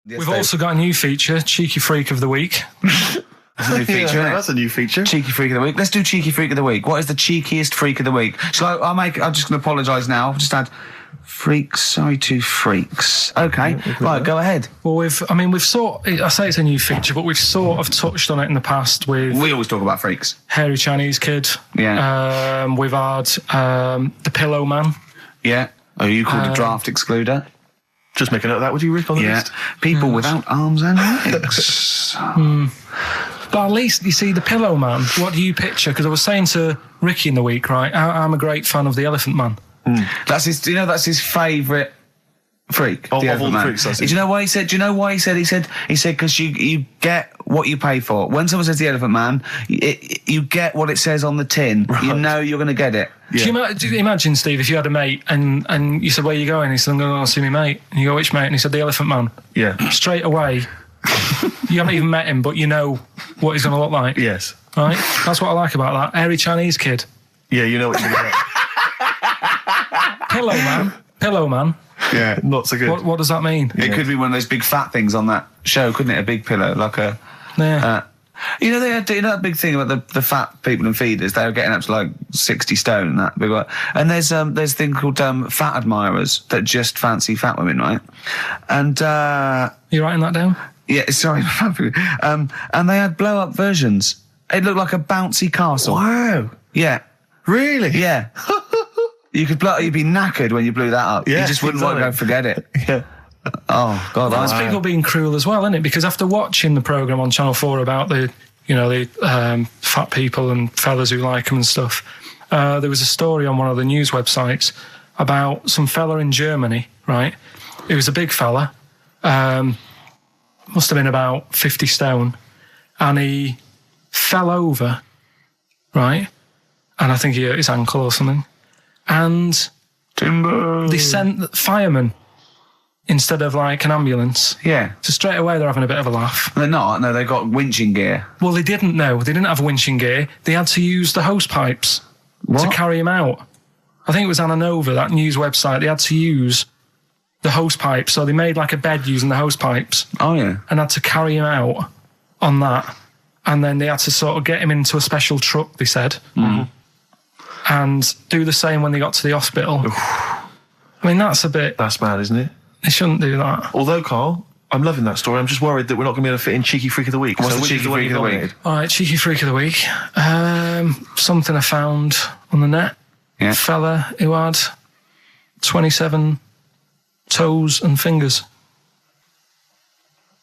We've also got a new feature, Cheeky Freak of the Week. That's a new feature, yeah, that's a new feature. Cheeky Freak of the Week. Let's do Cheeky Freak of the Week. What is the cheekiest freak of the week? I'm just going to apologise now. I've just had freaks, sorry to freaks. Okay, right, go ahead. Well, I say it's a new feature, but we've sort of touched on it in the past with... We always talk about freaks. Hairy Chinese Kid. Yeah. We've had the Pillow Man. Yeah. Oh, you called a draft excluder? Just make a note of that, would you, Rick, on the list? People without arms and legs. But at least, you see, the Pillow Man, what do you picture? Because I was saying to Ricky in the week, right, I'm a great fan of the Elephant Man. That's his. Do you know that's his favourite freak? Oh, the of all the Elephant freaks, Man. Do you know why he said? Do you know why he said? He said because you get what you pay for. When someone says the Elephant Man, you get what it says on the tin. Right. You know you're going to get it. Yeah. Do you imagine, Steve, if you had a mate and you said, "Where are you going?" He said, "I'm going to go and see my mate." And you go, "Which mate?" And he said, "The Elephant Man." Yeah. Straight away, you haven't even met him, but you know what he's going to look like. Yes. Right. That's what I like about that. Hairy Chinese Kid. Yeah, you know what you're going to get. Pillow Man. Yeah, not so good. What does that mean? It could be one of those big fat things on that show, couldn't it? A big pillow, like a... Yeah. You know, they had that big thing about the fat people in feeders. They were getting up to like 60 stone and that big one. And there's a thing called fat admirers that just fancy fat women, right? And you writing that down? Yeah, sorry. And they had blow up versions. It looked like a bouncy castle. Wow. Yeah. Really? Yeah. You'd be knackered when you blew that up. Yeah, you just wouldn't want to go forget it. Yeah. Oh God, that's people being cruel as well, isn't it? Because after watching the programme on Channel 4 about the fat people and fellas who like them and stuff, there was a story on one of the news websites about some fella in Germany, right? He was a big fella, must have been about 50 stone, and he fell over, right? And I think he hurt his ankle or something. And Timber. They sent firemen instead of like an ambulance. Yeah. So straight away they're having a bit of a laugh. They're not. No, they've got winching gear. Well, they didn't know. They didn't have winching gear. They had to use the hose pipes to carry him out. I think it was Anna Nova, that news website. They had to use the hose pipes. So they made like a bed using the hose pipes. Oh, yeah. And had to carry him out on that. And then they had to sort of get him into a special truck, they said. Mm-hmm. And do the same when they got to the hospital. I mean, that's a bit... That's mad, isn't it? They shouldn't do that. Although, Carl, I'm loving that story. I'm just worried that we're not going to be able to fit in Cheeky Freak of the Week. What's the Cheeky Freak of the Week? All right, Cheeky Freak of the Week. Something I found on the net. Yeah. Fella who had 27 toes and fingers.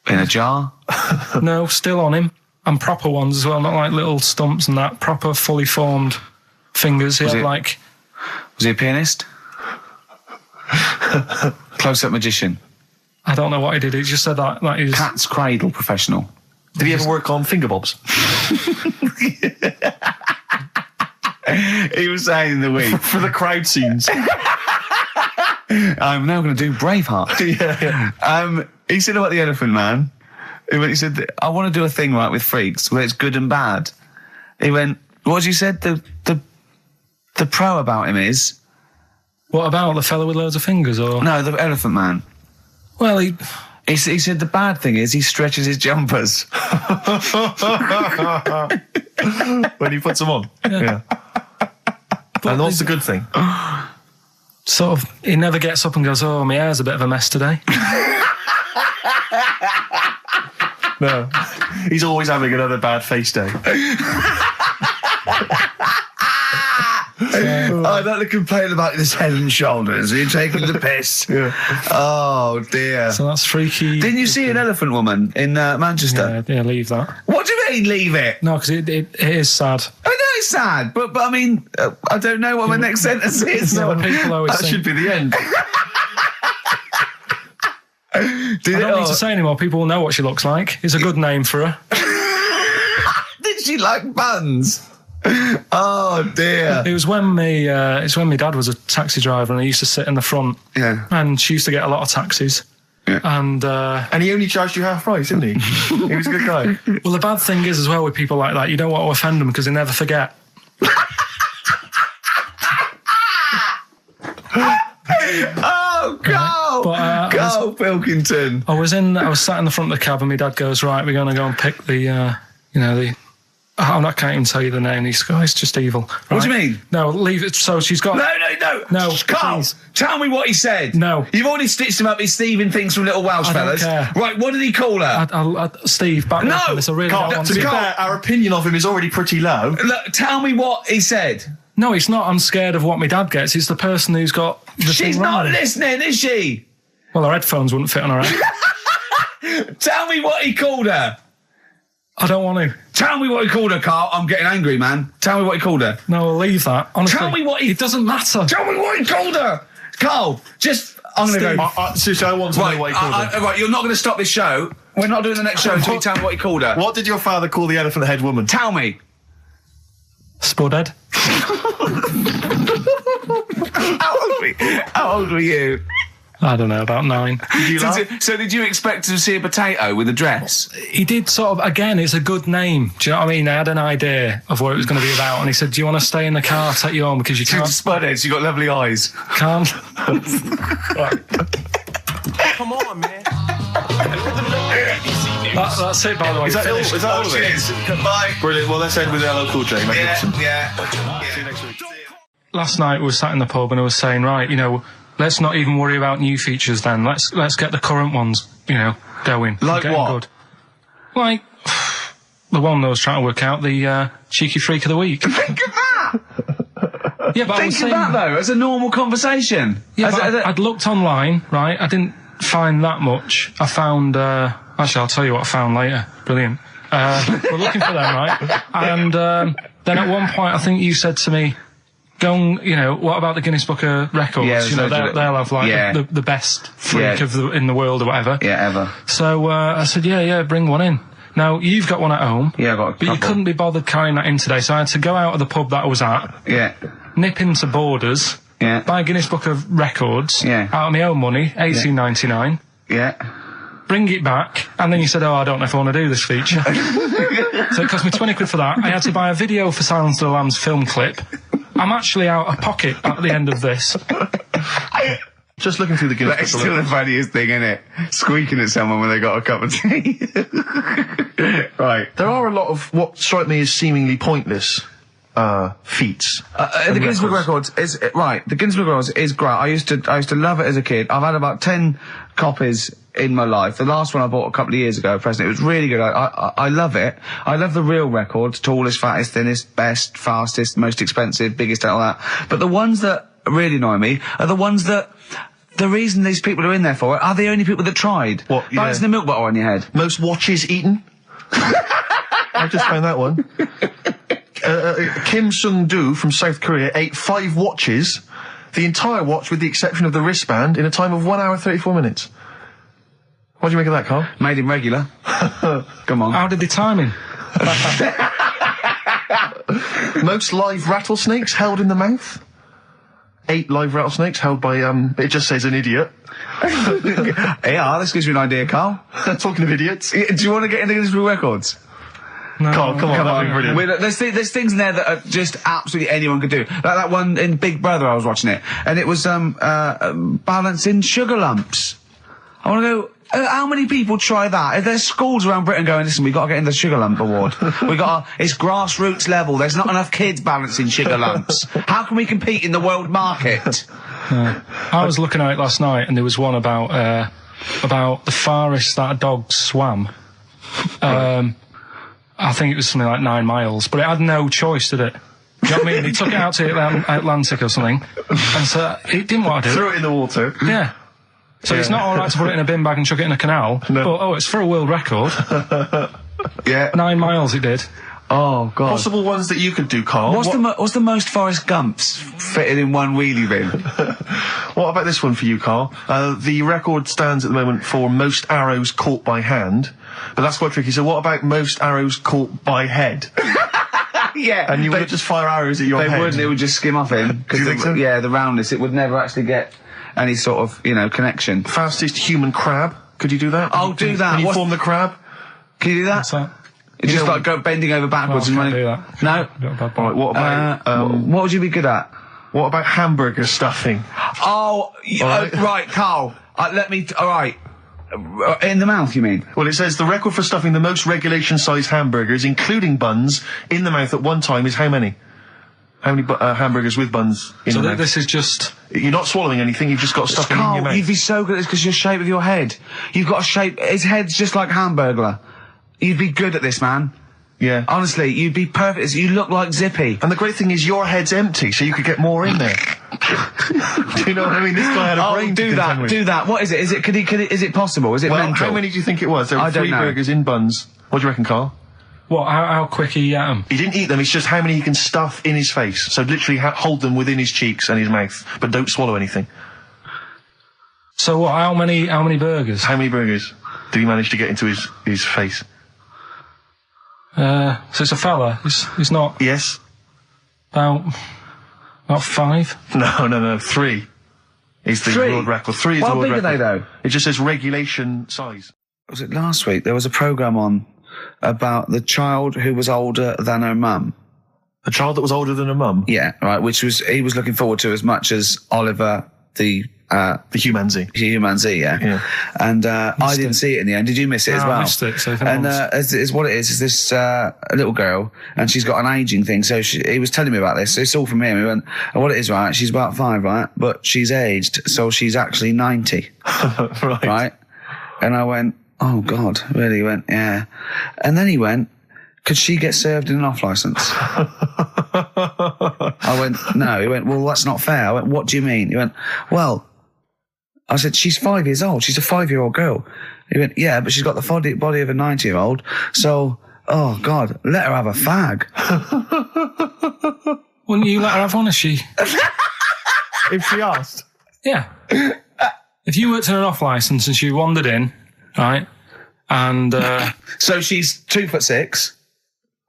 In a jar? No, still on him. And proper ones as well, not like little stumps and that. Proper, fully formed fingers. He had like... Was he a pianist? Close-up magician? I don't know what he did. He just said that he was... Cat's cradle professional. Did he ever work on finger bobs? He was saying in the week. For the crowd scenes. I'm now going to do Braveheart. Yeah. He said about the Elephant Man. He said, I want to do a thing right with freaks where it's good and bad. He went, what did you said? The pro about him is... What about the fella with loads of fingers, or...? No, the Elephant Man. Well, he said the bad thing is he stretches his jumpers. When he puts them on. Yeah. And what's the good thing? Sort of, he never gets up and goes, oh, my hair's a bit of a mess today. No. He's always having another bad face day. I don't to complain about his head and shoulders. You're taking the piss. Yeah. Oh, dear. So that's freaky. Didn't you see an elephant woman in Manchester? Yeah, leave that. What do you mean, leave it? No, because it is sad. I know it's sad, but I mean, I don't know what my next sentence is. No, people always that think, should be the end. I don't need to say anymore. People will know what she looks like. It's a good name for her. Did she like buns? Oh dear! It was when my dad was a taxi driver, and he used to sit in the front. Yeah. And she used to get a lot of taxis. Yeah. And he only charged you half price, didn't he? He was a good guy. Well, the bad thing is as well with people like that, you don't want to offend them because they never forget. Oh, go! But Karl Pilkington. I was sat in the front of the cab, and my dad goes, "Right, we're going to go and pick the I can't even tell you the name. These guys just evil. Right? What do you mean? No, leave it. So she's got... No, Karl, please. tell me what he said. No. You've already stitched him up. He's Stephen things from Little Welsh I don't Fellas. care. Right, what did he call her? Steve, back No! up. I really Carl, don't want to be to. fair, our opinion of him is already pretty low. Look, tell me what he said. No, it's not. I'm scared of what my dad gets. It's the person who's got the She's thing not wrong. listening, is she? Well, her headphones wouldn't fit on her head. Tell me what he called her. I don't want to. Tell me what he called her, Karl. I'm getting angry, man. Tell me what he called her. No, I'll leave that. Honestly, Tell me what he... It doesn't matter. Tell me what he called her. Karl, just... I'm going to go... Seriously, I want to know what he called her. Right, you're not going to stop this show. We're not doing the next show until you tell me what he called her. What did your father call the elephant head woman? Tell me. Spudhead. How old were you? I don't know, about 9. Did you laugh? So did you expect to see a potato with a dress? He did sort of, again, it's a good name. Do you know what I mean? I had an idea of what it was going to be about, and he said, "Do you want to stay in the car, I'll take you home, because you She's can't." spudheads, you got lovely eyes. Can't. Come on, man. That's it, by the way. Is that all? Finished. Is that all of it? Cheers. Bye. Brilliant. Well, let's end with LL Cool J. Magnificent. Yeah. See you next week. Last night we were sat in the pub and I was saying, right, let's not even worry about new features then. Let's get the current ones, going. Like Getting what? Good. Like the one that I was trying to work out, the cheeky freak of the week. Think of that! Yeah, but I Think was of saying, that, though, as a normal conversation. Yeah, but I'd looked online, right? I didn't find that much. I found, actually, I'll tell you what I found later. Brilliant. We're looking for them, right? And then at one point, I think you said to me, go and, what about the Guinness Book of Records? Yeah, they'll have like the best freak in the world or whatever. Yeah, ever. So I said, yeah, bring one in. Now, you've got one at home. Yeah, I've got a But you couple. couldn't be bothered carrying that in today, so I had to go out of the pub that I was at, Yeah. nip into Borders, buy a Guinness Book of Records, out of my own money, $18.99, bring it back, and then you said, I don't know if I want to do this feature. So it cost me 20 quid for that. I had to buy a video for Silence of the Lambs film clip. I'm actually out of pocket at the end of this. Just looking through the Guinness That's Book. still the funniest thing, isn't it? Squeaking at someone when they got a cup of tea. Right. There are a lot of what strike me as seemingly pointless feats. The Guinness Book of Records is right. The Guinness Book of Records is great. I used to love it as a kid. I've had about 10 copies in my life. The last one I bought a couple of years ago, present. It was really good. I love it. I love the real records: tallest, fattest, thinnest, best, fastest, most expensive, biggest, and all that. But the ones that really annoy me are the ones that. The reason these people are in there for it are the only people that tried. What? Yeah. Balancing the milk bottle on your head. Most watches eaten. I just found that one. Kim Sung-do from South Korea ate 5 watches, the entire watch with the exception of the wristband, in a time of 1 hour 34 minutes. What do you make of that, Carl? Made him regular. Come on. How did they time him? Most live rattlesnakes held in the mouth. 8 live rattlesnakes held by, it just says an idiot. Yeah, this gives you an idea, Karl. Talking of idiots. Do you want to get into Guinness Book of Records? No. Carl, come on, that'd be brilliant. There's things in there that are just absolutely anyone could do. Like that one in Big Brother, I was watching it, and it was balancing sugar lumps. I want to go. How many people try that? If there's schools around Britain going, listen, we've got to get in the Sugar Lump Award. It's grassroots level. There's not enough kids balancing sugar lumps. How can we compete in the world market? I was looking at it last night, and there was one about the farthest that a dog swam. I think it was something like 9 miles, but it had no choice, did it? Do you know what I mean? He took it out to the Atlantic or something, and so it didn't want to do it. Threw it in the water. Yeah. So it's not all right to put it in a bin bag and chuck it in a canal. No. But, it's for a world record. Yeah. 9 miles it did. Oh, God. Possible ones that you could do, Carl. What's the most Forrest Gumps fitted in one wheelie bin? What about this one for you, Carl? The record stands at the moment for most arrows caught by hand, but that's quite tricky. So what about most arrows caught by head? Yeah. And you would just fire arrows at your head? They wouldn't. It would just skim off him. Do you think so? Yeah, the roundness. It would never actually get any sort of, connection. Fastest human crab. Could you do that? I'll do that. Can you form the crab? Can you do that? What's that? It's just like go bending over backwards No, I and can't running. do that. No. Right, what about what would you be good at? what about hamburger stuffing? Oh, right, Karl. All right. In the mouth, you mean? Well, it says the record for stuffing the most regulation-sized hamburgers, including buns, in the mouth at one time is how many? How many hamburgers with buns in the mouth? This is just... You're not swallowing anything, you've just got stuffing in your mouth. You'd be so good at this because your shape of your head. You've got a shape... His head's just like Hamburglar. You'd be good at this, man. Yeah. Honestly, you'd be perfect. You look like Zippy. And the great thing is your head's empty, so you could get more in there. Do you know what I mean? This guy had a brain to contend with. Do that. What is it? Is it possible? Is it mental? How many do you think it was? There were 3 burgers in buns. What do you reckon, Carl? What? How quick he ate them? He didn't eat them, it's just how many he can stuff in his face. So literally hold them within his cheeks and his mouth, but don't swallow anything. So what, how many burgers? How many burgers did he manage to get into his face? So it's a fella. He's not... Yes. About 5? No. 3 is the world record. 3 is the world record. How big are they, though? It just says regulation size. Was it last week? There was a programme on about the child who was older than her mum. A child that was older than her mum? Yeah, right, he was looking forward to as much as Oliver, the humanzee. Humanzee, yeah. And I didn't see it in the end. Did you miss it as well? I missed it. So and it's what it is this little girl, and she's got an ageing thing. So he was telling me about this. So it's all from him. He went, what it is, right? She's about 5, right? But she's aged, so she's actually 90. Right? And I went, oh God, really? He went, yeah. And then he went, could she get served in an off licence? I went, no. He went, well, that's not fair. I went, what do you mean? He went, well, I said, she's 5 years old. She's a 5-year-old girl. He went, yeah, but she's got the body of a 90-year-old. So, oh God, let her have a fag. Wouldn't you let her have one if she... If she asked? Yeah. If you worked in an off licence and she wandered in, right, and... So she's 2'6".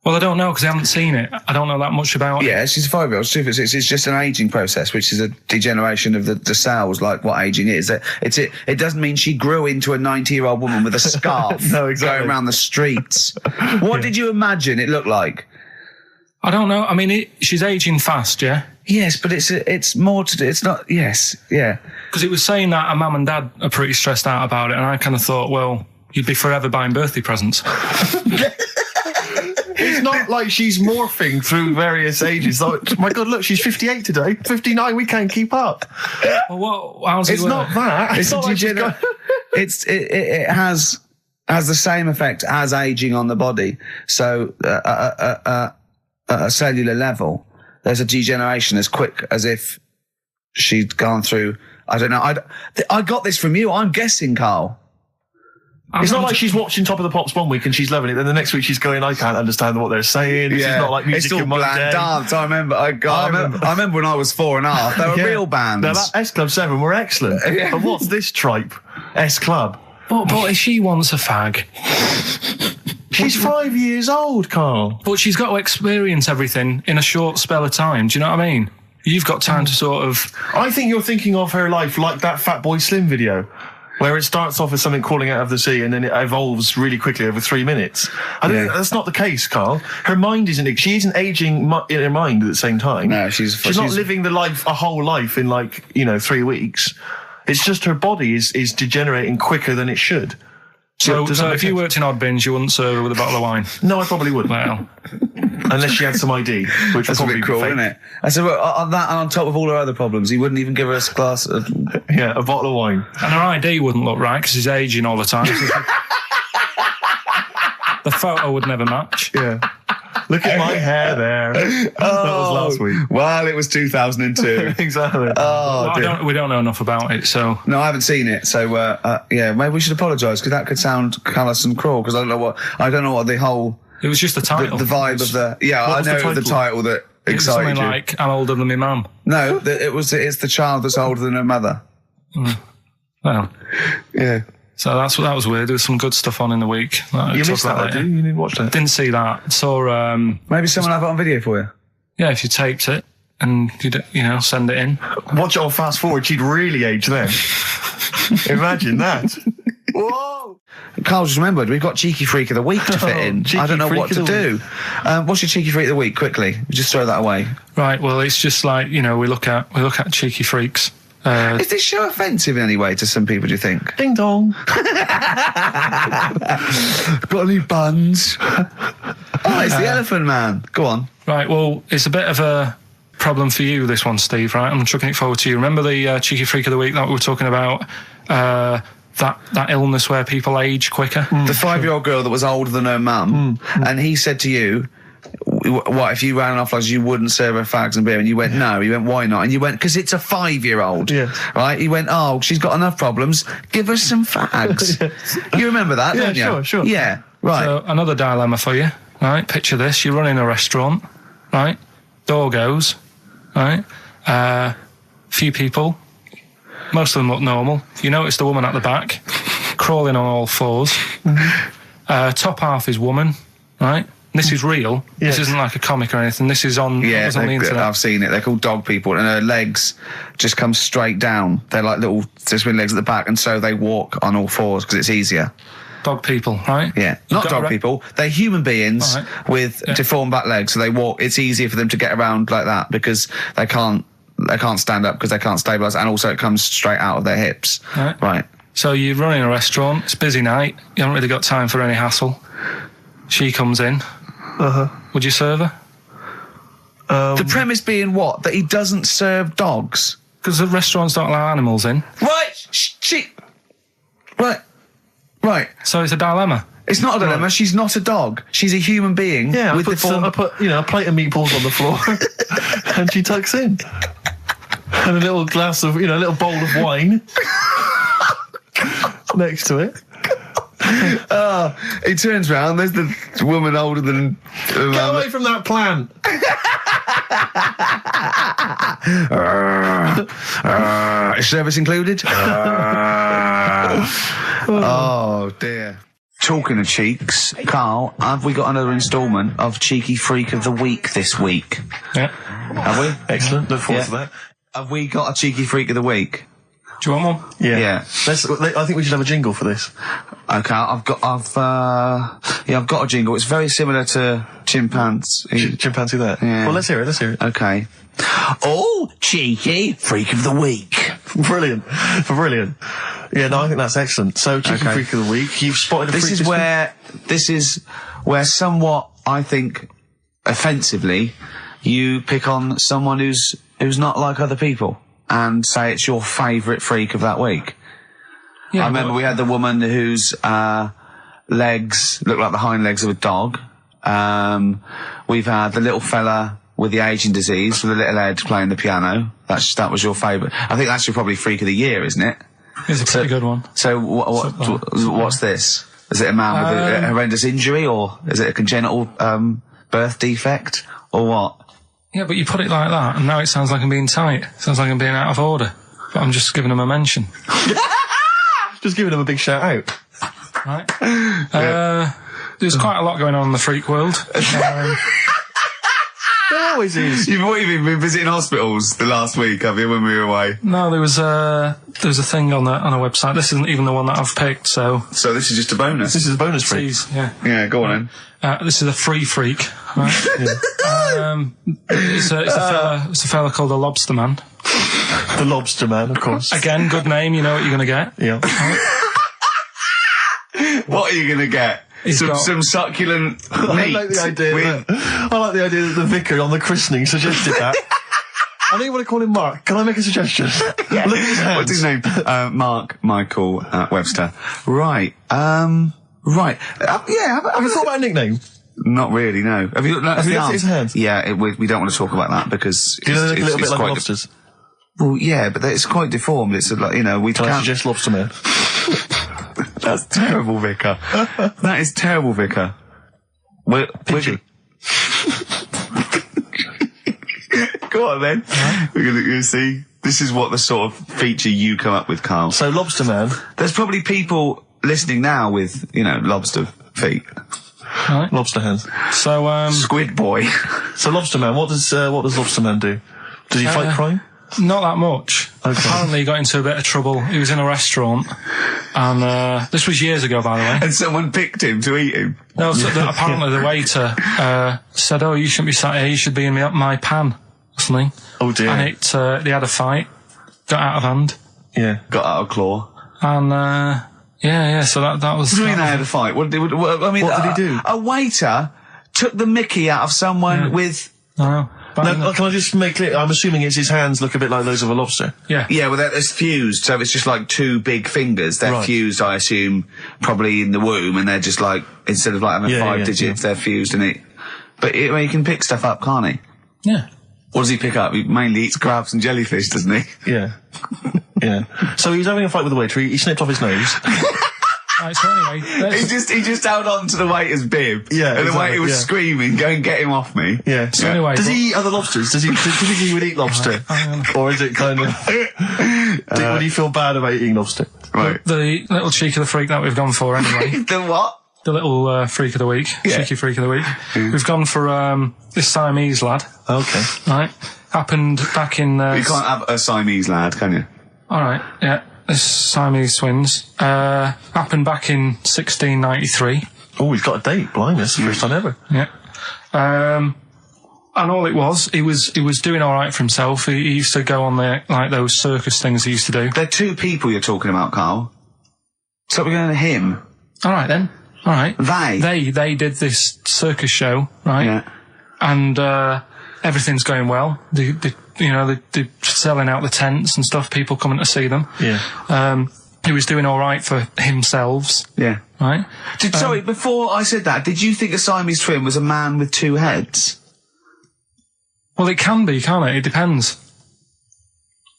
Well, I don't know because I haven't seen it. I don't know that much about it. Yeah, she's a 5-year-old. She's 2'6". It's just an ageing process, which is a degeneration of the cells, like what ageing is. It doesn't mean she grew into a 90-year-old woman with a scarf no, exactly. going around the streets. What did you imagine it looked like? I don't know. I mean, she's ageing fast, yeah? Yes, but it's more to do. It's not. Yes, yeah. Because it was saying that her mum and dad are pretty stressed out about it, and I kind of thought, well, you'd be forever buying birthday presents. It's not like she's morphing through various ages. Like, my God, look, she's 58 today. 59, we can't keep up. Well, how's it It's work? not that. It's not like she's got... it has the same effect as aging on the body. So at a cellular level, there's a degeneration as quick as if she'd gone through. I don't know. I got this from you. I'm guessing, Carl. It's not like she's watching Top of the Pops one week and she's loving it, then the next week she's going, I can't understand what they're saying. Yeah. It's not like music it's all in my bland day. dance. I remember. I remember when I was 4.5. They were real bands. Now, that S Club 7 were excellent. Yeah. But what's this tripe? S Club. But if she wants a fag... She's 5 years old, Carl. But she's got to experience everything in a short spell of time. Do you know what I mean? You've got time to sort of... I think you're thinking of her life like that Fatboy Slim video, where it starts off as something crawling out of the sea and then it evolves really quickly over 3 minutes. I don't think that's not the case, Carl. Her mind isn't... She isn't aging in her mind at the same time. No, she's not living a whole life in 3 weeks. It's just her body is degenerating quicker than it should. So if you worked in Odd Bins, you wouldn't serve her with a bottle of wine? No, I probably wouldn't. Well... Unless she had some ID, which That's would probably a bit cruel, be fake. isn't it? I said, well, on that and on top of all her other problems, he wouldn't even give her a glass of... Yeah, a bottle of wine. And her ID wouldn't look right because she's aging all the time. The photo would never match. Yeah. Look at my hair there. That was last week. Well, it was 2002. Exactly. Well, we don't know enough about it, so... No, I haven't seen it, so, maybe we should apologise, because that could sound callous and cruel, because I don't know what the whole... It was just the title. The vibe of the... Yeah, I know the title that excited something you. like, I'm older than my mum. No, it's the child that's older than her mother. Well... Yeah. So that was weird. There was some good stuff on in the week. You missed that, didn't you? You didn't watch that? Didn't see that. Saw... Maybe someone have it on video for you. Yeah, if you taped it and, send it in. Watch it on fast forward, she'd really age then. Imagine that. Whoa! Carl just remembered, we've got Cheeky Freak of the Week to fit in. I don't know what to do. What's your Cheeky Freak of the Week, quickly? Just throw that away. Right, well, it's just like, we look at Cheeky Freaks Is this show offensive in any way to some people, do you think? Ding dong. Got any buns? Oh, it's the Elephant Man. Go on. Right, well, it's a bit of a problem for you, this one, Steve, right? I'm chucking it forward to you. Remember the Cheeky Freak of the Week that we were talking about? That illness where people age quicker? The 5-year-old girl that was older than her mum, and he said to you, what, if you ran off like you wouldn't serve her fags and beer? And you went, no. You went, why not? And you went, because it's a 5-year-old. Yeah. Right? You went, oh, she's got enough problems. Give her some fags. You remember that, don't you? Sure. Yeah, right. So, another dilemma for you, right? Picture this. You're running a restaurant, right? Door goes, right? Few people. Most of them look normal. You notice the woman at the back, crawling on all fours. Top half is woman, right? This is real. Yes. This isn't like a comic or anything. This is on, Yeah, on the internet. I've seen it. They're called dog people, and her legs just come straight down. They're like little twin legs at the back, and so they walk on all fours because it's easier. Dog people, right? Yeah, not dog people. They're human beings with deformed back legs, so they walk. It's easier for them to get around like that because they can't stand up because they can't stabilise, and also it comes straight out of their hips. Right. So you're running a restaurant. It's a busy night. You haven't really got time for any hassle. She comes in. Would you serve her? The premise being what? That he doesn't serve dogs. Because the restaurants don't allow animals in. Right. So it's a dilemma. It's not a dilemma. Right. She's not a dog. She's a human being. Yeah, with I put a plate of meatballs on the floor, and she tucks in, and a little glass of, a little bowl of wine next to it. He turns round. There's the woman older than. Get away from that plant. Is service included? Oh dear. Talking of cheeks, Carl, have we got another instalment of Cheeky Freak of the Week this week? Yeah. Have we? Excellent. Look forward to that. Have we got a Cheeky Freak of the Week? Do you want one? Yeah. I think we should have a jingle for this. Okay, I've got a jingle. It's very similar to Chimpanzee. Chimpanzee there. Yeah. Well, let's hear it. Okay. Oh, Cheeky Freak of the Week. Brilliant. Yeah, no, I think that's excellent. So, Cheeky Freak of the Week, you've spotted a freak. This is where somewhat, I think, offensively, you pick on someone who's not like other people and say it's your favourite freak of that week. Yeah, I remember we had the woman whose legs look like the hind legs of a dog. We've had the little fella with the aging disease with a little head playing the piano. That was your favourite. I think that's your probably freak of the year, isn't it? It's a pretty good one. So what's this? Is it a man with a horrendous injury, or is it a congenital birth defect, or what? Yeah, but you put it like that, and now it sounds like I'm being tight. It sounds like I'm being out of order. But I'm just giving him a mention. Just giving him a big shout out. Right. There's quite a lot going on in the freak world. There always is. You've been visiting hospitals the last week, have you, when we were away? No, there was a thing on a website. This isn't even the one that I've picked, so this is just a bonus. This is a bonus freak. Yeah, go on then. This is a free freak, right? It's a fella called the Lobster Man. The Lobster Man, of course. Again, good name, you know what you're going to get. Yeah. What are you going to get? Some succulent meat. I like the idea that the vicar on the christening suggested that. I don't even want to call him Mark. Can I make a suggestion? Yeah. Look at his hands. What's his name? Mark Michael Webster. Right. Right. Have you thought about a nickname? Not really, no. Have you looked at his hands? Yeah, we don't want to talk about that because do you know, a little bit like lobsters? Well, yeah, but it's quite deformed. It's like, we Can can't... I suggest Lobster Man? That's terrible, Vicar. That is terrible, Vicar. Pigeon. Go on then. We're going to see. This is what the sort of feature you come up with, Carl. So, Lobster Man. There's probably people listening now with, lobster feet. Right. Lobster hands. So, Squid Boy. So, Lobster Man, what does Lobster Man do? Does he fight crime? Not that much. Okay. Apparently he got into a bit of trouble. He was in a restaurant, and this was years ago, by the way. And someone picked him to eat him. No, so apparently the waiter said, "Oh, you shouldn't be sat here. You should be in my pan," or something. Oh dear. And they had a fight, got out of hand. Yeah. Got out of claw. And, so that was... What do you mean they had a fight? What did he do? A waiter took the mickey out of someone with... No. No, can I just make clear? I'm assuming it's his hands look a bit like those of a lobster. Yeah. Yeah, well, it's fused, so it's just like two big fingers. They're fused, I assume, probably in the womb, and they're just like, instead of like having 5 digits, they're fused in it. But he can pick stuff up, can't he? Yeah. What does he pick up? He mainly eats crabs and jellyfish, doesn't he? Yeah. Yeah. So he was having a fight with the waiter, he snipped off his nose. Right, so anyway... He just held on to the waiter's bib. Yeah, and the waiter was screaming, go and get him off me. Yeah. So anyway... Does he eat other lobsters? Does he typically would eat lobster? Or is it kind of... would he feel bad about eating lobster? Right. The little cheek of the freak that we've gone for anyway. The what? The little freak of the week. Yeah. Cheeky freak of the week. We've gone for this Siamese lad. Okay. Right. Happened back in... You can't have a Siamese lad, can you? Alright, yeah. This Siamese twins. Happened back in 1693. Oh, he's got a date. Blimey, that's the first time ever. Yeah. And all it was, he was doing alright for himself. He used to go on those circus things he used to do. They're two people you're talking about, Carl. So we're going to him. Alright then. Alright. They did this circus show, right? Yeah. And, everything's going well. They're selling out the tents and stuff, people coming to see them. Yeah. He was doing alright for himself. Yeah. Right? Sorry, before I said that, did you think a Siamese twin was a man with 2 heads? Well, it can be, can't it? It depends.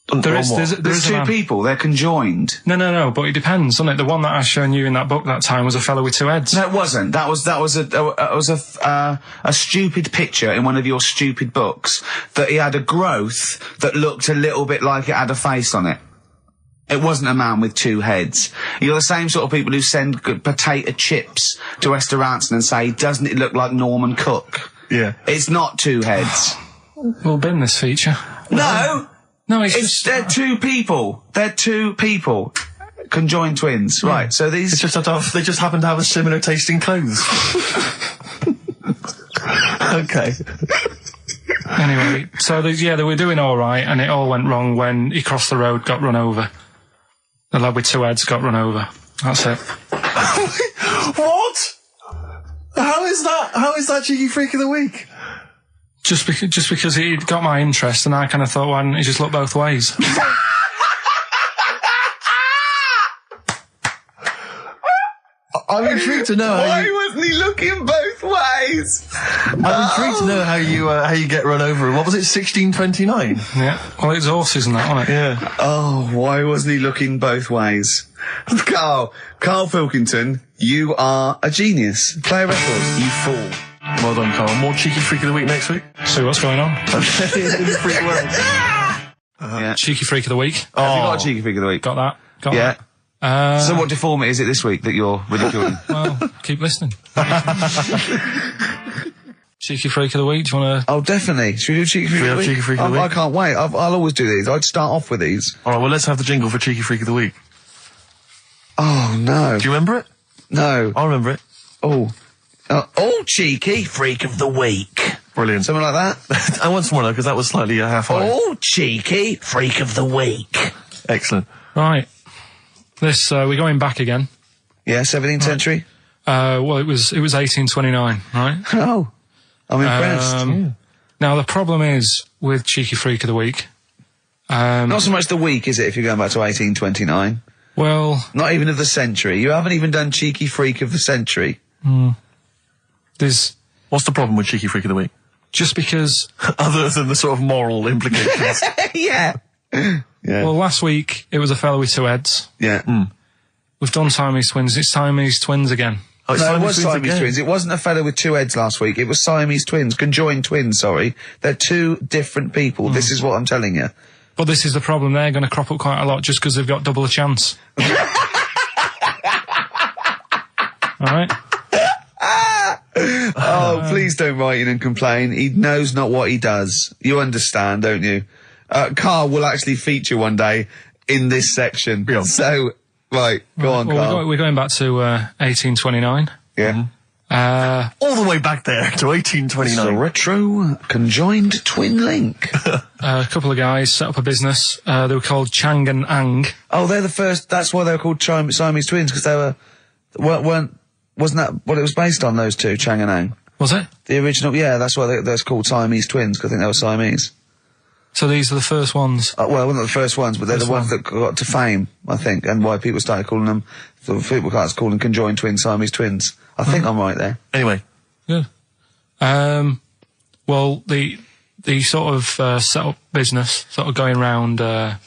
There's 2 people, they're conjoined. No, but it depends, doesn't it? The one that I shown you in that book that time was a fellow with 2 heads. No, it wasn't. That was a stupid picture in one of your stupid books that he had a growth that looked a little bit like it had a face on it. It wasn't a man with 2 heads. You're the same sort of people who send potato chips to restaurants and say, doesn't it look like Norman Cook? Yeah. It's not 2 heads. We'll bin this feature. No! No, they're 2 people. They're 2 people. Conjoined twins. Yeah. Right, so these... they just happen to have a similar taste in clothes. Okay. Anyway, so they were doing alright, and it all went wrong when he crossed the road, got run over. The lad with 2 heads got run over. That's it. What? How is that cheeky freak of the week? Just because he got my interest, and I kind of thought, why didn't he just look both ways? I'm intrigued to know Why wasn't he looking both ways? I'm intrigued to know how you get run over. What was it, 1629? Yeah. Well, it's horses and that, wasn't it? Yeah. Oh, why wasn't he looking both ways? Karl Pilkington, you are a genius. Play a record, you fool. Well done, Carl. More cheeky freak of the week next week. See what's going on. In the freak world. Yeah. Cheeky freak of the week. Have you got a cheeky freak of the week? Got that. Got Yeah. that. So what deformity is it this week that you're ridiculing? Well, keep listening. Cheeky freak of the week, do you want to... Oh, definitely. Should we do cheeky freak of the week? Cheeky freak of the week? I can't wait. I'll always do these. I'd start off with these. Alright, well, let's have the jingle for cheeky freak of the week. Oh, no. Do you remember it? No. I remember it. Oh, cheeky freak of the week. Brilliant. Something like that? I want some more, though, because that was slightly half-high. Oh, cheeky freak of the week. Excellent. Right. This, we're going back again. Yeah, 17th century? Well, it was 1829, right? Oh, I'm impressed. Now, the problem is with Cheeky Freak of the Week... Not so much the week, is it, if you're going back to 1829? Well... Not even of the century. You haven't even done Cheeky Freak of the century. There's... What's the problem with cheeky freak of the week? Just because... Other than the sort of moral implications. Yeah. Well, last week, it was a fellow with 2 heads. Yeah. We've done Siamese twins. It's Siamese twins again. Oh, No, it was Siamese twins. It wasn't a fellow with 2 heads last week. It was Siamese twins. Conjoined twins, sorry. They're 2 different people. This is what I'm telling you. But this is the problem. They're going to crop up quite a lot just because they've got double a chance. All right? Oh, please don't write in and complain. He knows not what he does. You understand, don't you? Karl will actually feature one day in this section. Yeah. So, right, go on, Karl. We're going back to 1829. Yeah. All the way back there to It's a 1829. retro conjoined twin link. A couple of guys set up a business. They were called Chang and Ang. Oh, they're the first. That's why they were called Siamese twins, because they wasn't that what it was based on? Those two, Chang and Ang. Was it? The original, yeah. That's why they're called Siamese twins, because I think they were Siamese. So these are the first ones. Well, they're not the first ones, but they're the ones that got to fame, I think, and why people started calling them. So people started calling them conjoined twins, Siamese twins. I think I'm right there. Anyway. Good. Well, the sort of set up business, sort of going around the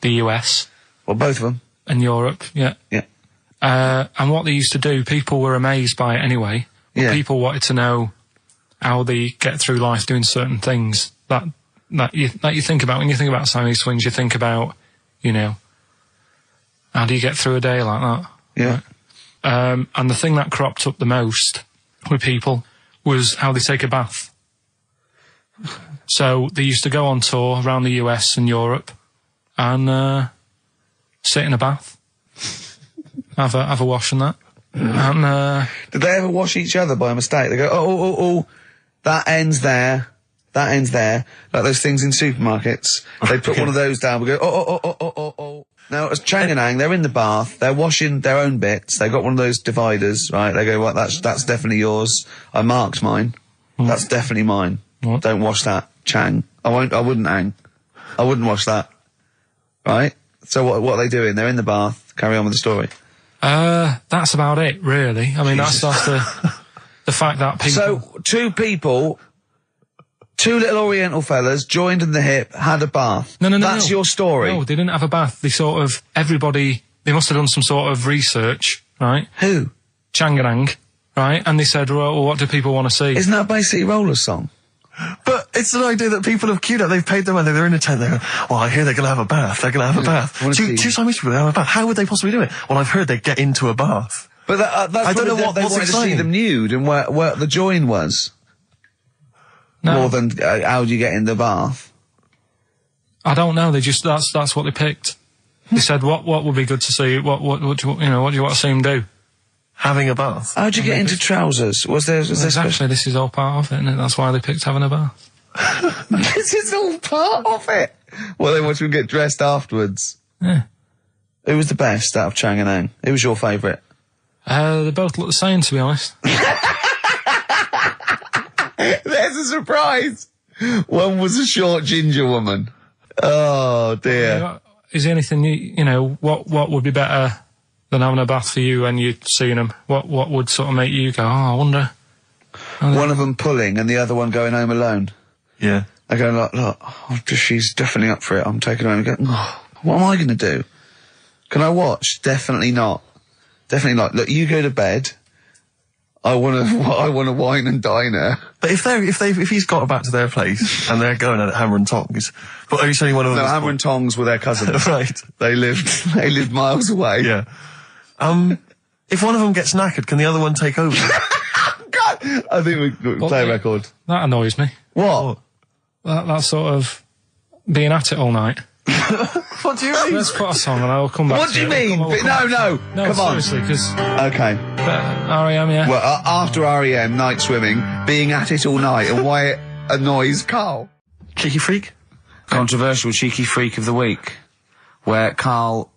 US Well, both of them. and Europe, yeah. Yeah. And what they used to do, people were amazed by it anyway. But Yeah. people wanted to know how they get through life doing certain things that you think about. When you think about Siamese twins, you think about, you know, how do you get through a day like that? Yeah. Right? And the thing that cropped up the most with people was how they take a bath. So they used to go on tour around the US and Europe and sit in a bath, have a wash and that. And Did they ever wash each other by mistake? They go, oh, that ends there. That ends there. Like those things in supermarkets. They put one of those down. We go, oh. Now, as Chang and Ang, they're in the bath. They're washing their own bits. They've got one of those dividers, right? They go, well, that's definitely yours. I marked mine. That's definitely mine. What? Don't wash that, Chang. I wouldn't, Ang. I wouldn't wash that. Right? So what are they doing? They're in the bath. Carry on with the story. that's about it, really. I mean, that's the fact that people... So, two little Oriental fellas joined in the hip, had a bath. No. That's your story. No, they didn't have a bath. They sort of, everybody, they must have done some sort of research, right? Who? Changarang, right? And they said, well, what do people want to see? Isn't that basically Roller's song? But it's an idea that people have queued up. They've paid their money. They're in a tent. They're, well, I hear they're going to have a bath. They're going to have a bath. Two Siamese people have a bath. How would they possibly do it? Well, I've heard they get into a bath. But that's I don't know they what's wanted to see exciting. them nude and where the join was. No. More than how do you get in the bath? I don't know. They just, that's what they picked. They said, what would be good to see? What do you want to see them do? Having a bath. How do you get into trousers? Was there Exactly, this is all part of it, and that's why they picked having a bath. This is all part of it. Well, they want you to get dressed afterwards. Yeah. Who was the best out of Chang and Ang? Who was your favourite? They both look the same, to be honest. There's a surprise. One was a short ginger woman. Oh dear. Is there anything what would be better than having a bath for you when you'd seen them? What would sort of make you go, oh, I wonder? One of them pulling and the other one going home alone. Yeah. I go, look, she's definitely up for it. I'm taking her home and go, oh, what am I going to do? Can I watch? Definitely not. Definitely not. Look, you go to bed. I want to wine and dine her. But if he's got back to their place and they're going at it hammer and tongs, but are you saying one of them? No, hammer and tongs were their cousins. Right. They lived miles away. Yeah. If one of them gets knackered, can the other one take over? God, I think we play a record. That annoys me. What? That sort of being at it all night. What do you mean? Let's put a song and I'll come back What to do you it. mean? We'll come No, No, come on. seriously, because Okay. R.E.M., yeah. Well, after REM, night swimming, being at it all night, and why it annoys Carl. Cheeky freak? Controversial cheeky freak of the week, where Carl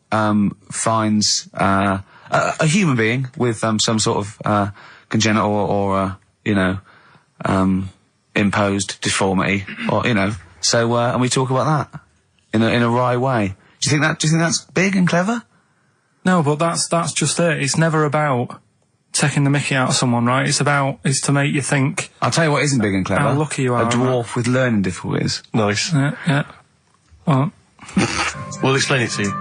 finds a human being with some sort of congenital or imposed deformity, or So and we talk about that in a wry way. Do you think that's big and clever? No, but that's just it. It's never about taking the mickey out of someone, right? It's to make you think. I'll tell you what isn't big and clever. How lucky you are. A dwarf with learning difficulties. Nice. Yeah. Well, We'll explain it to you.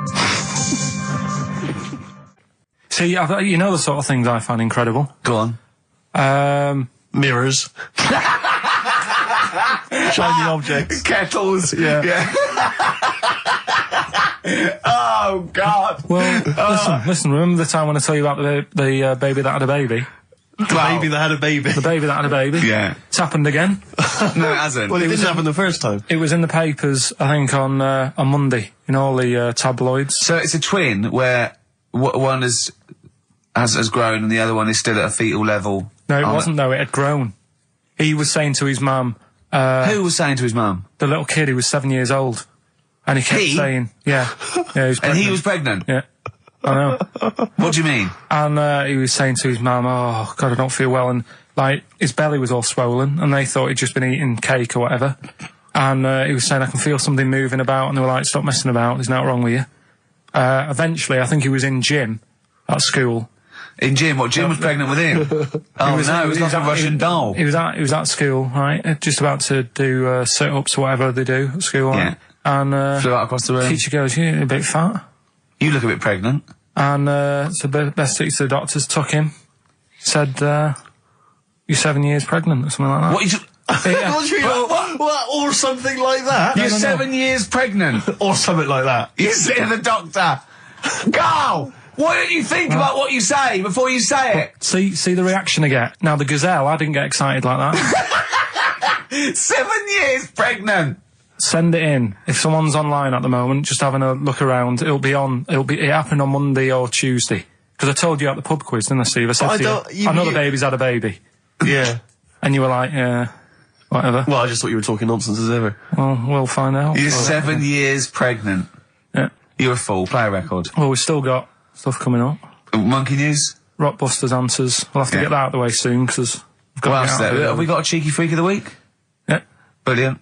see, you know the sort of things I find incredible. Go on. Mirrors. Shiny objects. Kettles. Yeah. Oh God. Well, listen. Remember the time when I tell you about the baby that had a baby? The baby that had a baby. The baby that had a baby. Yeah. It's happened again. No, it hasn't. Well, it didn't happen the first time. It was in the papers, I think, on Monday, in all the tabloids. So it's a twin where one is has grown, and the other one is still at a fetal level. No, it wasn't though. It had grown. He was saying to his mum. Who was saying to his mum? The little kid who was 7 years old, and he kept saying, "Yeah, he was pregnant." And he was pregnant. Yeah, I know. What do you mean? And he was saying to his mum, "Oh God, I don't feel well," and like his belly was all swollen, and they thought he'd just been eating cake or whatever. And he was saying, "I can feel something moving about," and they were like, "Stop messing about. There's nothing wrong with you." Eventually, I think he was in gym at school. In Jim? What, Jim was pregnant with him? Oh, it was like a Russian doll. He was at school, right? Just about to do sit-ups or whatever they do at school, right? Yeah. And flew out across the room. Teacher goes, "You're a bit fat." You look a bit pregnant. And so best took to the doctors, took him, said, "You're 7 years pregnant," or something like that. What? What? Or something like that? You're 7 years pregnant. Or something like that. You say to the doctor, Carl, why don't you think about what you say before you say it? See the reaction I get. Now the gazelle, I didn't get excited like that. 7 years pregnant. Send it in. If someone's online at the moment, just having a look around, it happened on Monday or Tuesday. Because I told you at the pub quiz, didn't I, Steve? I said to you, I know the baby's had a baby. Yeah. And you were like, yeah, whatever. Well, I just thought you were talking nonsense as ever. Well, we'll find out. You're 7 years pregnant. Yeah. You're a fool. Play a record. Well, we've still got stuff coming up. Monkey news? Rockbusters answers. We'll have to get that out of the way soon, because we've got What else there? Have we got a cheeky freak of the week? Yeah. Brilliant.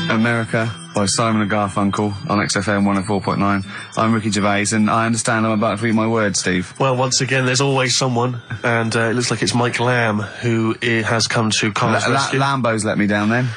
America by Simon and Garfunkel on XFM 104.9. I'm Ricky Gervais, and I understand I'm about to read my words, Steve. Well, once again, there's always someone, and it looks like it's Mike Lamb who has come to Carl's rescue. Lambo's let me down then.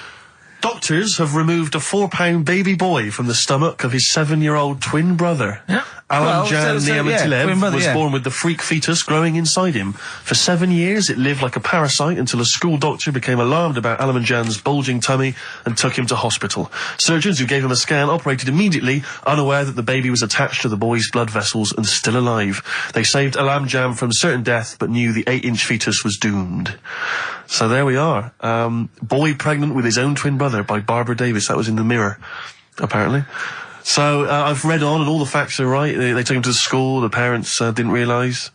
Doctors have removed a 4-pound baby boy from the stomach of his 7-year-old twin brother. Yeah. Alan Jan Niamatilev was yeah. born with the freak fetus growing inside him. For 7 years, it lived like a parasite until a school doctor became alarmed about Alan Jan's bulging tummy and took him to hospital. Surgeons who gave him a scan operated immediately, unaware that the baby was attached to the boy's blood vessels and still alive. They saved Alan Jan from certain death, but knew the 8-inch fetus was doomed. So there we are. Boy pregnant with his own twin brother by Barbara Davis. That was in the Mirror, apparently. So I've read on, and all the facts are right. They took him to school. The parents didn't realise.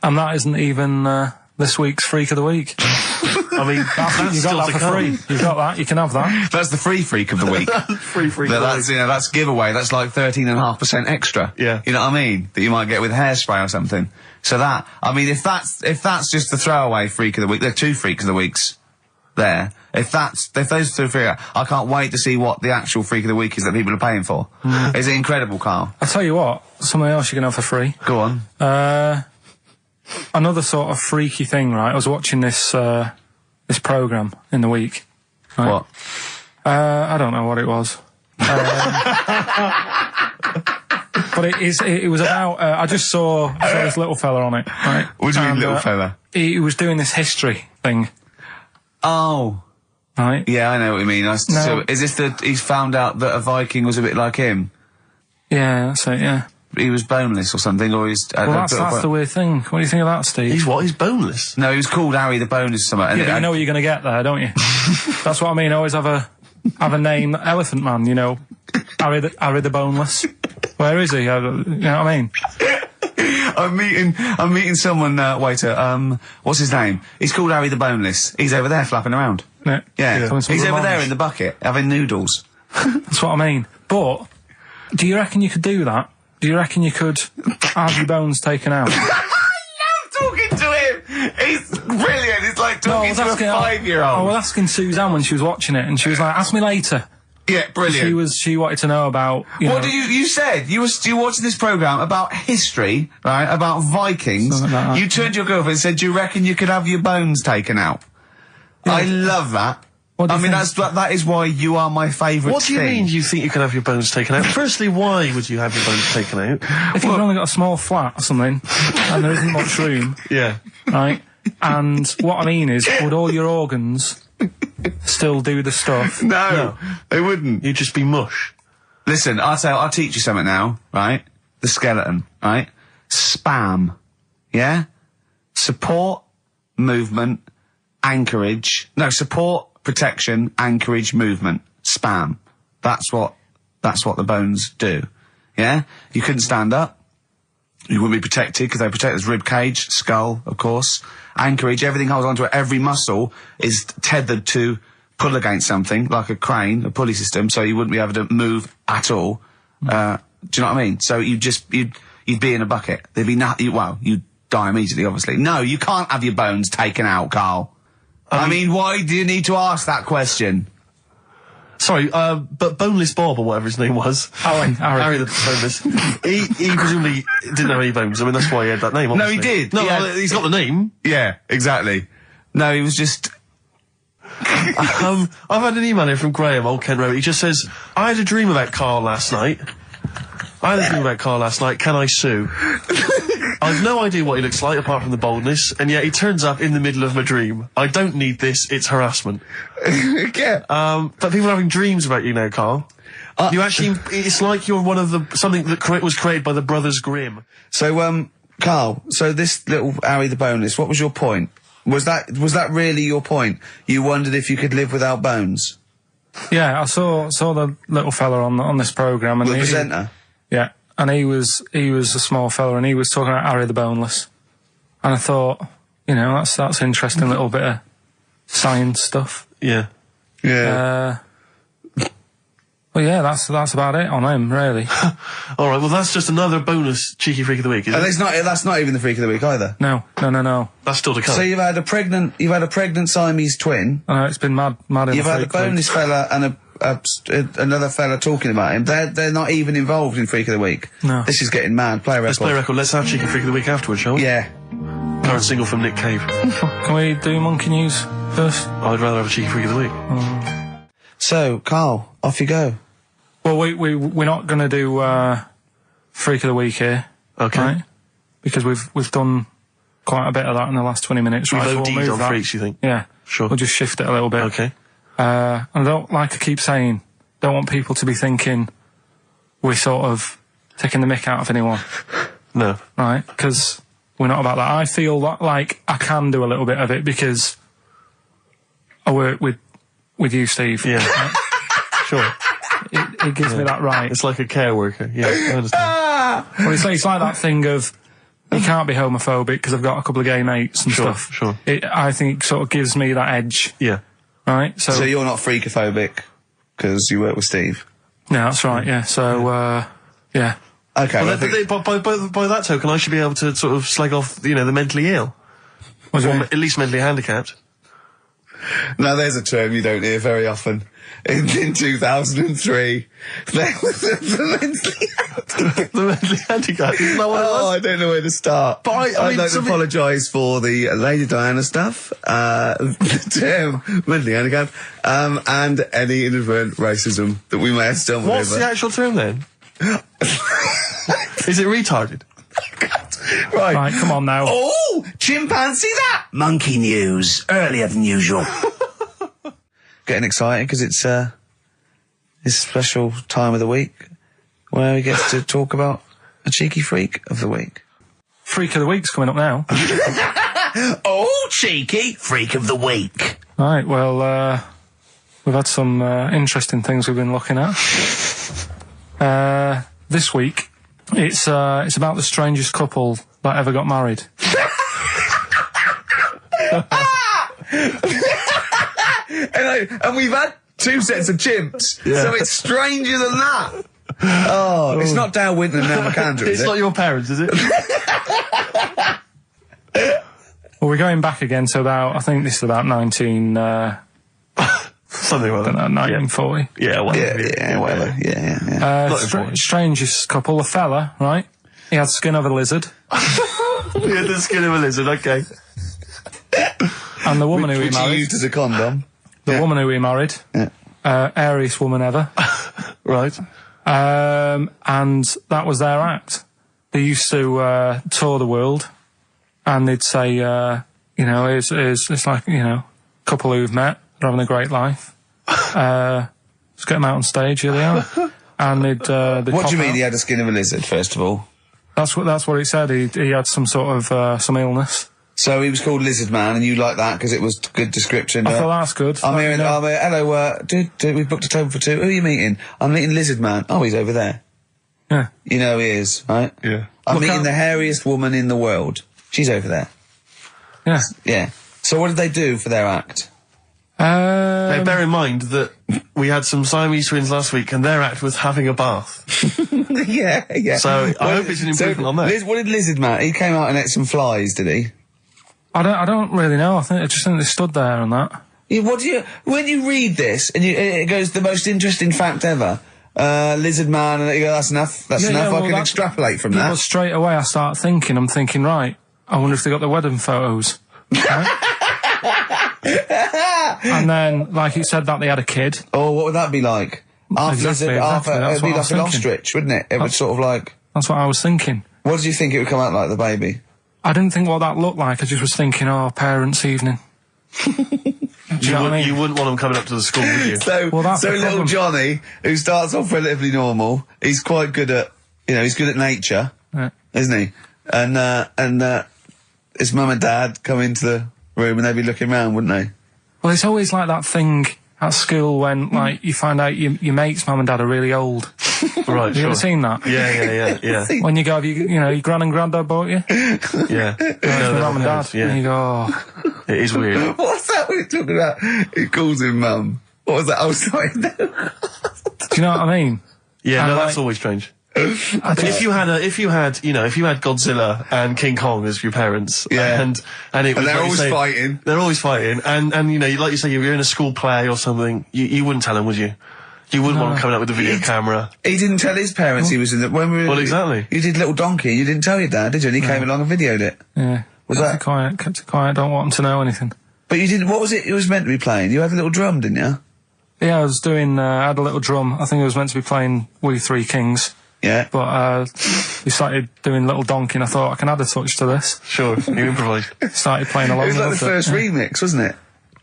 And that isn't even this week's Freak of the Week. I mean, that's you got that for free. You got that. You can have that. That's the free freak of the week. Free freak. That's giveaway. That's like 13.5% extra. Yeah. You know what I mean? That you might get with hairspray or something. So that, I mean, if that's just the throwaway freak of the week, there are 2 freaks of the weeks there. If those 2 freak, I can't wait to see what the actual freak of the week is that people are paying for. Is it incredible, Carl? I'll tell you what, something else you can have for free. Go on. Another sort of freaky thing, right? I was watching this programme in the week. Right? What? I don't know what it was. But it was about, I just saw this little fella on it, right? What do you mean, little fella? He was doing this history thing. Oh. Right? Yeah, I know what you mean. So, is this he's found out that a Viking was a bit like him? Yeah, that's it, yeah. He was boneless or something, or he's... Well, that's the weird thing. What do you think of that, Steve? He's what? He's boneless? No, he was called Harry the Boneless or something. Yeah, but you know what you're going to get there, don't you? That's what I mean. Always have a name, Elephant Man, you know. Harry the Boneless. Where is he? You know what I mean? I'm meeting someone, waiter, what's his name? He's called Harry the Boneless. He's over there flapping around. Yeah. He's over there in the bucket, having noodles. That's what I mean. But, do you reckon you could do that? Do you reckon you could have your bones taken out? I love talking to him! He's brilliant! It's like talking to a 5-year-old. I was asking Suzanne when she was watching it, and she was like, ask me later. Yeah, brilliant. She wanted to know about, What you said? You were watching this programme about history, right? About Vikings. Like you turned to your girlfriend and said, do you reckon you could have your bones taken out? Yeah. I love that. I mean, that is why you are my favourite. What do you mean you think you can have your bones taken out? Firstly, why would you have your bones taken out? If you've only got a small flat or something, and there isn't much room. Yeah. Right? And what I mean is, would all your organs still do the stuff? No, they wouldn't. You'd just be mush. Listen, I'll teach you something now, right? The skeleton, right? Spam. Yeah? Support, movement, anchorage. No, support, protection, anchorage, movement. Spam. That's what the bones do. Yeah? You couldn't stand up. You wouldn't be protected because they protect his rib cage, skull, of course, anchorage, everything holds onto it. Every muscle is tethered to pull against something, like a crane, a pulley system, so you wouldn't be able to move at all. Do you know what I mean? So you'd be in a bucket. There'd be nothing, you'd die immediately, obviously. No, you can't have your bones taken out, Carl. I mean, why do you need to ask that question? Sorry, but Boneless Bob, or whatever his name was. Harry the Boneless. he presumably didn't have any bones. I mean, that's why he had that name, obviously. No, he did. No, he's got the name. Yeah, exactly. No, he was just... I've had an email here from Graham, old Ken Rowe. He just says, I had a dream about Carl last night. Can I sue? I've no idea what he looks like apart from the boldness, and yet he turns up in the middle of my dream. I don't need this, it's harassment. Yeah. But people are having dreams about you now, Carl. You actually, it's like you're one of something that was created by the Brothers Grimm. So, Carl, so this little Harry the Boneless, what was your point? Was that really your point? You wondered if you could live without bones? Yeah, I saw the little fella on this programme, and the presenter. Yeah, and he was a small fella, and he was talking about Harry the Boneless, and I thought, that's interesting little bit of science stuff. Yeah. Yeah. Well, yeah, that's about it on him, really. All right, well, that's just another bonus cheeky freak of the week, isn't it? That's not even the freak of the week either. No. That's still to come. So you've had a pregnant Siamese twin. I know, it's been mad in You've had a boneless fella and another fella talking about him. They're not even involved in freak of the week. No. This is getting mad. Play a record. Let's play a record. Let's have cheeky freak of the week afterwards, shall we? Yeah. Current single from Nick Cave. Can we do monkey news first? I'd rather have a cheeky freak of the week. So, Carl, off you go. Well, we're not going to do freak of the week here, okay? Right? Because we've done quite a bit of that in the last 20 minutes. We've right, OD'd on freaks, you think? Yeah, sure. We'll just shift it a little bit. Okay. And I don't, like I keep saying, don't want people to be thinking we're sort of taking the mick out of anyone. No. Right? Because we're not about that. I feel like I can do a little bit of it because I work with you, Steve. Yeah. Right? Sure. It gives me that right. It's like a care worker. Yeah, I understand. Well, it's like that thing of you can't be homophobic because I've got a couple of gay mates and stuff. Sure. I think it sort of gives me that edge. Yeah. Right? So you're not freakophobic because you work with Steve? Yeah, that's right, yeah. So, yeah. Okay. Well, by that token, I should be able to sort of slag off, the mentally ill. Or at least mentally handicapped. Now, there's a term you don't hear very often. In 2003, there was the mentally handicapped. Isn't that what it was? I don't know where to start. But I'd like to apologise for the Lady Diana stuff, the term mentally handicapped, and any inadvertent racism that we may have stumbled over. What's the actual term then? Is it retarded? Right, come on now. Oh, chimpanzee that! Monkey news, earlier than usual. Getting excited because it's this special time of the week where we get to talk about a cheeky freak of the week. Freak of the week's coming up now. Oh, cheeky freak of the week. Right, well, we've had some interesting things we've been looking at. This week, it's about the strangest couple that ever got married. And we've had 2 sets of chimps, so it's stranger than that. Oh, it's not Dale Winton and Neil McAndrew, is It's not your parents, is it? Well, we're going back again to I think this is about 19... something like that. 1940. Yeah, whatever. Yeah, whatever. Yeah. Strangest couple, a fella, right? He had the skin of a lizard. He had the skin of a lizard, okay. And the woman who he married... Which he used as a condom. The woman who he married. Yeah. Airiest woman ever. Right. And that was their act. They used to tour the world, and they'd say, it's like, couple who've met, they're having a great life. Let's get them out on stage, here they are. And they'd what do you mean he had the skin of a lizard, first of all? That's what it said. He had some sort of some illness. So he was called Lizard Man, and you like that because it was good description. I thought that's good. I'm here. Hello. Dude, we've booked a table for 2. Who are you meeting? I'm meeting Lizard Man. Oh, he's over there. Yeah. You know he is, right? Yeah. I'm Look meeting out. the hairiest woman in the world. She's over there. Yeah. Yeah. So what did they do for their act? Hey, bear in mind that we had some Siamese twins last week and their act was having a bath. yeah. So I hope it's an improvement on that. What did Lizard Man? He came out and ate some flies, did he? I don't really know. I just think they stood there and that. Yeah, when you read this and it goes the most interesting fact ever, Lizard Man, and you go, that's enough. That's enough. I can extrapolate from that. But straight away I start thinking. I'm thinking, right. I wonder if they got the wedding photos. Right? And then, like you said, that they had a kid. Oh, what would that be like? Exactly, It'd be like an ostrich, wouldn't it? It would sort of like. That's what I was thinking. What did you think it would come out like, the baby? I didn't think what that looked like. I just was thinking, parents' evening. Do you know what I mean? You wouldn't want them coming up to the school, would you? So that's the little problem. Johnny, who starts off relatively normal, he's quite good at, he's good at nature, Yeah. isn't he? And his mum and dad come into the room and they'd be looking round, wouldn't they? Well, it's always like that thing at school when, like, you find out your mate's mum and dad are really old. Right, Have you ever seen that? Yeah. When you go, your gran and granddad bought you? Yeah. Your mum and dad. Yeah. And you go, oh. It is weird. What's that we're talking about? He calls him mum. What was that? Oh, sorry. Do you know what I mean? Yeah, And no, like- that's always strange. If you had Godzilla and King Kong as your parents, Yeah. and it was they're like you always say, fighting. They're always fighting, and like you say, you're in a school play or something, you wouldn't tell them, would you? You wouldn't want them coming out with a video camera. He didn't tell his parents he was in the... When we were, Well, exactly. You did Little Donkey, you didn't tell your dad, did you? And he came along and videoed it. Yeah. Was kept that- it quiet, don't want them to know anything. But you didn't... What was it was meant to be playing? You had a little drum, didn't you? Yeah, I was doing, I had a little drum. I think I was meant to be playing We Three Kings. Yeah. But we started doing Little Donkey and I thought I can add a touch to this. Sure, you improvise. Started playing along. It was like the with first yeah. remix, wasn't it?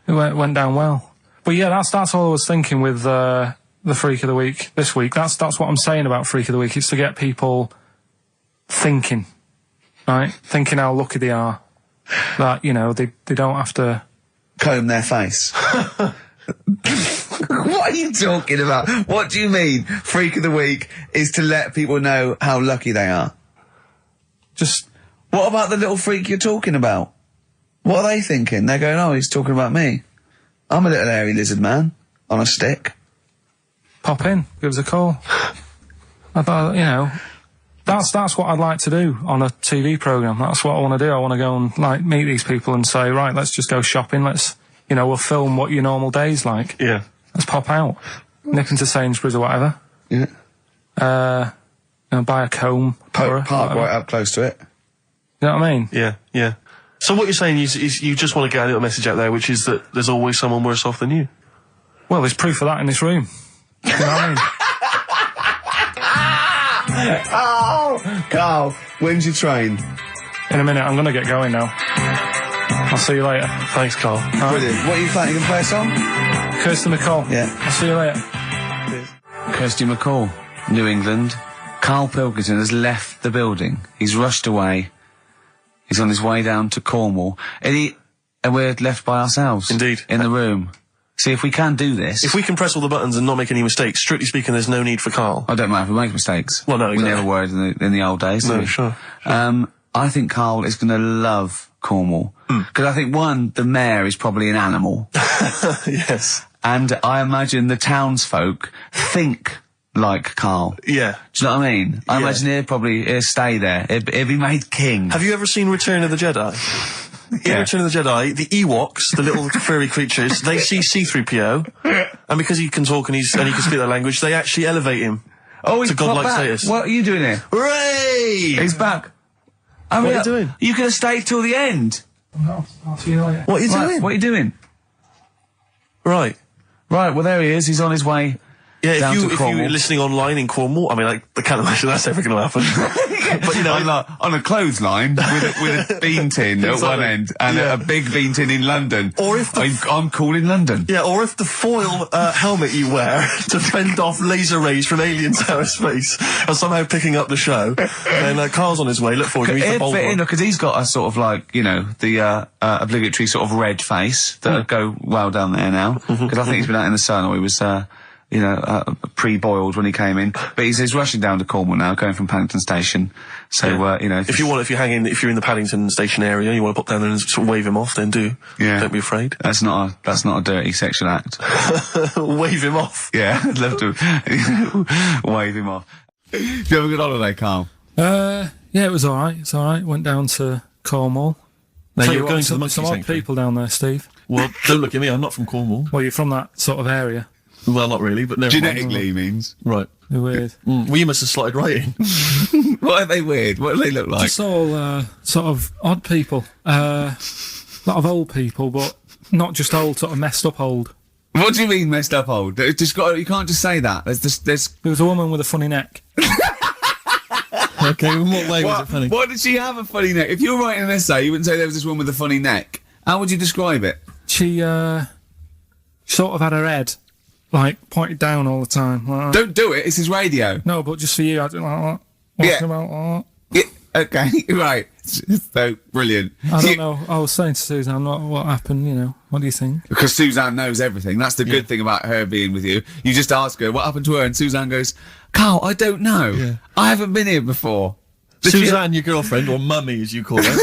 It went down well. But yeah, that's all I was thinking with the Freak of the Week this week. That's what I'm saying about Freak of the Week. It's to get people thinking, right? Thinking how lucky they are. That, they don't have to... Comb their face. What are you talking about? What do you mean? Freak of the Week is to let people know how lucky they are. Just... What about the little freak you're talking about? What are they thinking? They're going, oh, he's talking about me. I'm a little hairy lizard man on a stick. Pop in, give us a call. I thought, that's what I'd like to do on a TV programme. That's what I want to do. I want to go and, meet these people and say, right, let's just go shopping. Let's, we'll film what your normal day's like. Yeah. Let's pop out. Nip into Sainsbury's or whatever. Yeah. Buy a comb. Park whatever. right up close to it. You know what I mean? Yeah. So what you're saying is you just want to get a little message out there, which is that there's always someone worse off than you. Well, there's proof of that in this room. You know what I mean? Oh, Carl, when's your train? In a minute, I'm going to get going now. I'll see you later. Thanks, Carl. Brilliant. What are you playing? You can play a song? Kirsty McCall. Yeah. I'll see you later. Kirsty McCall, New England. Karl Pilkington has left the building. He's rushed away. He's on his way down to Cornwall. And we're left by ourselves. Indeed. In the room. See, if we can do this... If we can press all the buttons and not make any mistakes, strictly speaking, there's no need for Carl. I don't mind if we make mistakes. Well, no, exactly. We never worried in the old days, did No, we? sure. I think Carl is going to love Cornwall. Because I think, one, the mayor is probably an animal. Yes. And I imagine the townsfolk think like Carl. Yeah. Do you know what I mean? I Yeah. imagine he'll stay there. He'll be made king. Have you ever seen Return of the Jedi? In Return of the Jedi, the Ewoks, the little furry creatures, they see C-3PO, and because he can talk and he can speak their language, they actually elevate him Oh, he's to godlike back. status. What are you doing here? Hooray! He's back. What are you doing? You could have stayed till the end. I'll see you later. What are you Right, doing? what are you doing? Right. Right, well, there he is. He's on his way. Yeah, Down to if Cornwall. you're listening online in Cornwall, I mean, I can't imagine that's ever going to happen. But, on a clothesline with a bean tin at one Exactly. end and Yeah. a big bean tin in London. Or if the I'm cool in London. yeah, or if the foil helmet you wear to fend off laser rays from aliens out of space are somehow picking up the show, then Carl's on his way. Look forward to meet the It'd bold fit in one. because he's got a sort of the obligatory sort of red face that would go well down there now. Because I think he's been out in the sun or he was pre-boiled when he came in. But he's rushing down to Cornwall now, going from Paddington Station. So, if you're in the Paddington Station area, you want to pop down there and sort of wave him off, then do. Yeah. Don't be afraid. That's not a dirty sexual act. Wave him off. Yeah, I'd love to wave him off. Did you have a good holiday, Carl? Yeah, it was alright. It's alright. Went down to Cornwall. Now you're going to the monkey some odd sanctuary. people down there, Steve. Well, don't look at me. I'm not from Cornwall. Well, you're from that sort of area. Well, not really, but never mind. Genetically, he means. Right. They're weird. Well, you must have slotted right in. What are they weird? What do they look like? Just all sort of odd people. A lot of old people, but not just old, sort of messed up old. What do you mean messed up old? You can't just say that. There was a woman with a funny neck. Okay, in what way was it funny? What did she have a funny neck? If you were writing an essay, you wouldn't say there was this woman with a funny neck. How would you describe it? She sort of had her head pointed down all the time. Like that. Don't do it. It's his radio. No, but just for you, I do like that. Walking about like that. Yeah. Okay. Right. So brilliant. I don't know. I was saying to Suzanne, what happened? What do you think? Because Suzanne knows everything. That's the good thing about her being with you. You just ask her what happened to her, and Suzanne goes, "Carl, I don't know. Yeah. I haven't been here before." Suzanne, your girlfriend, or mummy as you call her.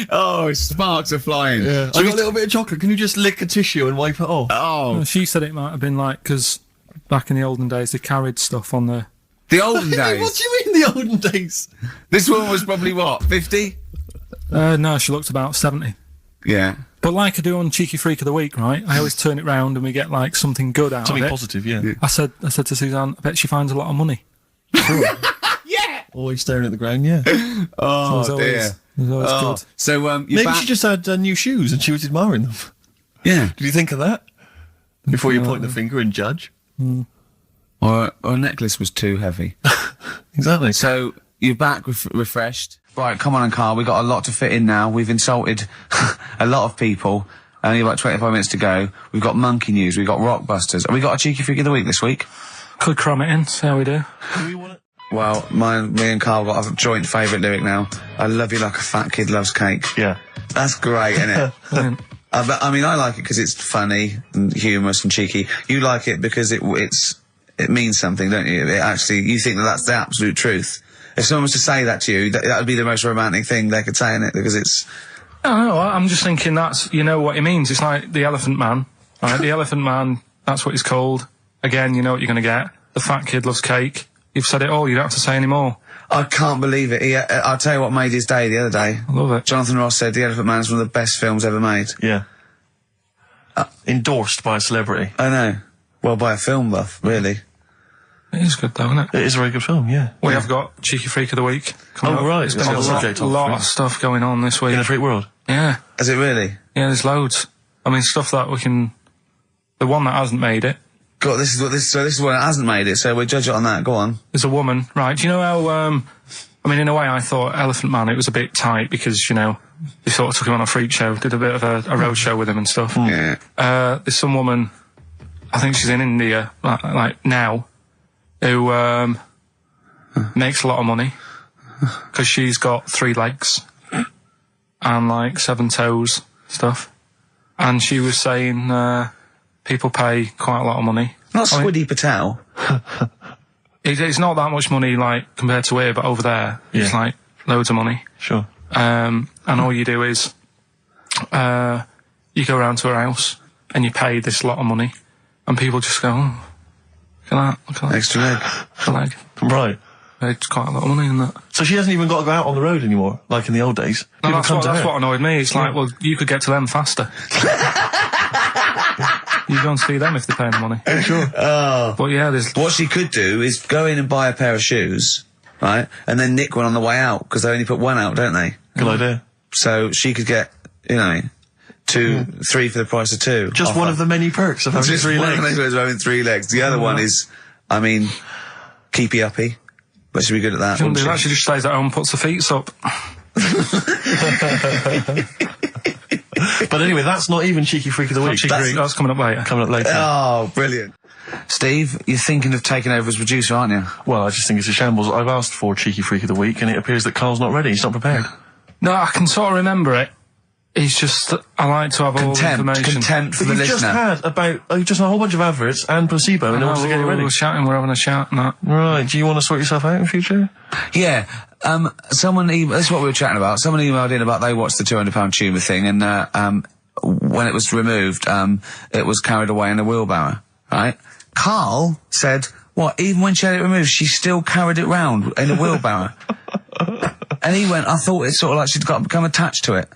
Oh, sparks are flying. Yeah. I got a little bit of chocolate. Can you just lick a tissue and wipe it off? Oh. Well, she said it might have been because back in the olden days they carried stuff on the... The olden days? What do you mean the olden days? This woman was probably what, 50? No, she looked about 70. Yeah. But like I do on Cheeky Freak of the Week, right? I always turn it round and we get something good out of it. Something positive, yeah. I said to Suzanne, I bet she finds a lot of money. Yeah! Always staring at the ground, yeah. Oh, so dear. It was always good. So, maybe she just had new shoes and she was admiring them. Yeah. Did you think of that? Before you point the finger and judge? Mm. Or a necklace was too heavy. Exactly. So, you're back refreshed. Right, come on, Carl. We've got a lot to fit in now. We've insulted a lot of people. Only about 25 minutes to go. We've got monkey news. We've got rockbusters. Have we got a Cheeky Freak of the Week this week? Could cram it in. See how we do. Do we want it? Well, me and Carl got a joint favourite lyric now. I love you like a fat kid loves cake. Yeah. That's great, isn't it? I mean, I like it because it's funny and humorous and cheeky. You like it because it means something, don't you? You think that's the absolute truth. If someone was to say that to you, that would be the most romantic thing they could say, innit? Because it's... I don't know, I'm just thinking you know what it means. It's like the Elephant Man, right? The Elephant Man, that's what he's called. Again, you know what you're going to get. The fat kid loves cake. You've said it all, you don't have to say any more. I can't believe it. I'll tell you what made his day the other day. I love it. Jonathan Ross said The Elephant Man is one of the best films ever made. Yeah. Endorsed by a celebrity. I know. Well, by a film buff, really. It is good though, isn't it? It is a very good film, yeah. We have got Cheeky Freak of the Week. Right. There's been a lot of stuff going on this week. In the freak world? Yeah. Is it really? Yeah, there's loads. I mean, stuff that we can... The one that hasn't made it. God, this is one that hasn't made it, so we'll judge it on that. Go on. There's a woman, right? Do you know how, I mean, in a way, I thought Elephant Man, it was a bit tight because, they sort of took him on a freak show, did a bit of a road show with him and stuff. Yeah. There's some woman, I think she's in India, like now, who, makes a lot of money because she's got 3 legs and 7 toes, stuff. And she was saying, people pay quite a lot of money. Not Squiddy Patel. It's not that much money, compared to here, but over there, it's, loads of money. Sure. And all you do is, you go around to her house, and you pay this lot of money, and people just go, oh, look at that. Extra leg. The leg. Right. It's quite a lot of money in that. So she hasn't even got to go out on the road anymore, like in the old days? No, that's what annoyed me. It's well, you could get to them faster. You go and see them if they pay the money. Sure. Oh. But yeah, there's... What she could do is go in and buy a pair of shoes, right, and then nick one on the way out, because they only put one out, don't they? Good idea. So she could get, 2, 3 for the price of 2. Just one of the many perks of having 3 legs. Just one of the perks of having 3 legs. The other one is, keepy uppy. But she'd be good at that. Shouldn't do that. She just stays at home and puts her feet up. But anyway, that's not even Cheeky Freak of the Week. That's coming up later. Oh, brilliant. Steve, you're thinking of taking over as producer, aren't you? Well, I just think it's a shambles. I've asked for Cheeky Freak of the Week, and it appears that Carl's not ready. He's not prepared. No, I can sort of remember it. He's just, I like to have all the information. Contempt for But the you've just listener. you've just had a whole bunch of adverts and placebo in order to get it ready. We're shouting, we're having a shout and that. Right, do you want to sort yourself out in future? Yeah. That's what we were chatting about. Someone emailed in about they watched the £200 tumour thing, and when it was removed, it was carried away in a wheelbarrow, right? Carl said, what, even when she had it removed, she still carried it round in a wheelbarrow? And he went, I thought it's sort of like she'd become attached to it.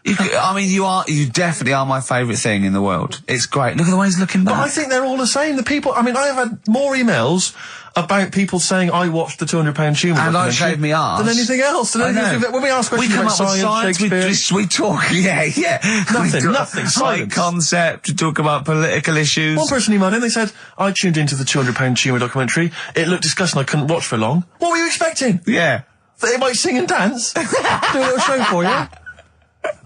You definitely are my favourite thing in the world. It's great. Look at the way he's looking back. But I think they're all the same. The people, I have had more emails about people saying I watched the £200 tumour and I shaved me arse than anything else. When we ask questions about science, we talk, nothing. High concept, we talk about political issues. One person emailed in, they said, I tuned into the £200 tumour documentary. It looked disgusting, I couldn't watch for long. What were you expecting? Yeah. That it might sing and dance? Do a little show for you?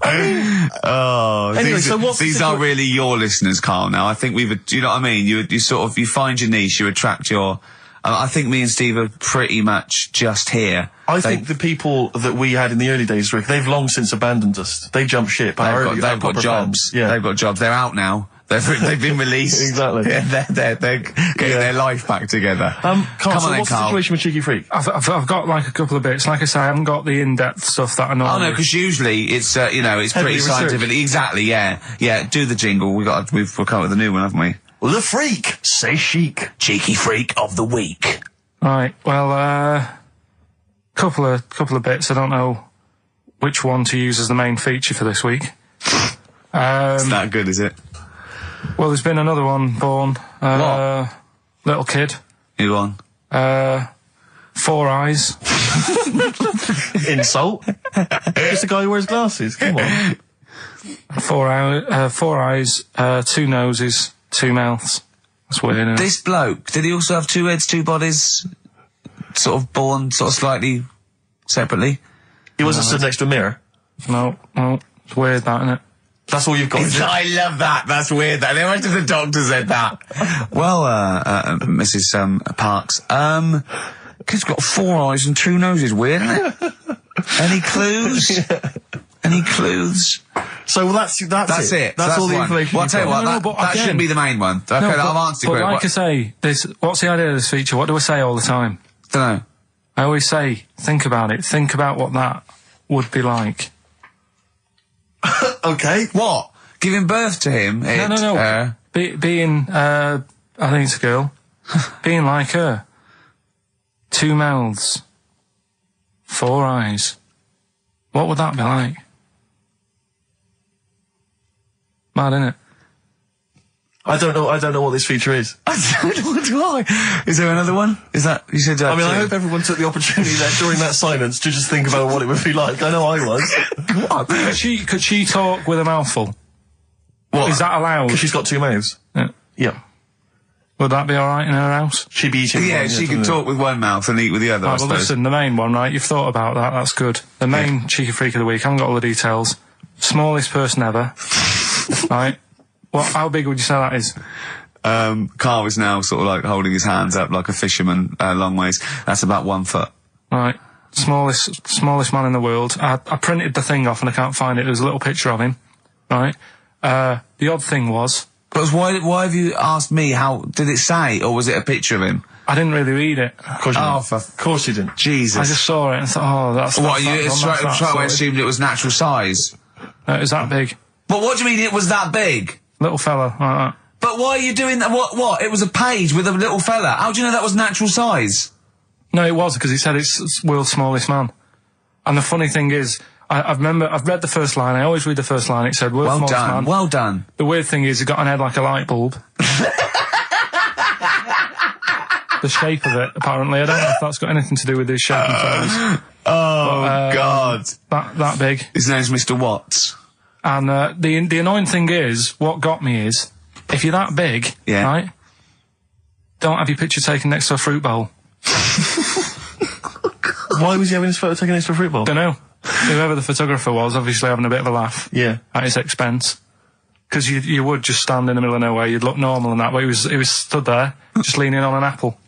Anyway, so these are really your listeners, Carl. Now, I think you know what I mean. You sort of find your niche, you attract your. I think me and Steve are pretty much just here. I think the people that we had in the early days, Rick, they've long since abandoned us. They jumped ship. They've got jobs. Yeah, they've got jobs. They're out now. They've been released. Exactly. Yeah, they're getting their life back together. Carl, Come on, what's the situation with Cheeky Freak? I've got like a couple of bits. Like I say, I haven't got the in-depth stuff that I know. Oh no, because usually it's it's pretty scientific. Exactly. Yeah. Do the jingle. We'll come up with a new one, haven't we? The Freak, say chic. Cheeky Freak of the Week. Right. Well, couple of bits. I don't know which one to use as the main feature for this week. It's that good, is it? Well, there's been another one born. Little kid. Who won? 4 eyes. Insult. Just a guy who wears glasses. Come on. 4 eyes, 2 noses, 2 mouths. That's weird, isn't it? This bloke, did he also have 2 heads, 2 bodies? Sort of born slightly separately? He wasn't stood next to a mirror? No. It's weird, that, isn't it? That's all you've got. I love that. That's weird. I imagine the doctor said that. Well, Mrs. Parks, kid's got 4 eyes and 2 noses. Weird, isn't it? Any clues? Any clues? So that's it. That's all the information. Well, I'll tell you what, that again, shouldn't be the main one. Okay, I've answered but your like I say, what's the idea of this feature? What do I say all the time? Dunno. I always say, think about it. Think about what that would be like. Okay. What? Giving birth to him? No. Being, I think it's a girl. Being like her. 2 mouths. 4 eyes. What would that be like? Mad, innit? I don't know what this feature is. I don't know what do I. Is there another one? Is that, you said that? I hope everyone took the opportunity there during that silence to just think about what it would be like. I know I was. What? Could she talk with a mouthful? What? Is that allowed? Because she's got 2 mouths. Yeah. Would that be alright in her house? She'd be eating. Yeah, she can talk with one mouth and eat with the other, I Well, suppose. listen, the main one, right? You've thought about that. That's good. The main Cheeky Freak of the Week. I haven't got all the details. Smallest person ever. Right? How big would you say that is? Carl is now sort of like holding his hands up like a fisherman, long ways. That's about 1 foot. Right. Smallest man in the world. I printed the thing off and I can't find it. There's a little picture of him. Right? The odd thing was... But why have you asked me how... Did it say, or was it a picture of him? I didn't really read it. Of course you didn't. Jesus. I just saw it and thought, that's... What, you straight away assumed it was natural size? No, it was that big. But what do you mean it was that big? Little fella, like that. But why are you doing that? What? It was a page with a little fella. How do you know that was natural size? No, it was, because he said it's world's smallest man. And the funny thing is, I've read the first line. I always read the first line. It said, world's smallest man. Well done. The weird thing is, he got an head like a light bulb. The shape of it, apparently. I don't know if that's got anything to do with his shape and size. God. That big. His name's Mr. Watts. And the annoying thing is, what got me is, if you're that big, right, don't have your picture taken next to a fruit bowl. Why was he having his photo taken next to a fruit bowl? Don't know. Whoever the photographer was, obviously having a bit of a laugh. Yeah. At his expense. Because you would just stand in the middle of nowhere, you'd look normal and that, but he was stood there, just leaning on an apple.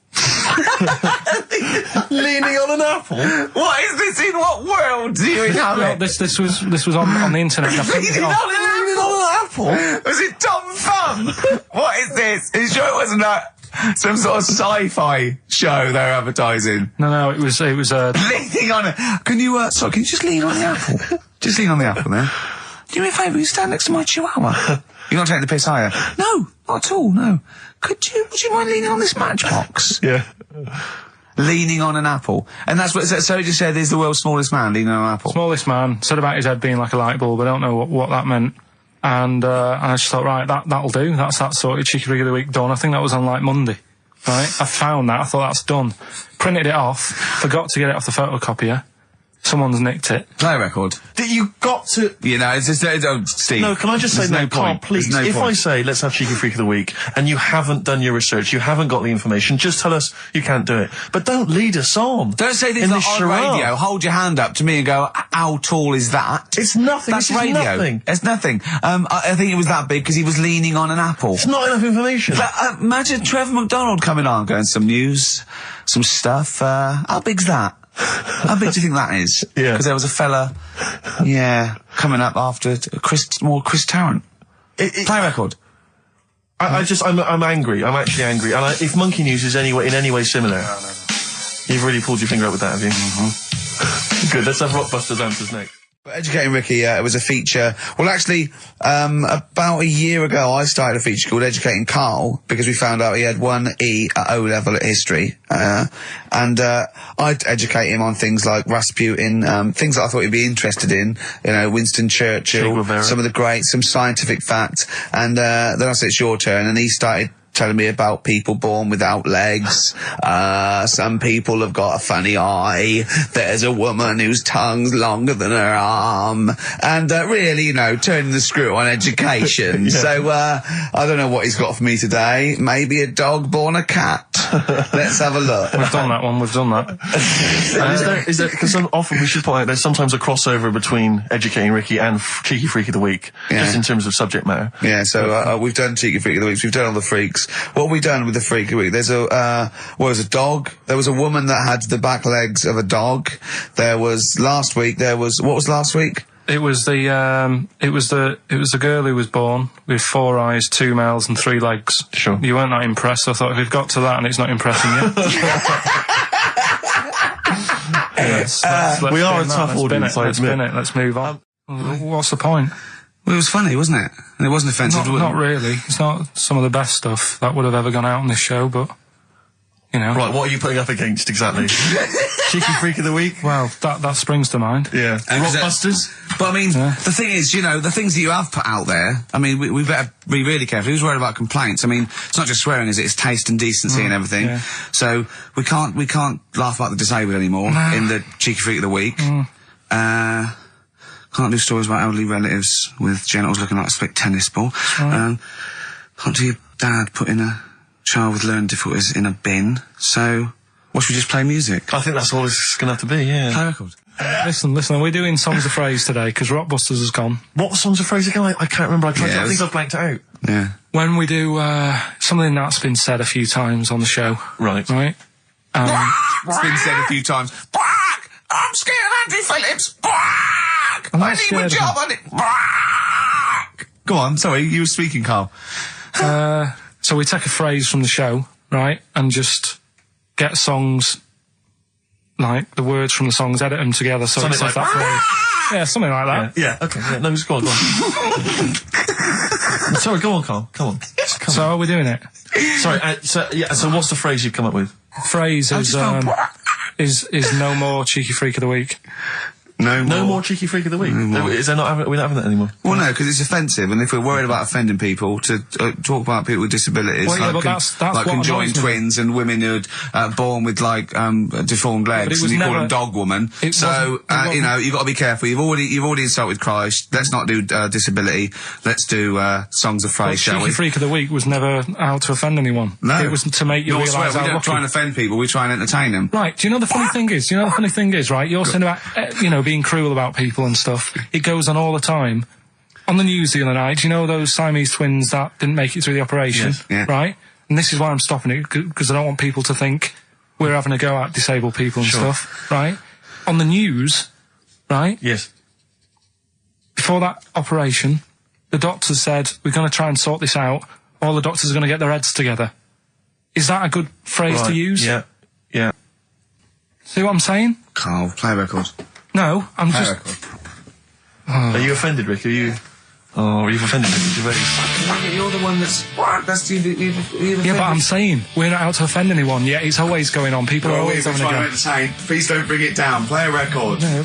Leaning on an apple? What is this? In what world do you inhabit? This was on the internet. And I printed it off. Leaning on an apple? Was it Tom Thumb? What is this? Are you sure it wasn't some sort of sci-fi show they're advertising? No, it was Leaning on it. Can you just lean on the apple? Just lean on the apple there. Do me a favour, you stand next to my chihuahua. You're not taking the piss, are you? No, not at all, no. Would you mind leaning on this matchbox? Yeah. Leaning on an apple. And that's what, so he just said he's the world's smallest man leaning on an apple. Smallest man, said about his head being like a light bulb. I don't know what that meant. And I just thought, right, that'll do. That's that sorted. Cheeky Freak of the Week done. I think that was on like Monday. Right? I found that. I thought that's done. Printed it off. Forgot to get it off the photocopier. Someone's nicked it. Play a record. You got to... You know, it's just... Steve. No, can I just say, no Carl, point. please, There's no if point. I say, let's have Cheeky Freak of the Week, and you haven't done your research, you haven't got the information, just tell us you can't do it. But don't lead us on. Don't say things in like this on charade. radio. Hold your hand up to me and go, how tall is that? It's nothing. That's This is radio. nothing. It's nothing. I think it was that big because he was leaning on an apple. It's not enough information. But, imagine Trevor McDonald coming on, going, some news, some stuff. How big's that? How big do you think that is? Yeah. Because there was a fella, coming up after Chris Tarrant. Play a record. I'm angry. I'm actually angry. And if Monkey News is in any way similar, you've really pulled your finger out with that, have you? Mm-hmm. Good. Let's have Rockbusters answers next. Educating Ricky, it was a feature. Well, actually, about a year ago, I started a feature called Educating Karl because we found out he had 1 E at O level at history. And I'd educate him on things like Rasputin, things that I thought he'd be interested in, you know, Winston Churchill, some of the greats, some scientific facts. And then I said, it's your turn. And he started telling me about people born without legs. Some people have got a funny eye. There's a woman whose tongue's longer than her arm. And really, you know, turning the screw on education. Yeah. So I don't know what he's got for me today. Maybe a dog born a cat. Let's have a look. We've done that one. We've done that. Is there, because often we should point out there's sometimes a crossover between Educating Ricky and Cheeky Freak of the Week, just in terms of subject matter. Yeah, so we've done Cheeky Freak of the Week. We've done all the freaks. What have we done with the Freak of the Week? There's a dog. There was a woman that had the back legs of a dog. There was last week. What was last week? It was the girl who was born with 4 eyes, 2 mouths, and 3 legs. Sure. You weren't that impressed. I thought we've got to that, and it's not impressing you. We are a tough audience. Let's spin it. Let's move on. What's the point? Well, it was funny, wasn't it? And it wasn't offensive. Not really. It's not some of the best stuff that would have ever gone out on this show, but you know. Right, what are you putting up against exactly? Cheeky Freak of the Week? Well, that springs to mind. Yeah. Rockbusters? But I mean, the thing is, you know, the things that you have put out there, I mean, we better be really careful. Who's worried about complaints? I mean, it's not just swearing, is it? It's taste and decency and everything. Yeah. So we can't laugh about the disabled anymore in the Cheeky Freak of the Week. Can't do stories about elderly relatives with genitals looking like a split tennis ball. Right. Can't do your dad putting a child with learning difficulties in a bin. So, what should we just play music? I think that's all it's going to have to be, yeah. Play a record. Listen, we're doing Songs of Phrase today, because Rockbusters has gone. What songs of phrase again? I can't remember. I think I've blanked it out. Yeah. When we do, something that's been said a few times on the show. Right. Right? It's been said a few times. I'm scared of Andy Phillips. I need my job on it. Go on, sorry, you were speaking, Karl. So we take a phrase from the show, right, and just get songs, like the words from the songs, edit them together so it says that phrase. Yeah, something like that. Yeah, okay. Yeah, no, just go on. Sorry, go on, Karl. Come on. So are we doing it? Sorry, so what's the phrase you've come up with? Phrase is no more Cheeky Freak of the Week. No more Cheeky Freak of the Week. Is there not? We're not having that anymore. Well, no, because it's offensive, and if we're worried about offending people, to talk about people with disabilities, like conjoined twins and women who are born with like deformed legs, and you call them dog woman. So you know, you've got to be careful. You've already insulted Christ. Let's not do disability. Let's do songs of phrase, shall we? Cheeky Freak of the Week was never out to offend anyone. No, it was to make you realise how lucky. We don't try and offend people. We try and entertain them. Right. Do you know the funny thing is? Right? You're saying about being cruel about people and stuff. It goes on all the time. On the news the other night, you know those Siamese twins that didn't make it through the operation? Yes, yeah. Right? And this is why I'm stopping it, because I don't want people to think, we're having a go at disabled people and stuff, right? On the news, right? Yes. Before that operation, the doctors said, we're going to try and sort this out. All the doctors are going to get their heads together. Is that a good phrase to use? Yeah. Yeah. See what I'm saying? Carl, play a record. No, I'm Play a just... record. Are you offended, Rick? Are you... Oh, you've offended Ricky Gervais. You're the one that's... That's you. Yeah, but I'm saying, we're not out to offend anyone, yet it's always going on. People are always having a go. entertain. Please don't bring it down. Play a record. No.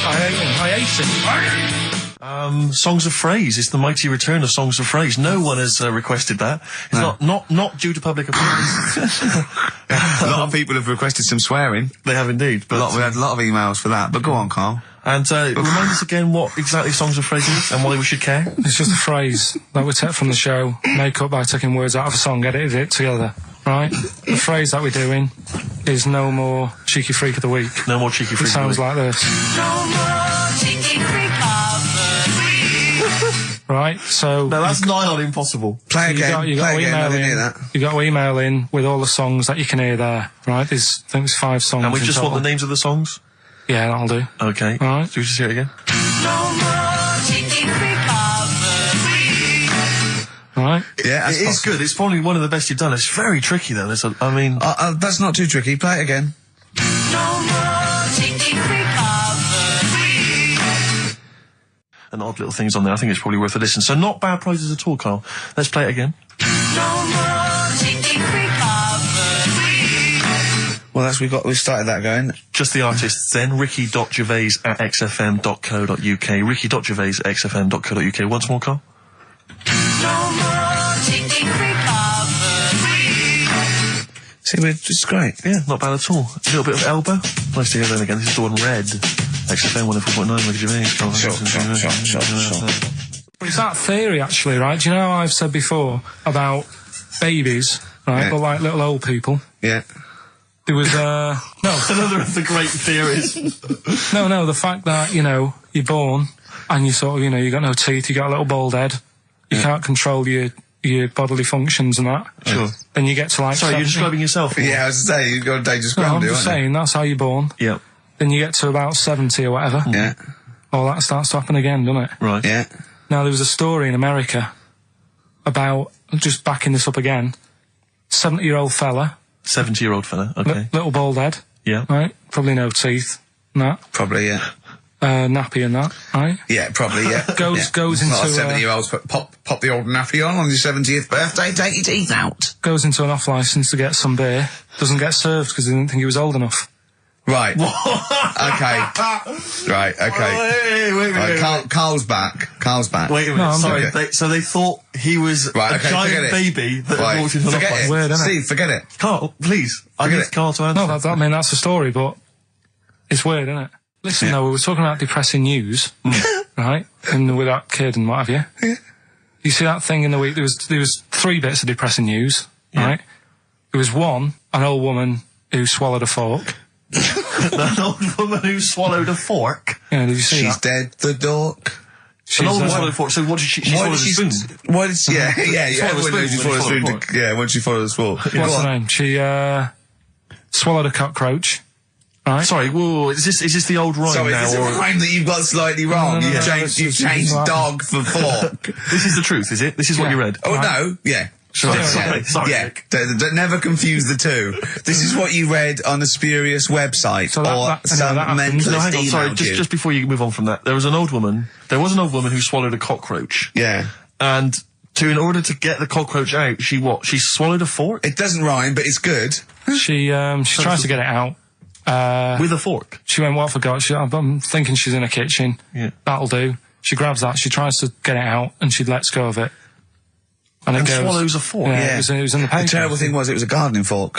I hate him. Songs of Phrase. It's the mighty return of Songs of Phrase. No one has requested that. It's not due to public appearance. A lot of people have requested some swearing. They have indeed. But We had a lot of emails for that. But go on, Carl. And remind us again what exactly Songs of Phrase is and why we should care. It's just a phrase that we take from the show, make up by taking words out of a song, edited it together, right? The phrase that we're doing is no more Cheeky Freak of the Week. No more Cheeky Freak It sounds like this. No more cheeky freak of the week. Right, so... No, that's nigh on impossible. Play again. You got to email in. You got to email in with all the songs that you can hear there, right? I think there's 5 songs. And we in just total. want the names of the songs? Yeah, that'll do. Okay. All right. So we just hear it again? No more cheeky freak of the week. Right. Yeah, It is good. It's probably one of the best you've done. It's very tricky, though. that's not too tricky. Play it again. No more cheeky freak of the week. and odd little things on there. I think it's probably worth a listen. So not bad prizes at all, Carl. Let's play it again. No more cheeky freak of the week. Well, we started that going. Just the artists then. ricky.gervais@xfm.co.uk. ricky.gervais@xfm.co.uk. Once more, Carl. No more cheeky freak of the week. See, it's great. Yeah, not bad at all. A little bit of elbow. Nice to hear them again. This is the one Red. XFM 104.9, Ricky Gervais. Sure. It's that theory, actually, right? Do you know how I've said before about babies, right? Yeah. But like little old people. Yeah. There was, no. Another of the great theories. No, the fact that, you're born and you sort of, you got no teeth, you got a little bald head, you can't control your bodily functions and that. Sure. Then you get to like... Sorry, 70. you're describing yourself? Yeah, I was saying, you've got a dangerous No, ground, I'm aren't just you? saying, that's how you're born. Yeah. Then you get to about 70 or whatever. Yeah. All that starts to happen again, doesn't it? Right. Yeah. Now, there was a story in America about, just backing this up again, 70-year-old fella, 70-year-old fella, okay. little bald head, Yeah. right? Probably no teeth, and that. Probably, yeah. Nappy and that, right? Yeah, probably, yeah. Goes Not into... like 70-year-olds, but pop the old nappy on your 70th birthday, take your teeth out. Goes into an off-licence to get some beer, doesn't get served because he didn't think he was old enough. Right. Okay. Right, okay. Wait. Right, Carl's back. Wait a minute, No, I'm sorry. okay. So they thought he was Right, a okay, giant forget it. baby that Right, walked into an forget off-license. it. Weird, innit? Steve, forget it. Carl, please. I Forget need it. Carl to answer. No, that's the story, but it's weird, isn't it? Listen, though, we were talking about depressing news, right? And with that kid and what have you. Yeah. You see that thing in the week? There was 3 bits of depressing news, right? There was one, an old woman who swallowed a fork. An old woman who swallowed a fork. Yeah, did you see She's that? dead, the dork. An old woman She's, swallowed a fork. So what did she swallowed a spoon? Why did she... Yeah. Swallow a Everyone knows she spoon swallowed a when you spoon. swallow a Yeah, when she followed the sport. What's her name? She swallowed a cockroach, right? Sorry, whoa, is this the old rhyme Sorry, now? is this a Or rhyme that you've got slightly wrong? No, You've it's changed what dog for fork. this is the truth, is it? This is what Yeah. you read? Oh, Right. no, yeah. Sure. Yeah, Sorry. Yeah, don't never confuse the two. This is what you read on a spurious website So that or happens. mentalist No, hang on, sorry, emailed you. just before you move on from that, there was an old woman who swallowed a cockroach. Yeah. And in order to get the cockroach out, she swallowed a fork? It doesn't rhyme, but it's good. She tries to get it out. With a fork? She went, what I forgot? I'm thinking she's in a kitchen. Yeah. That'll do. She grabs that, she tries to get it out, and she lets go of it. And it goes, swallows a fork? Yeah, Yeah. It was in the paper. The terrible thing was it was a gardening fork.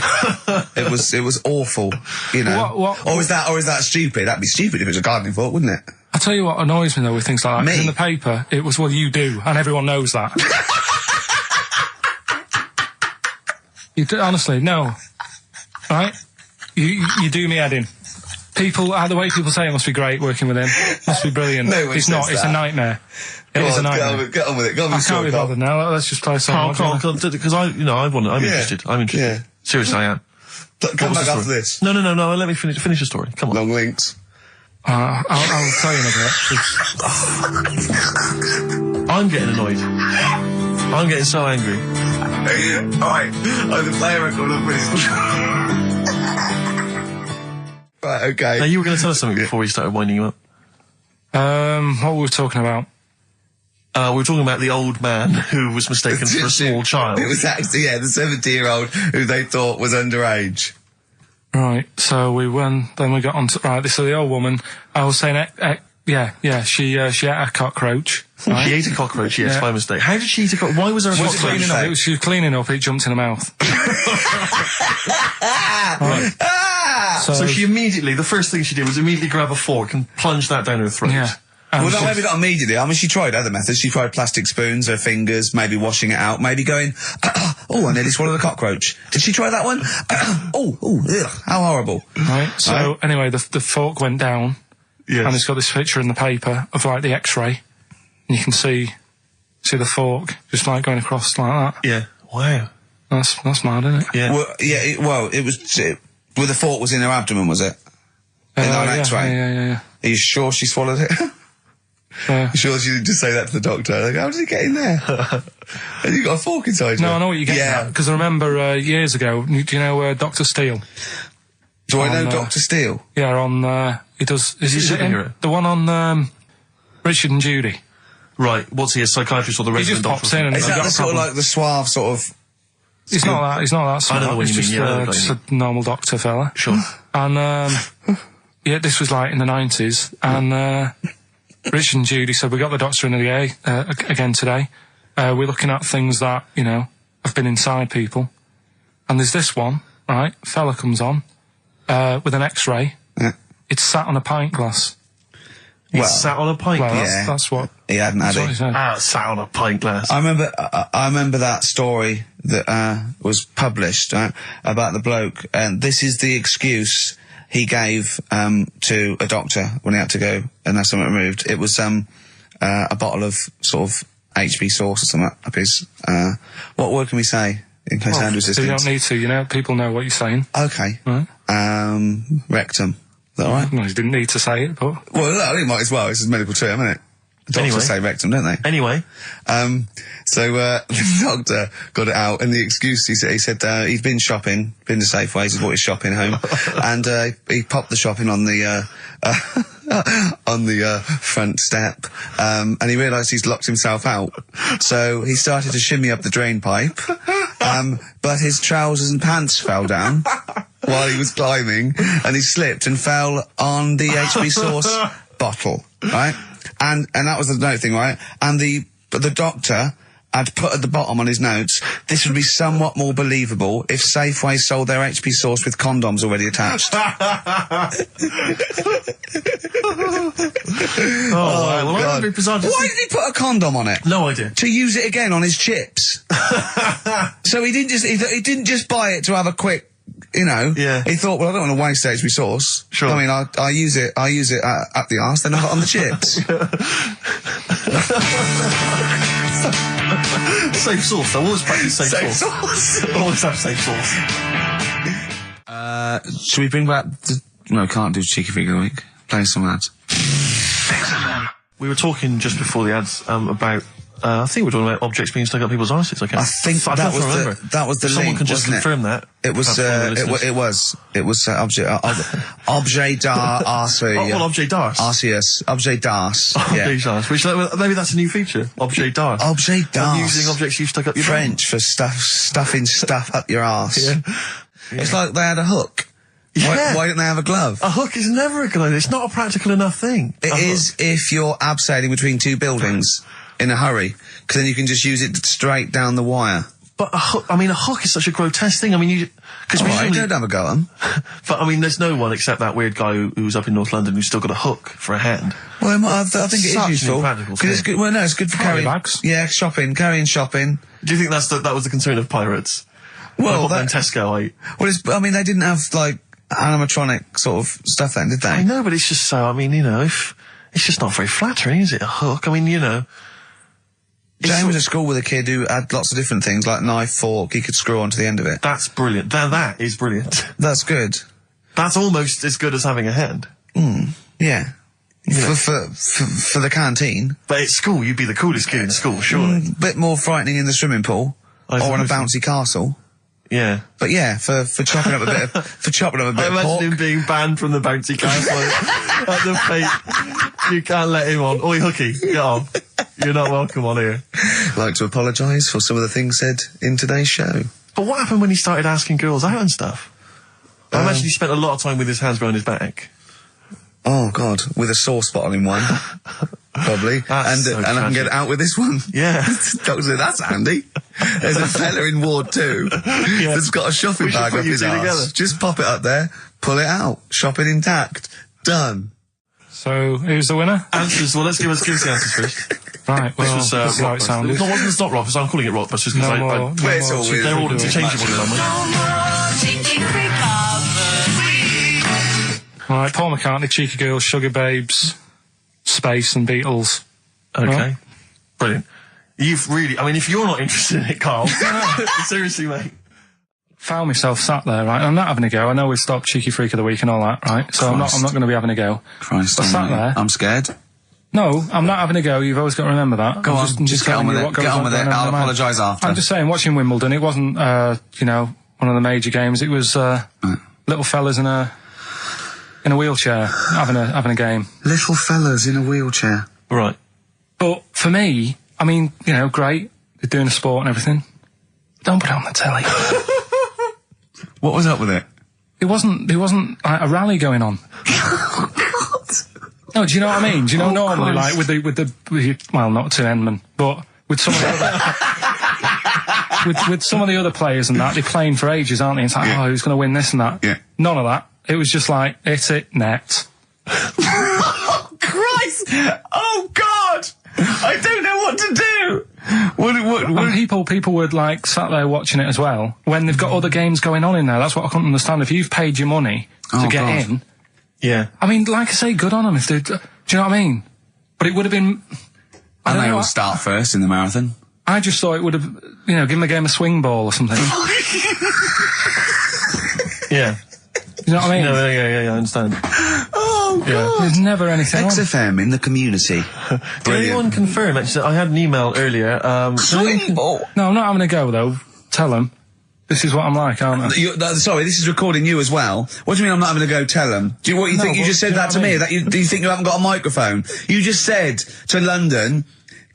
it was awful, you know. What- or is that stupid? That'd be stupid if it was a gardening fork, wouldn't it? I tell you what annoys me though with things like that. 'Cause Me? in the paper, it was, well, you do, and everyone knows that. You do, honestly, no. Right? You do me head in. The way people say it must be great working with him. Must be brilliant. No one It's not, says it's a that. nightmare. It is a nightmare. Get on with it. Go on I with can't be Carl. bothered now. Let's just play a song. Because I'm interested. I'm Yeah. interested. Seriously, I am. Come back after this. No. Let me finish the story. Come on. Long links. I'll tell you in a bit. I'm getting annoyed. I'm getting so angry. Alright, the player record of this. Right, okay. Now, you were going to tell us something before we started winding you up. What were we talking about? We were talking about the old man who was mistaken for a small child. It was actually, the 70-year-old who they thought was underage. Right, so then we got on to, right, this is the old woman. I was saying, she ate a cockroach. Right? She ate a cockroach, yes, by mistake. How did she eat a cockroach? Why was there a cockroach? She was cleaning up, it jumped in her mouth. Right. So she immediately, the first thing she did was immediately grab a fork and plunge that down her throat. Yeah. Well, maybe not immediately. I mean, she tried other methods. She tried plastic spoons, her fingers, maybe washing it out, maybe going, I nearly swallowed a cockroach. Did she try that one? Ugh, how horrible. Right, so anyway, the fork went down, and it's got this picture in the paper of, like, the X-ray, and you can see the fork just, like, going across like that. Yeah. Wow. That's mad, isn't it? Yeah. It was, the fork was in her abdomen, was it? In an X-ray? Yeah. Are you sure she swallowed it? Sure she didn't just say that to the doctor? Like, how did it get in there? And you got a fork inside you? No, I know what you're getting at. Because I remember years ago, do you know Dr. Steele? Do I know Dr. Steele? Yeah, on, he does... Is he the one on Richard and Judy? Right, what's he, a psychiatrist or the resident doctor? He just pops in and is that the sort of like the suave sort of... He's not that smart. I know the one you mean, just a normal doctor fella. Sure. And, this was like in the 90s, and Rich and Judy said, we got the doctor in again today. We're looking at things that, have been inside people. And there's this one, right? Fella comes on, with an X-ray. Yeah. It's sat on a pint glass. It's sat on a pint glass? Yeah. That's what... He hadn't had it. It's sat on a pint glass. I remember that story that was published about the bloke, and this is the excuse he gave to a doctor when he had to go and have something removed. It was a bottle of sort of HB sauce or something up his... what word can we say in case Andrew's listening? You don't need to, people know what you're saying. Okay. Right. Rectum. Is that all right? No, he didn't need to say it, but... Well, no, he might as well. It's a medical term, isn't it? Doctors say rectum, don't they? Anyway. So the doctor got it out, and the excuse, he said he'd been shopping, been to Safeways, he bought his shopping home, and he popped the shopping on the front step, and he realised he's locked himself out. So he started to shimmy up the drain pipe, but his trousers and pants fell down while he was climbing, and he slipped and fell on the HB sauce bottle, right? And that was the note thing, right? And the doctor had put at the bottom on his notes, this would be somewhat more believable if Safeway sold their HP sauce with condoms already attached. Wow. Well, God. Why did he put a condom on it? No idea. To use it again on his chips. So he didn't just buy it to have a quick, Yeah. He thought, well, I don't want to waste HB sauce. Sure. I mean, I use it up the arse, then I got on the chips. Safe sauce. I always practice safe sauce. Always have safe sauce. Should we bring back no, can't do Cheeky Figure of the Week. Play some ads. XFM. We were talking just before the ads about I think we were talking about objects being stuck up people's arses. Okay. I think that was the Someone link. can just confirm that. It was objet d'art Well, objet d'art. RCS objet d'art. Objet d'art. Which maybe that's a new feature. Objet d'art. Objet d'art. Using objects you've stuck up your French for stuffing stuff up your arse. Yeah. It's like they had a hook. Yeah. Why didn't they have a glove? A hook is never a good idea. It's not a practical enough thing. It is if you're abseiling between two buildings in a hurry, because then you can just use it straight down the wire. But a hook is such a grotesque thing. I mean, because Right, don't have a go at them. But I mean, there's no one except that weird guy who's up in North London who's still got a hook for a hand. Well, I think it is Such an useful. impractical 'Cause it's good. Well, no, it's good for carrying bags. Yeah, carrying shopping. Do you think that was the concern of pirates? Well, like Tesco. They didn't have like animatronic sort of stuff then, did they? I know, but it's just so. I mean, if it's just not very flattering, is it? A hook. I mean, Jane was at school with a kid who had lots of different things, like knife, fork, he could screw onto the end of it. That's brilliant. That is brilliant. That's good. That's almost as good as having a hand. Yeah. For the canteen. But at school, you'd be the coolest kid in school, surely. Bit more frightening in the swimming pool. Or on a bouncy castle. Yeah. But yeah, for chopping up a bit of, I imagine pork. him being banned from the bouncy castle at the fate. You can't let him on. Oi, Hooky, get on. You're not welcome on here. I'd like to apologise for some of the things said in today's show. But what happened when he started asking girls out and stuff? I imagine he spent a lot of time with his hands behind his back. Oh, God, with a sore spot on him one. Probably. That's so and I can get out with this one. Yeah. Doctor said, that's handy. There's a fella in Ward 2 that's got a shopping We should bag put up you his two arse. together. Just pop it up there, pull it out, shopping intact. Done. So, who's the winner? Answers. Well, let's give us the answers first. Right, well, This was this is how it sounded. No, it's not Rockbusters. I'm calling it Rockbusters because No more. But it's all weird. they're all interchangeable in my mind. No more cheeky freak lovers. Right, Paul McCartney, Cheeky Girls, Sugar Babes, Space and Beatles. Okay. Well. Brilliant. You've really, I mean, if you're not interested in it, Carl, seriously, mate. Found myself sat there, right? I'm not having a go. I know we've stopped Cheeky Freak of the Week and all that, right? So I'm not going to be having a go. Christ, I sat there. I'm scared. No, I'm not having a go. You've always got to remember that. Go on, just get on telling with you it. what goes Get on with it. going I'll in my mind. apologise after. I'm just saying, watching Wimbledon, it wasn't, you know, one of the major games. It was little fellas in a wheelchair having a game. Little fellas in a wheelchair. Right. But for me, I mean, you know, great. They're doing a sport and everything. Don't put it on the telly. What was up with it? There wasn't like a rally going on. No, do you know what I mean? Do you know normally, like with the well, not to Endman, but with some of the other, with some of the other players and that, they're playing for ages, aren't they? It's like, oh, who's going to win this and that? Yeah. None of that. It was just like, hit it, net. Oh, Christ! Oh, God! I don't know what to do! And people would like sat there watching it as well when they've got other games going on in there. That's what I couldn't understand. If you've paid your money to get in, Yeah. I mean, like I say, good on them. If they, do you know what I mean? But it would have been. I don't And they know. will start first in the marathon. I just thought it would have, you know, given the game a swing ball or something. Yeah. You know what I mean? No, yeah, I understand. Oh, God. There's never anything on. XFM in the community. Did anyone confirm? Actually, I had an email earlier. Swing ball. No, I'm not having a go though. Tell them. This is what I'm like, aren't I? Sorry, this is recording you as well. What do you mean I'm not having to go tell them? Do you, what you No, think? You but just said do you that know to what I me? mean? Do you think you haven't got a microphone? You just said to London,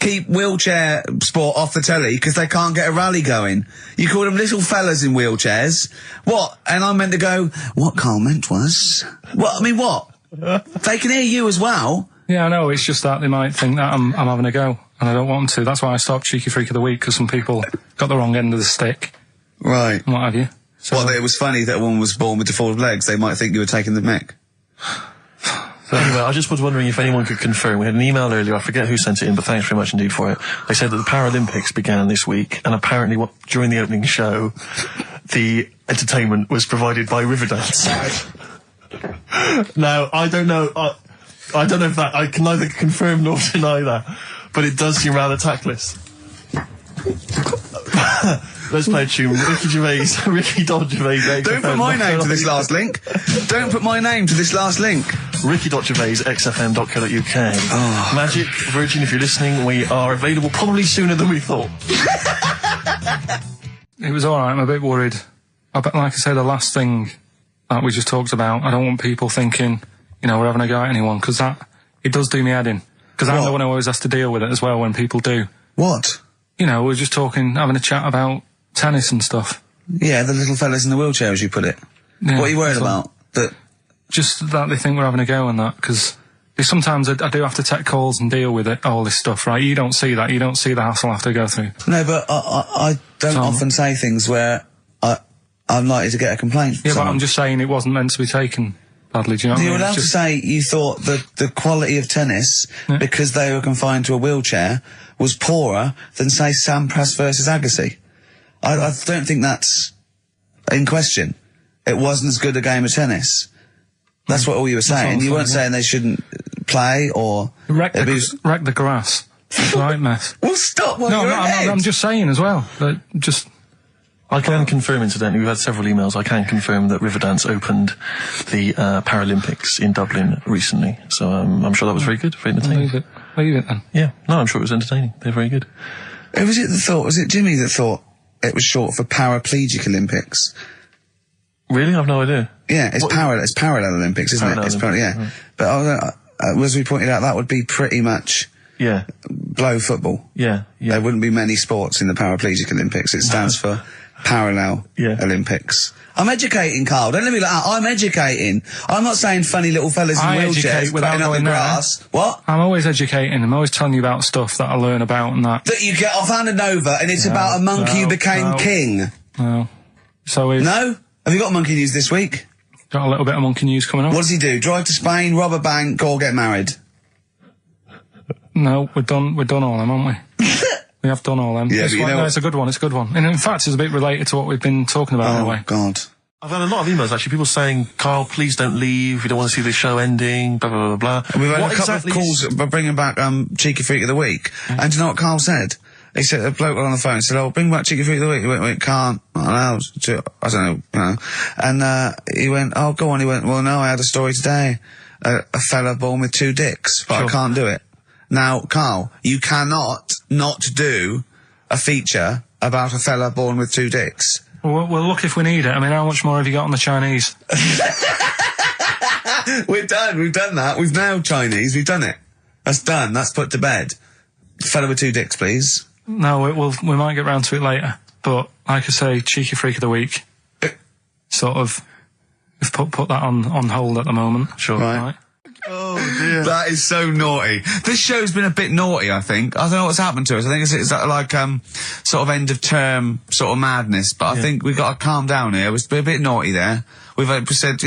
keep wheelchair sport off the telly because they can't get a rally going. You called them little fellas in wheelchairs. What? And I meant to go, what Carl meant was... What? I mean, what? They can hear you as well. Yeah, I know. It's just that they might think that I'm having a go, and I don't want them to. That's why I stopped Cheeky Freak of the Week, because some people got the wrong end of the stick Right. and what have you. So, Well, it was funny that a woman was born with deformed legs. They might think you were taking the mick. Anyway, I just was wondering if anyone could confirm. We had an email earlier, I forget who sent it in, but thanks very much indeed for it. They said that the Paralympics began this week, and apparently during the opening show, the entertainment was provided by Riverdance. Now, I don't know, I don't know if that, I can neither confirm nor deny that, but it does seem rather tactless. Let's play a tune. Ricky Gervais. Don't put my name to this last link. Don't put my name to this last link. Ricky.Gervais, xfm.co.uk. Magic, Virgin, if you're listening, we are available probably sooner than we thought. it was all right. I'm a bit worried. Like I say, the last thing that we just talked about, I don't want people thinking, you know, we're having a go at anyone, because it does do me head in. Because I'm the one who always has to deal with it as well when people do. What? You know, we're just talking, having a chat about tennis and stuff. Yeah, the little fellas in the wheelchair, as you put it. Yeah, What are you worried so- about? That Just that they think we're having a go and that, because sometimes I do have to take calls and deal with it, all this stuff, right? You don't see that. You don't see the hassle I have to go through. No, but I don't Tom. often say things where I'm likely to get a complaint from Yeah, but someone. I'm just saying it wasn't meant to be taken badly, do you know what I You're mean? allowed It's to just- say you thought that the quality of tennis, because they were confined to a wheelchair, was poorer than, say, Sampras versus Agassi. I don't think that's in question. It wasn't as good a game of tennis. That's what all you were saying. what I'm You weren't saying, saying they shouldn't play or Wreck abuse. the grass. Right mess. Well, stop while No, you're ahead. I'm just saying as well. That just. I can confirm, incidentally, we've had several emails, I can confirm that Riverdance opened the Paralympics in Dublin recently. So I'm sure that was very good, very entertaining. Leave it then. Yeah, no, I'm sure it was entertaining. They're very good. Who was it that thought? Was it Jimmy that thought it was short for Paraplegic Olympics? Really? I've no idea. Yeah, it's Parallel Olympics, isn't it? It's yeah. But as we pointed out, that would be pretty much blow football. Yeah. There wouldn't be many sports in the Paraplegic Olympics. It stands for Parallel Olympics. I'm educating, Carl. Don't let me like that. I'm educating. I'm not saying funny little fellas in wheelchairs playing up the grass. What? I'm always educating. I'm always telling you about stuff that I learn about and that. That you get off-handed over, and it's about a monkey who became king. No. So No? Have you got monkey news this week? Got a little bit of monkey news coming up. What does he do? Drive to Spain, rob a bank, or get married? No, we're done all them, aren't we? We have done all them. Yeah, but you know it's a good one. It's a good one. And in fact, it's a bit related to what we've been talking about in a way. Oh, God. I've had a lot of emails, actually, people saying, Carl, please don't leave, we don't want to see the show ending, blah, blah, blah, blah. We've had a couple of calls by bringing back Cheeky Freak of the Week. And do you know what Carl said? He said, a bloke on the phone said, bring back Cheeky Freak of the Week. He went, we can't, not allowed to, I don't know, And he went, oh, go on. He went, well, no, I had a story today. A fella born with 2 dicks, but I can't do it. Now, Carl, you cannot not do a feature about a fella born with 2 dicks. Well, we'll look if we need it. I mean, how much more have you got on the Chinese? We're done. We've done that. We've nailed Chinese. We've done it. That's done. That's put to bed. Fella with 2 dicks, please. No, we might get round to it later. But, like I say, Cheeky Freak of the Week. Sort of, we've put that on hold at the moment. Sure. Right. Oh dear. That is so naughty. This show's been a bit naughty, I think. I don't know what's happened to us. I think it's like sort of end of term sort of madness, but I think we've got to calm down here. We've been a bit naughty there. We've said,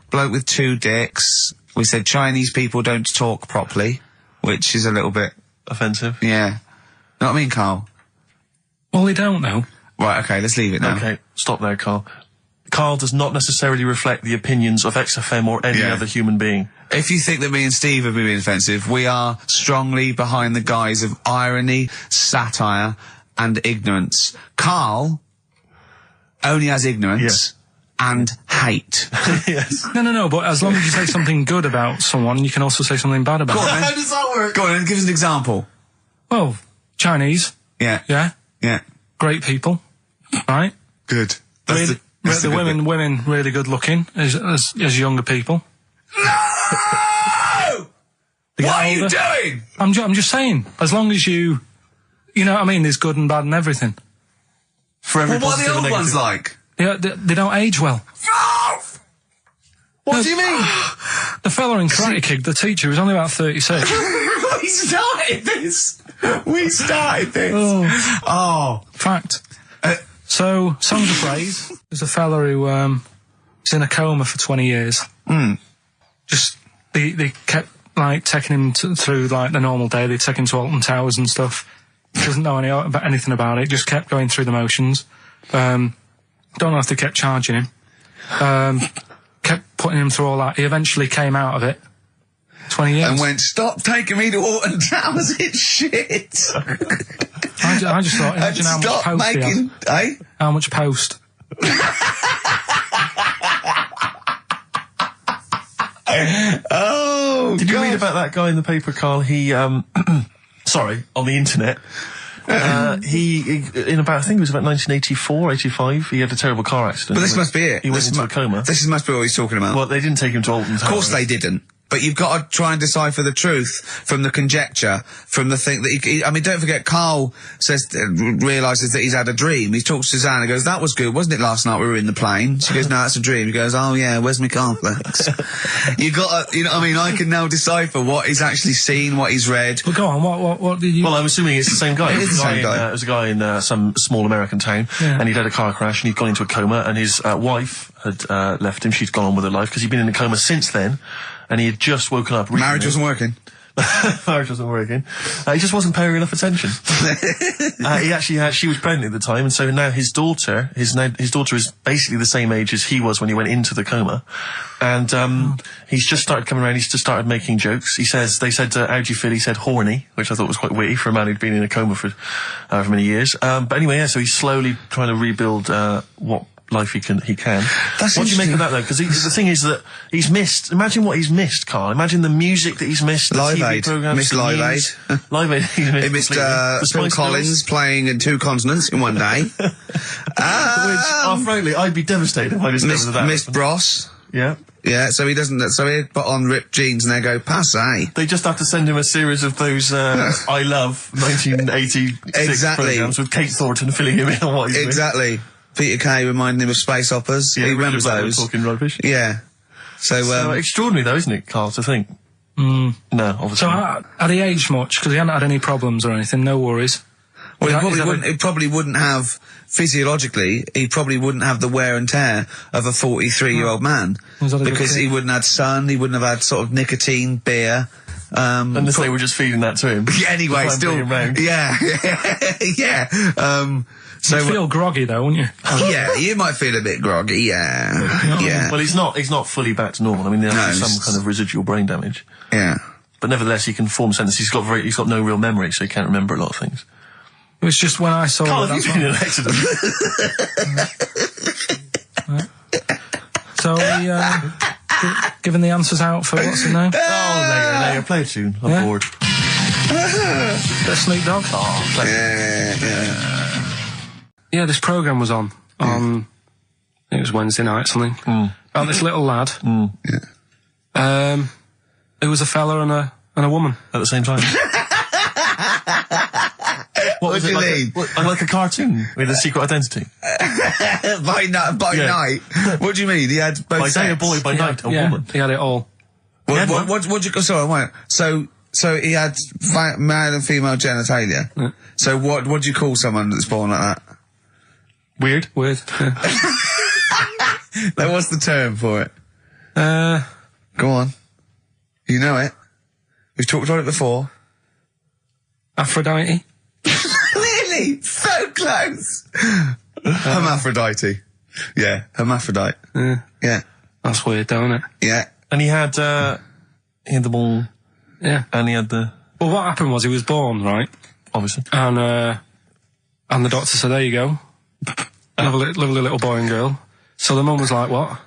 bloke with 2 dicks. We said Chinese people don't talk properly, which is a little bit offensive. Yeah. Know what I mean, Carl? Well, they don't know. Right, okay, let's leave it now. Okay, stop there, Carl. Carl does not necessarily reflect the opinions of XFM or any other human being. If you think that me and Steve have been being offensive, we are strongly behind the guise of irony, satire, and ignorance. Carl only has ignorance and hate. Yes. No, but as long as you say something good about someone, you can also say something bad about them. How does that work? Go on, and give us an example. Well, Chinese. Yeah. Yeah. Great people. Right? Good. The women really good looking as younger people. No! What are you doing? I'm just saying, as long as you know what I mean, there's good and bad and everything. For every what are the old ones like? They don't age well. What do you mean? The fella in Karate Kid, the teacher, was only about 36. We started this. Oh. Fact. So, Songs of Praise, there's a fella who was in a coma for 20 years. Just, they kept, taking him through, the normal day. They'd take him to Alton Towers and stuff. He doesn't know anything about it. Just kept going through the motions. Don't know if they kept charging him. Kept putting him through all that. He eventually came out of it. 20 years. And went, stop taking me to Alton Towers, it's shit. I just thought, imagine how much post he had. How much post? Oh, Did you read about that guy in the paper, Carl? He, sorry, on the internet. He in about, I think it was about 1984, 85, he had a terrible car accident. But this must be it. He went into a coma. This must be what he's talking about. Well, they didn't take him to Alton Towers. Of course they didn't. But you've got to try and decipher the truth from the conjecture, from the thing that don't forget, Carl realises that he's had a dream. He talks to Suzanne and goes, that was good, wasn't it, last night we were in the plane? She goes, no, that's a dream. He goes, oh yeah, where's my cornflakes? You got to, I can now decipher what he's actually seen, what he's read. Well, go on, what did you... Well, I'm assuming it's the same guy. It is the same guy. It was a guy in some small American town, and he'd had a car crash and he'd gone into a coma, and his wife had left him. She'd gone on with her life because he'd been in a coma since then. And he had just woken up recently. Marriage wasn't working? Marriage wasn't working. He just wasn't paying enough attention. She was pregnant at the time, and so now his daughter is basically the same age as he was when he went into the coma. And, he's just started coming around, he's just started making jokes. They said, how do you feel? He said horny, which I thought was quite witty for a man who'd been in a coma for however many years. But anyway, yeah, so he's slowly trying to rebuild, what life he can. That's what do you make of that though? Because the thing is that he's missed. Imagine what he's missed, Carl. Imagine the music that he's missed. The Live TV Aid. programs. Missed Live Aid. Live Aid. He missed Phil Collins playing in 2 continents in one day. Frankly, I'd be devastated if I discovered that. Missed Bros. Yeah. Yeah, so he doesn't. So he put on ripped jeans and they go passe. They just have to send him a series of those I Love 1986 programs with Kate Thornton filling him in on what he's doing. Exactly. Peter Kay reminding him of space operas. Yeah, he remembers those. Talking rubbish. Yeah. So extraordinary though, isn't it, Carl, to think? No, obviously. So had he aged much? Because he hadn't had any problems or anything, no worries. Well, he probably wouldn't have, physiologically, he probably wouldn't have the wear and tear of a 43-year-old man. Because he wouldn't have sun, he wouldn't have had sort of nicotine, beer. Unless they were just feeding that to him. Anyway, still. Yeah. Yeah. So you feel groggy though, wouldn't you? Yeah, you might feel a bit groggy, yeah. Well, he's not fully back to normal. I mean, there's some kind of residual brain damage. Yeah. But nevertheless, he can form sentences. He's got no real memory, so he can't remember a lot of things. It was just when I saw Carl, that. have you been in an accident? So we giving the answers out for what's it now? Oh, later, play a tune. I'm bored. Bit of Snoop Dogg. Oh, play Yeah, this programme was on. It was Wednesday night, something. About this little lad. It was a fella and a woman. At the same time. What do you mean? Like a cartoon with a secret identity. By night? What do you mean? He had both by day a sex? boy, by night a woman. He had it all. What do you... Sorry, wait. So he had male and female genitalia. Yeah. So what do you call someone that's born like that? Weird. Yeah. Now, what's the term for it? Go on. You know it. We've talked about it before. Aphrodite. Really? So close. Hermaphrodite. Yeah, hermaphrodite. Yeah. That's weird, though, isn't it? Yeah. And he had the ball. Yeah. And he had the... Well, what happened was he was born, right? Obviously. And the doctor said, there you go. Lovely little boy and girl. So the mum was like, what?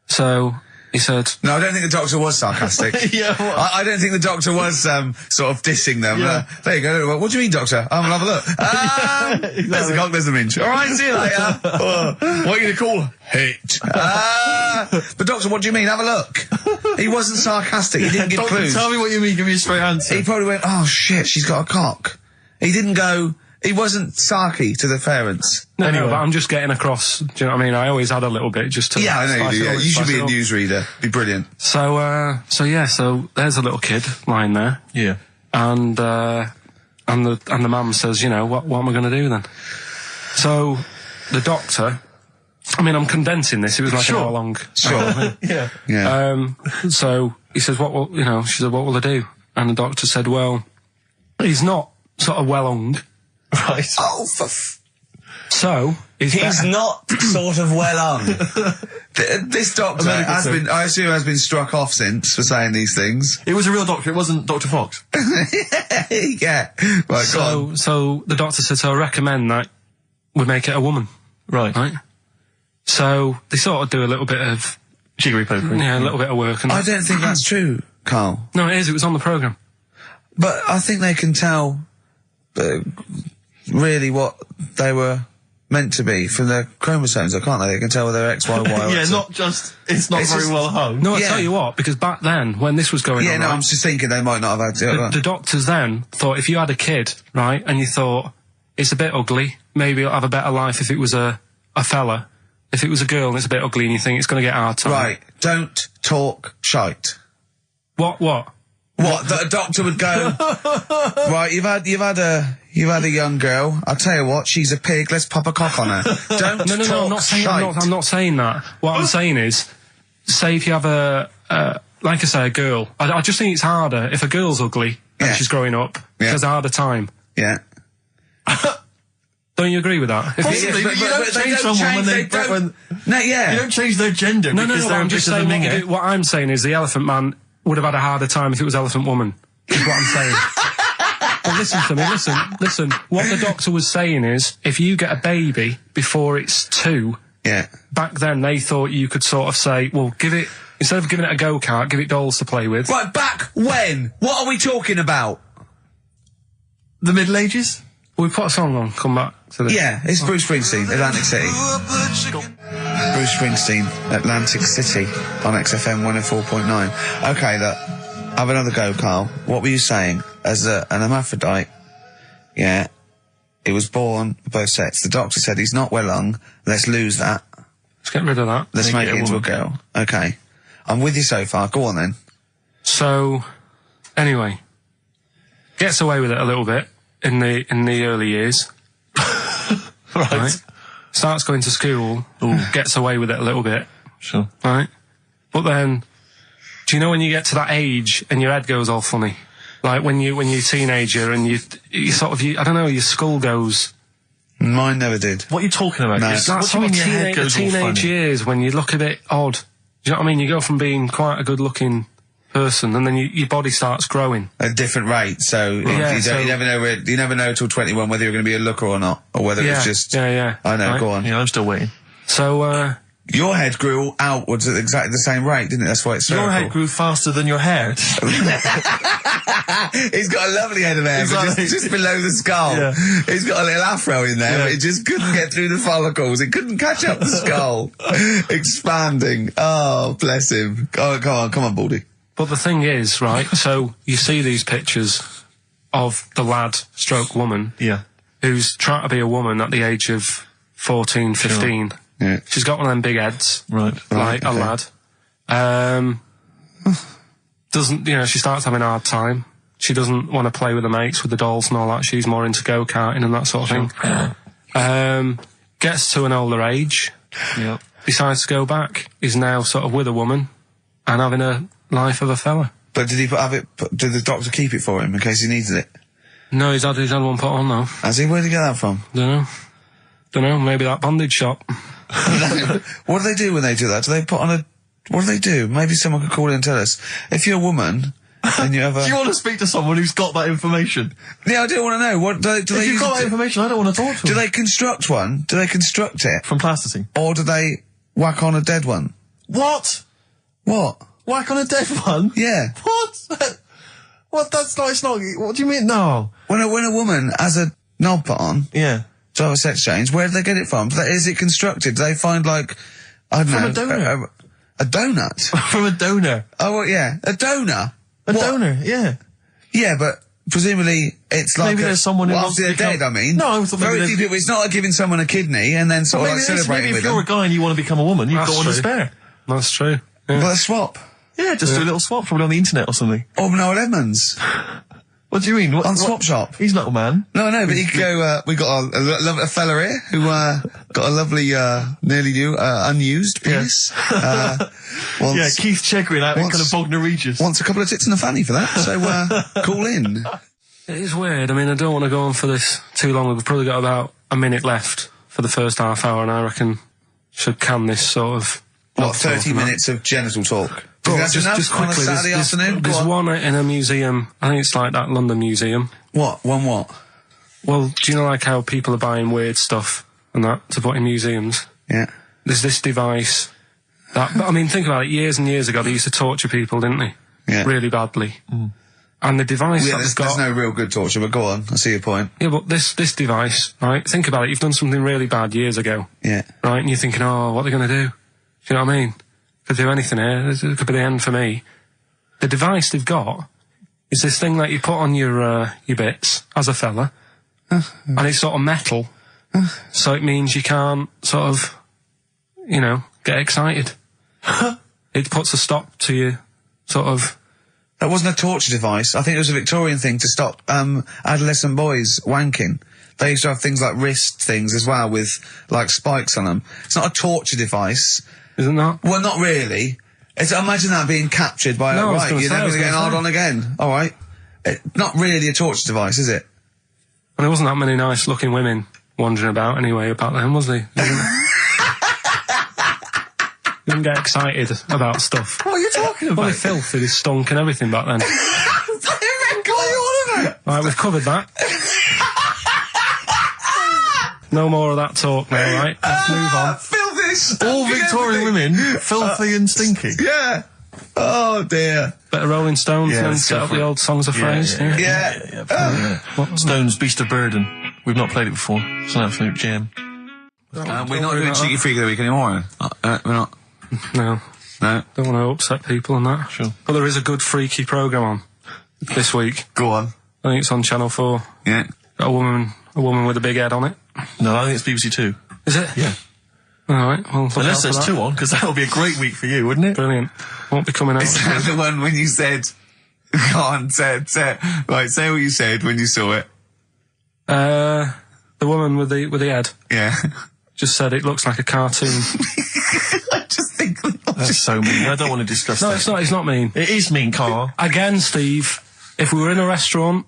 So he said... No, I don't think the doctor was sarcastic. Yeah, what? I don't think the doctor was sort of dissing them. Yeah. There you go. What do you mean, doctor? I'm gonna have a look. Exactly. There's a cock, there's a minge. All right, see you later. What are you going to call? Hit. But doctor, what do you mean? Have a look. He wasn't sarcastic. He didn't give Doctor, clues. tell me what you mean. Give me a straight answer. He probably went, oh shit, she's got a cock. He didn't go... He wasn't sarky to the parents. No, Anyway. but I'm just getting across. Do you know what I mean? I always had a little bit just to... Yeah, I know you spice do. it Yeah. up, You should spice be it a up. newsreader. Be brilliant. So there's a little kid lying there. Yeah. And the mum says, you know, what am I going to do then? So the doctor, I mean, I'm condensing this. It was like an hour long. Sure. Yeah. Yeah. So he says, she said, what will I do? And the doctor said, well, he's not sort of well hung. Right. Oh, So he's better. not sort of well on. This doctor has been, I assume, has been struck off since for saying these things. It was a real doctor. It wasn't Dr. Fox. Yeah. Right, go on. So the doctor said, so I recommend that we make it a woman. Right. Right? So they sort of do a little bit of... Jiggery pokery. Yeah, a little bit of work. And I don't think that's true, Carl. No, it is. It was on the programme. But I think they can tell really what they were meant to be from their chromosomes, can't they? They can tell whether they're X, Y, Y, or Yeah, X. not just... It's not It's very just- well hung. No, I Yeah. tell you what, because back then, when this was going Yeah, on... no, right, I'm just thinking they might not have had to. the doctors then thought if you had a kid, right, and you thought, it's a bit ugly, maybe it'll have a better life if it was a fella. If it was a girl and it's a bit ugly and you think it's going to get hard time. Right, don't talk shite. What? What? That a doctor would go, right, you've had a young girl, I'll tell you what, she's a pig, let's pop a cock on her. Don't No, talk shite. I'm not saying that. What I'm saying is, say if you have a like I say, a girl. I just think it's harder if a girl's ugly and she's growing up. She has a harder time. Yeah. Don't you agree with that? Possibly, Yeah, but you don't change someone when they don't. No, yeah. You don't change their gender. No, because they're I'm a just bit of a saying minger. what I'm saying is the Elephant Man would have had a harder time if it was Elephant Woman. Is what I'm saying. But listen to me, listen. What the doctor was saying is, if you get a baby before it's 2, back then they thought you could sort of say, well, instead of giving it a go-kart, give it dolls to play with. Right, back when? What are we talking about? The Middle Ages? We put a song on, come back to this. Yeah, it's Bruce Springsteen, Atlantic City. Bruce Springsteen, Atlantic City, on XFM 104.9. Okay, look, have another go, Carl. What were you saying? As an hermaphrodite, he was born both sets. The doctor said he's not well lung. Let's lose that. Let's get rid of that. Let's make it into a girl. Okay. I'm with you so far. Go on then. So, anyway, gets away with it a little bit in the early years. Right. Starts going to school. Gets away with it a little bit. Sure. Right. But then, do you know when you get to that age and your head goes all funny? Like when you're a teenager and you sort of, I don't know, your skull goes. Mine never did. What are you talking about? No. What That's do you mean your head the goes all teenage funny? years when you look a bit odd. Do you know what I mean? You go from being quite a good-looking person, and then your body starts growing. At a different rate, so, you never know till 21 whether you're going to be a looker or not, or whether it's just. Yeah. I know. Right. Go on. Yeah, I'm still waiting. So, Your head grew outwards at exactly the same rate, didn't it? That's why it's Your spherical. head grew faster than your hair. He's got a lovely head of hair, but just below the skull. Yeah. He's got a little afro in there, but it just couldn't get through the follicles. It couldn't catch up the skull. Expanding. Oh, bless him. Oh, come on, Baldy. but the thing is, right, so you see these pictures of the lad stroke woman who's trying to be a woman at the age of 14, 15. Sure. Yeah. She's got one of them big heads. Right. Like a lad. Doesn't, she starts having a hard time. She doesn't want to play with the mates, with the dolls and all that. She's more into go-karting and that sort of thing. Gets to an older age. Yep. Decides to go back. Is now sort of with a woman and having a life of a fella. But did the doctor keep it for him in case he needed it? No, he's had one put on though. Has he? Where'd he get that from? Don't know, maybe that bondage shop. What do they do when they do that? Do they put on a... What do they do? Maybe someone could call in and tell us. If you're a woman and you have a... Do you want to speak to someone who's got that information? Yeah, I do want to know. What do they If you've got that information, I don't want to talk to Do them. they construct one? Do they construct it? From plasticine. Or do they whack on a dead one? What? What? Whack on a dead one? Yeah. What? What? That's not, it's not, what do you mean? No. When a woman has a knob put on Yeah. to have a sex change, where do they get it from? Is it constructed? Do they find, like, I don't know... From a donor. A donut? From a donor. Oh, well, yeah. A donor? A donor, yeah. Yeah, but presumably it's like... Maybe there's someone who well, wants after to they're become... dead, I mean. No, I thought maybe Very there's... few people... It's not like giving someone a kidney and then sort of like celebrating maybe with if you're them. a guy and you want to become a woman, you've That's got one to true. spare. That's true. Yeah. Well, a swap. Yeah, just do a little swap, probably on the internet or something. Or Noel Edmonds. What do you mean? On Swap Shop. He's not a man. No, but you could go, we got a fella here who, got a lovely, nearly new, unused penis. Wants, Yeah, Keith Chegrin out in kind of Bognor Regis. wants a couple of tits and a fanny for that, so, call in. It is weird. I mean, I don't want to go on for this too long. We've probably got about a minute left for the first half hour, and I reckon should can this sort of... What, 30 minutes of genital talk? Do you think that's enough just on a quickly, Saturday afternoon? Go there's on. one in a museum. I think it's like that London Museum. What? One what? Well, do you know like how people are buying weird stuff and that to put in museums? Yeah. There's this device that, I mean, think about it. Years and years ago, they used to torture people, didn't they? Yeah. Really badly. And the device Yeah, that there's they've got... no real good torture, but go on. I see your point. Yeah, but this device, right? Think about it. You've done something really bad years ago. Yeah. Right? And you're thinking, oh, what are they going to do? Do you know what I mean? Could do anything here. It could be the end for me. The device they've got is this thing that you put on your bits as a fella, and it's sort of metal, so it means you can't sort of, get excited. It puts a stop to you, sort of. That wasn't a torture device. I think it was a Victorian thing to stop adolescent boys wanking. They used to have things like wrist things as well with like spikes on them. It's not a torture device. Isn't that? Well, not really. Imagine that being captured by No, I was right, gonna you're say, I never was going to get gonna hard say. on again. All right. Not really a torture device, is it? And there wasn't that many nice-looking women wandering about anyway back then, was there? You didn't get excited about stuff. What are you talking about? Probably filth, it stunk and everything back then. Right, we've covered that. No more of that talk now, right? Let's move on. Filthy. All Victorian women, filthy and stinky. Yeah. Oh dear. Bit of Rolling Stones Yeah, and let's set go up for the it. old songs of phrase. Yeah. Stones, Beast of Burden. We've not played it before. It's an absolute gem. We're not doing Cheeky Freak of the Week anymore. We're not. No, No. don't want to upset people and that. Sure. But there is a good freaky programme on this week. Go on. I think it's on Channel 4. Yeah. Got a woman with a big head on it. No, I think it's BBC Two. Is it? Yeah. All right. Well, look Unless out for there's that. two on, because that would be a great week for you, wouldn't it? Brilliant. Won't be coming out. Is that the one when you said, go on, say what you said when you saw it. The woman with the head Yeah. just said it looks like a cartoon. I just think. That's so mean. I don't want to discuss No, that. it's not. It's not mean. It is mean, Carl. Again, Steve, if we were in a restaurant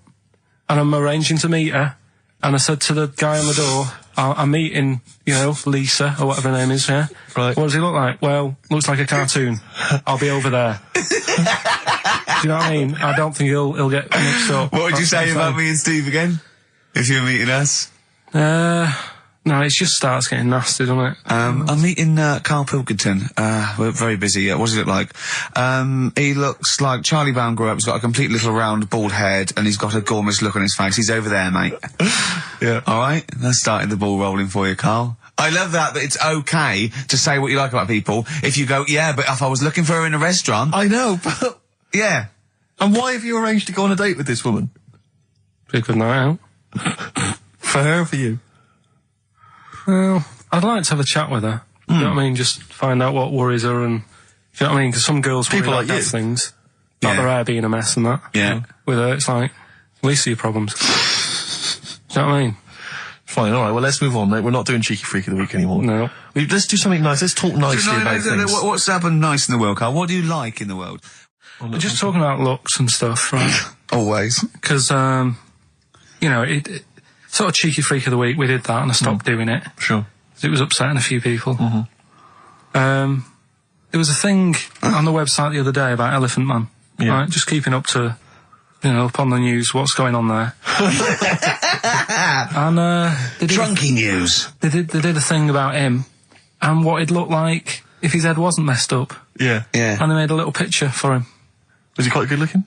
and I'm arranging to meet her, and I said to the guy on the door, I'm meeting, Lisa, or whatever her name is, yeah? Right. What does he look like? Well, looks like a cartoon. I'll be over there. Do you know what I mean? I don't think he'll get mixed up. What would you That's say what I'm about saying. me and Steve again? If you were meeting us? No, it just starts getting nasty, doesn't it? I'm meeting Karl Pilkington. We're very busy. What does he look like? He looks like Charlie Brown grew up. He's got a complete little round bald head, and he's got a gormless look on his face. He's over there, mate. Yeah. All right, that's starting the ball rolling for you, Carl. I love that it's okay to say what you like about people. If you go, yeah, but if I was looking for her in a restaurant, I know, but... yeah. And why have you arranged to go on a date with this woman? Be a good night out. For her or for you? Well, I'd like to have a chat with her. You know what I mean? Just find out what worries her and... You know what I mean? Because some girls worry People about like you. dead things. Like Yeah. their hair being a mess and that. Yeah. With her, it's like, least of your problems. Do you know what I mean? Fine, alright, well let's move on, mate. We're not doing Cheeky Freak of the Week anymore. No. Let's do something nice. Let's talk nicely about things. What's happened nice in the world, Carl? What do you like in the world? We're just talking about looks and stuff, right? Always. Because, it sort of Cheeky Freak of the Week, we did that and I stopped doing it. Sure. It was upsetting a few people. There was a thing on the website the other day about Elephant Man. Yeah. Right? Just keeping up to, up on the news, what's going on there. And they did Drunky news. They did a thing about him and what he'd look like if his head wasn't messed up. Yeah. Yeah. And they made a little picture for him. Was he quite good looking?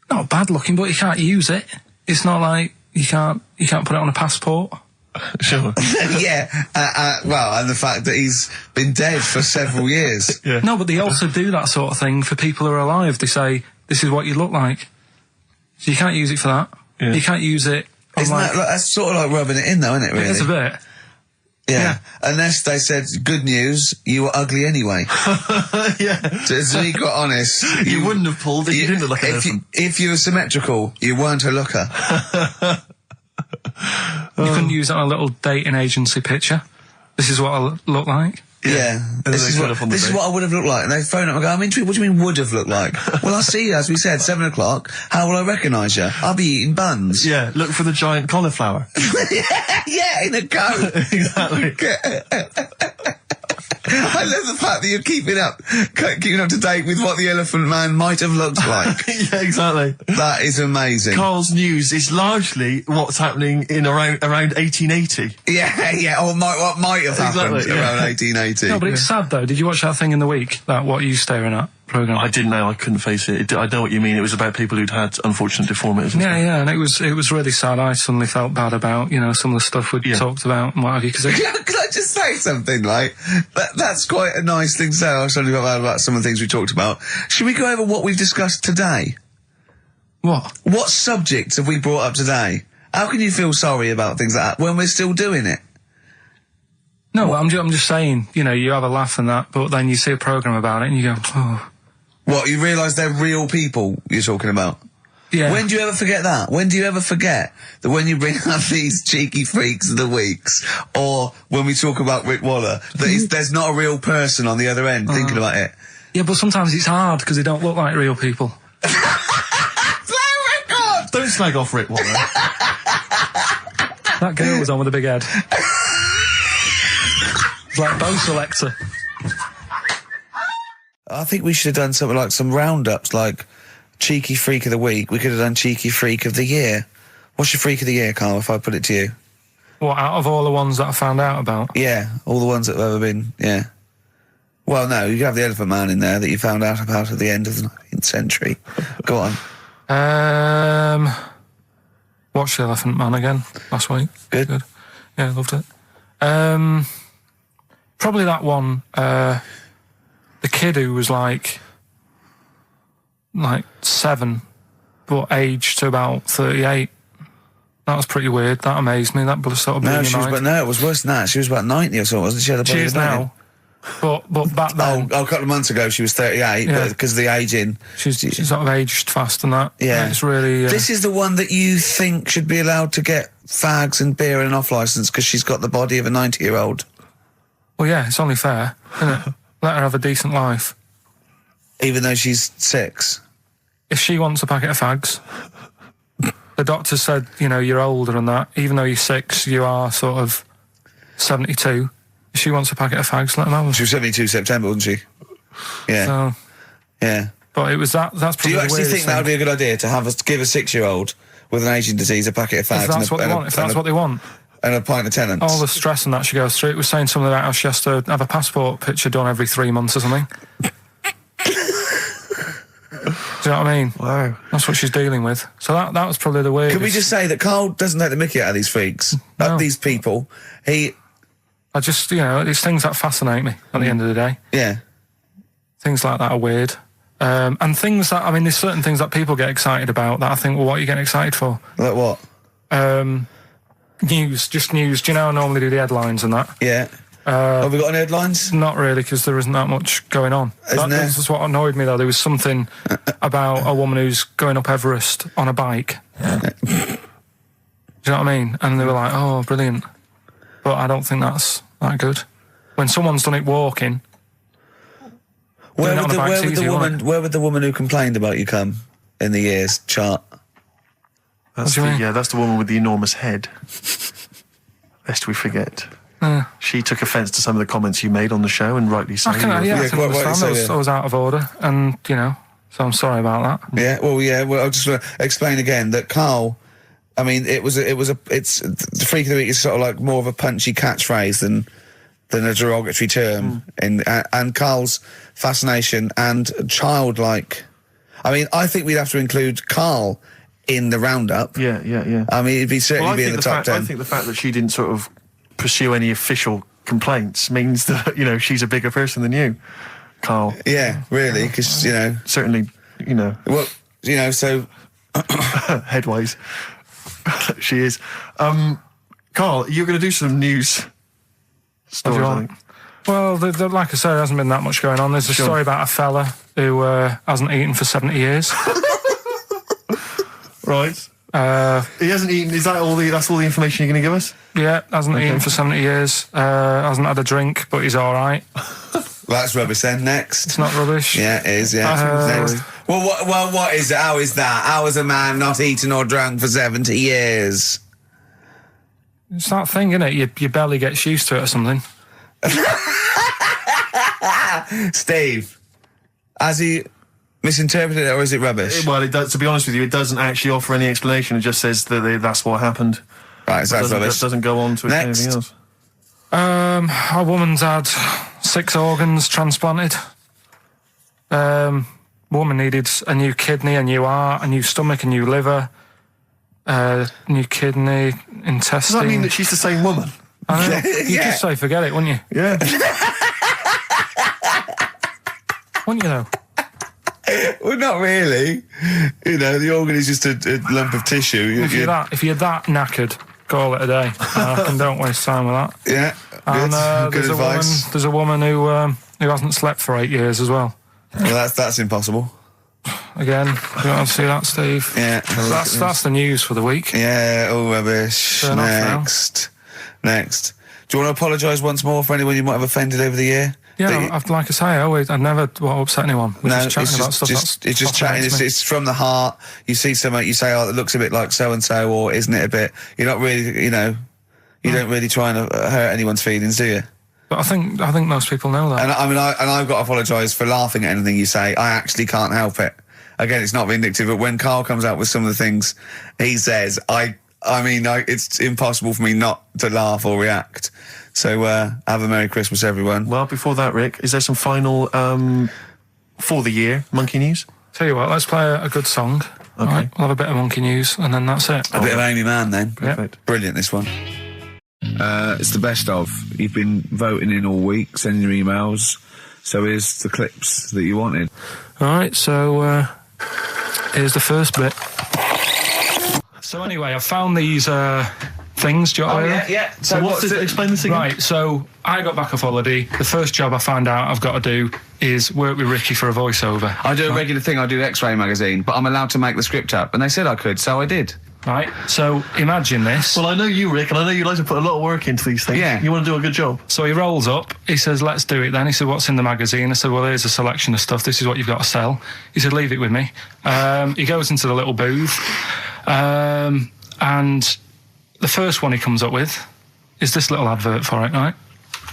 Not bad looking, but you can't use it. It's not like you can't put it on a passport. Sure. Yeah. Well, and the fact that he's been dead for several years. Yeah. No, but they also do that sort of thing for people who are alive. They say, this is what you look like. So you can't use it for that. Yeah. You can't use it on Isn't that's sort of like rubbing it in, though, isn't it, really? It is a bit. Yeah. Unless they said, good news, you were ugly anyway. Yeah. To be quite honest. You wouldn't have pulled it. You didn't look like an elephant. If you were symmetrical, you weren't a looker. You couldn't use it on a little dating agency picture. This is what I look like. Yeah. then This they is put up on the this is day. what I would have looked like. And they phone up and go, I'm intrigued. What do you mean would have looked like? Well, I'll see you, as we said, 7 o'clock. How will I recognise you? I'll be eating buns. Yeah, look for the giant cauliflower. Yeah, in a coat. Exactly. I love the fact that you're keeping up to date with what the Elephant Man might have looked like. Yeah, exactly. That is amazing. Carl's news is largely what's happening in around 1880. Yeah, or what might have happened Exactly, yeah. around 1880. No, but it's sad though. Did you watch that thing in the week? That What Are You Staring At programme? I didn't know. I couldn't face it. I know what you mean. It was about people who'd had unfortunate deformities. And stuff. Yeah, and it was really sad. I suddenly felt bad about, some of the stuff we'd talked about and what have you, because Can I just say something, like, that's quite a nice thing to say. I suddenly felt bad about some of the things we talked about. Should we go over what we've discussed today? what? What subjects have we brought up today? How can you feel sorry about things like that when we're still doing it? No, I'm just saying, you have a laugh and that, but then you see a programme about it and you go, oh. What, you realise they're real people you're talking about? Yeah. When do you ever forget that? When do you ever forget that when you bring up these cheeky freaks of the weeks, or when we talk about Rick Waller, that there's not a real person on the other end thinking about it? Yeah, but sometimes it's hard because they don't look like real people. Don't slag off Rick Waller. That girl was on with a big head. It's like Bo Selector. I think we should have done something like some roundups, like Cheeky Freak of the Week. We could have done Cheeky Freak of the Year. What's your Freak of the Year, Carl, if I put it to you? What, out of all the ones that I found out about? Yeah, all the ones that have ever been, yeah. Well, no, you could have the Elephant Man in there that you found out about at the end of the 19th century. Go on. Watched The Elephant Man again last week. Good. Yeah, loved it. Probably that one, the kid who was like 7, but aged to about 38. That was pretty weird. That amazed me. That sort of blew my mind. No, it was worse than that. She was about 90 or something, wasn't she? She is now. But back then... a couple of months ago she was 38, Yeah. but because of the ageing... She's sort of aged fast and that. Yeah. It's really... This is the one that you think should be allowed to get fags and beer and an off-licence because she's got the body of a 90-year-old. Well, yeah, it's only fair, isn't it? Let her have a decent life. Even though she's 6. If she wants a packet of fags... The doctor said, you're older and that. Even though you're 6, you are sort of 72. If she wants a packet of fags, let her know. She was 72 September, wasn't she? Yeah. So, yeah. But it was that's probably Do you the actually weirdest think that would be a good idea to give a 6-year-old with an aging disease a packet of fags? If that's what they want. If that's what they want. And a pint of Tennants. All the stress and that she goes through. It was saying something about how she has to have a passport picture done every 3 months or something. Do you know what I mean? Wow. That's what she's dealing with. So that was probably the weirdest. Can we just say that Carl doesn't take the mickey out of these freaks? No. These people. I just, it's things that fascinate me at the end of the day. Yeah. Things like that are weird. And things that, there's certain things that people get excited about that I think, well, what are you getting excited for? Like what? News. Do you know I normally do the headlines and that? Yeah. Have we got any headlines? Not really, because there isn't that much going on. Isn't there? This is what annoyed me, though. There was something about a woman who's going up Everest on a bike. Do you know what I mean? And they were like, oh, brilliant. But I don't think that's that good. When someone's done it walking... Where would the woman who complained about you come in the years chart? That's the woman with the enormous head. Lest we forget. She took offence to some of the comments you made on the show, and rightly so. I can understand. I was out of order, and so I'm sorry about that. Yeah, well, I'll just explain again that Carl. It's the freak of the week is sort of like more of a punchy catchphrase than a derogatory term, and Carl's fascination and childlike. I think we'd have to include Carl in the roundup. Yeah. It'd certainly be in the top 10. I think the fact that she didn't sort of pursue any official complaints means that, she's a bigger person than you, Carl. Yeah, really, because, Certainly, Well, so... headways. She is. Carl, you're going to do some news stories, I think. Well, like I said, there hasn't been that much going on. There's a story about a fella who hasn't eaten for 70 years. Right. He hasn't eaten. Is that that's all the information you're going to give us? Yeah, hasn't eaten for 70 years. Hasn't had a drink, but he's all right. That's rubbish then. Next. It's not rubbish. Yeah, it is, yeah. Next. Well, what is it? How is that? How is a man not eaten or drunk for 70 years? It's that thing, isn't it? Your belly gets used to it or something. Steve, has he misinterpreted it or is it rubbish? Well, it does, to be honest with you, it doesn't actually offer any explanation. It just says that that's what happened. Right, so that's rubbish. It doesn't go on to anything else. A woman's had 6 organs transplanted. Woman needed a new kidney, a new heart, a new stomach, a new liver, new kidney, intestine. Does that mean that she's the same woman? I know. You'd just say forget it, wouldn't you? Yeah. Wouldn't you know? Well, not really. The organ is just a lump of tissue. If you're that knackered, call it a day. And don't waste time with that. Yeah, and good advice. There's a woman who hasn't slept for 8 years as well. Well, that's impossible. Again, you don't want to see that, Steve. Yeah. That's the news for the week. Yeah, all rubbish. Next. Do you want to apologise once more for anyone you might have offended over the year? Yeah, like I say, I never upset anyone. We're just chatting about stuff. It's just chatting. It's from the heart. You see something, you say, "Oh, it looks a bit like so and so," or "Isn't it a bit?" You're not really, you don't really try and hurt anyone's feelings, do you? But I think most people know that. And I've got to apologise for laughing at anything you say. I actually can't help it. Again, it's not vindictive, but when Karl comes out with some of the things he says, it's impossible for me not to laugh or react. So, have a Merry Christmas, everyone. Well, before that, Rick, is there some final, for the year, Monkey News? Tell you what, let's play a good song. Okay. Right, we'll have a bit of Monkey News, and then that's it. A bit of Amy Mann, then. Perfect. Brilliant, this one. It's the best of. You've been voting in all week, sending your emails. So here's the clips that you wanted. All right, so here's the first bit. So anyway, I found these things. Do you want to hear them? Yeah. So what's it? Explain this again. Right, so I got back off holiday. The first job I found out I've got to do is work with Ricky for a voiceover. I do a regular thing. I do X-Ray magazine, but I'm allowed to make the script up, and they said I could, so I did. Right, so imagine this. Well, I know you, Rick, and I know you like to put a lot of work into these things. Yeah. You want to do a good job. So he rolls up, he says, let's do it then. He said, what's in the magazine? I said, well, here's a selection of stuff. This is what you've got to sell. He said, leave it with me. He goes into the little booth, and the first one he comes up with is this little advert for it, right?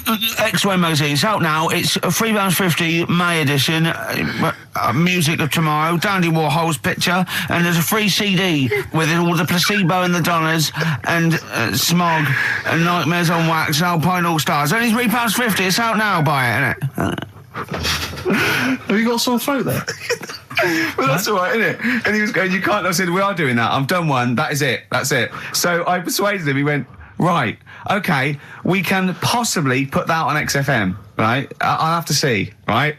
X-Ray magazine. It's out now. It's £3.50 May edition. Music of Tomorrow. Dandy Warhol's picture, and there's a free CD with all the Placebo and the Donners and Smog and Nightmares on Wax and Alpine All Stars. Only £3.50. It's out now. Buy it, innit? Have you got a sore throat there? Well, that's all right, isn't it? And he was going, you can't. I said, we are doing that. I've done one. That is it. That's it. So I persuaded him. He went, right, okay, we can possibly put that on XFM, right? I'll have to see, right?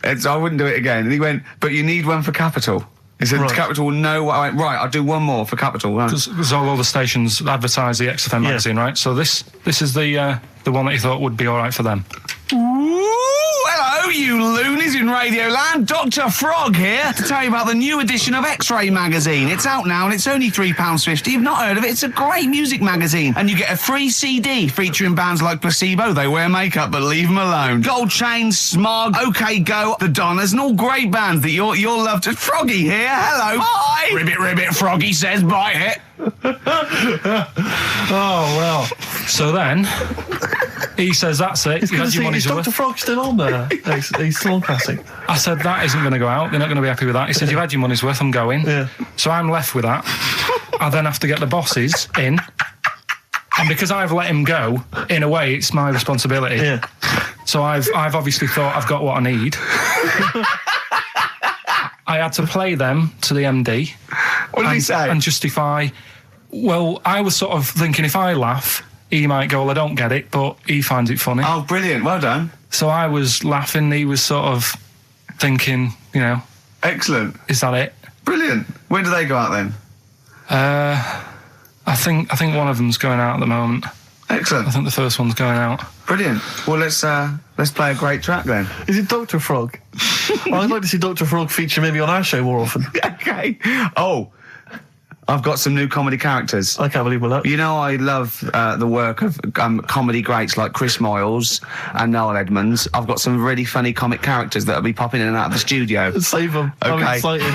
I wouldn't do it again. And he went, but you need one for Capital. He said, Right. Capital will know what I went, right, I'll do one more for Capital. Right. Because all the stations advertise the XFM magazine, right? So this is the one that he thought would be all right for them. Ooh, hello, you loonies in Radioland. Dr. Frog here to tell you about the new edition of X-Ray magazine. It's out now and it's only £3.50. You've not heard of it? It's a great music magazine. And you get a free CD featuring bands like Placebo, They Wear Makeup, but leave them alone, Gold Chain, Smog, OK Go, The Donners, and all great bands that you'll love. To Froggy here. Hello. Bye. Ribbit, Froggy says bye it. Oh, well. So then, he says, that's it. It's You good had to your see, money's is worth. Dr. Frog still on there? He's still on Classic. I said, that isn't going to go out. They're not going to be happy with that. He said, you've had your money's worth. I'm going. Yeah. So I'm left with that. I then have to get the bosses in. And because I've let him go, in a way, it's my responsibility. Yeah. So I've obviously thought I've got what I need. I had to play them to the MD. What did he say? And justify. Well, I was sort of thinking if I laugh, he might go, well, I don't get it, but he finds it funny. Oh, brilliant. Well done. So I was laughing, he was sort of thinking, Excellent. is that it? Brilliant. When do they go out then? I think one of them's going out at the moment. Excellent. I think the first one's going out. Brilliant. Well, let's play a great track then. Is it Dr. Frog? Well, I'd like to see Dr. Frog feature maybe on our show more often. Okay. Oh, I've got some new comedy characters. I can't believe my luck. You know, I love the work of comedy greats like Chris Moyles and Noel Edmonds. I've got some really funny comic characters that'll be popping in and out of the studio. Save them. I'm Okay. excited.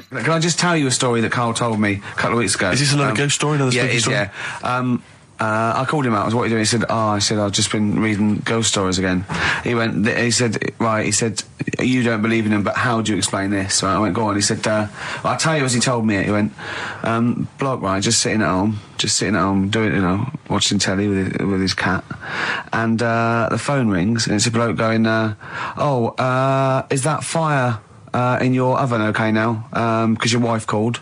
Can I just tell you a story that Karl told me a couple of weeks ago? Is this another ghost story? Another yeah, spooky it is, story? yeah. I called him out. I was, what are you doing? He said, I've just been reading ghost stories again. He said, you don't believe in them, but how do you explain this? Right, I went, go on. He said, I'll tell you as he told me it. He went, bloke, right, just sitting at home, doing, watching telly with his cat. And the phone rings, and it's a bloke going, is that fire in your oven okay now? Because your wife called.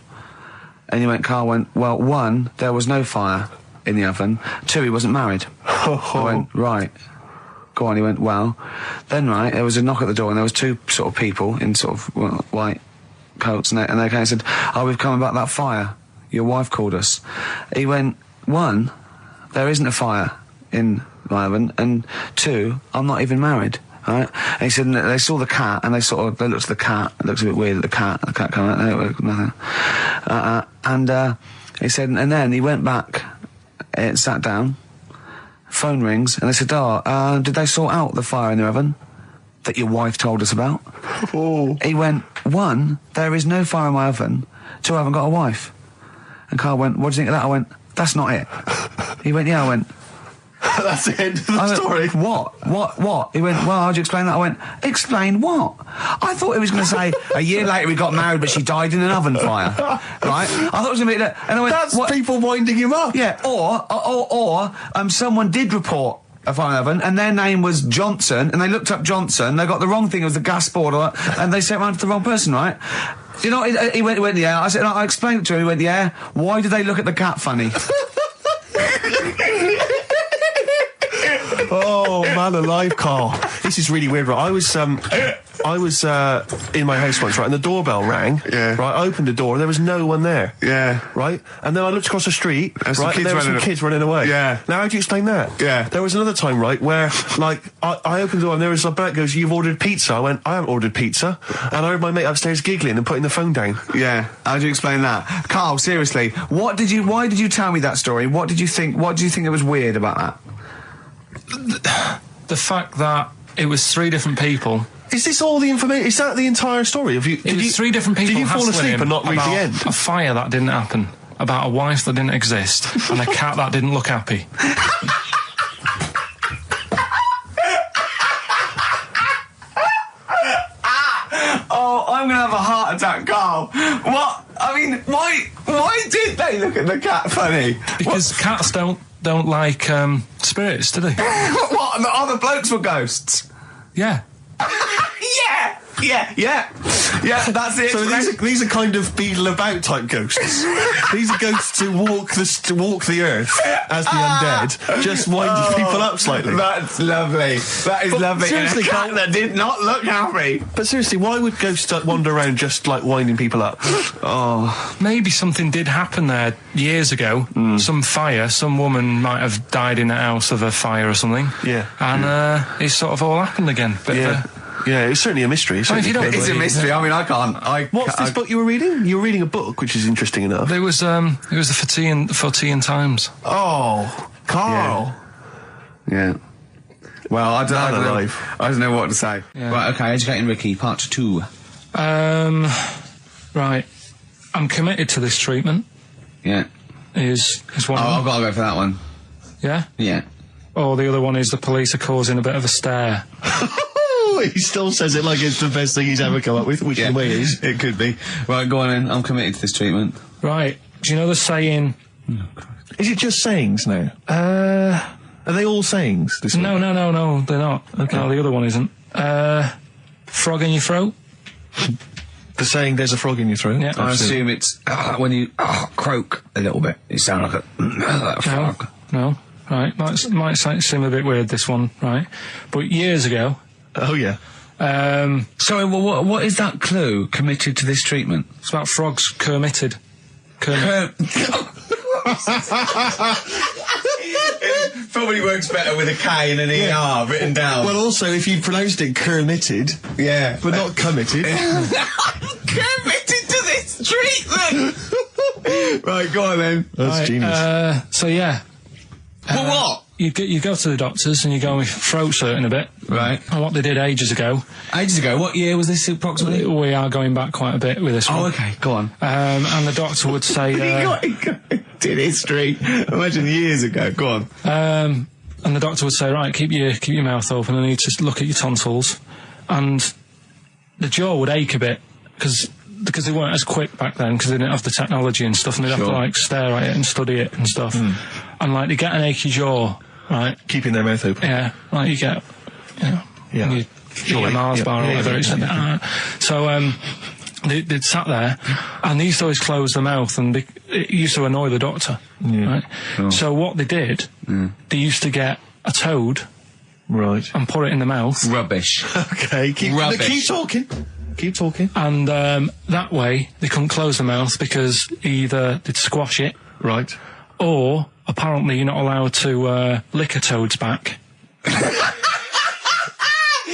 And Karl went, well, 1, there was no fire in the oven. 2, he wasn't married. I went, right. Go on. He went, well, then, right, there was a knock at the door and there was 2 sort of people in sort of white coats and they came and said, we've come about that fire. Your wife called us. He went, 1, there isn't a fire in my oven, and 2, I'm not even married. Right? And he said, they saw the cat and they looked at the cat. It looks a bit weird at the cat came out, nothing. And he said, and then he went back, sat down, phone rings, and they said, did they sort out the fire in the oven that your wife told us about? Oh. He went, 1, there is no fire in my oven. 2, I haven't got a wife. And Carl went, what do you think of that? I went, that's not it. He went, yeah. I went, That's the end of the I went, story. What? He went, well, how'd you explain that? I went, explain what? I thought he was going to say, a year later we got married, but she died in an oven fire. Right? I thought it was going to be that. And I went, That's people winding him up. yeah, or someone did report a fire oven, and their name was Johnson, and they looked up Johnson, they got the wrong thing, it was the gas board, and they sent it round to the wrong person, right? You know, he went, yeah. I said, I explained it to him, he went, yeah. Why did they look at the cat funny? Oh, man alive, Carl. This is really weird, right? I was in my house once, right, and the doorbell rang. Yeah. Right, I opened the door, there was no one there. Yeah. Right? And then I looked across the street, There's some right, and kids there were some running- kids running away. Yeah. Now, how do you explain that? Yeah. There was another time, right, where, like, I opened the door and there was a bloke goes, you've ordered pizza. I went, I haven't ordered pizza. And I heard my mate upstairs giggling and putting the phone down. Yeah. How do you explain that? Carl, seriously, why did you tell me that story? What do you think it was weird about that? The fact that it was 3 different people. Is this all the information? Is that the entire story? It was 3 different people. Did you fall hassling asleep him and not read the about end? A fire that didn't happen, about a wife that didn't exist, and a cat that didn't look happy. Oh, I'm gonna have a heart attack, Carl. What? I mean, why did they look at the cat funny? Because cats don't like spirits, do they? What? And the other blokes were ghosts? Yeah. Yeah, that's it. So these are kind of beetle about type ghosts. These are ghosts who walk the earth as the undead, just winding people up slightly. That's lovely. That is lovely. seriously, And a cat Carl- that did not look happy. But seriously, why would ghosts wander around just like winding people up? Oh, Maybe something did happen there years ago. Some fire. Some woman might have died in a house of a fire or something. Yeah. And it sort of all happened again. But Yeah, it's certainly a mystery. I mean, if you don't it's a mystery. I mean, I can't. What's this book you were reading? You were reading a book, which is interesting enough. it was the Fortean Times. Oh, Carl. Yeah. Well, I Man don't alive. know what to say. Yeah. Right, okay, Educating Ricky, part 2. Right. I'm committed to this treatment. Yeah. Is one. Oh, of I've them. got to go for that one. Yeah. Yeah. Or the other one is the police are causing a bit of a stir. He still says it like it's the best thing he's ever come up with, which in a way is. It could be. Right, go on then. I'm committed to this treatment. Right. Do you know the saying? Is it just sayings now? Are they all sayings? This No, one? no, they're not. Okay. No, the other one isn't. Frog in your throat. The saying, there's a frog in your throat? Yeah. I assume it's when you croak a little bit. You sound like a frog. No. Right. Might seem a bit weird, this one, right? But years ago. Oh, yeah. Sorry, well, what is that clue? Committed to this treatment? It's about frogs Kermitted. Probably works better with a K and an ER written down. Well, also, if you pronounced it kermitted, yeah. but not committed. Committed to this treatment! Right, go on then. That's Right, genius. So, yeah. Well, what? You go to the doctors and you go with throat hurting a bit. Right. And what they did ages ago. Ages ago, what year was this approximately? We are going back quite a bit with this one. Oh, okay, go on. And the doctor would say... Did history. Imagine years ago, go on. and the doctor would say, right, keep your mouth open and you just look at your tonsils. And the jaw would ache a bit because they weren't as quick back then because they didn't have the technology and stuff, and they'd have to like stare at it and study it and stuff. And like they get an achy jaw, right? Keeping their mouth open. Yeah, like you get, Yeah. you eat a Mars bar or whatever. Yeah. So they'd sat there and they used to always close their mouth, and it used to annoy the doctor. Right? So what they did, they used to get a toad, Right. and put it in the mouth. Rubbish. Okay, keep talking. Keep talking. And that way they couldn't close the mouth because either they'd squash it, Right. or apparently you're not allowed to lick a toad's back.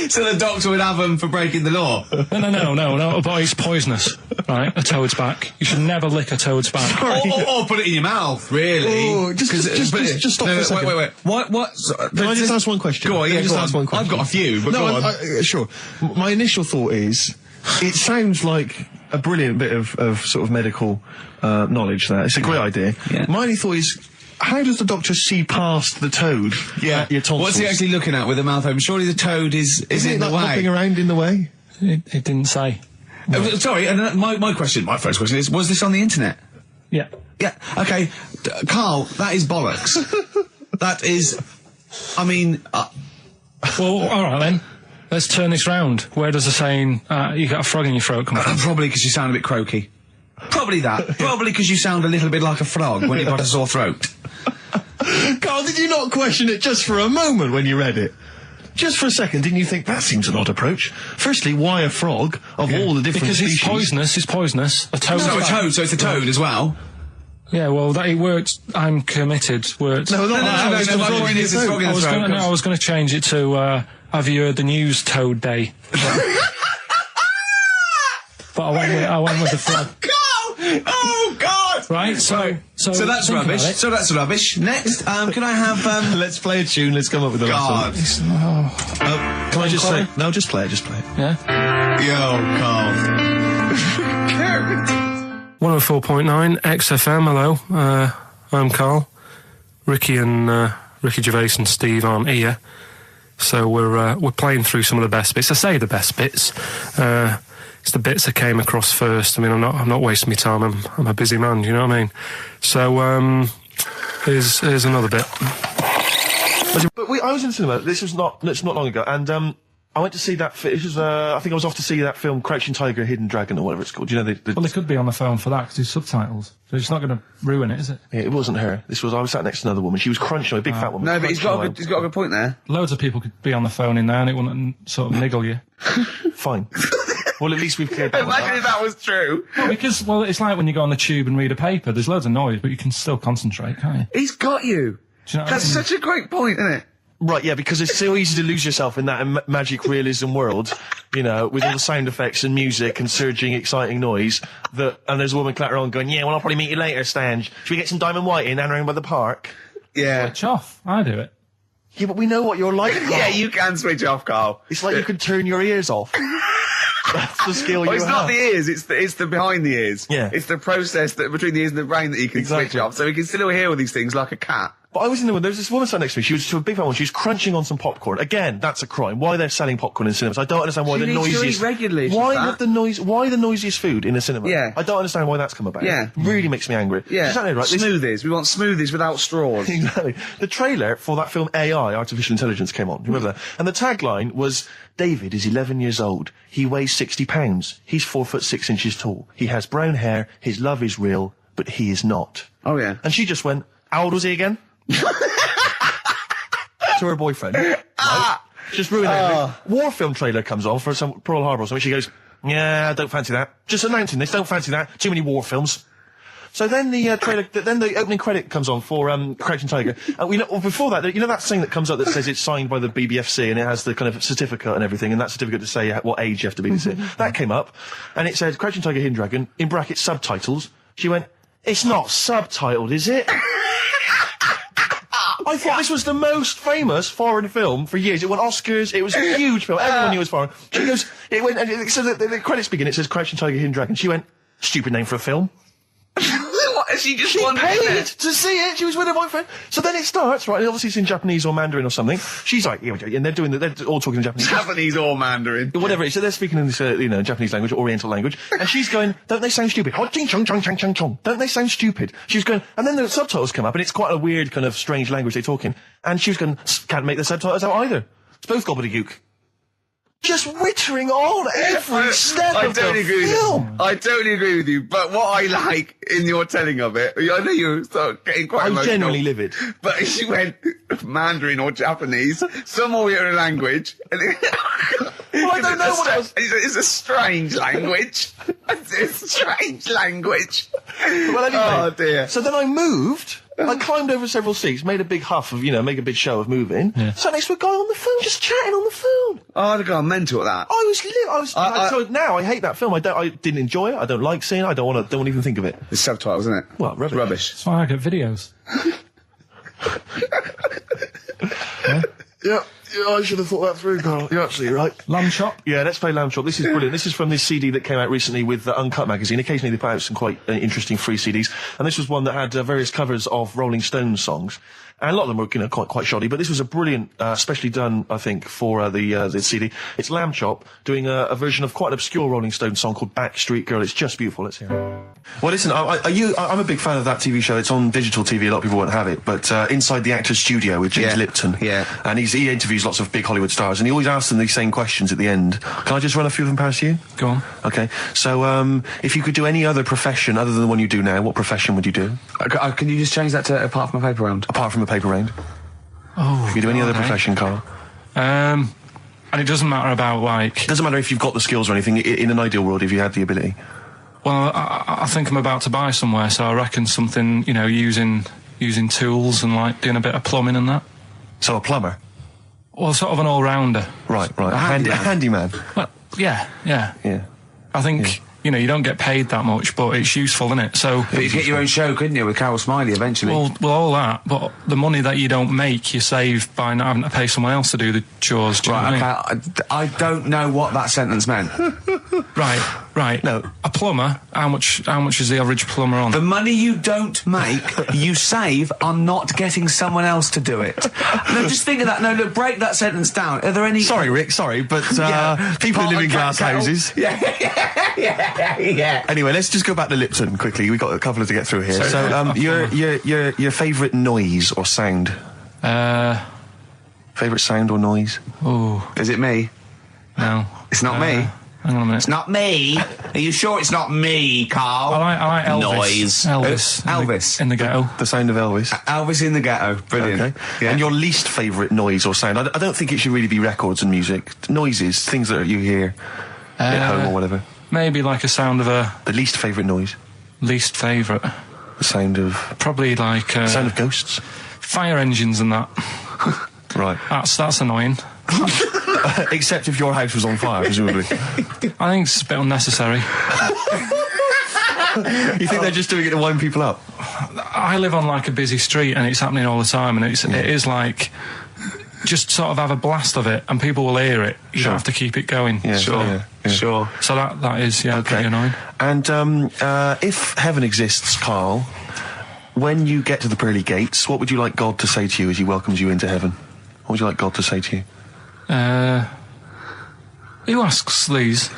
So the doctor would have them for breaking the law? No, but it's poisonous. right? A toad's back. You should never lick a toad's back. Or put it in your mouth, really. Oh, just stop for a second. Wait. What? Can I just ask one question? Go on, Can I go on. ask one question? I've got a few, but no, go on. sure. My initial thought is, it sounds like a brilliant bit of sort of medical knowledge there. It's a great idea. Yeah. My only thought is, how does the doctor see past the toad? At your tonsils? What's he actually looking at with the mouth open? Surely the toad is Isn't in it the like way. hopping around in the way? It didn't say. Sorry, and my first question is, was this on the internet? Yeah. Yeah, okay. Carl, that is bollocks. That is, I mean... Well, all right then. Let's turn this round. Where does the saying, you got a frog in your throat come from? Probably because you sound a bit croaky. Probably that. Probably because you sound a little bit like a frog when you've got a sore throat. Carl, did you not question it just for a moment when you read it? Just for a second, didn't you think, that seems an odd approach? Firstly, why a frog, of all the different Because species? it's poisonous. A toad. So it's a toad as well. Yeah, well, it worked. I'm committed. Worked. No, my point is it's frog in the throat. I was going to change it to, have you heard the news, Toad Day? But I went with the frog. Oh, God! Right, so that's think rubbish. about it. So that's rubbish. Next, can I have, Let's play a tune, let's come up with a God. Can I just say... No, just play it. Yeah? Yo, Carl. 104.9 XFM, hello. I'm Karl. Ricky Gervais and Steve aren't here. So we're playing through some of the best bits. I say the best bits. It's the bits I came across first. I mean, I'm not wasting my time. I'm a busy man, you know what I mean? So, here's another bit. But I was in the cinema, it's not long ago, and I went to see that, I think I was off to see that film, Crouching Tiger, Hidden Dragon, or whatever it's called. You know, Well, they could be on the phone for that, because it's subtitles. So it's not going to ruin it, is it? Yeah, it wasn't her. I was sat next to another woman. She was crunching, a big fat woman. No, but he's got a good point there. Loads of people could be on the phone in there, and it wouldn't sort of niggle you. Fine. Well, at least we've cleared that one Imagine if that was true. Well, because, it's like when you go on the tube and read a paper, there's loads of noise, but you can still concentrate, can't you? He's got you. Do you know what That's I mean? such a great point, isn't it? Right, yeah, because it's so easy to lose yourself in that magic realism world, you know, with all the sound effects and music and surging, exciting noise, and there's a woman clattering on going, yeah, well, I'll probably meet you later, Stange. Should we get some Diamond White in and around by the park? Yeah. Switch off. I do it. Yeah, but we know what you're like, Carl. Yeah, you can switch off, Carl. It's like you can turn your ears off. That's the skill you Well, it's have. not the ears, it's the behind the ears. Yeah. It's the process that between the ears and the brain that you can switch Exactly. off, so you can still hear all these things like a cat. But I was in the window, there was this woman sat next to me, she was a big fat one, she was crunching on some popcorn. Again, that's a crime. Why they're selling popcorn in cinemas? I don't understand why She the needs to noisiest... eat regularly, she's Why fat. why the noisiest food in a cinema? Yeah. I don't understand why that's come about. Yeah. It really makes me angry. Yeah. She's right, this- Smoothies. We want smoothies without straws. Exactly. The trailer for that film AI, Artificial Intelligence, came on. Do you remember that? And the tagline was, David is 11 years old. He weighs 60 pounds. He's 4'6" tall. He has brown hair. His love is real, but he is not. Oh, yeah. And she just went, how old was he again? To her boyfriend. Right? Just ruined everything. War film trailer comes on for some Pearl Harbor or something. She goes, yeah, I don't fancy that. Just announcing this, don't fancy that. Too many war films. So then the trailer, then the opening credit comes on for Crouching Tiger. Before that, you know that thing that comes up that says it's signed by the BBFC and it has the kind of certificate and everything, and that certificate to say what age you have to be to see it. That came up, and it said Crouching Tiger, Hidden Dragon, in brackets subtitles. She went, it's not subtitled, is it? I thought this was the most famous foreign film for years. It won Oscars. It was a huge film. Everyone knew it was foreign. She goes, it went, and so the credits begin. It says Crouching Tiger, Hidden Dragon. She went, stupid name for a film. What? She just She wanted paid it. to see it. She was with her boyfriend. So then it starts, right? And obviously it's in Japanese or Mandarin or something. She's like, yeah, and they're all talking in Japanese. Japanese or Mandarin. Whatever it is. So they're speaking in this, Japanese language, Oriental language. And she's going, don't they sound stupid? Don't they sound stupid? She was going, and then the subtitles come up, and it's quite a weird kind of strange language they're talking. And she was going, can't make the subtitles out either. It's both gobbledygook. Just wittering on every step I of the totally agree with film. you. I totally agree with you. But what I like in your telling of it, I know you start getting quite I'm emotional. genuinely livid. But she went Mandarin or Japanese, some Oriental language. And Well, I don't know what else. It's a strange language. It's a strange language. Well, anyway. Oh, dear. So then I moved. I climbed over several seats, made a big huff of, make a big show of moving. Yeah. Sat next to a guy on the phone, just chatting on the phone. Oh, I'd have gone mental at that. So now I hate that film. I didn't enjoy it. I don't like seeing it. I don't want to even think of it. The subtitles, isn't it? Well, rubbish. That's why I get videos. Yeah, I should have thought that through, Carl. You're absolutely right. Lamb chop. Yeah, let's play Lamb Chop. This is brilliant. This is from this CD that came out recently with Uncut magazine. Occasionally they put out some quite interesting free CDs, and this was one that had various covers of Rolling Stones songs. And a lot of them were, quite shoddy, but this was a brilliant, specially done, I think, for the CD. It's Lamb Chop doing a version of quite an obscure Rolling Stones song called Backstreet Girl. It's just beautiful. Let's hear it. Well, listen, I'm a big fan of that TV show. It's on digital TV. A lot of people won't have it, but Inside the Actors Studio with James Lipton. Yeah. And he interviews lots of big Hollywood stars, and he always asks them these same questions at the end. Can I just run a few of them past you? Go on. Okay. So, if you could do any other profession other than the one you do now, what profession would you do? Can you just change that to apart from a paper round? Apart from a paper round. Oh. If you do any other profession, Carl. And it doesn't matter about like. Doesn't matter if you've got the skills or anything. In an ideal world, if you had the ability. Well, I think I'm about to buy somewhere, so I reckon something, using tools and like doing a bit of plumbing and that. So a plumber. Well, sort of an all-rounder. Right. A handyman. Well, yeah. Yeah. I think, you don't get paid that much, but it's useful, isn't it? So. But you get your own show, couldn't you, with Carol Smiley eventually? Well, all that, but the money that you don't make, you save by not having to pay someone else to do the chores. Do you know what I mean? I don't know what that sentence meant. Right. No. A plumber, how much is the average plumber on? The money you don't make, you save on not getting someone else to do it. No, just think of that. No, look, break that sentence down. Are there any... Sorry, Rick, but people who live in glass houses. Yeah. Anyway, let's just go back to Lipton quickly. We've got a couple to get through here. So, your favourite noise or sound? Favourite sound or noise? Oh. Is it me? No. It's not me. Hang on a minute. It's not me. Are you sure it's not me, Carl? I like Elvis. Noise. Elvis. In the ghetto. The sound of Elvis. Elvis in the ghetto. Brilliant. Okay. Yeah. And your least favourite noise or sound? I don't think it should really be records and music. Noises, things that you hear at home or whatever. Maybe like a sound of a... The least favourite noise? Least favourite? The sound of... Probably like... sound of ghosts? Fire engines and that. Right. That's annoying. Except if your house was on fire, presumably. I think it's a bit unnecessary. You think they're just doing it to wind people up? I live on like a busy street and it's happening all the time, and it is like... Just sort of have a blast of it, and people will hear it. You don't have to keep it going. Yeah, sure. So that is pretty annoying. And if heaven exists, Carl, when you get to the pearly gates, what would you like God to say to you as he welcomes you into heaven? What would you like God to say to you? Who asks these?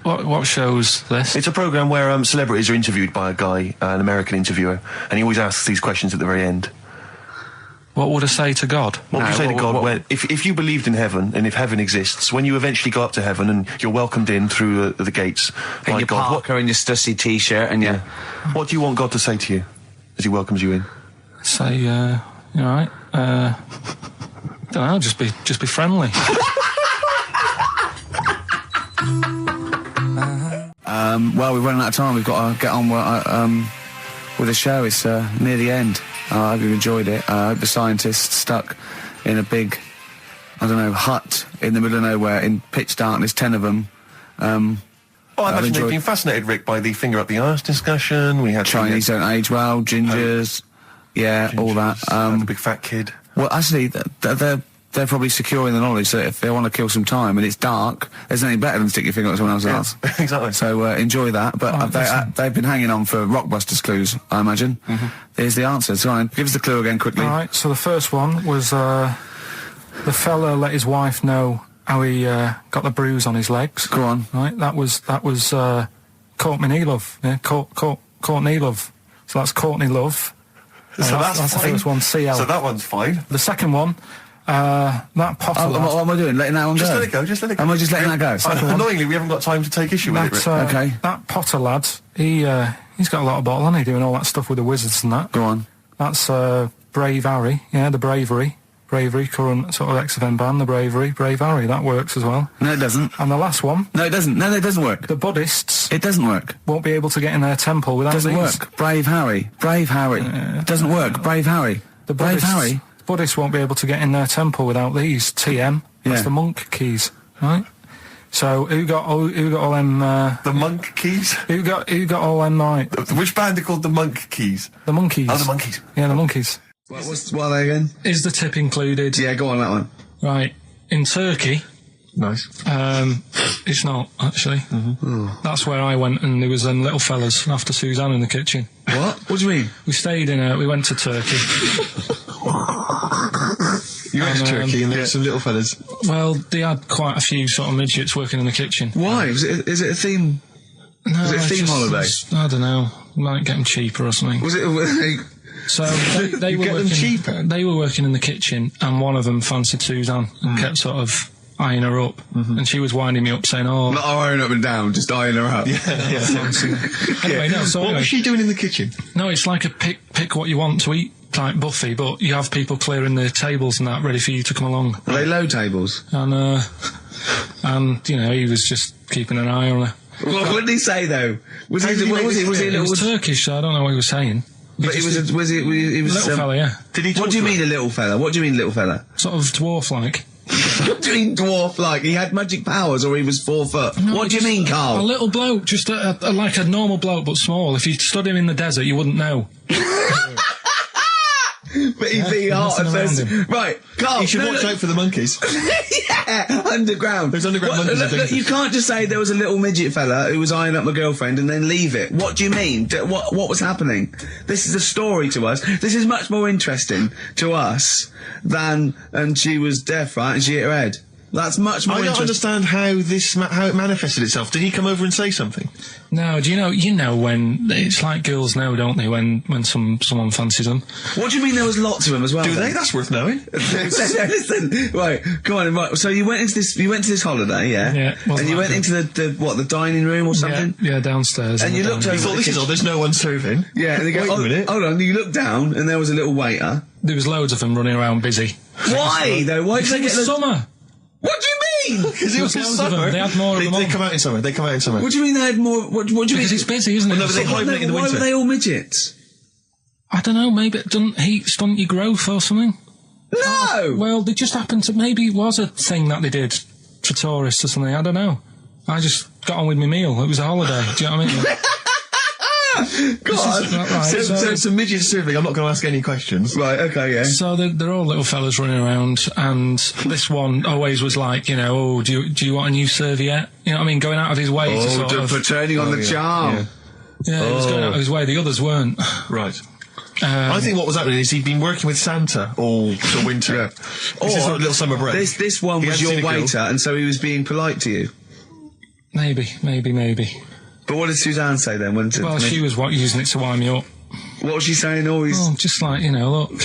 What show's this? It's a programme where celebrities are interviewed by a guy, an American interviewer, and he always asks these questions at the very end. What would I say to God? What would you say to God if you believed in heaven, and if heaven exists, when you eventually go up to heaven and you're welcomed in through the gates in by your God, Parker and your Stussy t-shirt and your... What do you want God to say to you as he welcomes you in? Say, you know, don't know, just be friendly. Well, we're running out of time. We've got to get on with the show. It's near the end. I hope you enjoyed it. I hope the scientists stuck in a big, hut in the middle of nowhere in pitch darkness, 10 of them. I imagine they've been fascinated, Rick, by the finger up the arse discussion. We had Chinese don't age well, gingers, all that. The big fat kid. Well, actually, they're probably securing the knowledge that if they want to kill some time and it's dark, there's nothing better than stick your finger up someone else's arse. Exactly. So enjoy that. But they've been hanging on for Rockbusters clues, I imagine. Mm-hmm. Here's the answer. So give us the clue again quickly. All right, so the first one was the fella let his wife know how he got the bruise on his legs. Go on. Right, that was Courtney Love. Yeah, Courtney Love. So that's Courtney Love. So that's the first one, CL. So that one's fine. The second one, that Potter lad. What am I doing? Letting that one go? Just let it go, just let it go. Am I just letting that go? Annoyingly, we haven't got time to take issue with it, Rick. Okay. That Potter lad, he's got a lot of bottle, hasn't he, doing all that stuff with the wizards and that. Go on. That's Brave Harry, the bravery. Bravery, current sort of XFM band, the Bravery, Brave Harry, that works as well. No, it doesn't. And the last one, No, it doesn't. No, it doesn't work. the Buddhists It doesn't work. won't be able to get in their temple without Doesn't these. work. Brave Harry. Doesn't work. Brave Harry. The Brave Buddhists, Harry. Buddhists won't be able to get in their temple without these. TM, that's Yeah. the monk keys, right? So who got all them? The Monk Keys? Who got all them? Right, Which band are called the Monk Keys? the monkeys. Oh, the Monkeys. Yeah, the monkeys. What are they again? Is the tip included? Yeah, go on that one. Right. In Turkey, Nice. it's not actually. Mm-hmm. That's where I went, and there was them little fellas after Suzanne in the kitchen. What? What do you mean? We went to Turkey. You went to And, Turkey and there were some little fellas. Well, they had quite a few sort of midgets working in the kitchen. Why? Is it a theme? No, Was it a it's theme holiday? I don't know. Might get them cheaper or something. Was it? So they were get them working, cheaper? They were working in the kitchen, and one of them fancied Suzanne and kept sort of eyeing her up, and she was winding me up saying, "Oh, Not eyeing up and down, just eyeing her up. anyway, no." So What anyway, was she doing in the kitchen? no, it's like a pick what you want to eat type buffet, but you have people clearing the tables and that ready for you to come along, Are they low tables? and you know, he was just keeping an eye on her. What did he say though? Was he? How did he What make was he? this Was he a clear? It little? was Turkish, so I don't know what he was saying. But he was. He was. Little fella, yeah, Did he talk What do you to her? mean a little fella? What do you mean little fella? sort of dwarf-like. What do you mean dwarf like? He had magic powers or he was 4 foot? No, What do you just mean, A Carl? little bloke, just like a normal bloke, but small. If you stood him in the desert, you wouldn't know. But he'd be hot nothing at around first. him. Right, Carl. You should no, watch look. out for the monkeys. Yeah, underground. There's underground monkeys Look, are look, you dangerous. can't just say there was a little midget fella who was eyeing up my girlfriend and then leave it. What do you mean? What was happening? This is a story to us. This is much more interesting to us than, and she was deaf, right, and she hit her head. That's much more I don't interesting. understand how it manifested itself. Did he come over and say something? No, do you know when it's like girls know, don't they? When someone fancies them. What do you mean there was lots of them as well? Do then? they? That's worth knowing. Listen, right, go on, right. So you went into this holiday, yeah? Yeah, wasn't And you like went into the dining room or something? Yeah, downstairs. And in you the looked dining over- room. Thought this is all. There's no one serving. Yeah, and they go, Wait a minute. hold on, you looked down and there was a little waiter. There was loads of them running around busy. Why, though? Why did they It get was the... summer. What do you mean? Because it was in Loads of them. summer. They had more of them They on. come out in summer. They come out in summer. What do you mean they had more... What do you mean? Because it's busy, isn't it? Well, no, but they Summer. hibernate in the Why winter. were they all midgets? I don't know, maybe it doesn't heat stunt your growth or something. No! Well, they just happened to, maybe it was a thing that they did for tourists or something, I don't know. I just got on with my meal. It was a holiday, do you know what I mean? God. Right, So some midget serving. I'm not going to ask any questions. Right, okay, yeah. So they're all little fellas running around, and this one always was like, you know, oh, do you want a new serviette? You know what I mean? Going out of his way to sort of... for turning on the charm. Yeah. Yeah, he was going out of his way. The others weren't. Right. I think what was happening is he'd been working with Santa all the winter. Yeah. This is sort of little summer break. This one He was hadn't your seen a girl. waiter, and so he was being polite to you. Maybe. But what did Suzanne say then? Well, she was using it to wind me up. What was she saying? Oh, he's... Oh, just like, you know, look.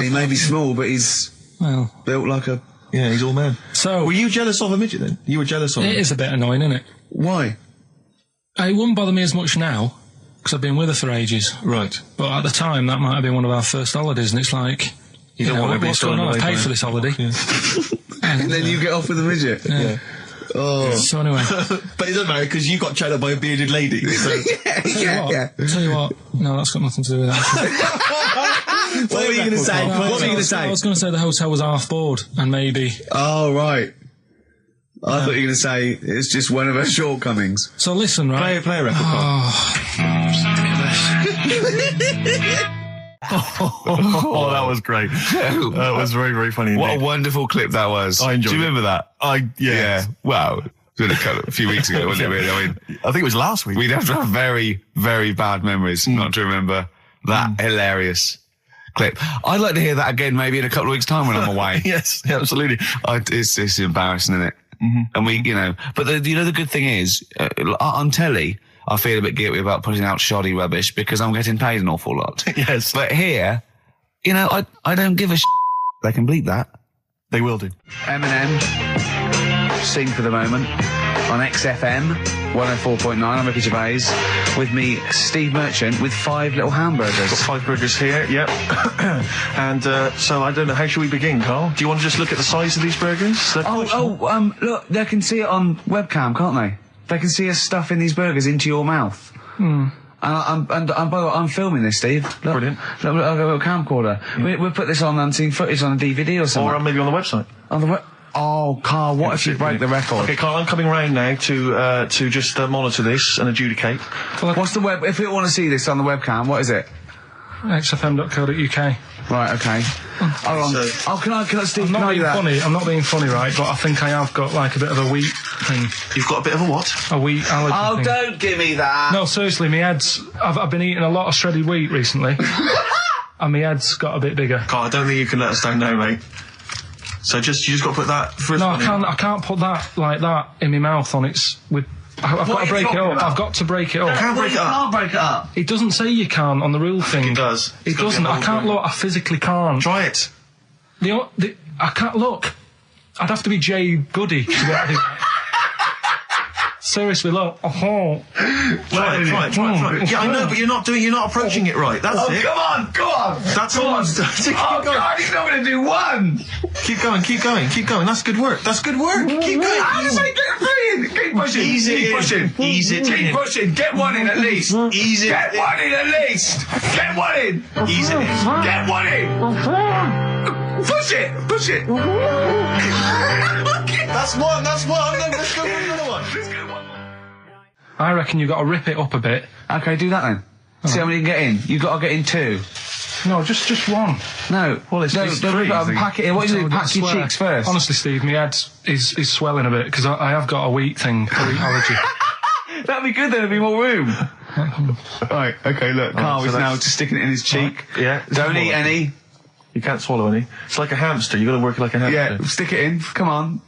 He may be small, but he's Well, built like a... Yeah, he's all man. so Were you jealous of a midget then? You were jealous of him? it is a bit annoying, isn't it? Why? It wouldn't bother me as much now, because I've been with her for ages. Right. But at the time, that might have been one of our first holidays, and it's like, you don't know, want to be what's going stolen on? I away paid by for it. this holiday. Yeah. And then you get off with a midget. Yeah. Oh. So anyway, But it doesn't matter because you got chatted up by a bearded lady. So. yeah. tell you what, no, that's got nothing to do with that. What were you going to say? Right, What were you going to I say? was going to say the hotel was half board, and maybe. Oh, right. I thought you were going to say it's just one of her shortcomings. So listen, right? Play a record. Oh, that was great. That was very, very funny indeed. What a wonderful clip that was. I enjoyed Do you it. remember that? Yeah. Wow. It was a few weeks ago, wasn't it, really? I mean, I think it was last week. we'd have to have very, very bad memories not to remember that hilarious clip. I'd like to hear that again maybe in a couple of weeks' time when I'm away. Yes, absolutely. It's embarrassing, isn't it? And we, you know, but the good thing is, on telly, I feel a bit guilty about putting out shoddy rubbish because I'm getting paid an awful lot. Yes. But here, you know, I don't give a They can bleep that. They will do. Eminem, sing for the moment. on XFM 104.9. I'm Ricky Gervais. With me, Steve Merchant, with 5 little hamburgers. Got 5 burgers here, yep. And so I don't know, how should we begin, Carl? Do you want to just look at the size of these burgers? Look, they can see it on webcam, can't they? They can see us stuffing these burgers into your mouth. And by the way, I'm filming this, Steve. Look, Brilliant. Look, I've got a little camcorder. We'll put this on unseen footage on a DVD or something. Or maybe on the website. On the Oh, Carl, what if you break the record? Okay, Carl, I'm coming round now to just monitor this and adjudicate. What's the web? If people want to see this on the webcam, what is it? xfm.co.uk. Right, okay. Hold on. Can I, Steve, I'm not can I do being that? funny. I'm not being funny, right? But I think I have got like a bit of a wheat thing. You've got a bit of a what? A wheat allergy thing. Don't give me that. No, seriously, my head's... I've been eating a lot of shredded wheat recently. And my head's got a bit bigger. Carl, I don't think you can let us down now, mate. So you just got to put that first. No, I can't put that like that in my mouth on its... I've got to break it up. I've got to break it up. Can't break it up. Can't break it up. It doesn't say you can on the rule thing. It does. It doesn't. I can't look. I physically can't. Try it. I can't look. I'd have to be Jay Goody to get it. Seriously, look. Try it. Yeah, I know, but you're not approaching it right. That's it. Come on. That's all. Keep going. God, he's not going to do one. Keep going. That's good work. Keep going. How does he get 3 in? Keep pushing. Ease it Keep in. pushing. Ease it Keep in. pushing. Get 1 in at least. Ease it. Get 1 in at least. Get 1 in. Ease it in. Get 1 in. Push it. That's one. Let's go for another one. I reckon you've got to rip it up a bit. Okay, do that then. See how many you can get in. You've got to get in 2. No, just one. No. Well, it's don't three, rip it up I and think. pack it in. What do you do? Pack your cheeks first. Honestly, Steve, my head is swelling a bit because I have got a wheat thing, a wheat allergy. That'd be good, then there'd be more room. Right, okay, look, Carl is now just sticking it in his cheek. Yeah. Don't eat any. You can't swallow any. It's like a hamster. You've got to work it like a hamster. Yeah, stick it in. Come on.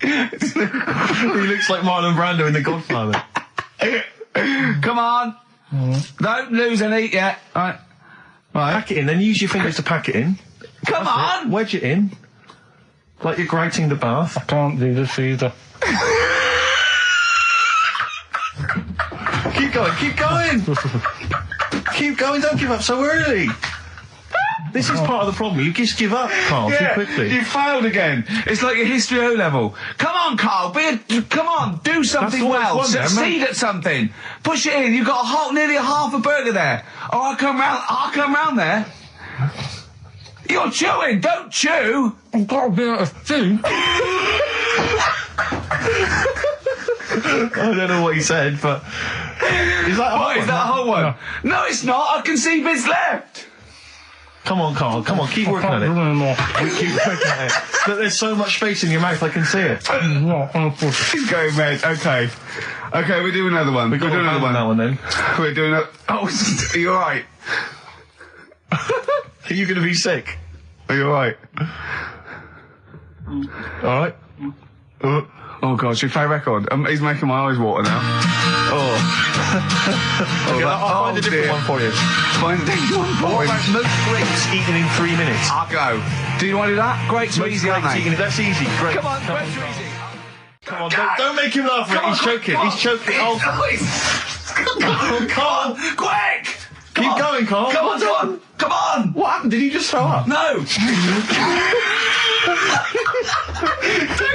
He looks like Marlon Brando in The Godfather. Come on. Don't lose any yet. Right. Pack it in, then use your fingers to pack it in. Come on. Wedge it in. Like you're grouting the bath. I can't do this either. Keep going. Keep going, don't give up so early. This is part of the problem. You just give up, Carl, too quickly. You failed again. It's like your history O level. Come on, Carl. Come on. Do something all well. it's one there, Succeed at something. Push it in. You've got nearly a half a burger there. Oh, I'll come round there. You're chewing. Don't chew. I've got a bit of food. I don't know what he said, but... Is that What, is that a whole one? No, it's not. I can see bits left. Come on, Carl. Come on, keep working at it. Keep working at it. Look, there's so much space in your mouth, I can see it. He's going red. Okay, we'll do another one. We'll do another one. That one then. We're doing a... Oh, are you alright? Are you going to be sick? Are you alright? All right. Oh God, should we play a record? He's making my eyes water now. Okay, I'll find a different one for you. Find a different one for What him. about most grapes eaten in 3 minutes? I'll go. Do you want to do that? Grapes are easy, aren't they? That's easy. Great. Come on, grapes are easy. Come on, don't make him laugh. He's choking. He's choking. Oh, Carl. Quick! Keep going, Carl. Come on! What happened? Did he just throw up? No! Don't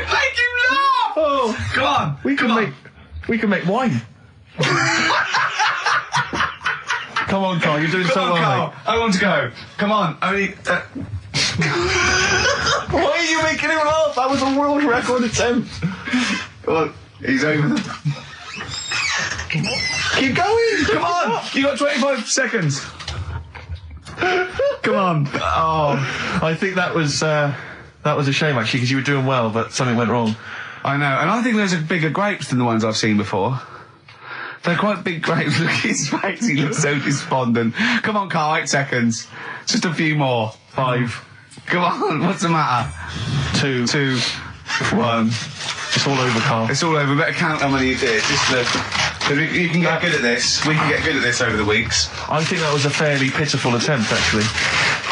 make him laugh! Oh, Come on! we can make wine. Come on, Carl. You're doing so well, Carl. mate. I want to go. Come on. Only... Why are you making him laugh? That was a world record attempt. Come on. He's over. Keep going. Come on! You got 25 seconds. Come on. Oh, I think that was a shame actually because you were doing well, but something went wrong. I know, and I think those are bigger grapes than the ones I've seen before. They're quite big grapes. Look at his face, he looks so despondent. Come on, Carl, 8 seconds. Just a few more. 5. Come on, what's the matter? 2. 2, 1. It's all over, Carl. It's all over. Better count how many you did. Just you can get good at this. We can get good at this over the weeks. I think that was a fairly pitiful attempt, actually.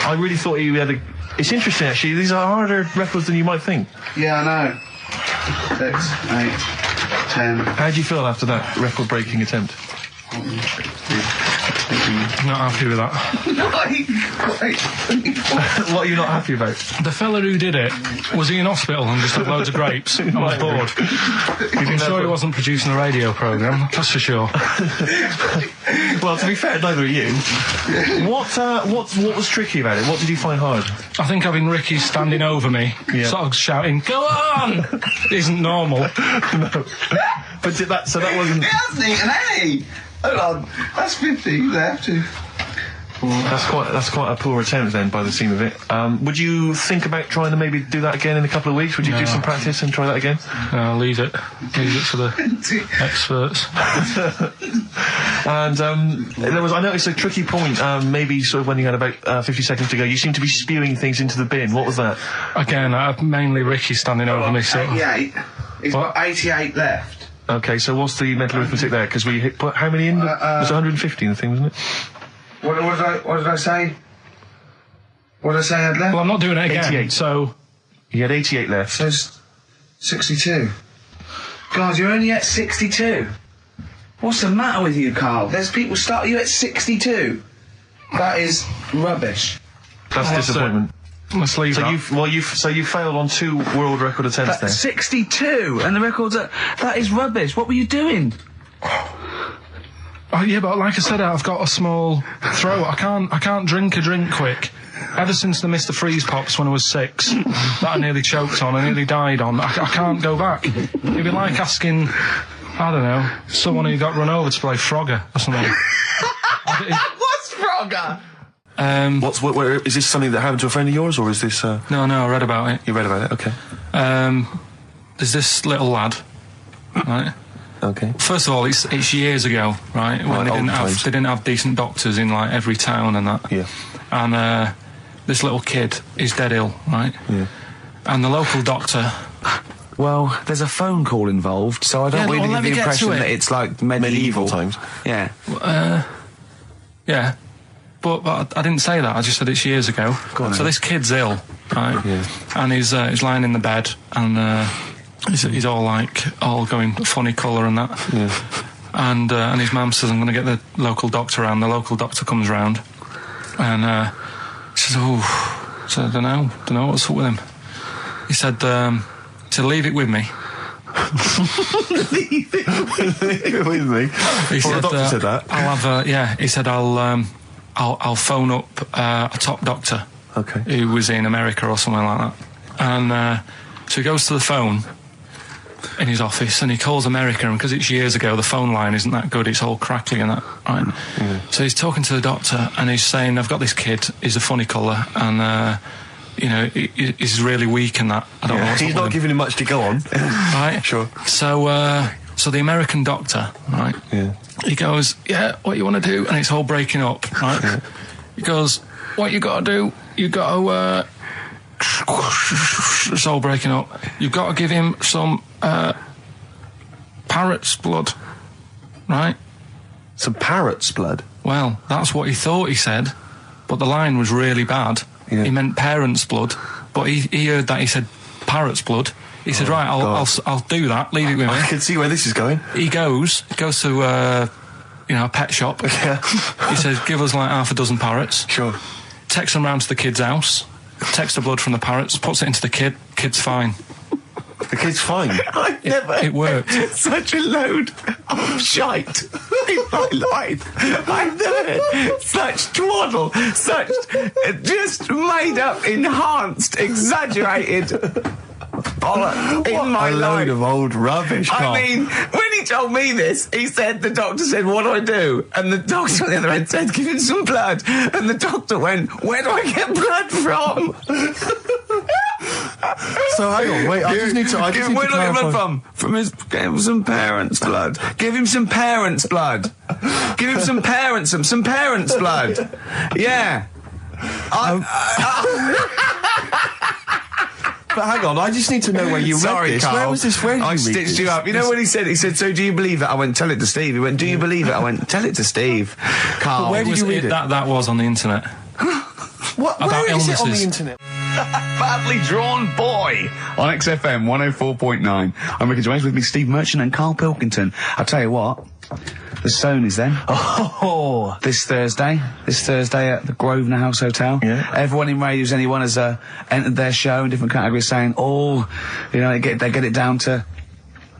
I really thought he had It's interesting, actually. These are harder records than you might think. Yeah, I know. 6, 8, 10. How do you feel after that record-breaking attempt? Not happy with that. What are you not happy about? The fella who did it, was he in hospital and just had loads of grapes? I was bored. I'm sure he wasn't producing a radio programme, that's for sure. Well, to be fair, neither are you. What was tricky about it? What did you find hard? I think having Ricky standing over me, sort of shouting, "Go on!" isn't normal. No. But that wasn't... He hasn't eaten any! Hold on, that's 50 left. That's quite a poor attempt then, by the seam of it. Would you think about trying to maybe do that again in a couple of weeks? Would you do some practice and try that again? No, leave it for the experts. And I noticed a tricky point, maybe sort of when you had about 50 seconds to go, you seemed to be spewing things into the bin. What was that? Again, mainly Ricky standing over me. 88. He's got 88 left. Okay, so what's the mental arithmetic there? Because we put how many in? It was 150 in the thing, wasn't it? What did I say? What did I say I had left? Well, I'm not doing it again. 88. So you had 88 left. So 62. God, you're only at 62. What's the matter with you, Carl? There's people start you at 62. That is rubbish. That's disappointment. Let's leave that. You failed on 2 world record attempts there. 62, and the record's that is rubbish. What were you doing? Oh yeah, but like I said, I've got a small throat. I can't drink a drink quick. Ever since the Mr. Freeze Pops when I was 6, that I nearly choked on, I nearly died on. I can't go back. It'd be like asking, I don't know, someone who got run over to play Frogger or something. What's Frogger? Where, is this something that happened to a friend of yours, or is this... No, I read about it. You read about it, okay. There's this little lad, right? Okay. First of all, it's years ago, right? When they didn't have decent doctors in, like, every town and that. Yeah. And this little kid is dead ill, right? Yeah. And the local doctor... Well, there's a phone call involved, so I don't really get the impression that it's like medieval times. Yeah. Yeah. But I didn't say that. I just said it's years ago. So this kid's ill, right? Yeah. And he's lying in the bed, and he's all going funny colour and that. Yeah. And his mum says, "I'm going to get the local doctor round." The local doctor comes round, and she says, "Oh," so I don't know what's up with him. He said, "Leave it with me." Leave it with me. He said, the doctor said that. I'll have he said I'll phone up a top doctor, who was in America or somewhere like that. And so he goes to the phone in his office and he calls America, and because it's years ago, the phone line isn't that good, it's all crackly and that, right? Yeah. So he's talking to the doctor and he's saying, "I've got this kid, he's a funny colour, and he's really weak and that. I don't know what's He's not giving him much to go on." Right? Sure. So the American doctor, right? Yeah. He goes, "Yeah, what you want to do?" And it's all breaking up, right? Yeah. He goes, "What you got to do? You got to it's all breaking up. You've got to give him some parrot's blood, right?" Some parrot's blood? Well, that's what he thought he said, but the line was really bad. Yeah. He meant parents' blood, but he heard that he said parrot's blood. He said, "Right, I'll do that. Leave it with me." I can see where this is going. He goes to a pet shop. Yeah. He says, "Give us like half a dozen parrots." Sure. Takes them round to the kid's house. Takes the blood from the parrots, puts it into the kid. Kid's fine. The kid's fine. I've never It worked. such a load of shite in my life. I've never heard such twaddle, such just made up, enhanced, exaggerated bollock in my a life. load of old rubbish, Carl. I mean, when he told me this, he said, the doctor said, "What do I do?" And the doctor on the other end said, "Give him some blood." And the doctor went, "Where do I get blood from?" So hang on, wait, I just need to Where do I get blood from? Give him some parents' blood. Give him some parents' blood. Give him some parents' blood. Yeah. But hang on, I just need to know where you read this. Carl. Where was this? Where did I you read stitched this? you up. You know what he said? He said, "So do you believe it?" I went, "Tell it to Steve." He went, "Do you believe it?" I went, "Tell it to Steve." Carl. Where did you read it? That was on the internet. What? About Where is it on the illnesses. internet? Badly Drawn Boy on XFM 104.9. I'm Ricky Gervais, with me Steve Merchant and Karl Pilkington. I'll tell you what, the Stoney's then. Oh, This Thursday at the Grosvenor House Hotel. Yeah. Everyone in Radio's Anyone has entered their show in different categories saying, they get it down to,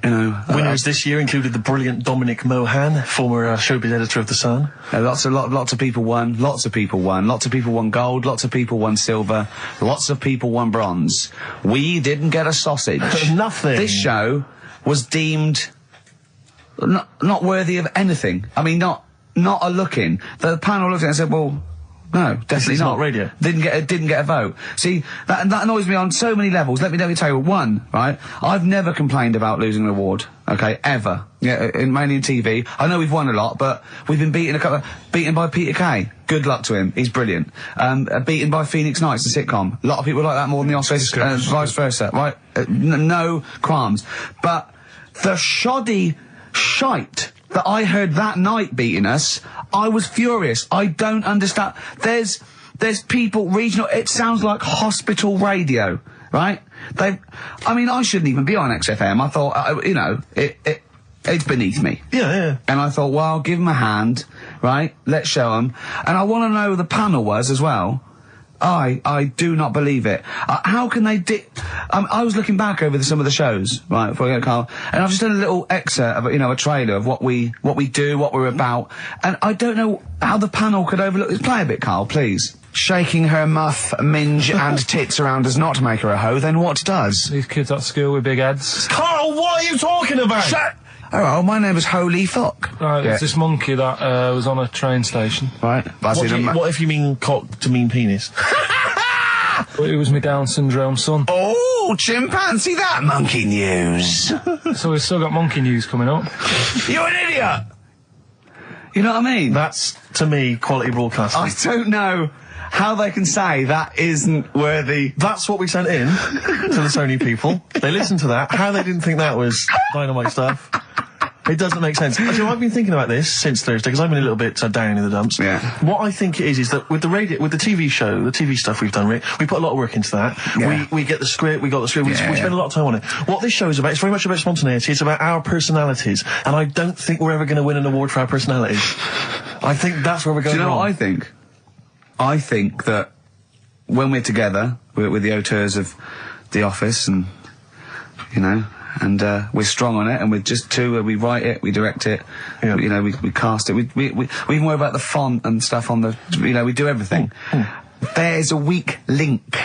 winners this year included the brilliant Dominic Mohan, former showbiz editor of The Sun. lots of people won. Lots of people won gold. Lots of people won silver. Lots of people won bronze. We didn't get a sausage. Nothing. This show was deemed not worthy of anything. I mean, not a look in. The panel looked at it and said, well, no, definitely It's not radio. Didn't get a vote. See, that annoys me on so many levels. Let me tell you one, right? I've never complained about losing an award, okay, ever. Yeah, mainly in TV. I know we've won a lot, but we've been beaten by Peter Kay. Good luck to him. He's brilliant. Beaten by Phoenix Nights, the sitcom. A lot of people like that more than the Oscars, vice versa, right? No qualms. But the shoddy shite that I heard that night beating us, I was furious. I don't understand. There's people regional. It sounds like hospital radio, right? I shouldn't even be on XFM. I thought, it's beneath me. Yeah. And I thought, well, give them a hand, right? Let's show them. And I want to know who the panel was as well. I do not believe it. How can they I was looking back over some of the shows, right, before I go to Karl, and I've just done a little excerpt of, a trailer of what we do, what we're about, and I don't know how the panel could overlook this. Play a bit, Karl, please. Shaking her muff, minge and tits around does not make her a hoe, then what does? These kids at school with big heads. Carl, what are you talking about? Shut! Oh, my name is Holy Fuck. Right, Yeah. it's this monkey that was on a train station. Right. What if you mean cock to mean penis? It was my Down syndrome son. Oh, chimpanzee, that monkey news. So we've still got monkey news coming up. You're an idiot! You know what I mean? That's, to me, quality broadcasting. I don't know how they can say that isn't worthy. That's what we sent in to the Sony people. They listened to that. How they didn't think that was dynamite stuff, it doesn't make sense. Actually, I've been thinking about this since Thursday, because I've been a little bit down in the dumps. Yeah. What I think it is that with the TV show, the TV stuff we've done, Rick, we put a lot of work into that. Yeah. We get the script, we spend a lot of time on it. What this show is about, it's very much about spontaneity, it's about our personalities, and I don't think we're ever going to win an award for our personalities. I think that's where we're going Do you know wrong. what I think? I think that when we're together, with the auteurs of The Office and, and we're strong on it, and we're just two where we write it, we direct it, we cast it, we even worry about the font and stuff on the, we do everything. There's a weak link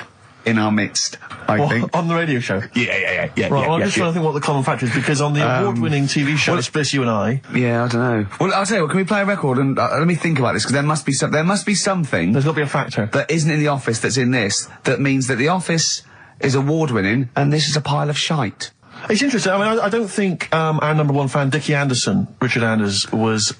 in our midst, I think. On the radio show? Yeah. Right, well, I'm just trying to think what the common factor is, because on the award-winning TV show, it's Bliss You and I. Yeah, I don't know. Well, I'll tell you what, can we play a record and let me think about this, because there must be something There's got to be a factor. that isn't in The Office that's in this, that means that The Office is award-winning and this is a pile of shite. It's interesting. I mean, I don't think our number one fan, Dickie Anderson, Richard Anders, was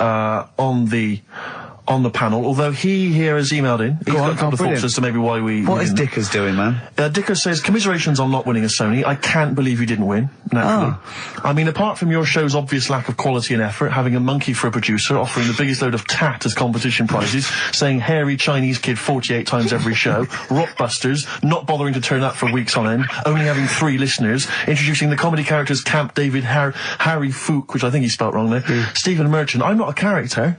on the panel, although he here has emailed in. He's got a couple of thoughts as to maybe why we... What is Dickers doing, man? Dickers says, commiserations on not winning a Sony. I can't believe you didn't win, naturally. I mean, apart from your show's obvious lack of quality and effort, having a monkey for a producer, offering the biggest load of tat as competition prizes, saying hairy Chinese kid 48 times every show, Rockbusters, not bothering to turn up for weeks on end, only having 3 listeners, introducing the comedy characters Camp David, Harry Fook, which I think he spelt wrong there, Stephen Merchant. I'm not a character.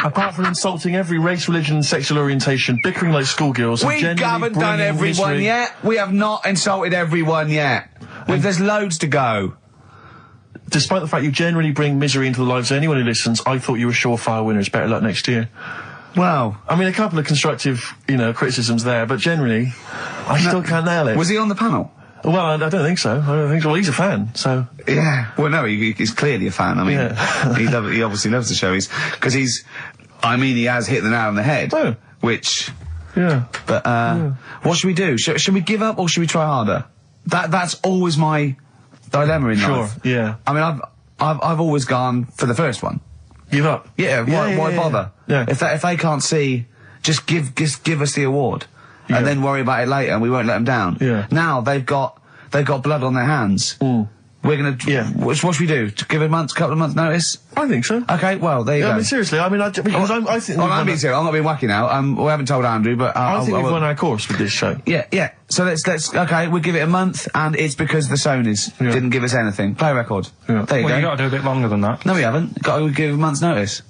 Apart from insulting every race, religion and sexual orientation, bickering like schoolgirls, We haven't done everyone yet. We have not insulted everyone yet. There's loads to go. Despite the fact you generally bring misery into the lives of anyone who listens, I thought you were surefire winners. Better luck next year. Well, I mean, a couple of constructive, criticisms there, but generally, I still can't nail it. was he on the panel? Well, I don't think so. Well, he's a fan, so... Yeah. Well, no, he's clearly a fan. I mean, Yeah. he obviously loves the show. He has hit the nail on the head. Oh. Which... Yeah. But, what should we do? Should we give up or should we try harder? That's always my dilemma in life. Sure, yeah. I mean, I've always gone for the first one. Give up. Yeah, why bother? Yeah. If they can't see, just give us the award. Yeah. And then worry about it later and we won't let them down. Yeah. Now they've got blood on their hands. We're gonna. Yeah. What should we do? To give a couple of months notice? I think so. Okay. Well, there you go. I mean, seriously. I mean, I think. I'm being serious. I'm not being wacky now. We haven't told Andrew, but I think we've won our course with this show. Yeah. So let's. Okay, we'll give it a month, and it's because the Sonys didn't give us anything. Play a record. Yeah. There you go. You got to do a bit longer than that. No, we haven't. Got to give a month's notice.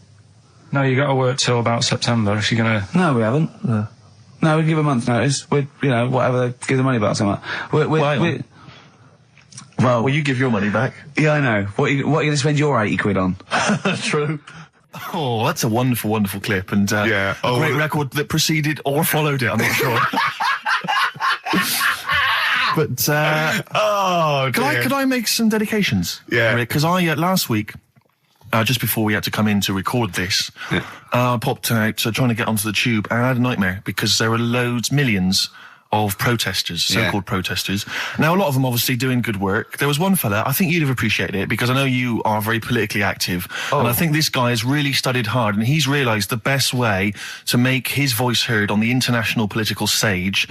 No, you got to work till about September if you're gonna. No, we haven't. No, we give a month's notice. We'd, whatever, give the money back somewhere. Well, you give your money back. Yeah, I know. What are you going to spend your 80 quid on? True. Oh, that's a wonderful, wonderful clip, and a great record that preceded or followed it. I'm not sure. But could I make some dedications? Yeah. Because I last week, just before we had to come in to record this, I popped out trying to get onto the tube, and I had a nightmare because there were millions of protesters, so-called protesters. Now, a lot of them obviously doing good work. There was one fella, I think you'd have appreciated it, because I know you are very politically active, and I think this guy has really studied hard, and he's realised the best way to make his voice heard on the international political stage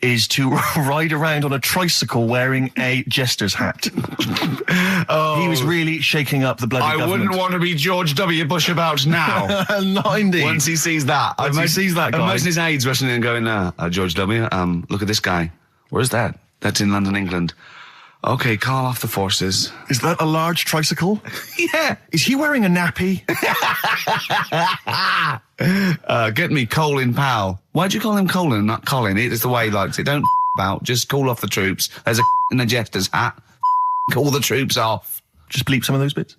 is to ride around on a tricycle wearing a jester's hat. He was really shaking up the bloody government. I wouldn't want to be George W. Bush about now. Not indeed. Once he sees that. Once he sees that guy. Imagine his aides rushing in and going, George W., look at this guy. Where's that? That's in London, England. Okay, call off the forces. Is that a large tricycle? Yeah. Is he wearing a nappy? Get me Colin Powell. Why'd you call him Colin, not Colin? It's the way he likes it. Don't about. Just call off the troops. There's a in a jester's hat. Call the troops off. Just bleep some of those bits.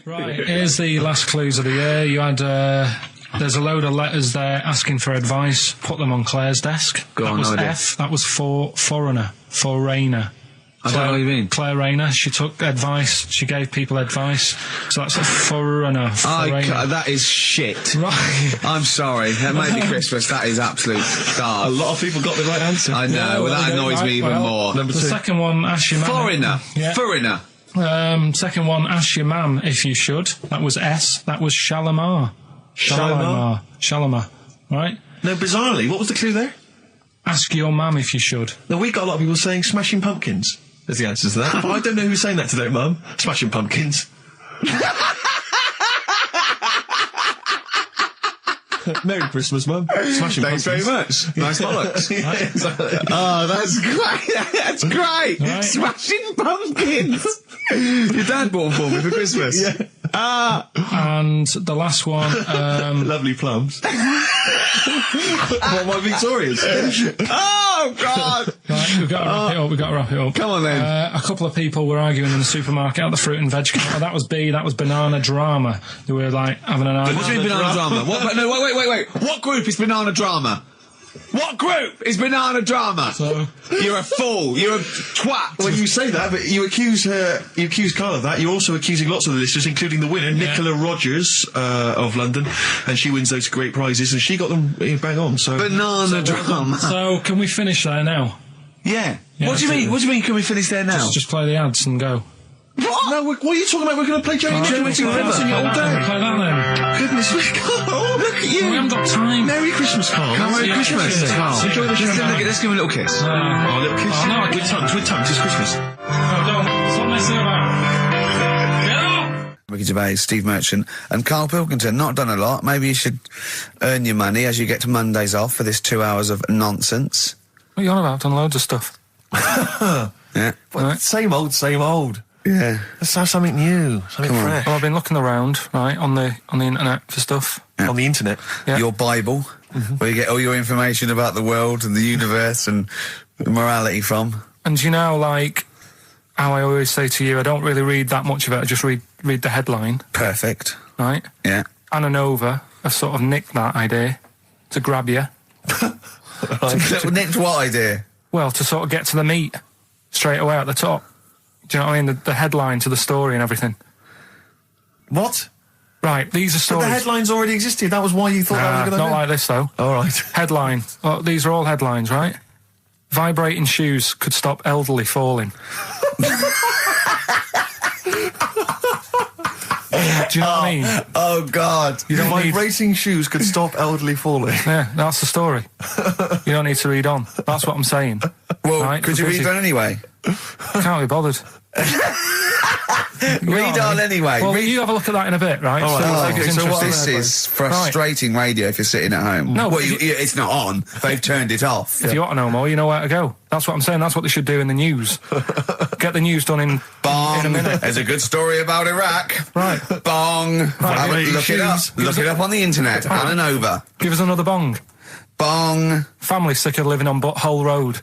Right, here's the last clues of the year. You had, there's a load of letters there asking for advice. Put them on Claire's desk. That was F. That was for foreigner. For Rayner. I don't know what you mean. Claire Rayner. She took advice. She gave people advice. So that's a foreigner. That is shit. Right. I'm sorry. That might be Christmas. That is absolute A garbage. lot of people got the right answer. I know. That annoys me even more. The second one, ask your mum. Foreigner. Yeah. Foreigner. Second one, ask your mum if you should. That was S. That was Shalimar. Shalimar. Right? No, bizarrely, what was the clue there? Ask your mum if you should. No, we got a lot of people saying Smashing Pumpkins as the answer to that. But I don't know who's saying that today, Mum. Smashing Pumpkins. Merry Christmas, Mum. Smashing Thanks Pumpkins. very much. Nice bollocks. Yeah, exactly. Oh, that's great. That's great. Right. Smashing Pumpkins. Your dad bought them for me for Christmas. Yeah. And the last one, Lovely plums. What, my Victorians? Oh, God. right, we've got to wrap it up. Come on, then. A couple of people were arguing in the supermarket at the fruit and veg counter. That was B. That was banana drama. They were like having an argument. What do you mean banana drama? Wait. What group is banana drama? What group is banana drama? So, You're a fool. You're a twat. When you say that, but you accuse Carl of that, you're also accusing lots of the listeners, including the winner, Nicola Rogers, of London, and she wins those great prizes, and she got them bang on, so... Banana drama. so can we finish there now? Yeah. Yeah, What do you mean? What do you mean? Can we finish there now? Just play the ads and go. What? No, what are you talking about? We're going to play Jerry River all day. Play that then. Goodness me, Carl, oh, look at you. We haven't got time. Merry Christmas, Carl. Merry Christmas, Carl. Enjoy the show. Let's give him a little kiss. Oh, a little kiss. Oh, no, With tongues, it's Christmas. No, don't. Stop messing about. Get up! Ricky Gervais, Steve Merchant, and Karl Pilkington. Not done a lot. Maybe you should earn your money as you get to Mondays off for this 2 hours of nonsense. What are you on about? I've done loads of stuff. Yeah. Well, same old. Yeah. Let's have something new, something Come on. fresh. Well, I've been looking around, right, on the internet for stuff. Yeah. On the internet. Yeah. Your Bible, where you get all your information about the world and the universe and morality from. And you know, like, how I always say to you, I don't really read that much of it, I just read the headline, Perfect. right? Yeah. Anna Nova have sort of nicked that idea to grab you. Nicked what idea? Well, to sort of get to the meat straight away at the top. Do you know what I mean? The headline to the story and everything. What? Right, these are But stories. the headlines already existed. That was why you thought that was a good not idea. like this, though. All right. Headline. Well, these are all headlines, right? Vibrating shoes could stop elderly falling. Do you know what I mean? Oh, God. You don't need... Vibrating shoes could stop elderly falling. Yeah, that's the story. You don't need to read on. That's what I'm saying. Well, Right, could you read on anyway? Can't be bothered. Read on anyway. Well, you have a look at that in a bit, right? All right. It's interesting. This is frustrating radio if you're sitting at home. No, well, but it's not on. They've turned it off. If you want to know more, you know where to go. That's what I'm saying. That's what they should do in the news. Get the news done in Bong. a minute. There's a good story about Iraq. Right. Bong. Look it up. Look it up on the internet. Alan Over. Give us another bong. Bong. Family sick of living on Butthole Road.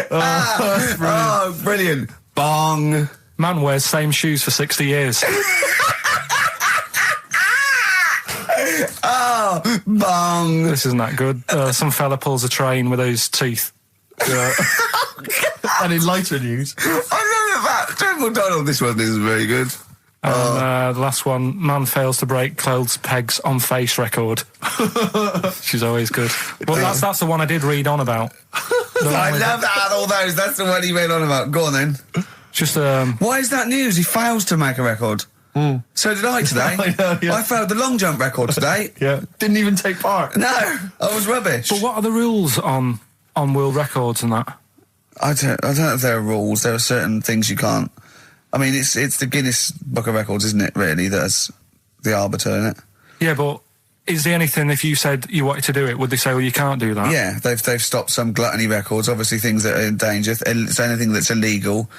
Oh, brilliant. Bong. Man wears same shoes for 60 years. Oh, bong. This isn't that good. Some fella pulls a train with his teeth. And in lighter news, I love that. General Donald, this one isn't very good. And the last one, man fails to break clothes pegs on face record. She's always good. Well, that's the one I did read on about. I love that out of all those. That's the one he read on about. Go on then. Just Why is that news? He fails to make a record. So did I today. I know, yeah. I failed the long jump record today. yeah, didn't even take part. No, I was rubbish. But what are the rules on world records and that? I don't know if there are rules. There are certain things you can't. I mean, it's the Guinness Book of Records, isn't it? Really, that's the arbiter, isn't it? Yeah, but is there anything, if you said you wanted to do it, would they say, well, you can't do that? Yeah, they've stopped some gluttony records. Obviously, things that are in danger. It's anything that's illegal.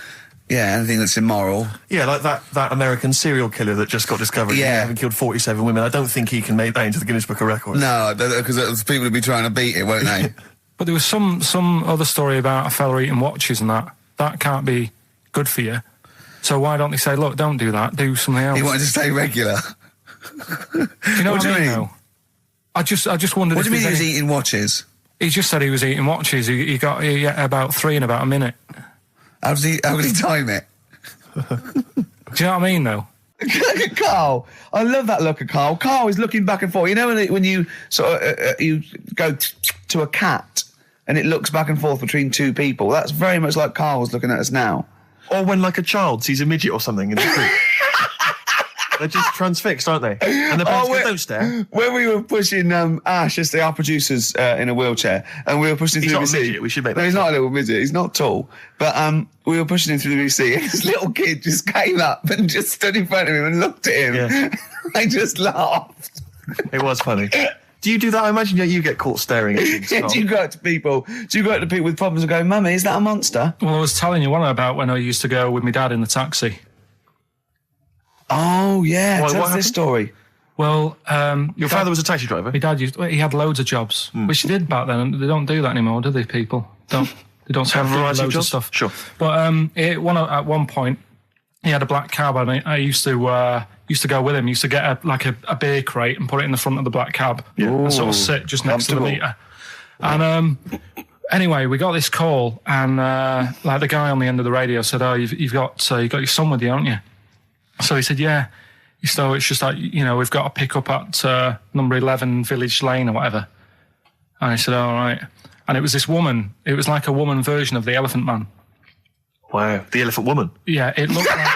Yeah, anything that's immoral. Yeah, like that American serial killer that just got discovered. Yeah. Having killed 47 women. I don't think he can make that into the Guinness Book of Records. No, because people would be trying to beat it, won't they? But there was some other story about a fella eating watches and that. That can't be good for you. So why don't they say, look, don't do that, do something else? He wanted to stay regular. Do you know What do you mean? though? I just wondered What do you mean he there's was any- eating watches? He just said he was eating watches. He ate about 3 in about a minute. How did he time it? Do you know what I mean, though? Look at Carl. I love that look at Carl. Carl is looking back and forth. You know when you sort of you go to a cat and it looks back and forth between two people? That's very much like Carl's looking at us now. Or when, like, a child sees a midget or something in the street. They're just transfixed, aren't they? And the parents go, don't stare. When we were pushing Ash, as our producer's in a wheelchair, and we were pushing He's through not the a BBC. midget, we should make that No, he's clear. not a little midget. He's not tall. But we were pushing him through the BBC, and this little kid just came up and just stood in front of him and looked at him. Yeah. I just laughed. It was funny. Do you do that? I imagine you get caught staring at things. Yeah, do you go up to people with problems and go, Mummy, is that a monster? Well, I was telling you one about when I used to go with my dad in the taxi. Oh, yeah. What Tell us happened? this story. Well, Your father was a taxi driver? my dad he had loads of jobs, which he did back then. And they don't do that anymore, do they? People they don't Have a do variety of loads jobs? stuff. Sure. But at one point, he had a black cab, and I used to go with him. He used to get a beer crate and put it in the front of the black cab and sort of sit just next to the Comfortable. meter. And anyway, we got this call, and like the guy on the end of the radio said, "Oh, you've got your son with you, haven't you?" So he said, "Yeah." So it's just like, we've got to pick up at number 11 Village Lane or whatever. And I said, all right. And it was this woman. It was like a woman version of the Elephant Man. Wow. The Elephant Woman. Yeah, it looked like...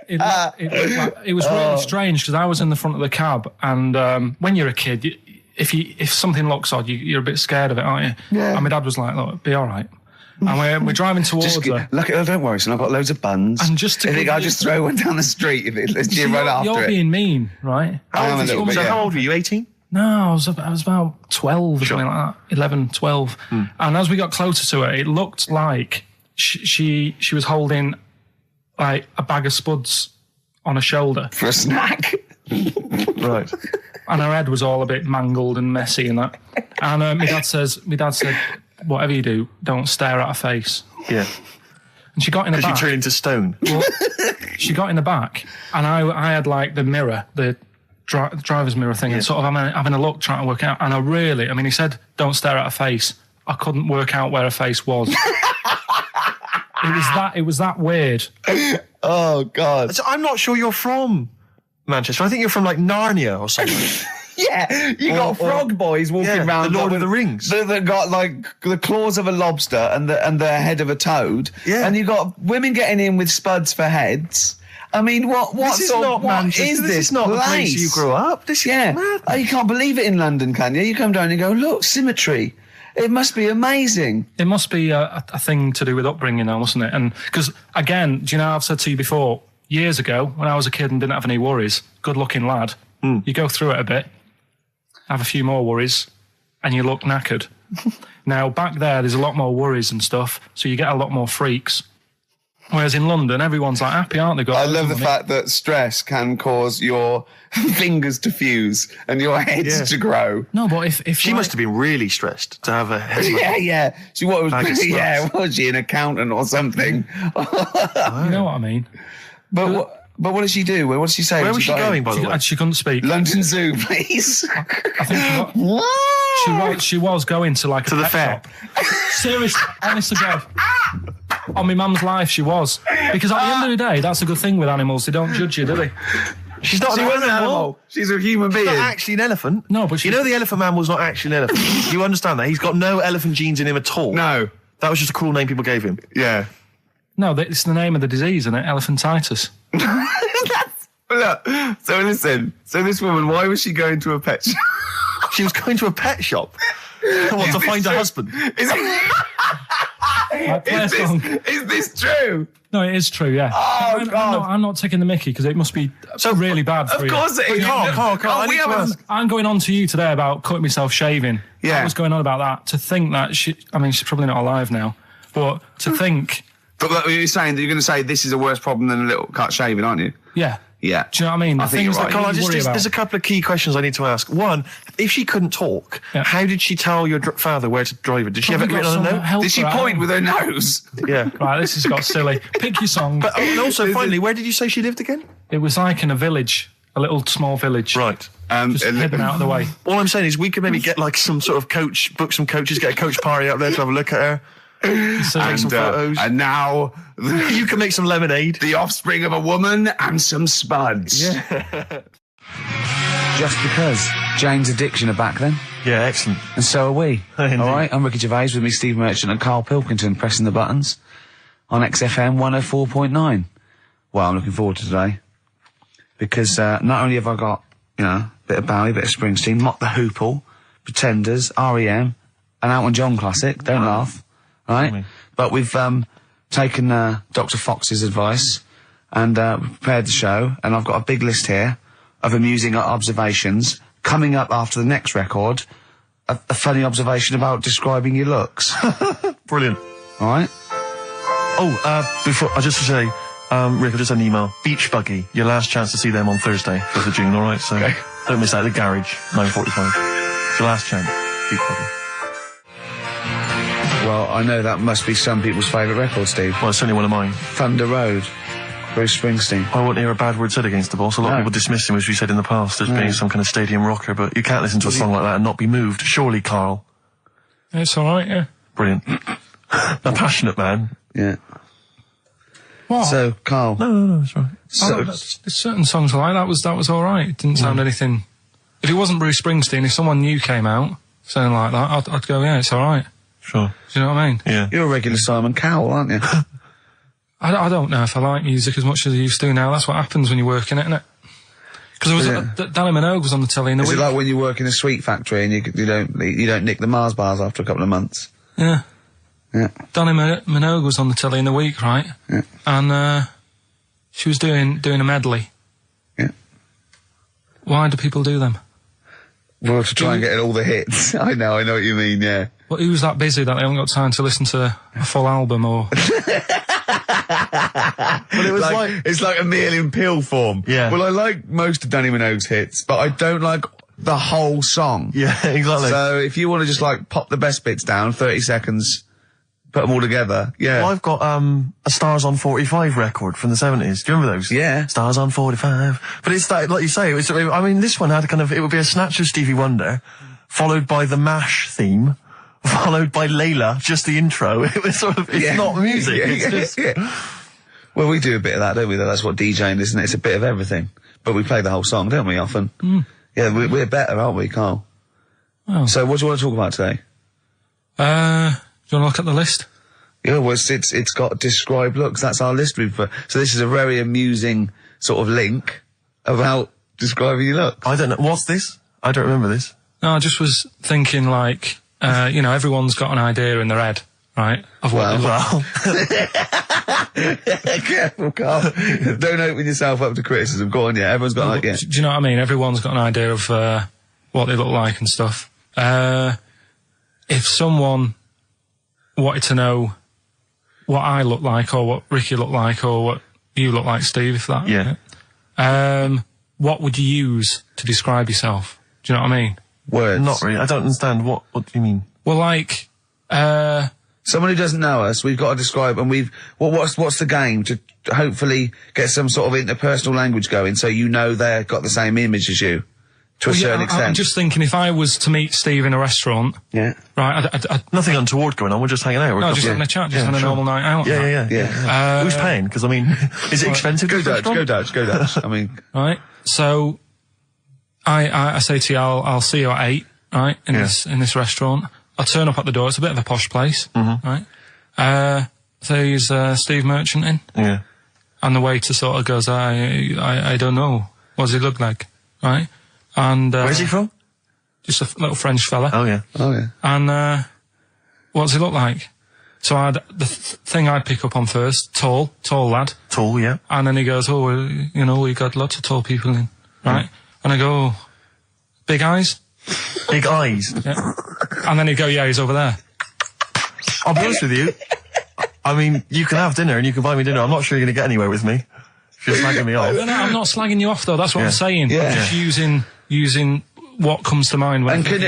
it was really strange because I was in the front of the cab, and when you're a kid, if something looks odd, you're a bit scared of it, aren't you? Yeah. And my dad was like, look, be all right. And we're driving towards her. Look, don't worry, son. I've got loads of buns. And just to I think give I'll you- just throw one down the street if you run after You're it. being mean, right? I am a little bit, So yeah. how old were you? 18? No, I was about 12 or something like that, 11, 12. And as we got closer to her, it looked like she was holding like a bag of spuds on her shoulder, For a snack. Right. and her head was all a bit mangled and messy and that. And my dad said, whatever you do, don't stare at her face. Yeah. And she got in the Because you back. turn into stone. Well, she got in the back, and I had like the mirror, the driver's mirror thing, and sort of having a look, trying to work out. And he said, don't stare at her face. I couldn't work out where her face was. It was that weird. Oh, God. So I'm not sure you're from Manchester. I think you're from, like, Narnia or something. Yeah, you got frog boys walking around. the Lord of the Rings. That got like the claws of a lobster and the head of a toad. Yeah. And you got women getting in with spuds for heads. I mean, what This is not Manchester. is This is not the place you grew up. This is mad. Oh, you can't believe it in London, can you? You come down and go, look, symmetry. It must be amazing. It must be a thing to do with upbringing now, mustn't it? And because, again, do you know, I've said to you before, years ago, when I was a kid and didn't have any worries, good-looking lad, you go through it a bit, have a few more worries, and you look knackered. Now, back there's a lot more worries and stuff, so you get a lot more freaks. Whereas in London, everyone's like happy, aren't they? I love the fact that stress can cause your fingers to fuse and your heads to grow. No, but if She must have been really stressed to have a head. Yeah. So what was? Bag of Yeah, sluts. was she an accountant or something? You know what I mean? But what did she do? What did she say? Where when was she got going, in? by the way? And she couldn't speak. London Zoo, please. I think she was going to like To a the pet fair. shop. Seriously, honest to God. On my mum's life, she was. Because at the end of the day, that's a good thing with animals. They don't judge you, do they? She's not She an wasn't an animal. animal. She's a human being. Not actually an elephant. No, but you know the elephant man was not actually an elephant. You understand that? He's got no elephant genes in him at all. No. That was just a cruel name people gave him. Yeah. No, it's the name of the disease, isn't it? Elephantitis. Look, so listen. So this woman, why was she going to a pet shop? She was going to a pet shop. What, to find a husband? Is this true? No, it is true, yeah. Oh, God. I'm not taking the mickey because it must be so really bad for you. Of course it is. Carl, I we need to haven't- ask. I'm going on to you today about cutting myself shaving. Yeah. I was going on about that. To think that she's probably not alive now, but to think, But like, you're saying that you're going to say this is a worse problem than a little cut shaving, aren't you? yeah. Yeah. Do you know what I mean? The I think things you're that right. Carl, you worry about. there's a couple of key questions I need to ask. One, if she couldn't talk, Yeah. how did she tell your father where to drive it? Did she have it Probably written got on a some note? help Did she for that. point with her nose? Yeah. Right, this has got silly. Pick your song. But and also, finally, where did you say she lived again? It was like in a village, a little small village. Right. Just hidden out of the way. All I'm saying is we could maybe get like some sort of coach, book some coaches, get a coach party up there to have a look at her. So Take some photos. And now You can make some lemonade. the offspring of a woman and some spuds. Just because. Jane's Addiction are back then, Yeah, excellent. and so are we. Indeed. All right, I'm Ricky Gervais with me, Steve Merchant and Karl Pilkington pressing the buttons on XFM 104.9. Well, I'm looking forward to today because not only have I got, a bit of Bowie, a bit of Springsteen, Mock the Hoople, Pretenders, R.E.M., an Elton John classic, don't laugh, right? But we've taken Dr. Fox's advice and prepared the show, and I've got a big list here of amusing observations. Coming up after the next record, a funny observation about describing your looks. Brilliant. All right? Oh, before, just to say, Rick, I just had an email. Beach Buggy, your last chance to see them on Thursday, 5th of June, alright? So don't miss that, the Garage, 9:45. It's your last chance, Beach Buggy. Well, I know that must be some people's favourite record, Steve. Well, it's certainly one of mine. Thunder Road, Bruce Springsteen. I won't hear a bad word said against the boss. A lot of No. people dismiss him, as we said in the past, as being some kind of stadium rocker, but you can't listen to a song like that and not be moved. Surely, Carl. it's all right, yeah. Brilliant. A passionate man. Yeah. What? So, Carl. No, that's right. There's certain songs like that was all right. It didn't sound anything. If it wasn't Bruce Springsteen, if someone new came out sounding like that, I'd go, yeah, it's all right. Sure. Do you know what I mean? Yeah. You're a regular Simon Cowell, aren't you? I don't know if I like music as much as I used to now. That's what happens when you work in it, isn't it? Because there was Danny Minogue was on the telly in the Is week. it like when you work in a sweet factory and you don't nick the Mars bars after a couple of months? Yeah. Yeah. Danny Minogue was on the telly in the week, right? Yeah. And she was doing a medley. Yeah. Why do people do them? Well, to try and get all the hits. I know what you mean, yeah. Well, who's that busy that they haven't got time to listen to a full album or... Well, it was It's like a meal in pill form. Yeah. Well, I like most of Danny Minogue's hits, but I don't like the whole song. Yeah, exactly. So if you want to just like pop the best bits down, 30 seconds, put them all together, yeah. Well, I've got a Stars on 45 record from the 70s. Do you remember those? Yeah. Stars on 45. But it's like you say, this one had it would be a snatch of Stevie Wonder, followed by the MASH theme, followed by Layla, just the intro. It was sort of, it's not music. It's just... Well, we do a bit of that, don't we? That's what DJing is, isn't it? It's a bit of everything. But we play the whole song, don't we, often? Yeah, we're better, aren't we, Carl? Oh. So what do you want to talk about today? Do you want to look at the list? Yeah, well, it's got describe looks. That's our list. So this is a very amusing sort of link about describing your looks. I don't know. What's this? I don't remember this. No, I just was thinking like, everyone's got an idea in their head, right? Of what they look. Careful, Carl. Don't open yourself up to criticism. Go on, yeah. Everyone's got an idea. Do you know what I mean? Everyone's got an idea of what they look like and stuff. If someone wanted to know what I look like, or what Ricky looked like, or what you look like, Steve, if that. Yeah. What would you use to describe yourself? Do you know what I mean? Words. Not really. I don't understand. What do you mean? Well, like, someone who doesn't know us, we've got to describe, and what's the game to hopefully get some sort of interpersonal language going, so you know they've got the same image as you, to a certain extent. I'm just thinking, if I was to meet Steve in a restaurant, yeah, right, I'd Nothing untoward going on. We're just hanging out. no, just having a chat, just having a normal night out. Yeah. Who's paying? Because I mean, is it expensive? Go Dutch. I mean, right. So, I say to you, I'll see you at 8, right, in this restaurant. I turn up at the door. It's a bit of a posh place, right? So he's Steve Merchant in, Yeah. and the waiter sort of goes, I don't know. What does he look like, right? And Where's he from? Just a little French fella. Oh yeah. And what does he look like? So the thing I'd pick up on first, tall lad. Tall, yeah. And then he goes, we got lots of tall people in, right? And I go, big eyes? Big eyes. Yeah. And then he'd go, yeah, he's over there. I'll be honest with you. I mean, you can have dinner and you can buy me dinner. I'm not sure you're going to get anywhere with me. If you're slagging me off. No, I'm not slagging you off, though. That's what I'm saying. Yeah. I'm just using what comes to mind when can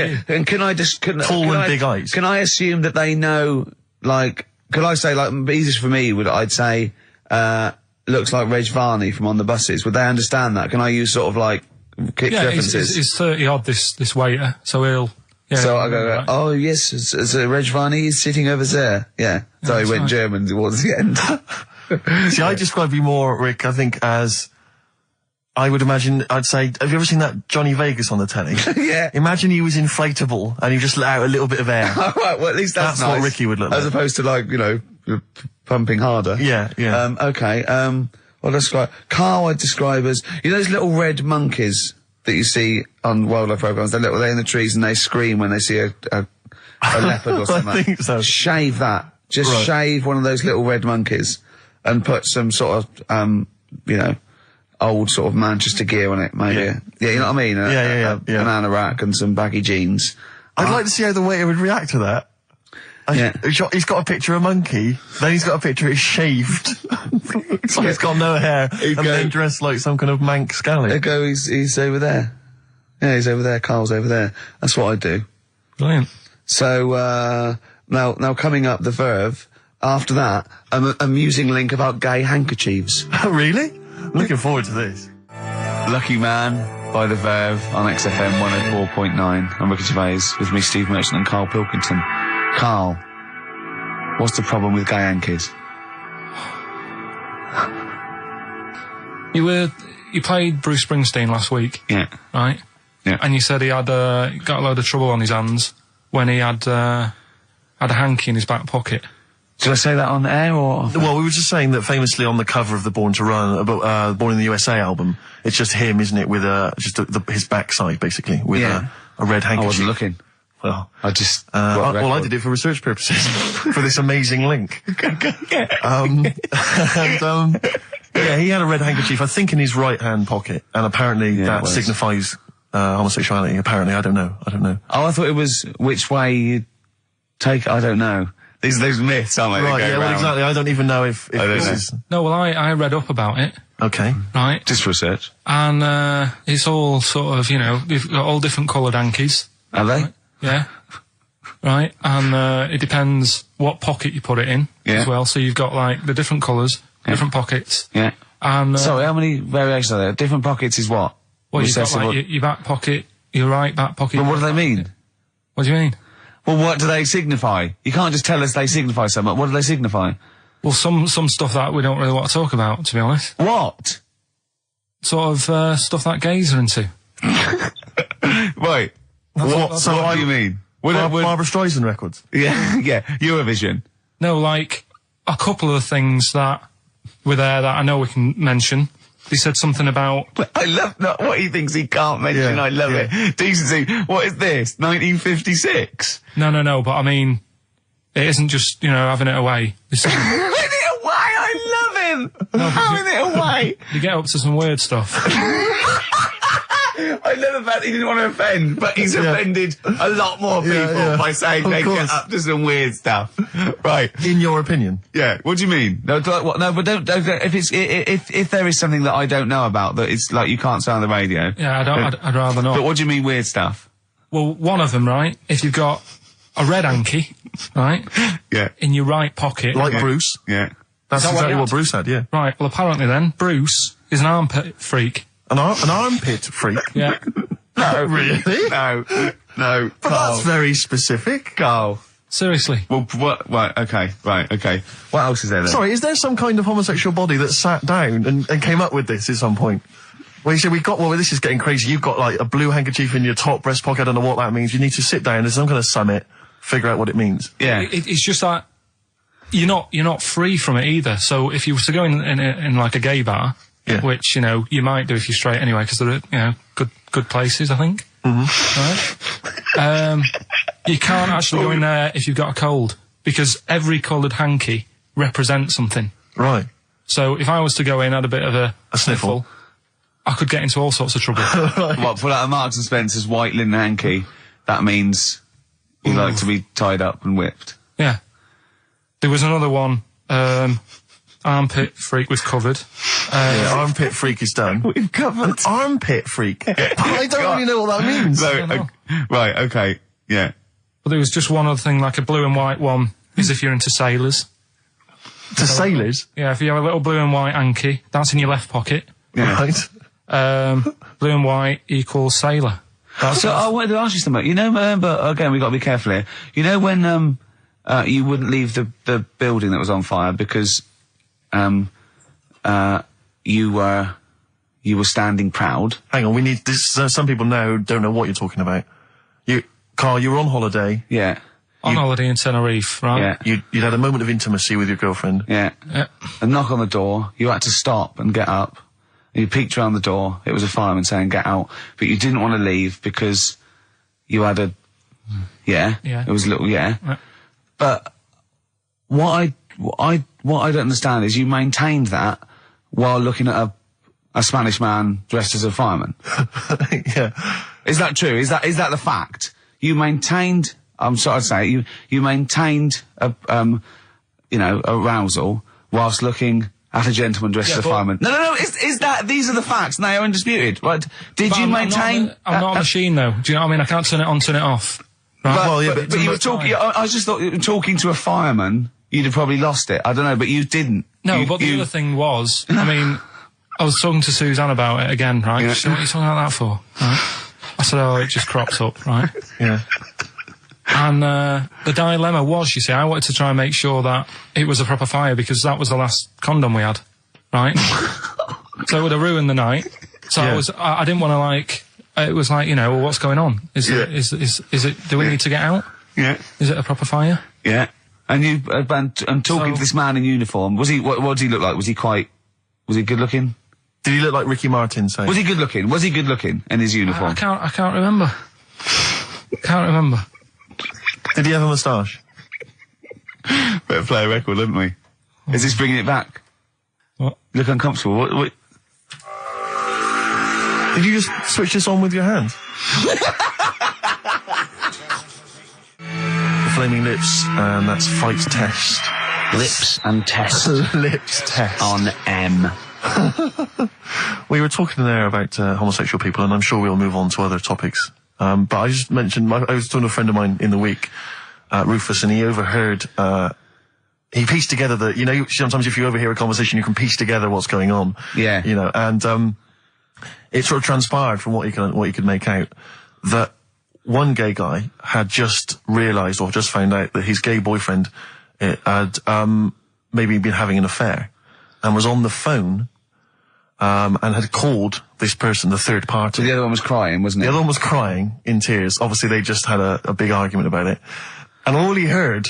I just... big eyes. Can I assume that they know, like... Could I say, like, easiest for me I'd say, looks like Reg Varney from On the Buses. Would they understand that? Can I use sort of, like, kick references? He's 30-odd, this waiter, so he'll... Yeah, so I go, oh yes, it's Reg Varney is sitting over there. Yeah. So he went German towards the end. See, I describe you more, Rick, I think, as... I would imagine, I'd say, have you ever seen that Johnny Vegas on the telly? Yeah. Imagine he was inflatable and he just let out a little bit of air. All right, well, at least that's nice. What Ricky would look like. As opposed to, like, pumping harder. Yeah. Okay, well, describe... Carl I'd describe as... You know those little red monkeys that you see on wildlife programs? They're in the trees and they scream when they see a leopard or something. I think so. Shave that. Just shave one of those little red monkeys and put some sort of, old sort of Manchester gear on it, maybe. Yeah, you know what I mean? A banana rack and some baggy jeans. I'd like to see how the waiter would react to that. He's got a picture of a monkey, then he's got a picture he's shaved. It's like he's got no hair, then dressed like some kind of Manx scally. There go, he's over there. Yeah, he's over there, Carl's over there. That's what I do. Brilliant. So, now coming up, the Verve, after that, an amusing link about gay handkerchiefs. Oh, really? Looking forward to this. Lucky Man by The Verve on XFM 104.9. I'm Ricky Gervais, with me Steve Merchant and Karl Pilkington. Karl, what's the problem with gay hankies? You played Bruce Springsteen last week. Yeah. Right? Yeah. And you said he had got a load of trouble on his hands when he had a hanky in his back pocket. Did I say that on air or? Well, we were just saying that famously on the cover of the Born to Run, Born in the USA album, it's just him, isn't it, with his backside basically, with a red handkerchief. I wasn't looking. Well, I just. I did it for research purposes for this amazing link. He had a red handkerchief, I think, in his right hand pocket, and apparently that signifies homosexuality. Apparently, I don't know. Oh, I thought it was which way you take. I don't know. These myths, aren't they? Right, yeah, well, exactly. I don't even know if this is... No, well, I read up about it. Okay. Right. Just research. And, it's all sort of, they've got all different coloured hankies. Are they? Right? Yeah. Right. And, it depends what pocket you put it in as well. So you've got, like, the different colours, different pockets. Yeah. And, sorry, how many variations are there? Different pockets is what? Well, you've got, like, your back pocket, your right back pocket. But what do they mean? What do you mean? Well, what do they signify? You can't just tell us they signify something. What do they signify? Well, some stuff that we don't really want to talk about, to be honest. What? Sort of, stuff that gays are into. Wait. What do you mean? Barbara Streisand records. Yeah, yeah. Eurovision. No, like a couple of things that were there that I know we can mention. He said something about... I love what he thinks he can't mention. Yeah, I love it. Decency. What is this? 1956? No, but I mean, it isn't just, having it away. This is, Having it away! I love him! Having it away! you get up to some weird stuff. I love the fact he didn't want to offend, but he's offended a lot more people by saying they get up to some weird stuff. Right. In your opinion? Yeah. What do you mean? No, but don't if there is something that I don't know about that it's like you can't say on the radio. Yeah, I'd rather not. But what do you mean weird stuff? Well, one of them, right? If you've got a red hanky, right? Yeah. In your right pocket. Like Bruce? Yeah. That's that what exactly you what had? Bruce had, yeah. Right, well, apparently then, Bruce is an armpit freak. An armpit freak? Yeah. No. Really? No. But that's very specific. Carl. Seriously. Well, what? Right. Okay. What else is there then? Sorry, is there some kind of homosexual body that sat down and came up with this at some point? Well, you said this is getting crazy. You've got like a blue handkerchief in your top breast pocket. I don't know what that means. You need to sit down. There's some kind of summit, figure out what it means. Yeah. It's just that you're not free from it either. So if you were to go in like a gay bar, which, you might do if you're straight anyway, because they're, good places, I think. Mm-hmm. Right? You can't actually go in there if you've got a cold, because every coloured hanky represents something. Right. So if I was to go in, had a bit of a sniffle, I could get into all sorts of trouble. What, pull out a Marks and Spencer's white linen hanky, that means you like to be tied up and whipped. Yeah. There was another one, armpit freak was covered. Armpit freak is done. We've covered. An armpit freak? I don't really know what that means. Right, okay, yeah. But there was just one other thing, like a blue and white one, is if you're into sailors. To sailors? Yeah, if you have a little blue and white hanky, that's in your left pocket. Yeah. Right. Blue and white equals sailor. So I wanted to ask you something. Remember, again, we've got to be careful here. When you wouldn't leave the building that was on fire because you were standing proud. Hang on, we need this. Some people now don't know what you're talking about. Carl, you were on holiday. Yeah. On holiday in Tenerife, right? Yeah. You'd had a moment of intimacy with your girlfriend. Yeah. A knock on the door. You had to stop and get up. And you peeked around the door. It was a fireman saying, "Get out." But you didn't want to leave because you had a. Yeah. It was a little. Yeah. But what I don't understand is you maintained that while looking at a Spanish man dressed as a fireman. Yeah. Is that true? Is that the fact? You maintained, I'm sorry to say, you maintained arousal whilst looking at a gentleman dressed as a fireman. No, these are the facts and they are undisputed, right? Did you maintain? I'm not a machine though. Do you know what I mean? I can't turn it on, turn it off. Right? But you were talking, I just thought you were talking to a fireman, you'd have probably lost it. I don't know, but you didn't. No, but the other thing was, I was talking to Suzanne about it again, right? Yeah. She said, what are you talking about that for? Right? I said, it just crops up, right? Yeah. And the dilemma was, you see, I wanted to try and make sure that it was a proper fire because that was the last condom we had, right? So it would have ruined the night. So I didn't want to it was like, well, what's going on? Is it, do we need to get out? Yeah. Is it a proper fire? Yeah. And you, and talking to this man in uniform, was he, what did he look like? Was he good looking? Did he look like Ricky Martin, say? Was he good looking? Was he good looking in his uniform? I can't remember. Can't remember. Did he have a moustache? Better play a record, haven't we? Is this bringing it back? What? You look uncomfortable. What? Did you just switch this on with your hands? The Flaming Lips, and that's Fight Test. Lips and test. Lips Test. On M. We were talking there about homosexual people, and I'm sure we'll move on to other topics. But I just mentioned, I was talking to a friend of mine in the week, Rufus, and he overheard, he pieced together sometimes if you overhear a conversation, you can piece together what's going on. Yeah. And it sort of transpired from what he could make out that one gay guy had just realised or just found out that his gay boyfriend had maybe been having an affair and was on the phone and had called this person the third party. So the other one was crying, wasn't it? The other one was crying in tears. Obviously, they just had a big argument about it. And all he heard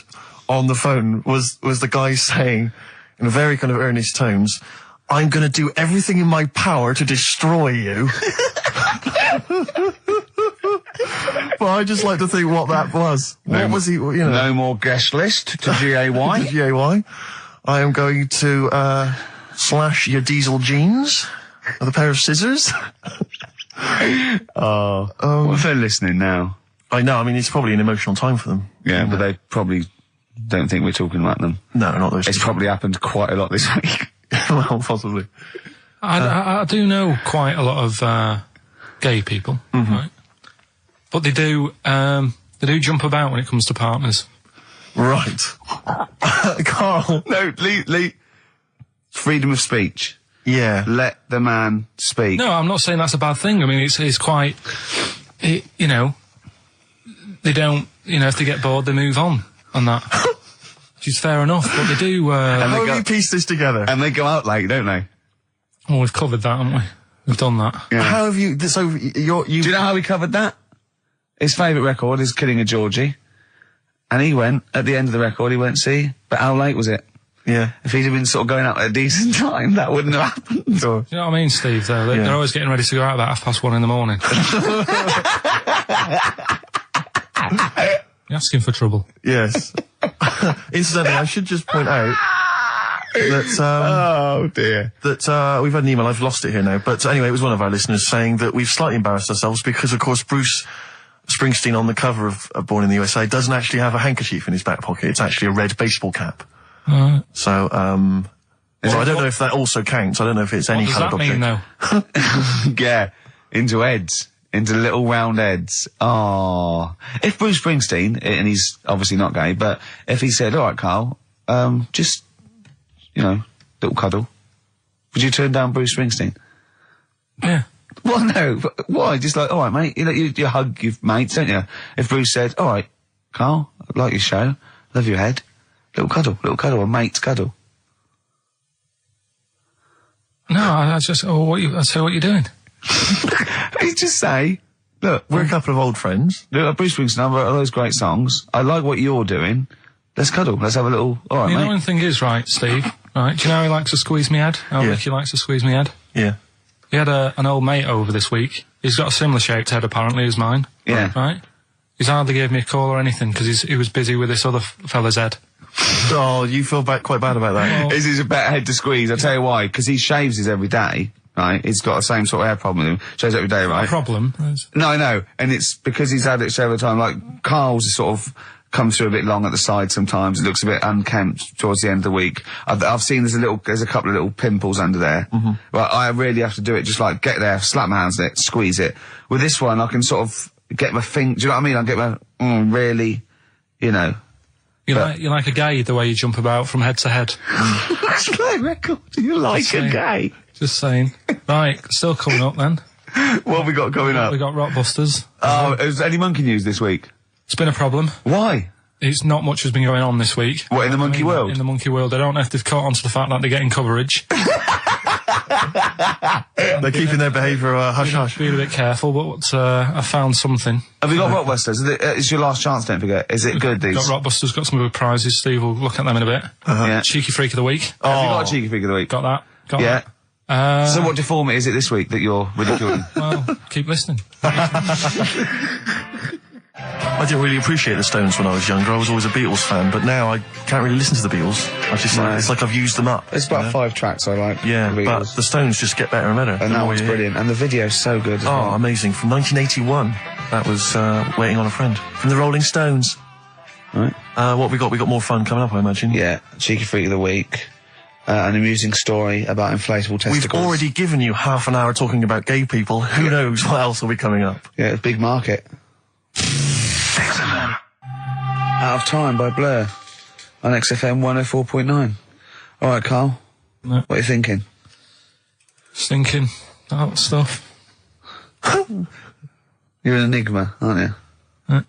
on the phone was the guy saying, in very kind of earnest tones, "I'm going to do everything in my power to destroy you." But I just like to think what that was. What was he, you know? No more guest list to GAY. GAY. I am going to slash your diesel jeans with a pair of scissors. What if they're listening now? I know, I mean, it's probably an emotional time for them. Yeah, but they probably don't think we're talking like them. No, not those. It's probably happened quite a lot this week. Well, possibly. I do know quite a lot of gay people, right? But they do jump about when it comes to partners. Right. Carl. No, Lee. Freedom of speech. Yeah. Let the man speak. No, I'm not saying that's a bad thing. I mean, it's quite, you know, they don't, you know, if they get bored, they move on that. Which is fair enough, but they do... How have you pieced this together? And they go out late, don't they? Well, we've covered that, haven't we? We've done that. Yeah. How have you... So, Do you know how we covered that? His favourite record is Killing a Georgie. And he went, at the end of the record, he went, see, but how late was it? Yeah. If he'd have been sort of going out at a decent time, that wouldn't have happened. Do you know what I mean, Steve, though? They're always getting ready to go out about 1:30 in the morning. You're asking for trouble. Yes. Incidentally, I should just point out that, Oh, dear. that, we've had an email, I've lost it here now, but anyway, it was one of our listeners saying that we've slightly embarrassed ourselves because, of course, Bruce Springsteen on the cover of Born in the USA doesn't actually have a handkerchief in his back pocket. It's actually a red baseball cap. So, well, I don't know if that also counts. I don't know if it's any coloured object. What does that mean, though? Yeah, into heads. Into little round heads. Oh. If Bruce Springsteen, and he's obviously not gay, but if he said, all right, Carl, just, you know, little cuddle, would you turn down Bruce Springsteen? Yeah. Well, no. Why? Just like, all right, mate, you hug your mates, don't you? If Bruce said, all right, Carl, I like your show, love your head, little cuddle, a mate's cuddle. No, I just, I say what you're doing. You just say, look, We're a couple of old friends. look, Bruce Springsteen, I wrote all those great songs. I like what you're doing. Let's cuddle. Let's have a little, all right, The mate. annoying thing is, right, Steve, right, do you know how he likes to squeeze me head? How Yeah. Ricky likes to squeeze me head? Yeah. He had an old mate over this week. He's got a similar shaped head, apparently, as mine. Yeah. Right? He's hardly gave me a call or anything, because he was busy with this other fella's head. Oh, you feel quite bad about that. This is a better head to squeeze. I'll tell you why. Because he shaves his every day, right? He's got the same sort of hair problem with him. Shaves every day, right? Problem. No, I know. And it's because he's had it shaved all the time. Like, Carl's is sort of comes through a bit long at the side sometimes. It looks a bit unkempt towards the end of the week. I've seen there's a couple of little pimples under there. But I really have to do it. Just like get there, slap my hands on it, squeeze it. With this one, I can sort of get my finger. Do you know what I mean? I get my, really, you know. You're like a gay, the way you jump about from head to head. That's great record. You're like a saying. gay. Just saying. Right, still coming up then. What have we got coming up? We got Rockbusters. Oh, is any monkey news this week? It's been a problem. Why? It's not much has been going on this week. What, in the monkey world? In the monkey world. I don't know if they've caught on to the fact that they're getting coverage. They're keeping their behaviour hush-hush. Be a bit careful, but I found something. Have you got Rockbusters? It's your last chance, don't forget. Is it good, these? Got Rockbusters, got some good prizes. Steve will look at them in a bit. Yeah. Cheeky Freak of the Week. Have you got a cheeky freak of the week? Got that. Got Yeah. that. So what deformity is it this week that you're ridiculing? Well, keep listening. I didn't really appreciate the Stones when I was younger. I was always a Beatles fan, but now I can't really listen to the Beatles. It's like I've used them up. It's about you know? 5 tracks I like. Yeah, the but Beatles. the Stones just get better and better. And that one's brilliant. And the video's so good as Oh, well. amazing. From 1981. That was Waiting on a Friend. From the Rolling Stones. Right. What have we got? We got more fun coming up, I imagine. Yeah, cheeky freak of the week. An amusing story about inflatable testicles. We've already given you half an hour talking about gay people. Who knows what else will be coming up? Yeah, a big market. XFM. Out of Time by Blur on XFM 104.9. All right, Carl. No. What are you thinking? Stinking. That stuff. You're an enigma, aren't you?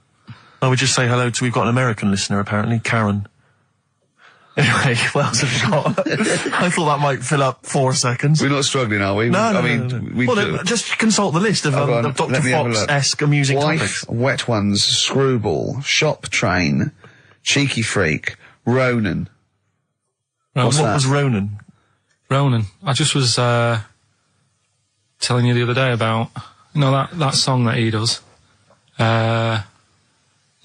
I would just say hello to, we've got an American listener apparently, Karen. Anyway, whales have shot. I thought that might fill up 4 seconds. We're not struggling, are we? No, I no, mean, no, no. we Well, do. then, just consult the list of Dr. Fox-esque amusing Wife, topics. wet ones, screwball, shop train, cheeky freak, Ronan. What that? was Ronan? Ronan. I just was telling you the other day about, you know, that song that he does.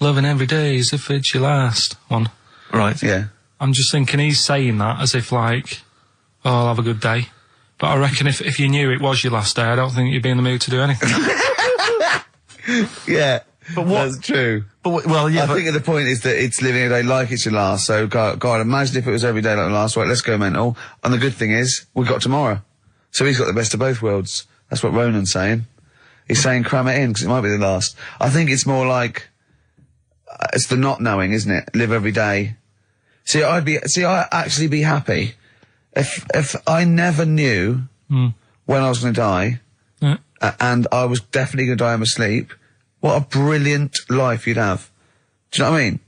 Loving every day as if it's your last one. Right. Yeah. I'm just thinking he's saying that as if like, oh, I'll have a good day. But I reckon if you knew it was your last day, I don't think you'd be in the mood to do anything. Yeah. But what- That's true. But, well, yeah, I think the point is that it's living a day like it's your last. So, God, imagine if it was every day like the last. Right, let's go mental. And the good thing is, we've got tomorrow. So he's got the best of both worlds. That's what Ronan's saying. He's saying cram it in, because it might be the last. I think it's more like, it's the not knowing, isn't it? Live every day. I'd actually be happy if I never knew when I was going to die, and I was definitely going to die in my sleep. What a brilliant life you'd have. Do you know what I mean?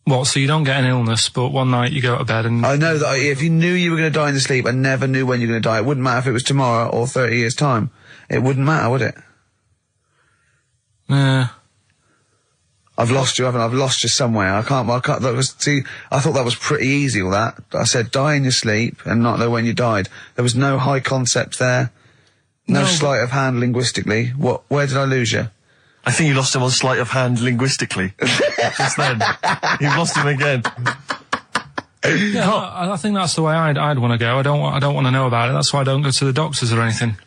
What, so you don't get an illness, but one night you go to bed and... I know that if you knew you were going to die in your sleep and never knew when you're going to die, it wouldn't matter if it was tomorrow or 30 years' time. It wouldn't matter, would it? Yeah. I've lost you, haven't I? I've lost you somewhere. I can't, I thought that was pretty easy, all that. I said die in your sleep and not know when you died. There was no high concept there. No sleight of hand linguistically. Where did I lose you? I think you lost him on sleight of hand linguistically. Just then. You've lost him again. Yeah, I think that's the way I'd want to go. I don't want to know about it. That's why I don't go to the doctors or anything.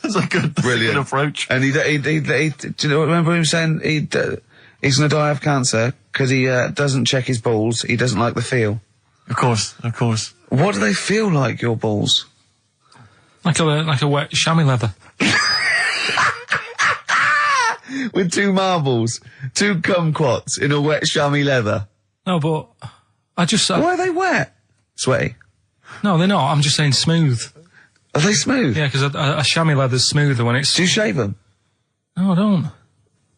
That's a good approach. And he do you know, remember him saying he's going to die of cancer because he doesn't check his balls. He doesn't like the feel. Of course. What do they feel like, your balls? Like a wet chamois leather. With 2 marbles, 2 kumquats in a wet chamois leather. No, but I just... Why are they wet? Sweaty. No, they're not. I'm just saying smooth. Are they smooth? Yeah, because a chamois leather's smoother when it's... Do you shave them? No, I don't.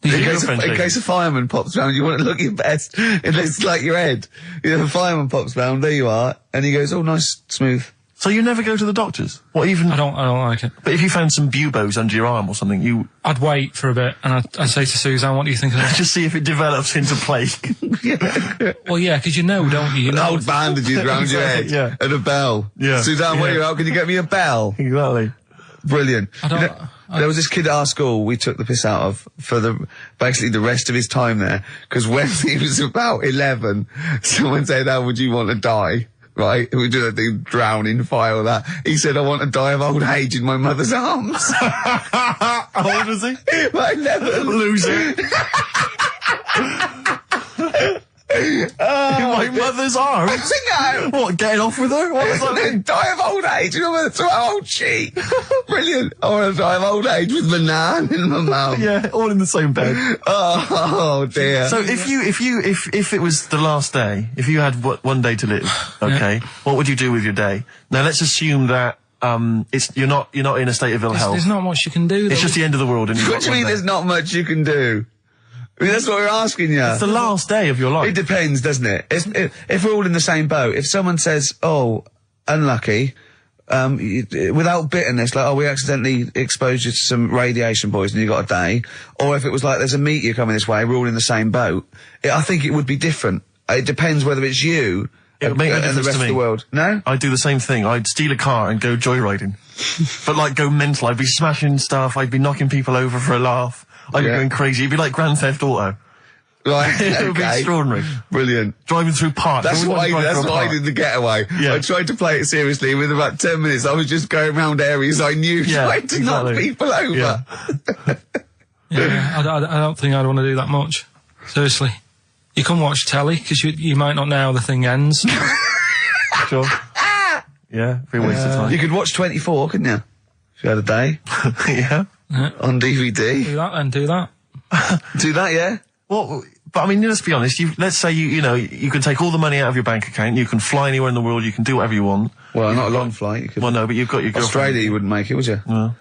In case a fireman pops round, you want to look your best. It looks like your head. You know, a fireman pops round, there you are, and he goes, oh, nice, smooth. So you never go to the doctors? What, even... I don't like it. But if you found some buboes under your arm or something, I'd wait for a bit, and I'd say to Suzanne, what do you think of this? just see if it develops into plague. Well, yeah, because you know, don't you? You know, Old bandages round your head. Yeah. And a bell. Yeah. Suzanne, where you out? Can you get me a bell? Exactly. Brilliant. I don't... You know, there was this kid at our school we took the piss out of for basically the rest of his time there, because when he was about 11, someone said, how would you want to die? Right? We do that thing, drowning, fire, that. He said, I want to die of old age in my mother's arms. How old was he? Like 11. Loser. In my mother's arms? No. What, getting off with her? What was that? Die of old age. You know what? So old she. Brilliant. I want to die of old age with my nan and my mum. Yeah, all in the same bed. Oh dear. So if it was the last day, if you had one day to live, okay, what would you do with your day? Now let's assume that you're not in a state of ill health. There's not much you can do. It's just the end of the world. And What do you mean there's not much you can do? I mean, that's what we're asking you. It's the last day of your life. It depends, doesn't it? If we're all in the same boat, if someone says, oh, unlucky, without bitterness, like, oh, we accidentally exposed you to some radiation poison, you got a day, or if it was like, there's a meteor coming this way, we're all in the same boat, I think it would be different. It depends whether it's you It would make no and the difference rest to of me. the world. No? I'd do the same thing. I'd steal a car and go joyriding. But like go mental. I'd be smashing stuff. I'd be knocking people over for a laugh. I'd be going crazy. It'd be like Grand Theft Auto. Right, It would be extraordinary. Brilliant. Driving through parks. That's what I did the getaway. Yeah. I tried to play it seriously. Within about 10 minutes, I was just going around areas I knew, trying to knock people over. Yeah. Yeah, I don't think I'd want to do that much. Seriously. You can watch telly, because you might not know how the thing ends. Sure. Yeah, be a waste of time. You could watch 24, couldn't you? If you had a day. Yeah. On DVD. Do that then, do that. Do that, yeah? Well, but I mean, let's be honest. Let's say you can take all the money out of your bank account. You can fly anywhere in the world. You can do whatever you want. Well, not a long flight. You could. Well, no, but you've got your girlfriend. Australia, you wouldn't make it, would you? No.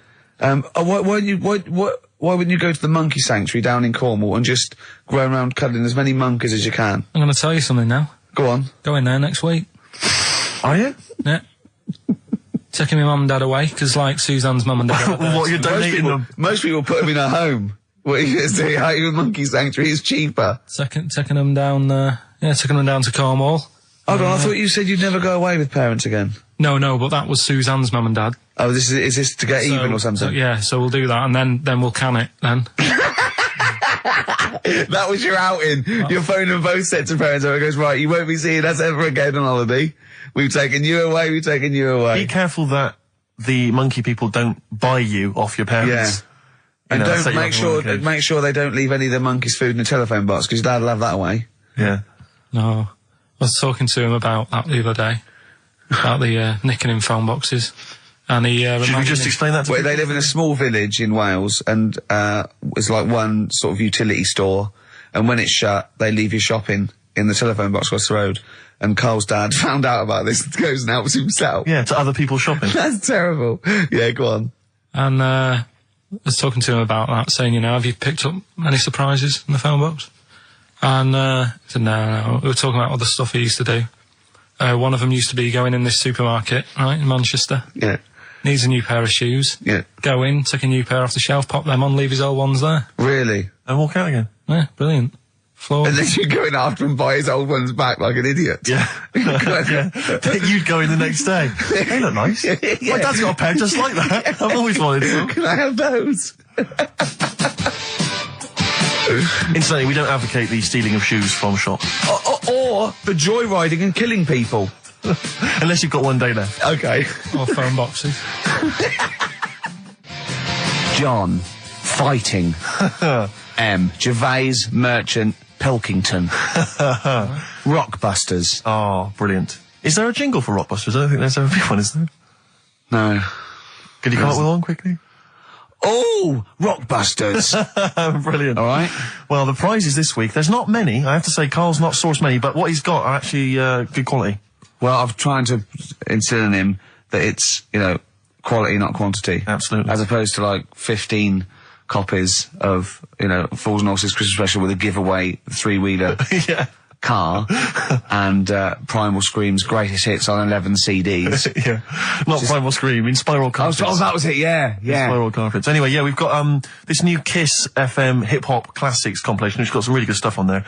Why wouldn't you go to the monkey sanctuary down in Cornwall and just go around cuddling as many monkeys as you can? I'm going to tell you something now. Go on. Going there next week. Are you? Yeah. Taking my mum and dad away, because like Suzanne's mum and dad are there. What, you're donating them? Most people put them in a home. What are you going to say? Even Monkey Sanctuary is cheaper. Taking them down, taking them down to Cornwall. Hold on, I thought you said you'd never go away with parents again. No, but that was Suzanne's mum and dad. Oh, is this to get even or something? So we'll do that, and then we'll can it, then. That was your outing. Your phone and both sets of parents over. It goes, right, you won't be seeing us ever again on holiday. We've taken you away, Be careful that the monkey people don't buy you off your parents. Yeah. And don't make sure they don't leave any of the monkeys' food in the telephone box, because Dad will have that away. Yeah. No. I was talking to him about that the other day. About the nicking in phone boxes. And he Should we just explain that to Well, people? they live in a small village in Wales, and it's like one sort of utility store, and when it's shut, they leave your shopping in the telephone box across the road. And Carl's dad found out about this and goes and helps himself. Yeah, to other people shopping. That's terrible. Yeah, go on. And I was talking to him about that, saying, have you picked up any surprises in the phone box? And he said, no. We were talking about other stuff he used to do. One of them used to be going in this supermarket, right, in Manchester. Yeah. Needs a new pair of shoes. Yeah. Go in, take a new pair off the shelf, pop them on, leave his old ones there. Really? And walk out again. Yeah, brilliant. Floor. And then you go in after and buy his old ones back like an idiot. Yeah. You'd go in the next day. They look nice. My dad's got a pair just like that. I've always wanted some. Can I have those? Incidentally, we don't advocate the stealing of shoes from shops. Or the joyriding and killing people. Unless you've got one day left. Okay. Or phone boxes. John, fighting. M. Gervais, Merchant, Pilkington. Rockbusters. Oh, brilliant. Is there a jingle for Rockbusters? I don't think there's ever been one, is there? No. Could you come up with one quickly? Oh, Rockbusters. Brilliant. All right. Well, the prizes this week, there's not many. I have to say, Carl's not sourced many, but what he's got are actually good quality. Well, I'm trying to instill in him that it's, quality, not quantity. Absolutely. As opposed to, 15 copies of, Fools and Horses Christmas Special with a giveaway 3-wheeler Yeah. car and Primal Scream's greatest hits on 11 CDs. Yeah. Not Primal Scream, in Spiral Carpets. Oh, that was it, yeah. Spiral Carpets. Anyway, yeah, we've got this new Kiss FM hip-hop classics compilation, which has got some really good stuff on there.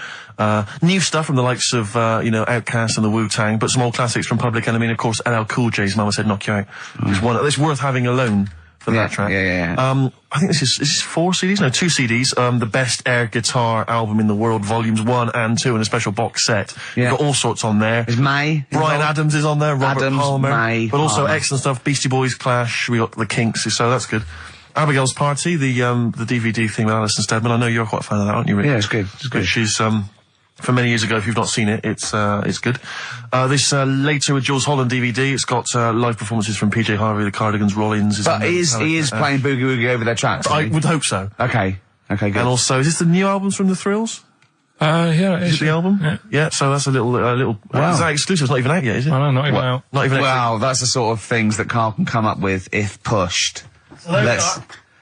New stuff from the likes of, Outkast and the Wu-Tang, but some old classics from Public Enemy, and of course LL Cool J's Mama Said Knock You Out. It's worth having alone for that track. Yeah. I think this is 4 CDs? No, 2 CDs. The Best Air Guitar Album in the World, Volumes 1 and 2, and a special box set. Yeah. You've got all sorts on there. Is May? Brian Adams is on there, Robert Adams, Palmer. May, but also Palmer. excellent stuff. Beastie Boys, Clash, we got the Kinks, so that's good. Abigail's Party, the DVD thing with Alison Steadman. I know you're quite a fan of that, aren't you, Rick? Yeah, it's good. It's good. She's, from many years ago, if you've not seen it, it's good. This Later with Jules Holland DVD, it's got live performances from PJ Harvey, the Cardigans, Rollins. But he is playing Boogie Woogie over their tracks. I would hope so. Okay, good. And also, is this the new albums from The Thrills? Yeah, it Is is. it the album? Yeah. Yeah, so that's a little. Wow. Is that exclusive? It's not even out yet, is it? I know, not even out. Not even out. Wow, that's the sort of things that Carl can come up with if pushed.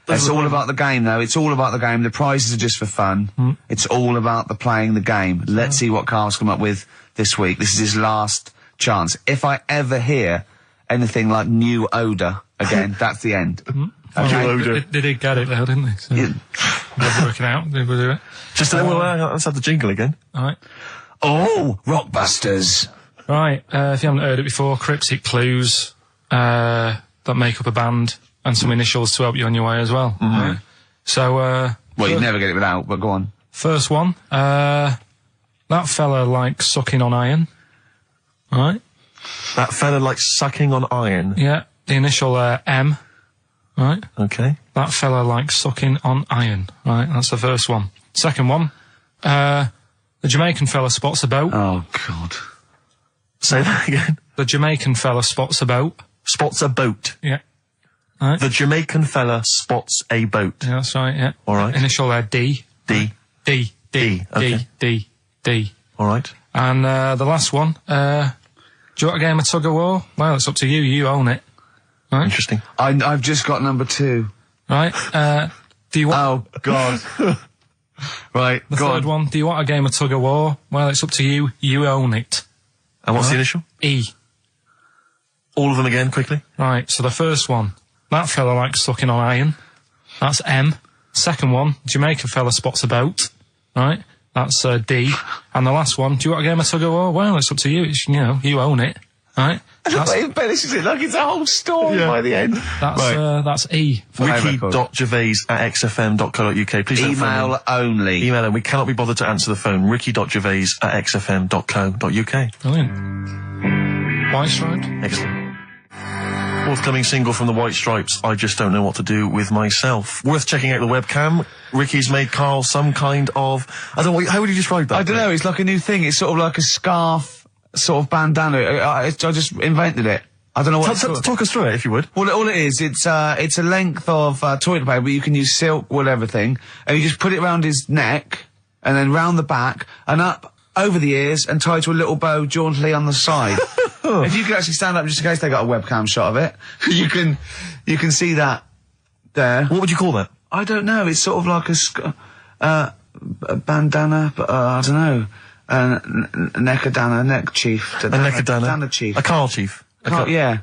It's all about the game, though. It's all about the game. The prizes are just for fun. It's all about the playing the game. Let's see what Carl's come up with this week. This is his last chance. If I ever hear anything like New Odour again, that's the end. Okay. They did get it though, didn't they? So they're working out. They will do it. Just let's have the jingle again. All right. Oh, Rockbusters. Right. If you haven't heard it before, cryptic clues that make up a band and some initials to help you on your way as well. Right? So, Well, you'd never get it without, but go on. first one. That fella likes sucking on iron. All right. That fella likes sucking on iron. Yeah. The initial M. Right. Okay. That fella likes sucking on iron. Right. That's the first one. Second one. The Jamaican fella spots a boat. Oh, God. Say that again. The Jamaican fella spots a boat. Spots a boat. Yeah. Right. The Jamaican fella spots a boat. Yeah, that's right, yeah. All right. Initial D. D. D. Okay. D. All right. And the last one, do you want a game of tug of war? Well, it's up to you. You own it. Right? Interesting. I've just got number 2. Right. Do you want... Oh, God. Right, the go third on. one, do you want a game of tug of war? Well, it's up to you. You own it. And what's the initial? E. All of them again, quickly. Right, so the first one, that fella likes sucking on iron. That's M. Second one, Jamaica fella spots a boat. Right, that's D. And the last one, do you want a game of tug of war? Well, it's up to you. It's, you own it. Right? He embellishes it like it's a whole story by the end. That's E. Ricky.gervais@xfm.co.uk. Please don't phone Email in. only. Email, and we cannot be bothered to answer the phone. Ricky.gervais@xfm.co.uk. Brilliant. White Stripe. Excellent. Forthcoming single from the White Stripes, I Just Don't Know What to Do With Myself. Worth checking out the webcam. Ricky's made Carl some kind of... I don't know, how would you describe that? I don't know, it's like a new thing. It's sort of like a scarf, sort of bandana. I just invented it. I don't know what it's called. Talk us through it, if you would. Well, all it is, it's a length of toilet paper, but you can use silk, wool, everything, and you just put it around his neck, and then round the back, and up over the ears, and tied to a little bow jauntily on the side. If you could actually stand up, just in case they got a webcam shot of it, you can see that there. What would you call that? I don't know. It's sort of like a bandana, but I don't know. Neckadana, neck chief. A neckadana chief. A Carl chief. Yeah,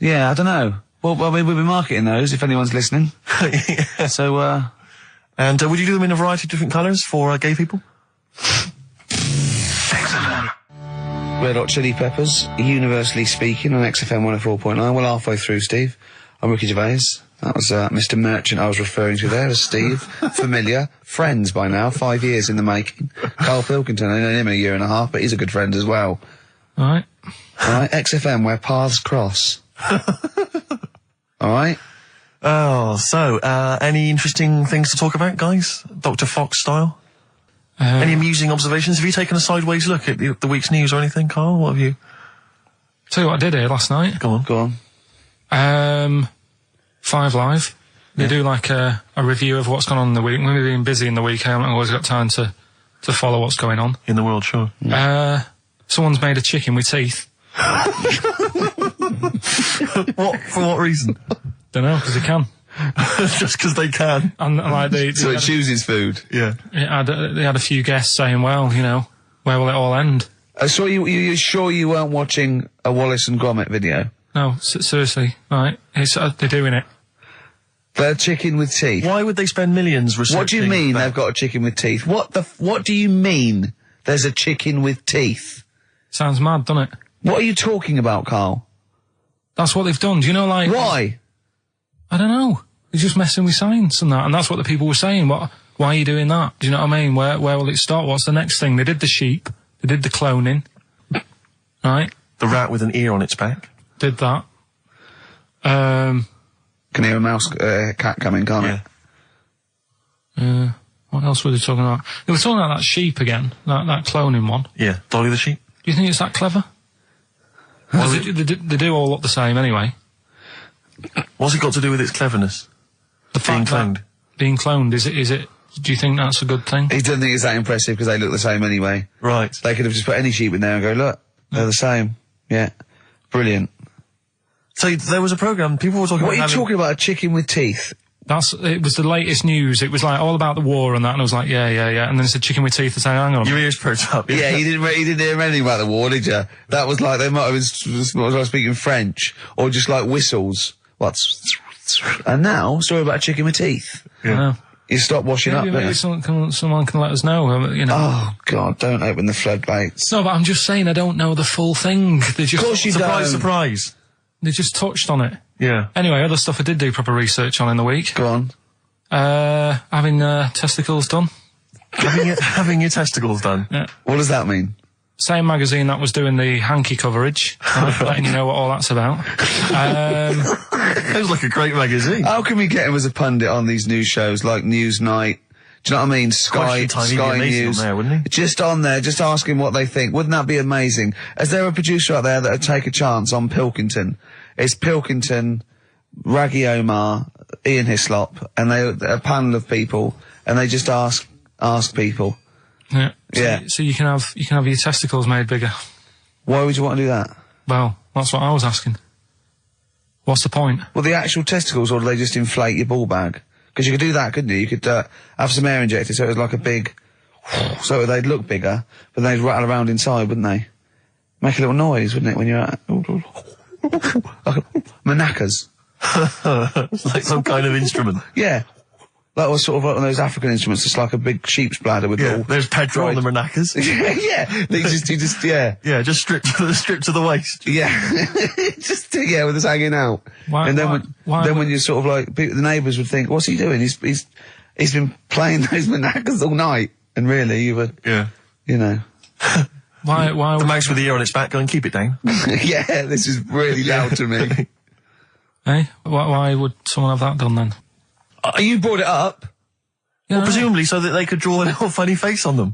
I don't know. Well, we'll be marketing those if anyone's listening. Yeah. So, and would you do them in a variety of different colours for gay people? XFM. Red Hot Chili Peppers, universally speaking, on XFM 104.9. Well, halfway through, Steve. I'm Ricky Gervais. That was Mr. Merchant I was referring to there as Steve. Familiar. Friends by now, 5 years in the making. Karl Pilkington, I know him a year and a half, but he's a good friend as well. Alright. Alright, XFM, where paths cross. Alright? Oh, so, any interesting things to talk about, guys? Dr. Fox style? Any amusing observations? Have you taken a sideways look at the week's news or anything, Carl? What have you... Tell you what I did here last night. Go on. 5 Live. They do like a review of what's gone on in the week. When we've been busy in the week, I haven't always got time to follow what's going on. In the world, sure. Someone's made a chicken with teeth. For what reason? Don't know, because they can. Just because they can. And like So it chooses food. Yeah. they had a few guests saying, well, where will it all end? So you're sure you weren't watching a Wallace and Gromit video? No, seriously, right? They're doing it. They're chicken with teeth. Why would they spend millions researching? What do you mean they've got a chicken with teeth? What do you mean there's a chicken with teeth? Sounds mad, doesn't it? What are you talking about, Carl? That's what they've done. Do you know, like... Why? I don't know. They're just messing with science and that, and that's what the people were saying. Why are you doing that? Do you know what I mean? Where will it start? What's the next thing? They did the sheep. They did the cloning. Right? The rat with an ear on its back. Did that. Can hear a mouse, cat coming, can't it? What else were they talking about? They were talking about that sheep again, that cloning one. Yeah, Dolly the sheep. Do you think it's that clever? They do all look the same anyway. What's it got to do with its cleverness? Being cloned. Being cloned, is it? Do you think that's a good thing? He doesn't think it's that impressive because they look the same anyway. Right. They could have just put any sheep in there and go, look, they're the same. Yeah. Brilliant. So there was a programme, people were talking What about... are you talking about, a chicken with teeth? It was the latest news. It was like all about the war and that, and I was like, yeah. And then it's a chicken with teeth. I said, hang on. Your ears perked up. Yeah, he didn't hear anything about the war, did you? That was like, they might have been speaking French, or just like whistles. And now, story about a chicken with teeth. Yeah. You stop washing up, Maybe someone can let us know, Oh, God, don't open the floodgates. No, but I'm just saying I don't know the full thing. They just... Of course you don't. Surprise. They just touched on it. Yeah. Anyway, other stuff I did do proper research on in the week. Go on. Having testicles done. Having your testicles done. Yeah. What does that mean? Same magazine that was doing the hanky coverage, letting you know what all that's about. Sounds like a great magazine. How can we get him as a pundit on these news shows like Newsnight? Do you know what I mean? Sky News. On there, wouldn't he? Just on there, just ask him what they think. Wouldn't that be amazing? Is there a producer out there that would take a chance on Pilkington? It's Pilkington, Raggy Omar, Ian Hislop, and a panel of people, and they just ask people. Yeah. Yeah. So you can have your testicles made bigger. Why would you want to do that? Well, that's what I was asking. What's the point? Well, the actual testicles, or do they just inflate your ball bag? Because you could do that, couldn't you? You could have some air injected so it was like a big... so they'd look bigger, but they'd rattle around inside, wouldn't they? make a little noise, wouldn't it, when you're out? Maracas. Like some kind of instrument. Yeah. That was sort of like one of those African instruments, just like a big sheep's bladder with Yeah, little... there's Pedro on the maracas. yeah. They just, yeah. Yeah, just stripped to the waist. Yeah. Just, yeah, with us hanging out. Why- and then why- when you're sort of like, the neighbours would think, what's he doing? He's been playing those maracas all night. And really, you were, you know. Why The mouse with the ear on its back going, keep it down. Yeah, this is really loud to me. Eh? Why would someone have that done then? You brought it up. Well, presumably so that they could draw a little funny face on them.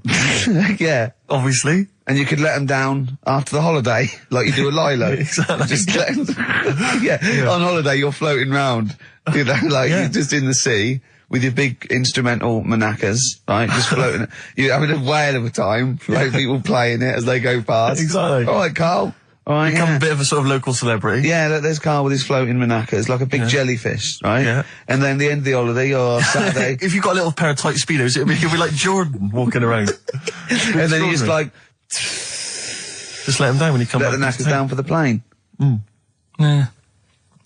Yeah. Obviously. And you could let them down after the holiday, like you do a Lilo. Exactly. Just let 'em- yeah. On holiday, you're floating round, you know, like you're just in the sea with your big instrumental maracas, right? Just floating. You're having a whale of a time. Like people playing it as they go past. Exactly. All right, Carl. All right, Become a bit of a sort of local celebrity. Yeah, look, there's Carl with his floating maracas, like a big jellyfish, right? Yeah. And then the end of the holiday, or Saturday, If you've got a little pair of tight speedos, you'll be like Jordan walking around. and then you just like Just let them down when you come let back. the knackers down for the plane. Yeah.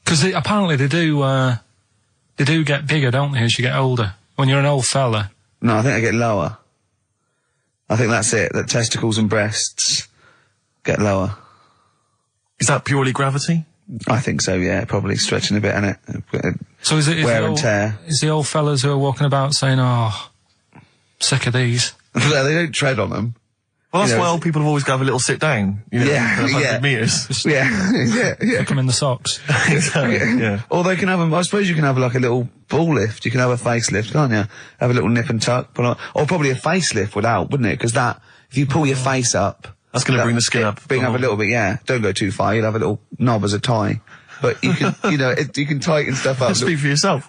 Because apparently they do get bigger, don't they, as you get older? When you're an old fella. No, I think they get lower. I think that's it, that testicles and breasts get lower. Is that purely gravity? I think so, yeah, probably stretching a bit, innit? So is it Wear and tear. Is the old fellas who are walking about saying, "Oh, sick of these"? No, they don't tread on them. Well, that's You know, why old people have always got to have a little sit down. You know, Yeah, kind of 100 yeah. metres. Yeah, yeah. Come in the socks. Exactly, yeah. Or they can have I suppose you can have like a little ball lift. You can have a facelift, can't you? Have a little nip and tuck. Or probably a facelift would help, wouldn't it? Because if you pull your face up... That's going to bring the skin up. Bring up a little bit, yeah. Don't go too far. You'll have a little knob as a tie. But you can, you can tighten stuff up. Speak for yourself.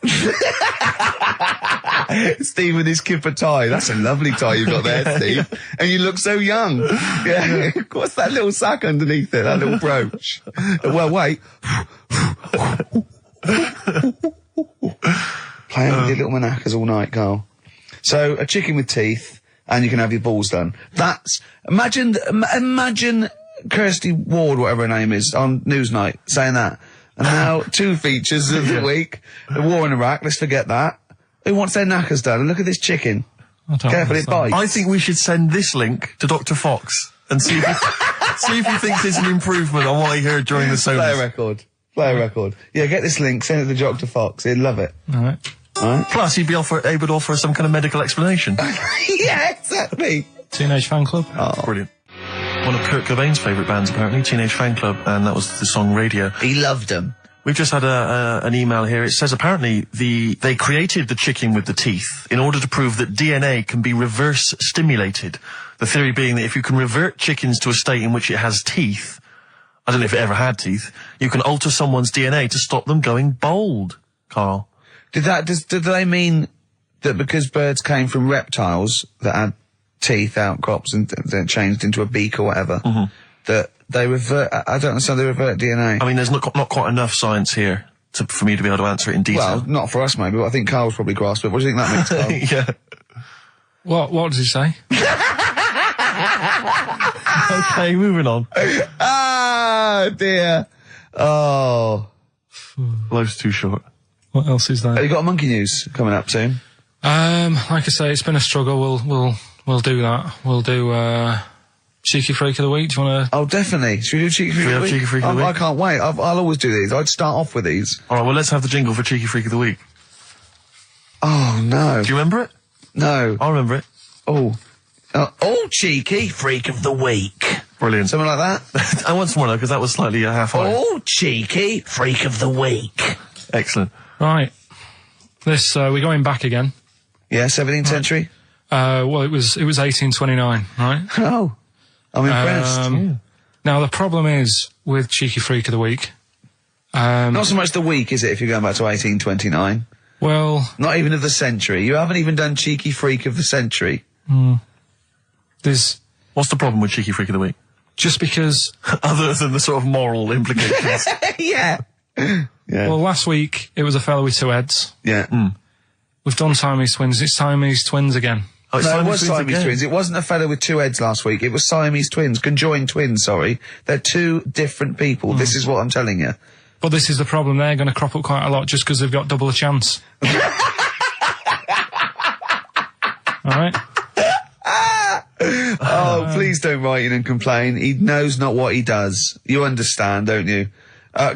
Steve with his kipper tie. That's a lovely tie you've got there, Steve. And you look so young. Yeah. What's that little sack underneath it? That little brooch. Well, wait. Playing with your little maracas all night, Carl. So, a chicken with teeth, and you can have your balls done. Imagine Kirsty Ward, whatever her name is, on Newsnight, saying that. And now, 2 features of the week. The war in Iraq, let's forget that. Who wants their knackers done? And look at this chicken. Careful, it bites. I think we should send this link to Dr. Fox and see if he thinks there's an improvement on what he heard during the Play a sonas. record. Play a record. Yeah, get this link, send it to Dr. Fox. He'd love it. All right. Alright? Plus, he'd be able to offer some kind of medical explanation. Yeah, exactly. Teenage Fan Club. Oh, Brilliant. One of Kurt Cobain's favourite bands, apparently, Teenage Fan Club, and that was the song Radio. he loved them. We've just had an email here. It says apparently they created the chicken with the teeth in order to prove that DNA can be reverse stimulated. The theory being that if you can revert chickens to a state in which it has teeth, I don't know if it ever had teeth, you can alter someone's DNA to stop them going bald, Carl. Did they mean that because birds came from reptiles that had teeth, outcrops, and then changed into a beak or whatever, that they revert, I don't understand, they revert DNA? I mean, there's not quite enough science here for me to be able to answer it in detail. Well, not for us maybe, but I think Carl's probably grasped it. What do you think that means, Carl? Yeah. What does he say? Okay, moving on. Ah, dear. Oh. Life's too short. What else is Have there? you got monkey news coming up soon? Like I say, it's been a struggle. We'll do that. We'll do Cheeky Freak of the Week. Do you want to? Oh, definitely. Should we do Cheeky Freak of the Week? Cheeky Freak of the I Week? can't wait. I'll always do these. I'd start off with these. All right, well, let's have the jingle for Cheeky Freak of the Week. Oh, no. Do you remember it? No. I remember it. Oh, Cheeky Freak of the Week. Brilliant. Something like that? I want some more, though, because that was slightly half high. Oh, Cheeky Freak of the Week. Excellent. Right. This we're going back again. Yeah, 17th century? Well, it was 1829, right? Oh, I'm impressed. Now the problem is with Cheeky Freak of the Week. Not so much the week, is it, if you're going back to 1829? Well, Not even of the century. You haven't even done Cheeky Freak of the century. there's What's the problem with Cheeky Freak of the Week? just because. Other than the sort of moral implications. Yeah. Yeah. Well, last week it was a fella with 2 heads. Yeah. We've done Siamese twins. It's Siamese twins again. Oh, it's No, it was Siamese again. twins. It wasn't a fella with two heads last week. It was Siamese twins, conjoined twins, sorry. They're two different people. This is what I'm telling you. But this is the problem. They're going to crop up quite a lot just because they've got double a chance. All right. Oh, please don't write in and complain. He knows not what he does. You understand, don't you?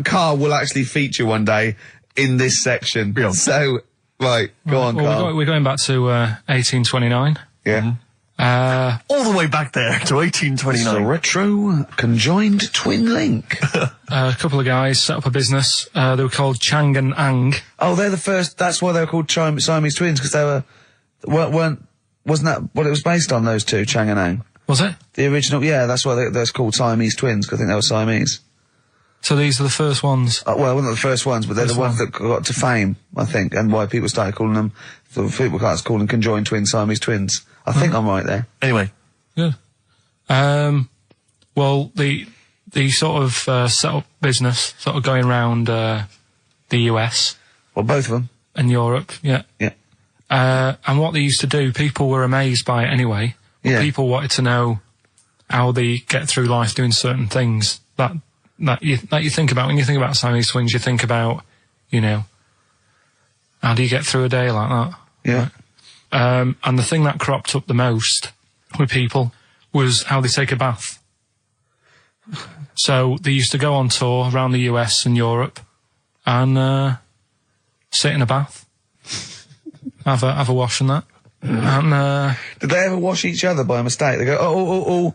Karl will actually feature one day in this section. Yeah. So, right, go on, Well, Karl. we're going back to 1829. Yeah. All the way back there to It's a 1829. retro conjoined twin link. A couple of guys set up a business. They were called Chang and Ang. Oh, they're the first. That's why they were called Siamese twins, because they wasn't that what it was based on? Those two, Chang and Ang. Was it? The original, yeah. That's why they're called Siamese twins, because I think they were Siamese. So these are the first ones. Well, not the first ones, but they're the ones that got to fame, I think, and why people started calling them. So people can't call them conjoined twins, Siamese twins. I think I'm right there. Anyway, Good. Well, the sort of set up business, sort of going around the US Well, both of them. and Europe, yeah. Yeah. And what they used to do, people were amazed by it anyway. But Yeah. people wanted to know how they get through life doing certain things that you think about. When you think about Siamese twins, you think about, you know, how do you get through a day like that? Yeah. And the thing that cropped up the most with people was how they take a bath. So they used to go on tour around the US and Europe and sit in a bath, have a wash and that. And Did they ever wash each other by mistake? They go, oh,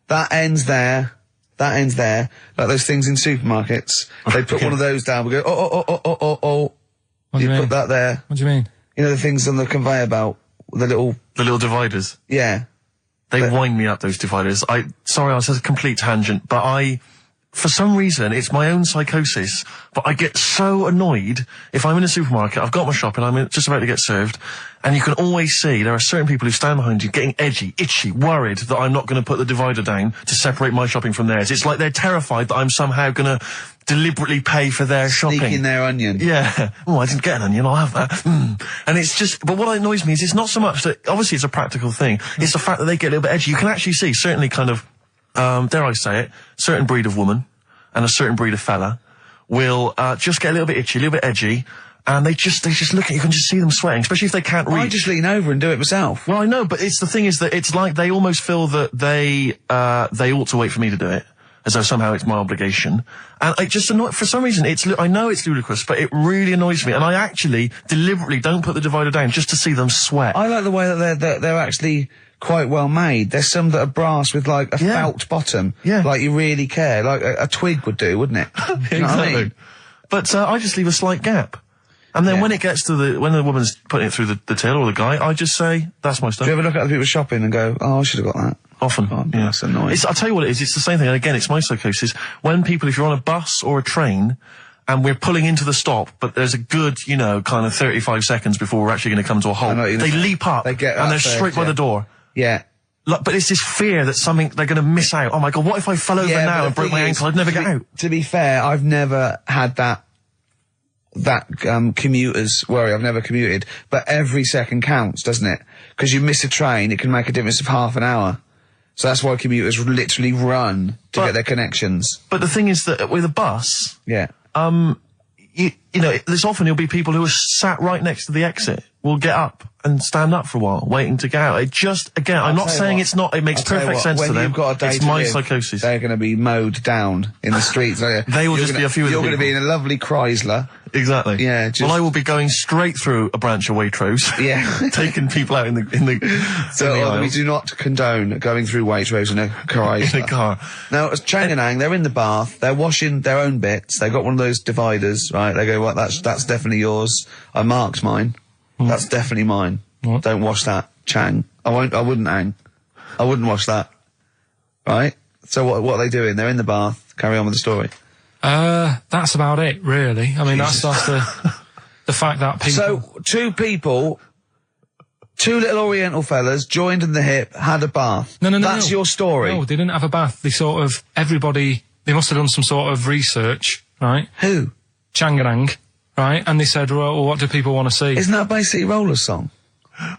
that ends there. That ends there. Like those things in supermarkets. They put one of those down. We go, oh. what do You you mean? put that there. What do you mean? You know the things on the conveyor belt? The little, dividers. yeah. They wind me up, those dividers. Sorry, I was a complete tangent, but for some reason, it's my own psychosis, but I get so annoyed if I'm in a supermarket, I've got my shopping, I'm just about to get served, and you can always see there are certain people who stand behind you getting edgy, itchy, worried that I'm not going to put the divider down to separate my shopping from theirs. It's like they're terrified that I'm somehow going to deliberately pay for their shopping. Sneak in their onion. Yeah. Oh, I didn't get an onion, I'll have that. And it's just, but what annoys me is it's not so much that, obviously it's a practical thing, it's the fact that they get a little bit edgy. You can actually see, certainly kind of, dare I say it, certain breed of woman and a certain breed of fella will, just get a little bit itchy, a little bit edgy, and they just look at you, can just see them sweating, especially if they can't reach. I just lean over and do it myself. Well, I know, but the thing is that it's like they almost feel that they ought to wait for me to do it, as though somehow it's my obligation. And I just for some reason, I know it's ludicrous, but it really annoys me. And I actually deliberately don't put the divider down just to see them sweat. I like the way that they're actually quite well made. There's some that are brass with like a felt bottom. Yeah. Like you really care. Like a twig would do, wouldn't it? You know what I mean? But I just leave a slight gap. And then when it gets to when the woman's putting it through the till or the guy, I just say, that's my stuff. Do you ever look at other people shopping and go, oh, I should have got that? Often. Oh, that's annoying. I'll tell you what it is, it's the same thing, and again, it's my psychosis. When people, if you're on a bus or a train, and we're pulling into the stop, but there's a good, kind of 35 seconds before we're actually going to come to a halt, they leap up, They get and up they're first, straight by the door. Yeah. But it's this fear that they're going to miss out. Oh my God, what if I fell over Yeah, now but and the broke thing my is, ankle? I'd never get out. To be fair, I've never had that commuter's worry. I've never commuted, but every second counts, doesn't it? Because you miss a train, it can make a difference of half an hour. So that's why commuters literally run to get their connections. But the thing is that with a bus, Yeah. there's often you'll be people who are sat right next to the exit will get up and stand up for a while, waiting to get out. It just, again, I'm not saying it's not, it makes perfect sense to when them. you've got a day It's to my live, psychosis. They're going to be mowed down in the streets. They will just be a few of the You're going to people. be in a lovely Chrysler. Exactly. Yeah, Well, I will be going straight through a branch of Waitrose. Yeah. Taking people out in the So we aisles. do not condone going through Waitrose in a Chrysler. In a car. Now, as Chang and Ang, they're in the bath, they're washing their own bits, they got one of those dividers, right? They go, well, that's definitely yours. I marked mine. That's definitely mine. What? Don't wash that, Chang. I wouldn't, Ang. I wouldn't wash that. Right? So what are they doing? They're in the bath. Carry on with the story. That's about it, really. I mean, that's the fact that people... So, two little Oriental fellas joined in the hip, had a bath. No. That's your story. No, they didn't have a bath. They must have done some sort of research, right? Who? Changarang, right? And they said, well, what do people want to see? Isn't that basically Roller's song?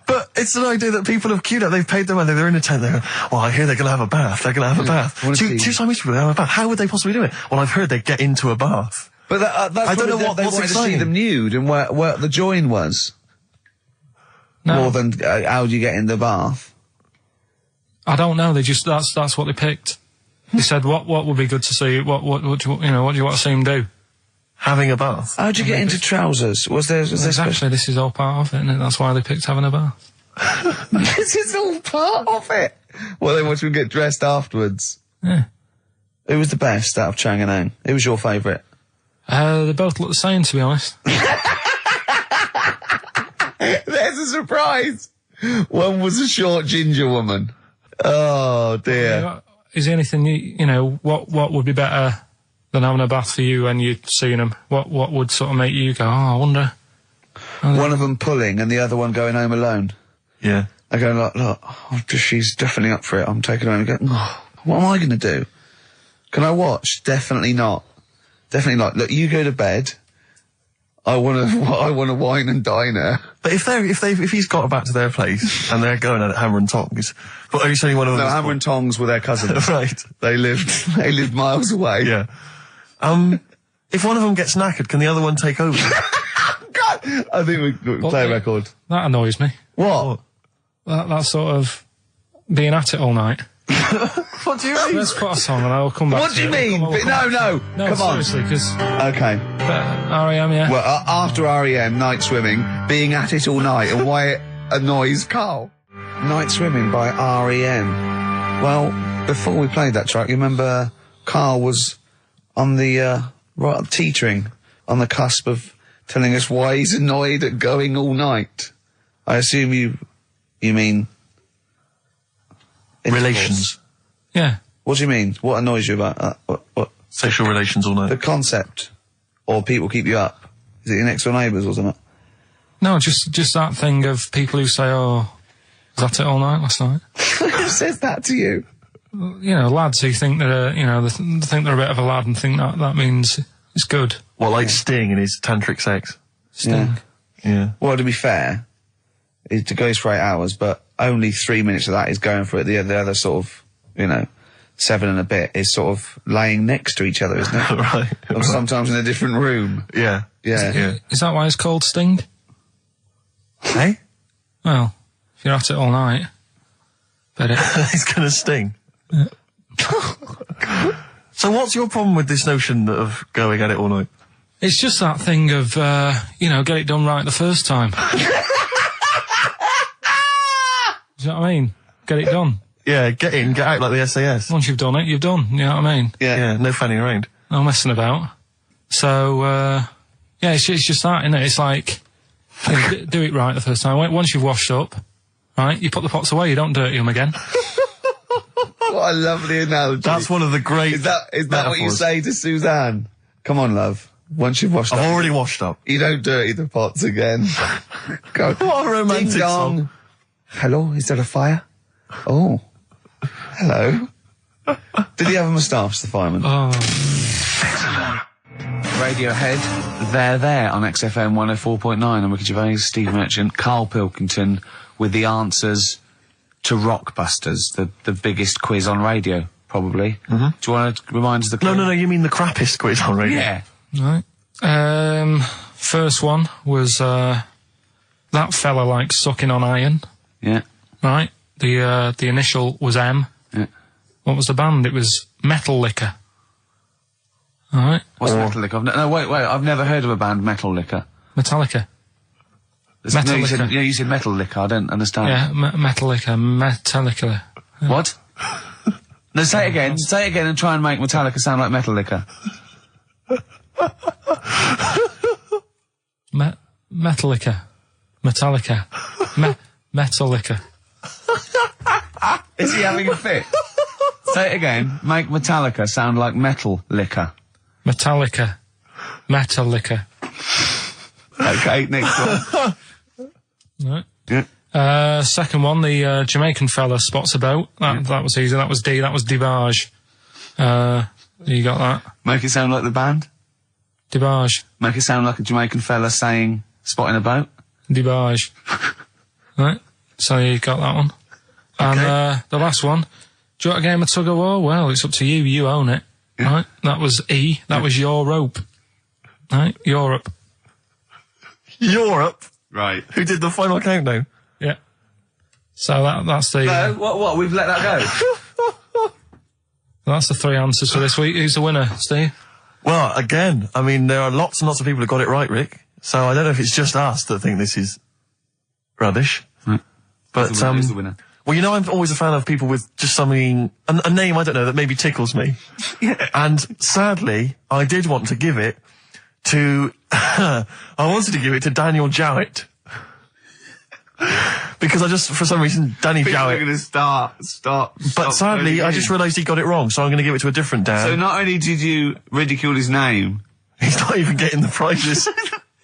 But it's an idea that people have queued up. They've paid their money. They're in a tent. They're going, well, I hear they're going to have a bath. They're going to have a bath. Two Chinese people have a bath. How would they possibly do it? Well, I've heard they get into a bath. But that's I don't know they what's wanted to see exciting. them nude and where the join was. No. More than how do you get in the bath? I don't know. They just that's what they picked. They said what would be good to see. What do you want to see them do? Having a bath. How do you get into trousers? Was there Exactly. This is all part of it, and that's why they picked having a bath. This is all part of it. Well, they want you to get dressed afterwards. Yeah. Who was the best out of Chang and Ang? Who was your favourite? They both look the same, to be honest. There's a surprise. One was a short ginger woman. Oh dear. Is there anything what would be better than having a bath for you when you're seeing them? What would sort of make you go, I wonder? One of them pulling and the other one going home alone. Yeah. I go, look, she's definitely up for it. I'm taking her home and go, oh, what am I going to do? Can I watch? Definitely not. Definitely not. Look, you go to bed. I want to wine and dine her. But if he's got back to their place and they're going at hammer and tongs, but are you saying one of them? No, hammer and tongs were their cousins. Right. They lived miles away. Yeah. If one of them gets knackered, can the other one take over? God, I think we play a record. That annoys me. What? That sort of being at it all night. What do you mean? Let's put a song and I'll come back. What do you mean? No, come on. Seriously, because Okay. R.E.M. Yeah. Well, after R.E.M., Night Swimming, being at it all night, and why it annoys Carl. Night Swimming by R.E.M. Well, before we played that track, you remember Carl was on the, teetering, on the cusp of telling us why he's annoyed at going all night. I assume you mean... Relations. Yeah. What do you mean? What annoys you about that? What? Sexual relations all The night. concept. Or people keep you up. Is it your next door neighbours or something? No, just that thing of people who say, was that it all night last night? Who says that to you? Lads who think they're, they think they're a bit of a lad and think that means it's good. Well, like Sting in his tantric sex. Sting. Yeah. Well, to be fair, it goes for 8 hours, but only 3 minutes of that is going for it. The other sort of, 7 and a bit is sort of laying next to each other, isn't it? Right. Or sometimes in a different room. Yeah. Yeah. Is that why it's called Sting? Hey? Well, if you're at it all night, bet it. It's gonna sting. So what's your problem with this notion of going at it all night? It's just that thing of, get it done right the first time. Do you know what I mean? Get it done. Yeah, get in, get out like the SAS. Once you've done it, you've done. You know what I mean? Yeah, no fanning around. No messing about. So, it's just that, isn't it? It's like, do it right the first time. Once you've washed up, right, you put the pots away, you don't dirty them again. What a lovely analogy. That's one of the great Is that what you metaphors. say to Suzanne? Come on, love. Once you've washed up, I've already washed up. you don't dirty the pots again. Go. What a romantic Ding dong. song. Hello, is there a fire? Oh. Hello. Did he have a moustache, the fireman? Oh. Radiohead, they're there on XFM 104.9. I'm Ricky Gervais, Steve Merchant, Karl Pilkington with the answers to Rockbusters, the biggest quiz on radio, probably. Mm-hmm. Do you want to remind us the quiz? No, you mean the crappiest quiz on radio? Yeah. Right. First one was, that fella likes sucking on iron. Yeah. Right. The initial was M. Yeah. What was the band? It was Metal Liquor. Alright. What's Metal Liquor? Wait, I've never heard of a band, Metal Liquor. Metallica. Metal you Liquor. you said Metal Liquor, I don't understand. Yeah, Metal Liquor. Metallica. What? No, say it again and try and make Metallica sound like Metal Liquor. Metallica. Metallica. Metallica. Is he having a fit? Say it again. Make Metallica sound like Metal Liquor. Metallica. Metallica. Okay, next one. Right. Yeah. Second one, the Jamaican fella spots a boat. That was easy. That was D. That was Debage. You got that? Make it sound like the band. Debage. Make it sound like a Jamaican fella saying, spotting a boat. Debage. Right. So you got that one. And the last one. Do you want a game of tug of war? Well, it's up to you. You own it. Right. That was E. That was your rope. Right. Europe. Europe? Right. Who did the final countdown? Yeah. So that's the... No, what? We've let that go? That's the 3 answers for this week. Who's the winner, Steve? Well, again, I mean, there are lots and lots of people who got it right, Rick. So I don't know if it's just us that think this is rubbish. But, Who's the winner? well, you know, I'm always a fan of people with just something, a name, I don't know, that maybe tickles me. Yeah. And sadly, I did want to give it to, I wanted to give it to Daniel Jowett. Because I just, for some reason, Danny People are Jowett. going to start. But sadly, I just realised he got it wrong, so I'm going to give it to a different Dan. So not only did you ridicule his name, He's not even getting the prizes.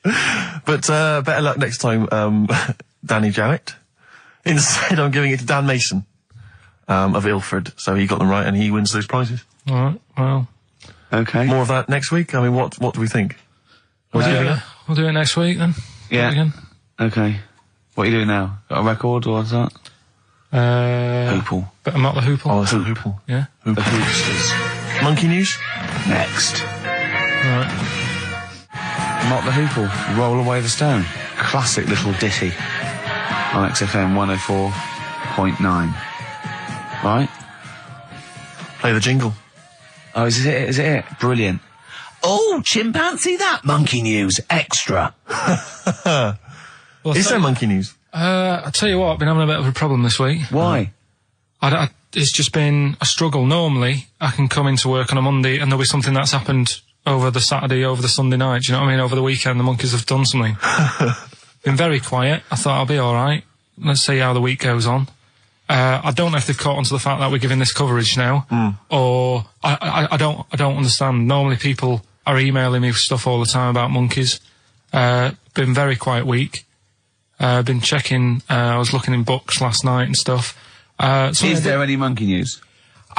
But better luck next time, Danny Jowett. Instead, I'm giving it to Dan Mason of Ilford. So he got them right, and he wins those prizes. All right. Well, okay. More of that next week. I mean, what do we think? we'll do it next week then. Yeah. Again. Okay. What are you doing now? Got a record or what's that? Hoople. But I'm not the Hoople. Oh, it's a Hoople. Yeah. The Hoopsters. Monkey News? Next. All right. Not the Hoople. Roll Away the Stone. Classic little ditty on XFM 104.9. Right? Play the jingle. Oh, is it? Is it? Brilliant. Oh, chimpanzee that Monkey News Extra. Well, Is there Monkey News? I tell you what, I've been having a bit of a problem this week. Why? It's just been a struggle. Normally, I can come into work on a Monday and there'll be something that's happened over the Saturday, over the Sunday night. Do you know what I mean? Over the weekend, the monkeys have done something. Been very quiet. I thought I'll be all right. Let's see how the week goes on. I don't know if they've caught on to the fact that we're giving this coverage now, or I don't understand. Normally, people are emailing me stuff all the time about monkeys. Been very quiet week. Been checking. I was looking in books last night and stuff. Is there any monkey news?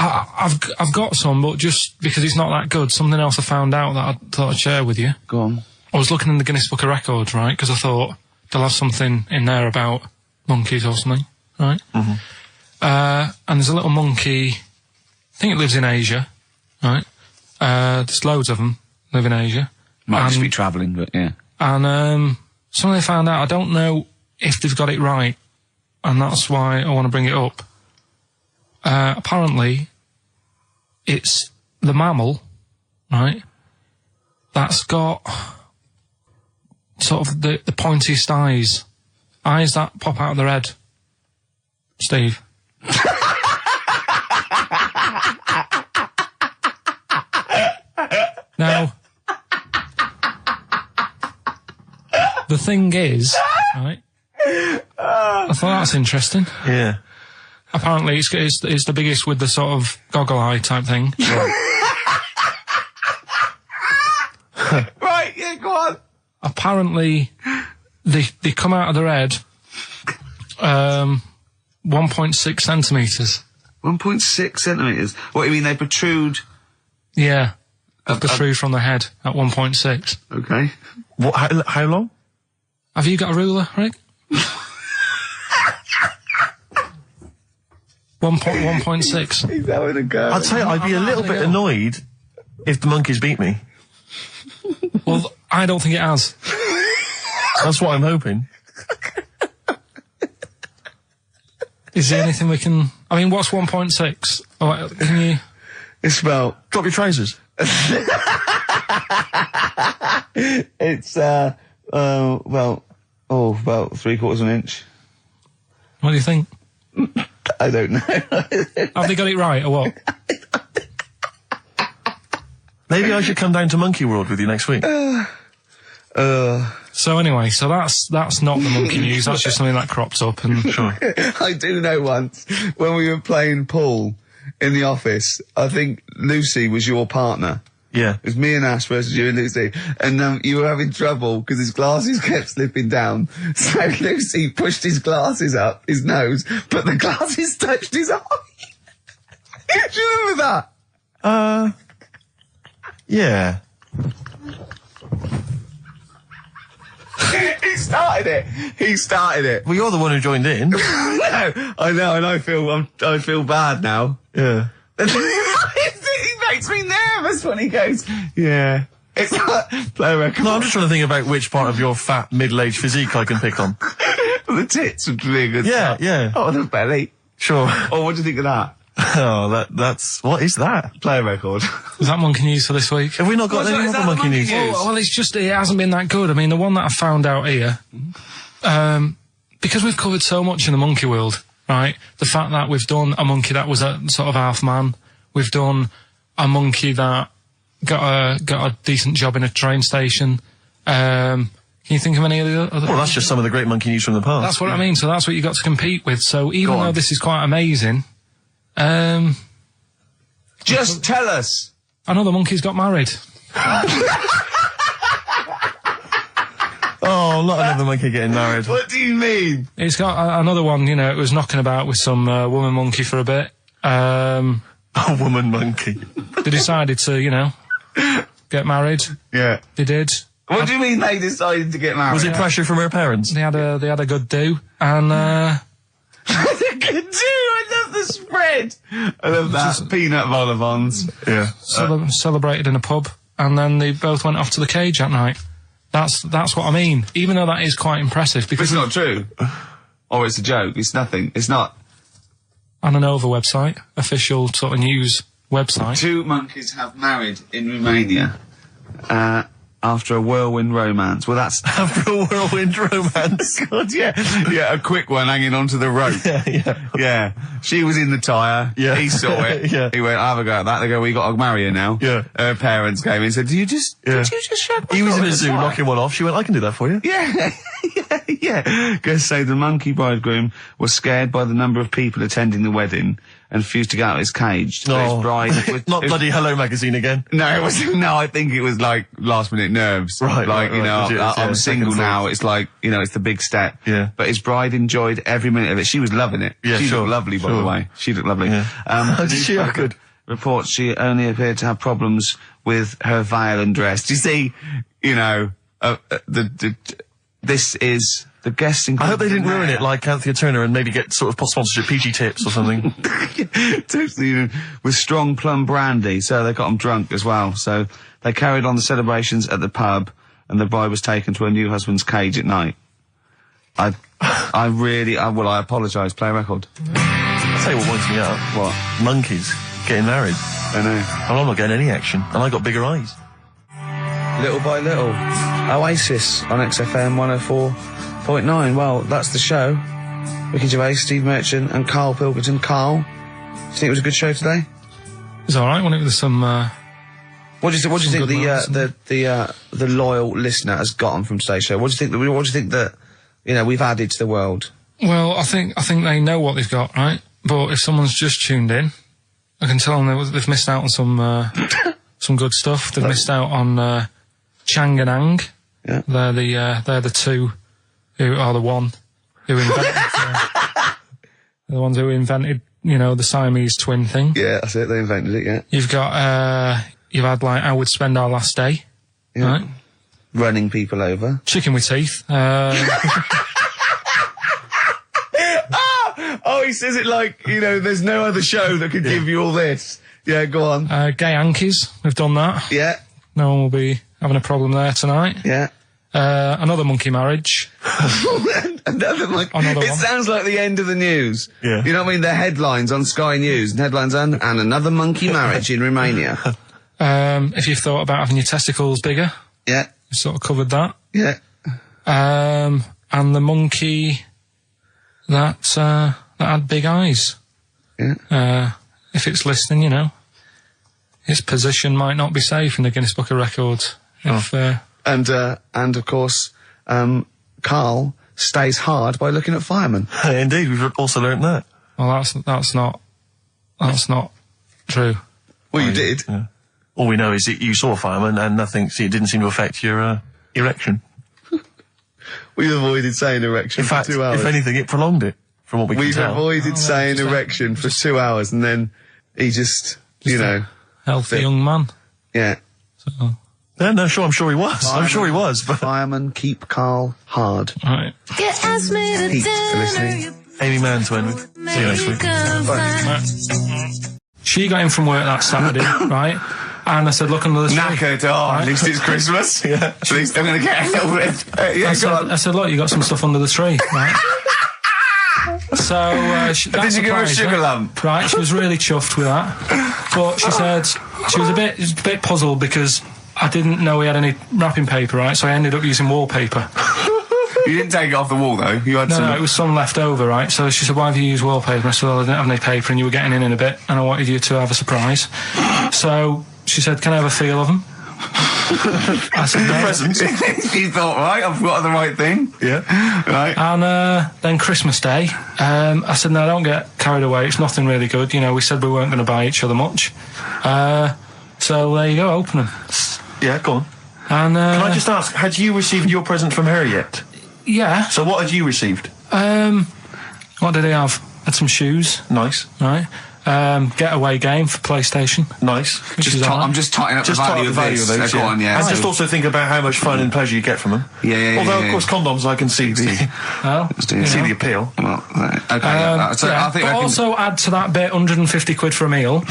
I've got some, but just because it's not that good, something else I found out that I thought I'd share with you. Go on. I was looking in the Guinness Book of Records, right, because I thought they'll have something in there about monkeys or something, right? Mm-hmm. And there's a little monkey, I think it lives in Asia, right? There's loads of them live in Asia. Might just be travelling, but yeah. And something I found out, I don't know if they've got it right, and that's why I want to bring it up. Apparently, it's the mammal, right, that's got sort of the pointiest eyes that pop out of their head. Steve. Now, the thing is, right, I thought that's interesting. Yeah. Apparently, it's the biggest with the sort of goggle eye type thing. Right, yeah, go on. Apparently, they come out of their head 1.6 centimetres. 1.6 centimetres. What, you mean they protrude? Yeah. They protrude from the head at 1.6. Okay. What? How long? Have you got a ruler, Rick? 1.6. He's having a go. I'd say I'd be a little bit annoyed if the monkeys beat me. Well, I don't think it has. That's what I'm hoping. Is there anything we can... I mean, what's 1.6? Oh, can you... It's about... Drop your trousers. It's, about 3/4 of an inch. What do you think? I don't know. Have they got it right, or what? Maybe I should come down to Monkey World with you next week. So anyway, so that's not the monkey news. That's just something that cropped up. And Sure. I do know once, when we were playing pool in the office, I think Lucy was your partner. Yeah. It was me and Ash versus you and Lucy. And you were having trouble because his glasses kept slipping down. So Lucy pushed his glasses up his nose, but the glasses touched his eye. Do you remember that? Yeah. He He started it. Well, you're the one who joined in. No, I know, and I feel bad now. Yeah. He makes me nervous when he goes, yeah. It's like, play a record. No, I'm just trying to think about which part of your fat, middle-aged physique I can pick on. The tits would be a good Yeah, start. yeah. Oh, the belly. Sure. Oh, what do you think of that? Oh, that's... What is that? Play a record. Was that monkey news for this week? Have we not got What's that? any Is other that the monkey news? monkey news? Well, it's just, it hasn't been that good. I mean, the one that I found out here, because we've covered so much in the monkey world, right? The fact that we've done a monkey that was a sort of half man, we've done a monkey that got a decent job in a train station. Can you think of any of the other? Well, that's just some of the great monkey news from the past. That's what I mean. So that's what you got to compete with. So even Go on. though this is quite amazing, Just tell us. another monkey's got married. Oh, not another monkey getting married. What do you mean? It's got another one. You know, it was knocking about with some woman monkey for a bit. A woman monkey. They decided to, you know, get married. Yeah. They did. What do you mean they decided to get married? Was it pressure from her parents? They had a good do, and Good do. I love the spread. I love that. Peanut vol-au-vents. Yeah. celebrated in a pub, and then they both went off to the cage that night. That's what I mean. Even though that is quite impressive, But because it's not true. Or it's a joke. It's nothing. It's not. on an Nova website, official sort of news website. 2 monkeys have married in Romania after a whirlwind romance. Well, that's... After a whirlwind romance. God, yeah. Yeah, a quick one hanging onto the rope. Yeah. Yeah. She was in the tyre. Yeah. He saw it. Yeah. He went, I'll have a go at that. They go, we got to marry her now. Yeah. Her parents came in and said, did you just shut He was in a the zoo tyre? knocking one off. She went, I can do that for you. Yeah. Yeah. Guests say the monkey bridegroom was scared by the number of people attending the wedding and refused to get out of his cage. So his bride was, Not bloody Hello Magazine again. No, it was no. I think it was like last minute nerves. Right, like right, you know, right. Yeah, I'm single second now. thoughts. It's like you know, it's the big step. Yeah. But his bride enjoyed every minute of it. She was loving it. Yeah, she sure, looked lovely, by sure. the way. She looked lovely. Yeah. Did she? Oh, good. Reports she only appeared to have problems with her veil and dress. Do you see? You know, this is. The guests I hope they didn't ruin it like Anthea Turner and maybe get sort of sponsorship PG tips or something. Totally, with strong plum brandy, so they got them drunk as well. So they carried on the celebrations at the pub, and the bride was taken to her new husband's cage at night. I apologise. Play a record. I'll tell you what winds me up. What? Monkeys getting married. I know. And I'm not getting any action. And I got bigger eyes. Little by little, Oasis on XFM 104.9. Well, that's the show. Ricky Gervais, Steve Merchant, and Karl Pilkington. Karl, do you think it was a good show today? It's all right. Wasn't it? With some. What do you think good lines, the loyal listener has gotten from today's show? What do you think that you know we've added to the world? Well, I think they know what they've got, right? But if someone's just tuned in, I can tell them they've missed out on some good stuff. They've missed out on Chang and Ang. Yeah. They're the two who are the one who invented the ones who invented, you know, the Siamese twin thing. Yeah, that's it. They invented it. Yeah. You've got you've had like How We'd Spend Our Last Day, Yeah. right? Running people over. Chicken with Teeth. Oh, he says it like, you know, there's no other show that could give you all this. Yeah, go on. Gay Yankees. We've done that. Yeah, No one will be having a problem there tonight. yeah. Another monkey marriage. Another Another it one. sounds like the end of the news. Yeah. You know what I mean? The headlines on Sky News, and headlines and another monkey marriage in Romania. If you've thought about having your testicles bigger, Yeah, we've sort of covered that. yeah. And the monkey that had big eyes. Yeah. If it's listening, you know, its position might not be safe in the Guinness Book of Records. If, And of course, Karl stays hard by looking at firemen. Indeed, we've also learnt that. well, that's not true. Well, you did. Yeah. All we know is that you saw a fireman and it didn't seem to affect your erection. We avoided saying erection In fact, for 2 hours. if anything, it prolonged it, from what we can We've tell. avoided saying just- erection for 2 hours, and then he just you know, Healthy young man. yeah. So, Yeah, no, sure, I'm sure he was. I'm sure he was, but... Fireman, keep Carl hard. Right. You asked me to Pete, for dinner, listening. you Amy Mann to end with. See you next week. She got in from work that Saturday, right? And I said, look under the tree. Knackered. Oh, at least it's Christmas. Yeah. At least I'm going to get a little bit. Yeah, go on. I said, look, you got some stuff under the tree, right? So, Did you give her a sugar lump? Right, she was really chuffed with that. But she said she was a bit puzzled because I didn't know we had any wrapping paper, right? So I ended up using wallpaper. You didn't take it off the wall, though. You had some... No, it was some left over, right? So she said, why have you used wallpaper? I said, well, I didn't have any paper and you were getting in a bit and I wanted you to have a surprise. So she said, can I have a feel of them? I said, The no. presents. You thought, right, I've got the right thing. Yeah. Right. And then Christmas Day, I said, no, don't get carried away. It's nothing really good. You know, we said we weren't going to buy each other much. So there you go, open them. Yeah, go on. And Can I just ask, had you received your present from her yet? yeah. So what had you received? What did he have? Had some shoes, Nice. right? Getaway game for PlayStation. Nice. Which is all I'm right. just totting up Just the talk value about the of value this. of those, Go on, yeah. And So- just also think about how much fun and pleasure you get from them. Yeah. Although, of course, condoms, I can see the Well, do see it. the appeal. Well, okay. Yeah. So yeah, I think but I can... also add to that bit 150 quid for a meal.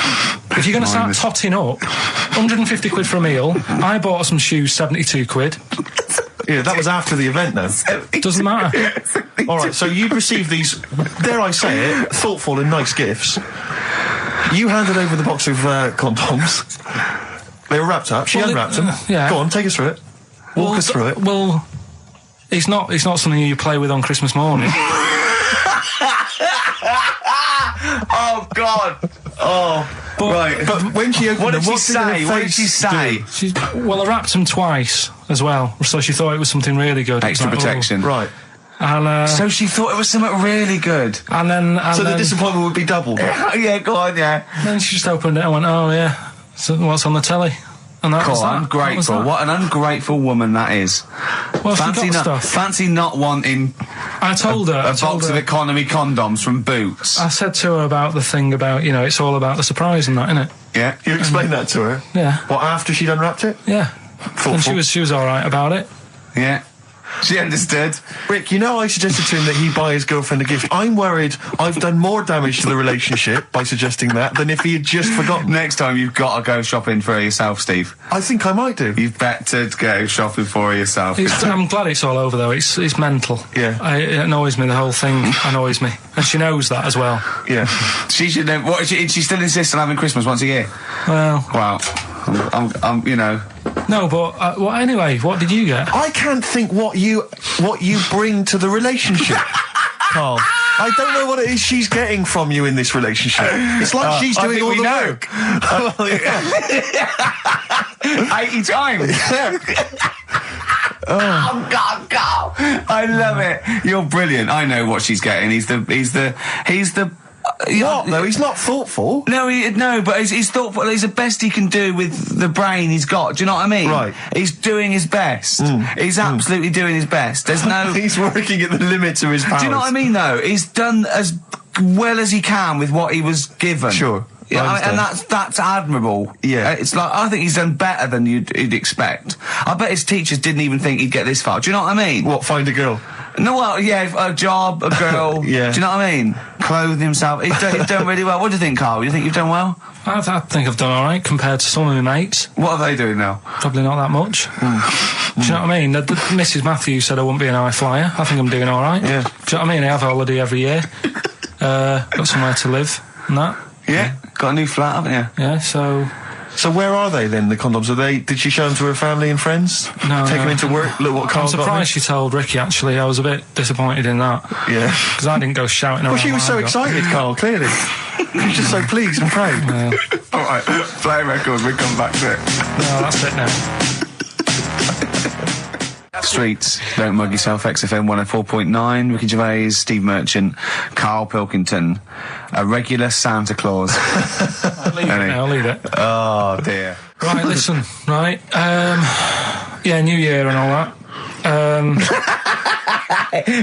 If you're going to start Minus. totting up, 150 quid for a meal. I bought some shoes, 72 quid. Yeah, that was after the event, though. Doesn't matter. All right, so you've received these, dare I say it, thoughtful and nice gifts. You handed over the box of condoms. They were wrapped up. She Well, unwrapped them. yeah. Go on, take us through it. Walk us through it. Well, it's not something you play with on Christmas morning. Oh, God. Oh, right. But when she opened What them, did she her say? What did she face say? Well, I wrapped them twice as well, so she thought it was something really good. It was Extra like, protection. do? Right. Oh. And So she thought it was something really good. then So the disappointment would be doubled. Yeah, go on, yeah. then she just opened it and went, oh yeah, so what's on the telly? And that was God, that. ungrateful. That was What an ungrateful woman that is. that. Well, she got stuff. Fancy not wanting I told her. a box of economy condoms from Boots. I said to her about the thing about, you know, it's all about the surprise and that, innit? Yeah. You explained that to her? Yeah. What, after she'd unwrapped it? Yeah. Thoughtful. And she was all right about it. Yeah. She understood. Rick, you know I suggested to him that he buy his girlfriend a gift. I'm worried I've done more damage to the relationship by suggesting that than if he had just forgotten. Next time you've got to go shopping for her yourself, Steve. I think I might do. You've better go shopping for her yourself. I'm glad it's all over though. It's mental. Yeah. It annoys me. The whole thing annoys me, and she knows that as well. Yeah. She should know. What, she still insists on having Christmas once a year. Well, Wow. I'm you know. no, but well, anyway, what did you get? I can't think what you bring to the relationship, Carl. I don't know what it is she's getting from you in this relationship. It's like she's I doing think all we the know. work. Well, yeah. 80 times. Oh God, Carl! I love it. You're brilliant. I know what she's getting. He's the. What though? He's not thoughtful. No, but he's thoughtful. He's the best he can do with the brain he's got. Do you know what I mean? Right. He's doing his best. He's absolutely doing his best. There's no. He's working at the limits of his powers. Do you know what I mean? Though he's done as well as he can with what he was given. Sure. Yeah, I and understand. that's admirable. Yeah. It's like I think he's done better than you'd expect. I bet his teachers didn't even think he'd get this far. Do you know what I mean? What? Find a girl. No, well, yeah, a job, a girl. Yeah. Do you know what I mean? Clothe himself. He's done really well. What do you think, Carl? You think you've done well? I think I've done all right compared to some of my mates. What are they doing now? Probably not that much. Do you know what I mean? Mrs. Matthews said I wouldn't be an high flyer. I think I'm doing all right. Yeah. Do you know what I mean? I have a holiday every year. Got somewhere to live and that. Yeah. Got a new flat, haven't you? Yeah, so... So where are they then? The condoms? Did she show them to her family and friends? No, Take them no. into work. Look what I'm Carl's got. surprised she told Ricky, actually. I was a bit disappointed in that. Yeah. Because I didn't go shouting around. Well, she was so what I got. excited, Carl. Clearly, she was just so pleased and proud. Yeah. All right. Play a record. We'll come back to it. No, that's it now. Streets, don't mug yourself. XFM 104.9. Ricky Gervais, Steve Merchant, Karl Pilkington, a regular Santa Claus. I'll leave it now, I'll leave it. Oh dear. Right, listen, right. Yeah, New Year and all that.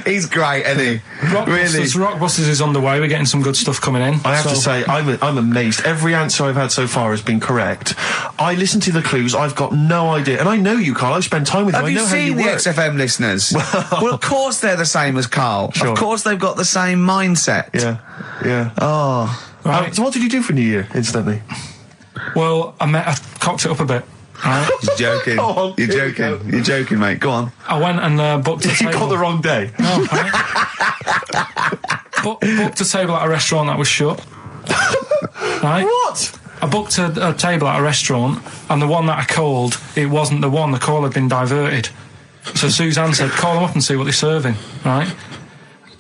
He's great, isn't he? Rockbusters is on the way. We're getting some good stuff coming in. I have to say, I'm amazed. Every answer I've had so far has been correct. I listened to the clues. I've got no idea. And I know you, Carl. I spend time with you. Have I you know how you seen the work. XFM listeners? Well, of course they're the same as Carl. Sure. Of course they've got the same mindset. Yeah. Oh. Right. So what did you do for New Year, incidentally? Well, I cocked it up a bit. Right? You're joking. Go on, You're here we joking. go. You're joking, mate. Go on. I went and booked a You table. got the wrong day. No, right? Booked a table at a restaurant that was shut. Right? What? I booked a table at a restaurant, and the one that I called, it wasn't the one. The call had been diverted. So Suzanne said, call them up and see what they're serving, right?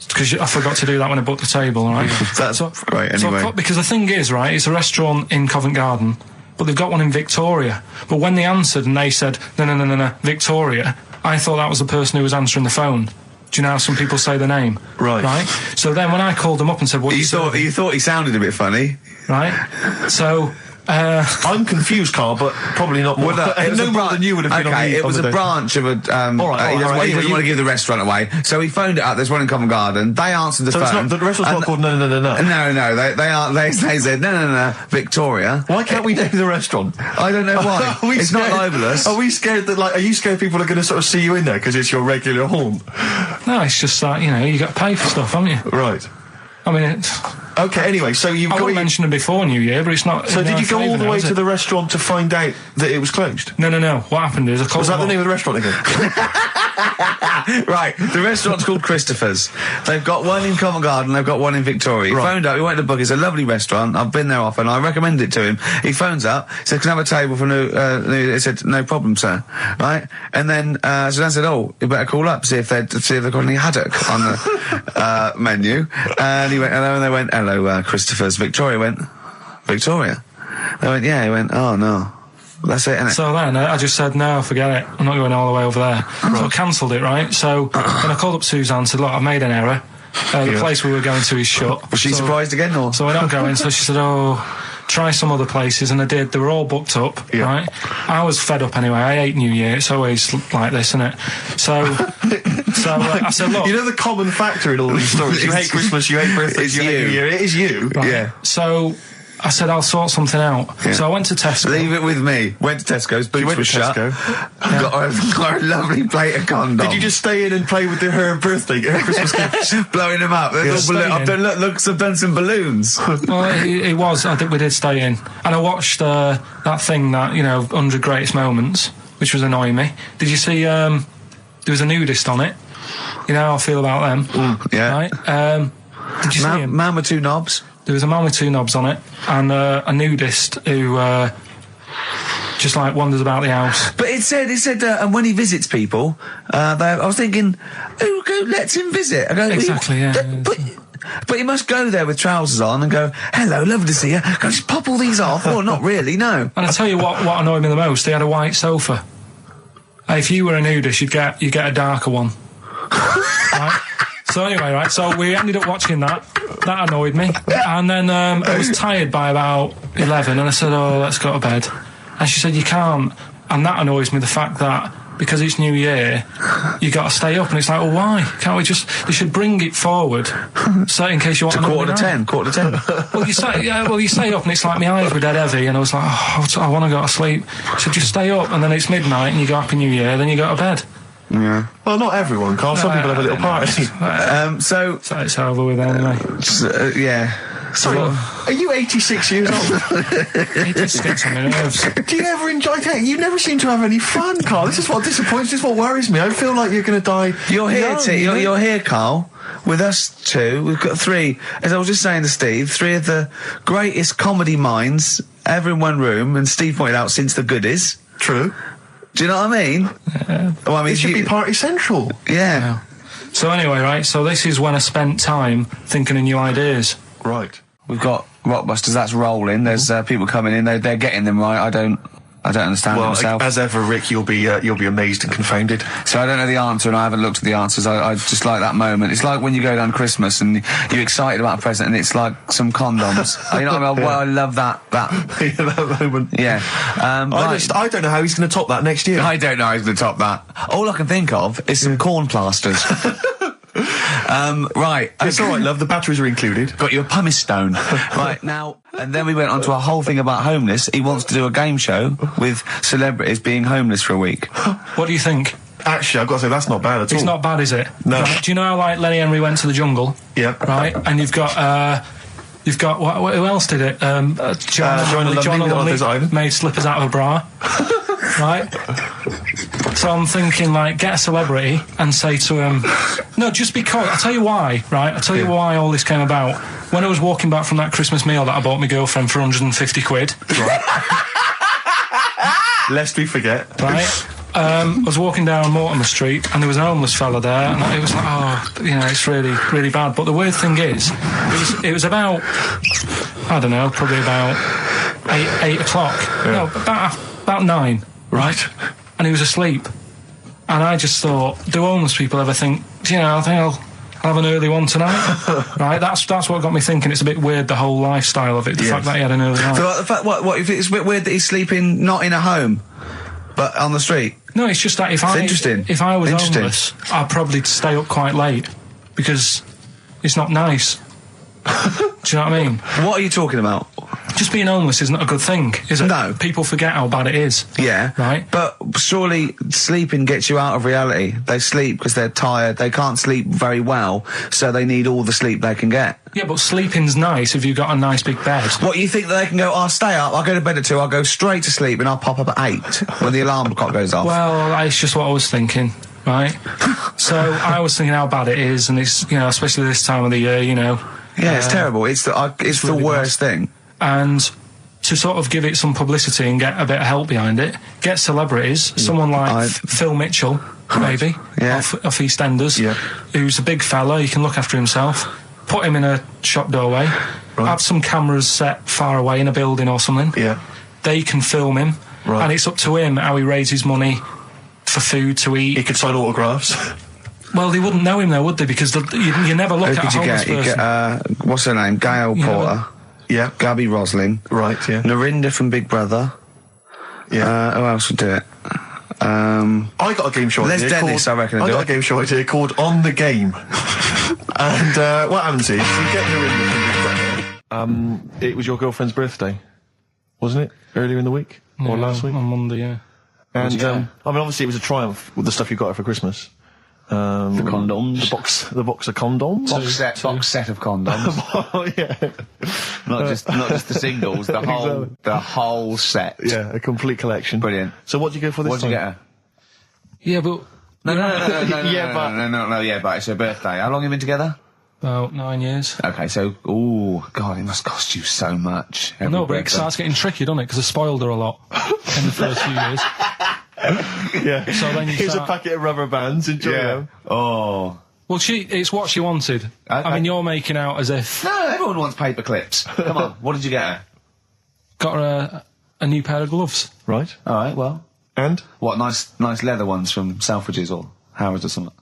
Because I forgot to do that when I booked the table, right? That's great, anyway. Because the thing is, right, it's a restaurant in Covent Garden, but they've got one in Victoria. But when they answered and they said, no, Victoria, I thought that was the person who was answering the phone. Do you know how some people say the name? Right. So then when I called them up and said, what You thought he sounded a bit funny. right? So... I'm confused, Carl, but probably not more. No more than you would have been on the it was a day. branch of a... All right, he doesn't anyway, want to give the restaurant away. So he phoned it up. There's one in Covent Garden. They answered the So it's phone. not, the restaurant's not called No. No, they said, no, Victoria. Why can't we name the restaurant? I don't know why. Are we It's scared? not libelous. Are we scared that, are you scared people are going to sort of see you in there because it's your regular haunt? No, it's just that, you got to pay for stuff, haven't you? Right. I mean, Okay, anyway, so you've I got... wouldn't mention it before New Year, but it's not... So in did our you go all favour the now, way is to it? the restaurant to find out that it was closed? No. What happened is I called Was that them the up. name of the restaurant again? Right, the restaurant's called Christopher's. They've got one in Covent Garden, they've got one in Victoria. He phoned up, he went to book, it's a lovely restaurant, I've been there often, I recommend it to him. He phones up, said, can I have a table for new, he said, no problem, sir. Right? And then, Suzanne said, oh, you better call up, see if they've got any haddock on the, menu. And he went, hello, and they went, hello, Christopher's. Victoria went, Victoria? They went, yeah, he went, oh no. That's it, innit? So then I just said, no, forget it. I'm not going all the way over there. So I cancelled it, right? So then I called up Suzanne and said, look, I've made an error. The place we were going to is shut. Was she surprised again, or? So we're not going. So she said, oh, try some other places. And I did. They were all booked up, right? I was fed up anyway. I hate New Year. It's always like this, isn't it? So I said, look. You know the common factor in all these stories? You hate Christmas, you hate birthdays, you hate New Year. It is you. Right. Yeah. So I said, I'll sort something out. Yeah. So I went to Tesco. Leave it with me. Went to Tesco's, boots went were to shut. Tesco. Got a lovely plate of condoms. Did you just stay in and play with her birthday, her Christmas gifts? blowing them up? They're all staying I've done, I've done some balloons. Well, it was. I think we did stay in. And I watched that thing that, 100 Greatest Moments, which was annoying me. Did you see, there was a nudist on it? You know how I feel about them. Yeah. Right? Did you see him? Man with two knobs. There was a man with two knobs on it, and a nudist who just wanders about the house. But it said, and when he visits people, I was thinking, who lets him visit? I go, Exactly, yeah. But you must go there with trousers on and go, hello, lovely to see you. Go, just pop all these off. Well, not really, no. And I tell you what annoyed me the most, they had a white sofa. If you were a nudist, you'd get a darker one. Right? So anyway, right, so we ended up watching that. That annoyed me. And then I was tired by about 11, and I said, oh, let's go to bed. And she said, you can't. And that annoys me, the fact that because it's New Year, you got to stay up. And it's like, well, why? Can't we just... They should bring it forward, so in case you want... To quarter to 10. Well, you stay up, and it's like my eyes were dead heavy, and I was like, oh, I want to go to sleep. So just stay up, and then it's midnight, and you go Happy New Year, then you go to bed. Yeah. Well, not everyone, Carl. Some people have a little party. So it's over with anyway. Yeah. Sorry, are you 86 years old? It just gets on my nerves. Do you ever enjoy... You never seem to have any fun, Carl. This is what disappoints, this is what worries me. I feel like you're going to die You're here, young, you're here, Carl, with us two. We've got three, as I was just saying to Steve, three of the greatest comedy minds ever in one room, and Steve pointed out, since the goodies. True. Do you know what I mean? Well, I mean, It should be party central. Yeah. So anyway, right, so this is when I spent time thinking of new ideas. Right. We've got Rockbusters, that's rolling. There's people coming in, they're getting them right. I don't understand it myself. As ever, Rick, you'll be amazed and confounded. So I don't know the answer, and I haven't looked at the answers. I just like that moment. It's like when you go down Christmas and you're excited about a present, and it's like some condoms. You know what I mean? Well, I love that. Yeah, that moment. Yeah. I don't know how he's going to top that next year. I don't know how he's going to top that. All I can think of is some corn plasters. Right. It's all right, love. The batteries are included. Got you a pumice stone. Right, now, and then we went on to a whole thing about homeless. He wants to do a game show with celebrities being homeless for a week. What do you think? Actually, I've got to say, that's not bad at all. It's not bad, is it? No. Right, do you know how, like, Lenny Henry went to the jungle? Yeah. Right? And you've got who else did it? John Lumley made slippers out of a bra. Right? So I'm thinking, like, get a celebrity and say to him, no, just because, I'll tell you why, right? I'll tell you why all this came about. When I was walking back from that Christmas meal that I bought my girlfriend for 150 quid. Right. Lest we forget. Right? I was walking down Mortimer Street and there was an homeless fella there, and it was like, oh, you know, it's really, really bad. But the weird thing is, it was about, I don't know, probably about 8 o'clock. Yeah. No, about 9, right? And he was asleep. And I just thought, do homeless people ever think, you know, I think I'll have an early one tonight? Right? That's what got me thinking. It's a bit weird, the whole lifestyle of it, the fact that he had an early night. So, like, the fact, what if it's a bit weird that he's sleeping not in a home, but on the street? No, it's just that if interesting. I was homeless, I'd probably stay up quite late because it's not nice. Do you know what I mean? What are you talking about? Just being homeless isn't a good thing, is it? No. People forget how bad it is. Yeah. Right? But surely sleeping gets you out of reality. They sleep because they're tired. They can't sleep very well, so they need all the sleep they can get. Yeah, but sleeping's nice if you've got a nice big bed. What, you think that they can go, I'll stay up, I'll go to bed at 2, I'll go straight to sleep and I'll pop up at 8 when the alarm clock goes off? Well, that's just what I was thinking, right? So I was thinking how bad it is, and it's, you know, especially this time of the year, you know. Yeah, it's terrible. It's the really worst thing. And to sort of give it some publicity and get a bit of help behind it, get celebrities, someone like Phil Mitchell, maybe, off EastEnders, who's a big fella, he can look after himself, put him in a shop doorway, have some cameras set far away in a building or something, they can film him, and it's up to him how he raises money for food to eat. He could sign autographs. Well, they wouldn't know him though, would they? Because you never look at a homeless person. You get, what's her name? Gail Porter. Yeah. Gabby Roslin. Right, yeah. Narinda from Big Brother. Yeah. Who else would do it? I got a game show idea. Les Dennis, I reckon. I got a game show idea called On the Game. And what happens is, you get Narinda from Big Brother. It was your girlfriend's birthday, wasn't it? Earlier in the week? Or last week? On Monday, yeah. And, I mean, obviously it was a triumph with the stuff you got her for Christmas. The condoms. The box of condoms. Box set of condoms. Oh, yeah. Not just the singles, the whole set. Yeah, a complete collection. Brilliant. So what did you go for this What did you get her? Yeah, but... No, but it's her birthday. How long have you been together? About 9 years. Okay, so, God, it must cost you so much. No, but it starts getting tricky, doesn't it? Because I spoiled her a lot in the first few years. Yeah. So then Here's a packet of rubber bands. Enjoy them. Oh. Well, it's what she wanted. Okay. I mean, you're making out as if... No, everyone wants paper clips. Come on, what did you get her? Got her a new pair of gloves. Right. All right, well. And? What, nice leather ones from Selfridges or Harrods or something?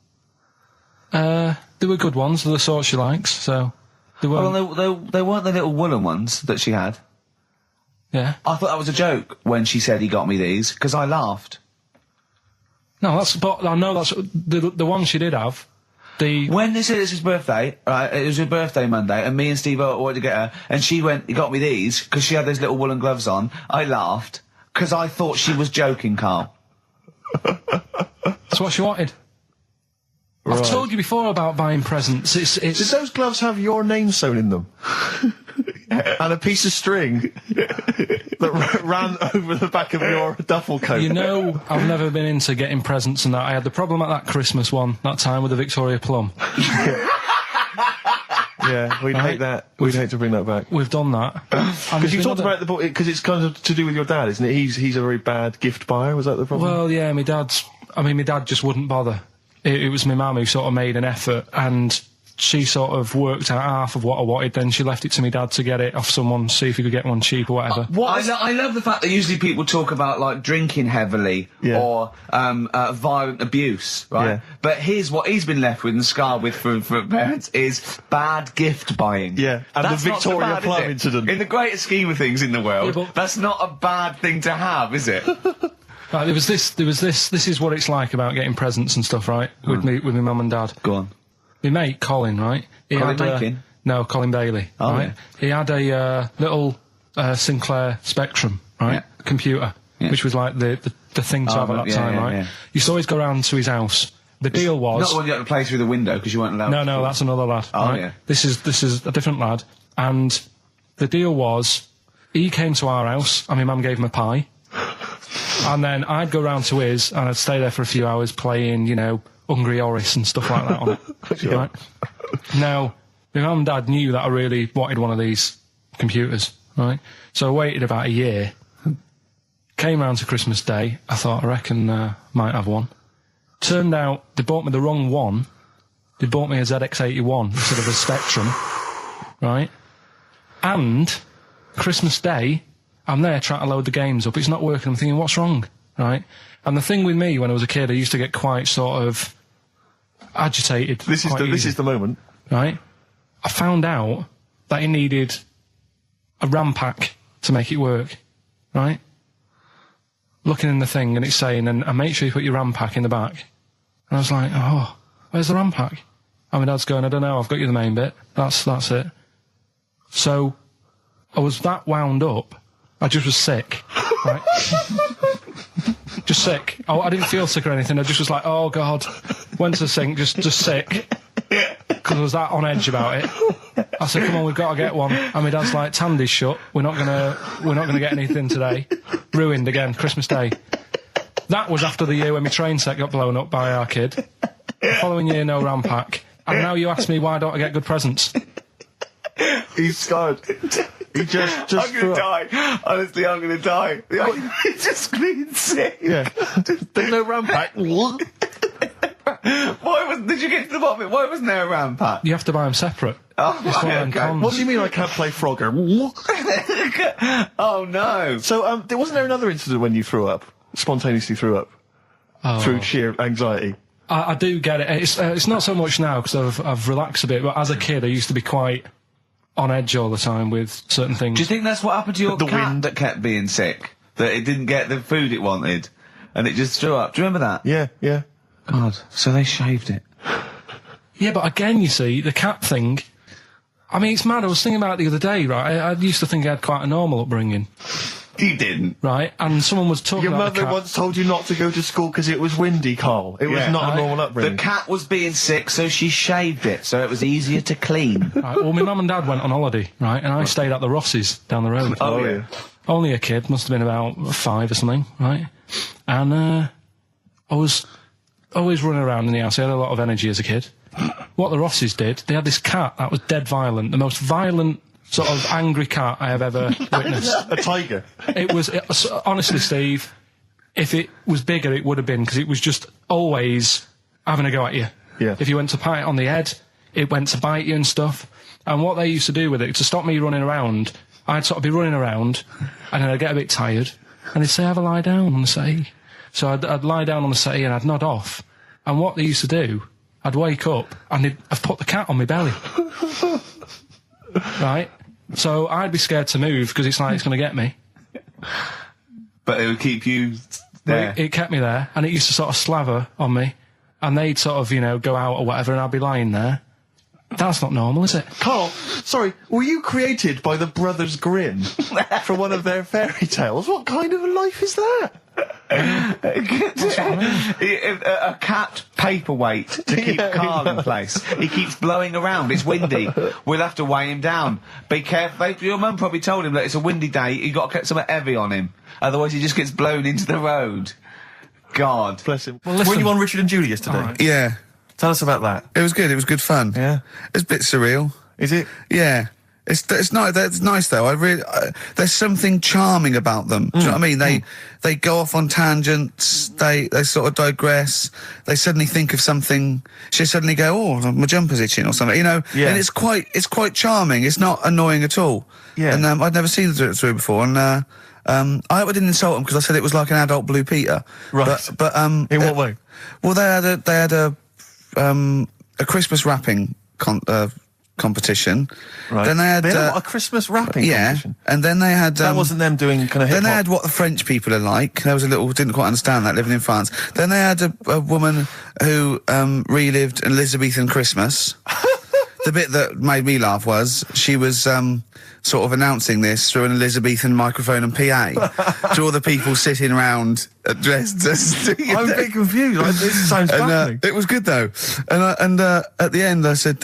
They were good ones, the sort she likes, so... They weren't... Well, they weren't the little woolen ones that she had. Yeah. I thought that was a joke when she said he got me these, because I laughed. No, but I know that's... The one she did have, When they said it's his birthday, right, it was her birthday Monday, and me and Steve wanted to get her, and she went, he got me these, because she had those little woolen gloves on, I laughed, because I thought she was joking, Carl. That's what she wanted. Right. I've told you before about buying presents. Did those gloves have your name sewn in them? And a piece of string that ran over the back of your duffel coat? You know, I've never been into getting presents and that. I had the problem at that Christmas one, that time with the Victoria Plum. Yeah, we'd hate that. We'd hate to bring that back. We've done that. Because you talked about the book, because it's kind of to do with your dad, isn't it? He's a very bad gift buyer, was that the problem? Well, yeah, my dad just wouldn't bother. It was my mum who sort of made an effort, and she sort of worked out half of what I wanted, then she left it to me dad to get it off someone, see if he could get one cheap or whatever. I love the fact that usually people talk about, like, drinking heavily or violent abuse, right? Yeah. But here's what he's been left with and scarred with from parents is bad gift buying. Yeah, and that's the Victoria Plum incident. In the greater scheme of things in the world, yeah, that's not a bad thing to have, is it? Right, this is what it's like about getting presents and stuff, right? With my mum and dad. Go on. my mate Colin, right? He Colin had Makin? no, Colin Bailey. Oh, right? yeah. He had a little Sinclair Spectrum, right? Yeah. Computer, Yeah. which was like the thing to have at that yeah, time, yeah, right? yeah. You used to always go round to his house. The deal was Not the one you had to play through the window because you weren't allowed. no, that's another lad. Oh, right? yeah. This is a different lad, and the deal was he came to our house and my mum gave him a pie, and then I'd go round to his and I'd stay there for a few hours playing, Hungry Oris and stuff like that on it. Right? Now, my mum and dad knew that I really wanted one of these computers, right? So I waited about a year. Came round to Christmas Day. I thought, I reckon might have one. Turned out they bought me the wrong one. They bought me a ZX81 instead of a Spectrum, right? And Christmas Day, I'm there trying to load the games up. It's not working. I'm thinking, what's wrong, right? And the thing with me when I was a kid, I used to get quite sort of agitated. This is the moment. Right? I found out that it needed a RAM pack to make it work, right? Looking in the thing and it's saying, and make sure you put your RAM pack in the back. And I was like, oh, where's the RAM pack? And my dad's going, I don't know, I've got you the main bit. That's it. So I was that wound up, I just was sick, right? Just sick. I didn't feel sick or anything, I just was like, oh God. Went to the sink, just sick. Because I was that on edge about it. I said, come on, we've got to get one. And my dad's like, Tandy's shut. We're not gonna get anything today. Ruined again, Christmas Day. That was after the year when my train set got blown up by our kid. The following year, no RAM pack. And now you ask me why don't I get good presents? He's scarred. He just I'm gonna die. Honestly, I'm gonna die. He's just clean sick. Yeah. There's no RAM pack. Did you get to the bottom of it? Why wasn't there a RAM pack? You have to buy them separate. Oh, It's one of them okay. cons. What do you mean I can't play Frogger? Oh no. So, wasn't there another incident when you threw up? Spontaneously threw up? Through sheer anxiety? I do get it. It's not so much now because I've relaxed a bit, but as a kid I used to be quite on edge all the time with certain things. Do you think that's what happened to your The cat wind. that kept being sick? That it didn't get the food it wanted? And it just threw up? Do you remember that? Yeah. God. So they shaved it. Yeah, but again, you see, the cat thing, I mean, it's mad. I was thinking about it the other day, right? I used to think I had quite a normal upbringing, You didn't. right? And someone was talking Your about the mother cat. once told you not to go to school because it was windy, Carl. It was Yeah. not a Right. normal The upbringing. cat was being sick, so she shaved it, so it was easier to clean. Right, well, my mum and dad went on holiday, right? And I stayed at the Ross's down the road. Oh, yeah. Only a kid, must have been about 5 or something, right? And I was always running around in the house. I had a lot of energy as a kid. What the Rosses did, they had this cat that was dead violent, the most violent sort of angry cat I have ever witnessed. A tiger. It was honestly, Steve, if it was bigger, it would have been, because it was just always having a go at you. Yeah. If you went to pat it on the head, it went to bite you and stuff. And what they used to do with it, to stop me running around, I'd sort of be running around, and then I'd get a bit tired, and they'd say, have a lie down on the settee. So I'd lie down on the settee and I'd nod off. And what they used to do, I'd wake up and I'd put the cat on my belly. Right? So I'd be scared to move because it's like it's going to get me. But it would keep you there. It kept me there, and it used to sort of slaver on me, and they'd sort of, go out or whatever, and I'd be lying there. That's not normal, is it? Carl, sorry, were you created by the Brothers Grimm for one of their fairy tales? What kind of a life is that? A cat paperweight to keep Carl in place. He keeps blowing around. It's windy. We'll have to weigh him down. Be careful. Your mum probably told him that it's a windy day. You got to get something heavy on him, otherwise he just gets blown into the road. God. Bless him. Well, listen. Were you on Richard and Judy yesterday? All right. Yeah, Tell us about that. it was good. It was good fun. Yeah. It's a bit surreal. Is it? Yeah. It's nice. It's nice though. There's something charming about them. Do you know what I mean? They go off on tangents. They sort of digress. They suddenly think of something. She suddenly go, "Oh, my jumper's itching" or something. Yeah. And it's quite charming. It's not annoying at all. Yeah. And I'd never seen them do it through before. And I hope I didn't insult them because I said it was like an adult Blue Peter. Right. But In what way? Well, they had a Christmas wrapping competition. Right. Then they had a Christmas rapping competition. and then they had That wasn't them doing kind of hip then they hop. had what the French people are like. There was a little didn't quite understand that living in France. Then they had a woman who relived an Elizabethan Christmas. The bit that made me laugh was she was sort of announcing this through an Elizabethan microphone and PA to all the people sitting around dressed. I'm a bit confused. This sounds fascinating. It was good though, and at the end I said,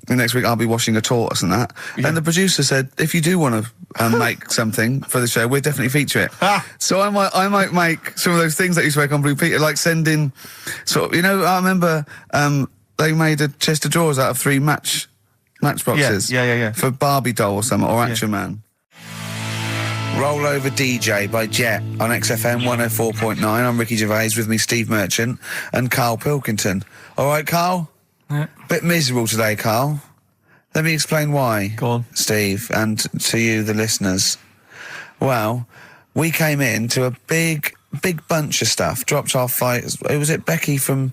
next week I'll be washing a tortoise and that. Yeah. And the producer said, if you do want to make something for the show, we'll definitely feature it. So I might make some of those things that you spoke on Blue Peter, like send in sort of, I remember they made a chest of drawers out of 3 matchboxes. Yeah. For Barbie doll or something, or Action Man. Roll Over DJ by Jet on XFM 104.9. I'm Ricky Gervais, with me Steve Merchant and Karl Pilkington. All right, Karl? Yeah. Bit miserable today, Karl. Let me explain why. Go on. Steve, and to you, the listeners. Well, we came in to a big bunch of stuff, dropped off was it Becky from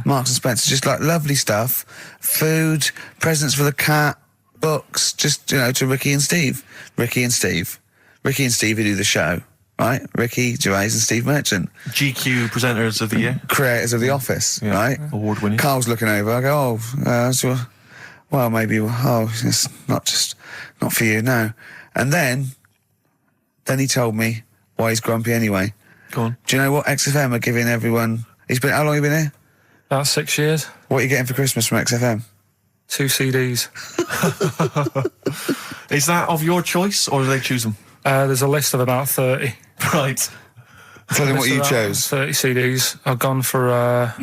Marks and Spencer, just like lovely stuff, food, presents for the cat, books, just, to Ricky and Steve who do the show, right? Ricky Gervais and Steve Merchant. GQ presenters of the year. Creators of The Office, right? Award winning. Carl's looking over, I go, well, maybe, it's not for you, no. And then he told me why he's grumpy anyway. Go on. Do you know what XFM are giving everyone? How long have you been here? About 6 years. What are you getting for Christmas from XFM? 2 CDs. Is that of your choice, or do they choose them? There's a list of about 30. Right. Tell them what List you of about chose. 30 CDs. I've gone for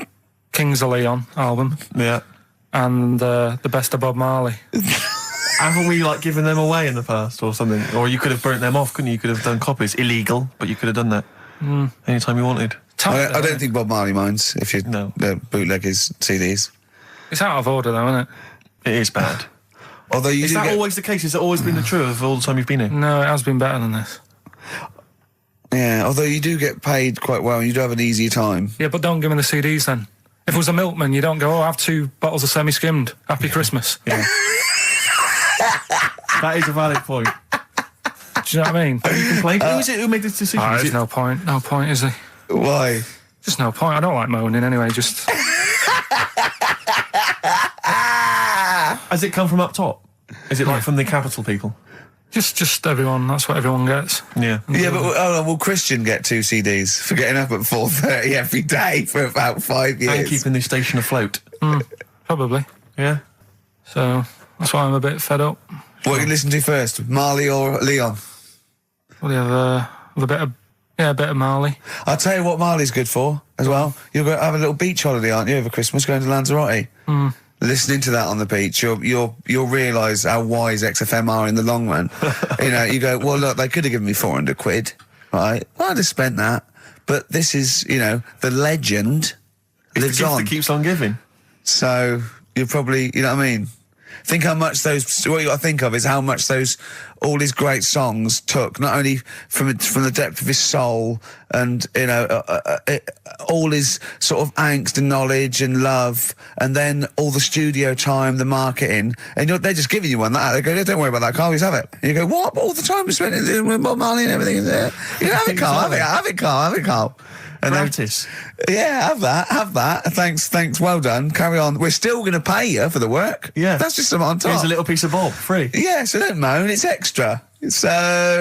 Kings of Leon album Yeah. and the best of Bob Marley. Haven't we given them away in the past or something? Or you could have burnt them off, couldn't you? You could have done copies. Illegal, but you could have done that anytime you wanted. I don't think Bob Marley minds if you bootleg his CDs. It's out of order though, isn't it? It is bad. Although you Is that always the case? Has it always been the truth of all the time you've been here? No, it has been better than this. Yeah, although you do get paid quite well and you do have an easier time. Yeah, but don't give me the CDs then. If it was a milkman, you don't go, I have 2 bottles of semi-skimmed. Happy Christmas. Yeah. That is a valid point. Do you know what I mean? Have you complained? Who is it who made this decision? There's no point. No point, is there? Why? Just no point. I don't like moaning anyway, just... Has it come from up top? Is it from the capital people? Just everyone. That's what everyone gets. Yeah. Yeah, but will Christian get 2 CDs for getting up at 4:30 every day for about 5 years? And keeping this station afloat. Probably. Yeah. So that's why I'm a bit fed up. What you listen to first, Marley or Leon? Well, you have a bit of Marley. I'll tell you what Marley's good for as well. You're going to have a little beach holiday, aren't you, over Christmas, going to Lanzarote? Listening to that on the beach, you'll realise how wise XFM are in the long run. You go, well, look, they could have given me 400 quid, right? Well, I'd have spent that. But this is, the legend lives the gift on. that keeps on giving. So you're probably, you know what I mean? Think how much what you got to think of is how much all his great songs took, not only from the depth of his soul and, all his sort of angst and knowledge and love, and then all the studio time, the marketing, and they're just giving you one like that. They go, don't worry about that, Carl, just have it. And you go, what? All the time we spent with Bob Marley and everything. You know, have it, Carl, have it, Carl. And Gratis. Have that. Thanks, well done. Carry on. We're still going to pay you for the work. Yeah. That's just something on top. Here's a little piece of Bob, free. Yeah, so don't moan, it's extra. So,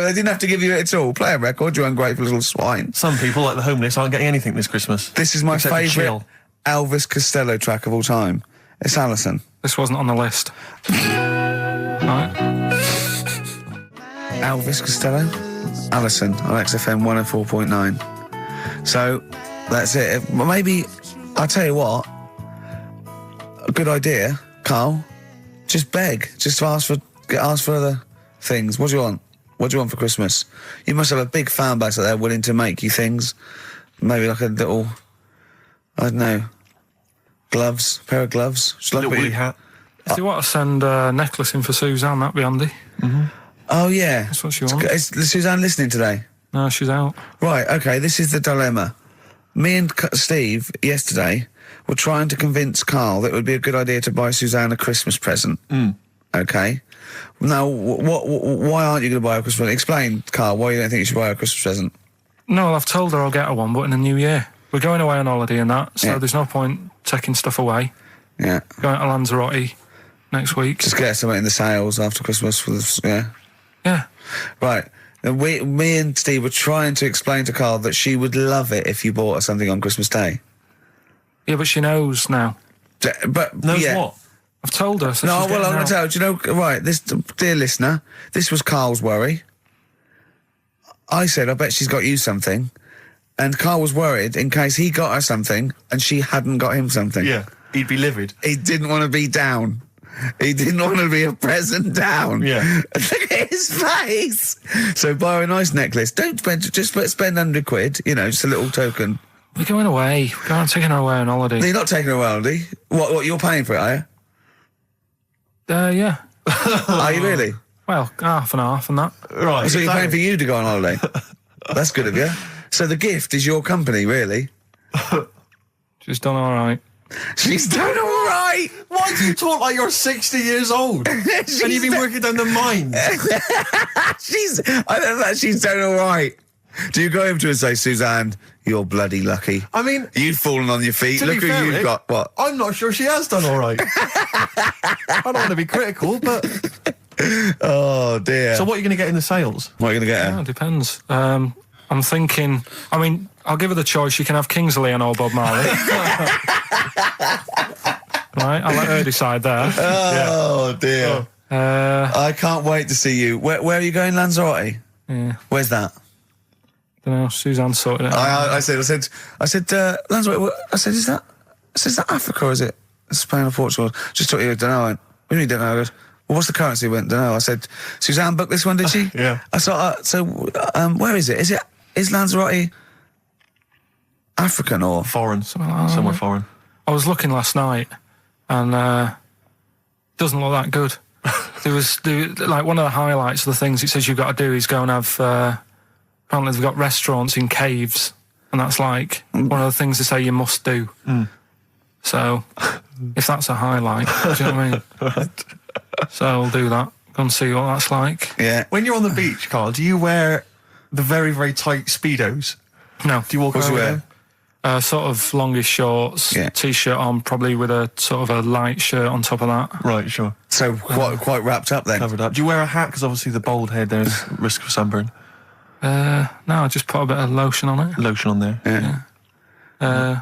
they didn't have to give you it at all. Play a record, you ungrateful little swine. Some people, like the homeless, aren't getting anything this Christmas. This is my Except for favourite chill. Elvis Costello track of all time. It's Alison. This wasn't on the list. Right. Elvis Costello, Alison on XFM 104.9. So, that's it. Well, maybe, I'll tell you what, a good idea, Carl, just beg, just ask for other things. What do you want? What do you want for Christmas? You must have a big fan base out there willing to make you things. Maybe like a little, I don't know, gloves, pair of gloves. A little woolly hat. If you want to send a necklace in for Suzanne, that'd be handy. Oh, yeah. That's what she wants. Is Suzanne listening today? No, she's out. Right, okay, this is the dilemma. Me and Steve, yesterday, were trying to convince Carl that it would be a good idea to buy Suzanne a Christmas present. Okay. Now, why aren't you going to buy her a Christmas present? Explain, Carl, why you don't think you should buy her a Christmas present. No, well, I've told her I'll get her one, but in the new year. We're going away on holiday and that, so Yeah. there's no point taking stuff away. Yeah. Going to Lanzarote next week. Just get her something in the sales after Christmas for this, yeah. Yeah. Right. Now, me and Steve were trying to explain to Carl that she would love it if you bought her something on Christmas Day. Yeah, but she knows now. But Knows yeah. what? I've told her. So No, she's well, getting I'm going out. to tell you, do you know, right, this, dear listener, this was Carl's worry. I said, I bet she's got you something. And Carl was worried in case he got her something and she hadn't got him something. Yeah, he'd be livid. He didn't want to be down. He didn't want to be a present down. Yeah. Look at his face. So buy her a nice necklace. Don't spend, just spend £100, you know, just a little token. We're going away. We're going taking her away on holiday. You're not taking her away, are you? What, you're paying for it, are you? Yeah. Are you really? Well, half and half and that. Right. So you're paying for you to go on holiday? That's good of you. So the gift is your company, really? She's done all right. She's done all right. Why do you talk like you're 60 years old? And you've been working down the mines. I don't know, she's done all right. Do you go over to her and say, Suzanne, you're bloody lucky. I mean, You've fallen on your feet. to Look be who fair, you've Rick, got. What? I'm not sure she has done all right. I don't want to be critical, but... Oh, dear. So what are you going to get in the sales? What are you going to get Yeah, her? it depends. I'm thinking, I mean, I'll give her the choice. She can have Kingsley and old Bob Marley. Right, I'll let her decide there. Oh, dear. I can't wait to see you. Where are you going, Lanzarote? Yeah, Where's that? don't know. Suzanne sorted it out. I said, Lanzarote. I said, is that Africa or is it Spain or Portugal? Just thought you don't know. I went, what do you mean don't know? I goes, well, what's the currency? I went, don't know. I said, Suzanne booked this one, did she? Yeah. I thought, where is it? Is Lanzarote African or? Foreign. Somewhere foreign. I was looking last night, and doesn't look that good. There was like one of the highlights of the things it says you've got to do is go and have. Apparently, they've got restaurants in caves, and that's like one of the things they say you must do. So, if that's a highlight, do you know what I mean? Right. So I'll do that. Go and see what that's like. Yeah. When you're on the beach, Carl, do you wear the very, very tight Speedos? No, Do you walk What's around you with wear? them? sort of longish shorts, Yeah. t-shirt on, probably with a sort of a light shirt on top of that. Right, sure. So quite wrapped up then. Covered up. Do you wear a hat? Because obviously the bald head, there's risk of sunburn. No, I just put a bit of lotion on it. Lotion on there. Yeah.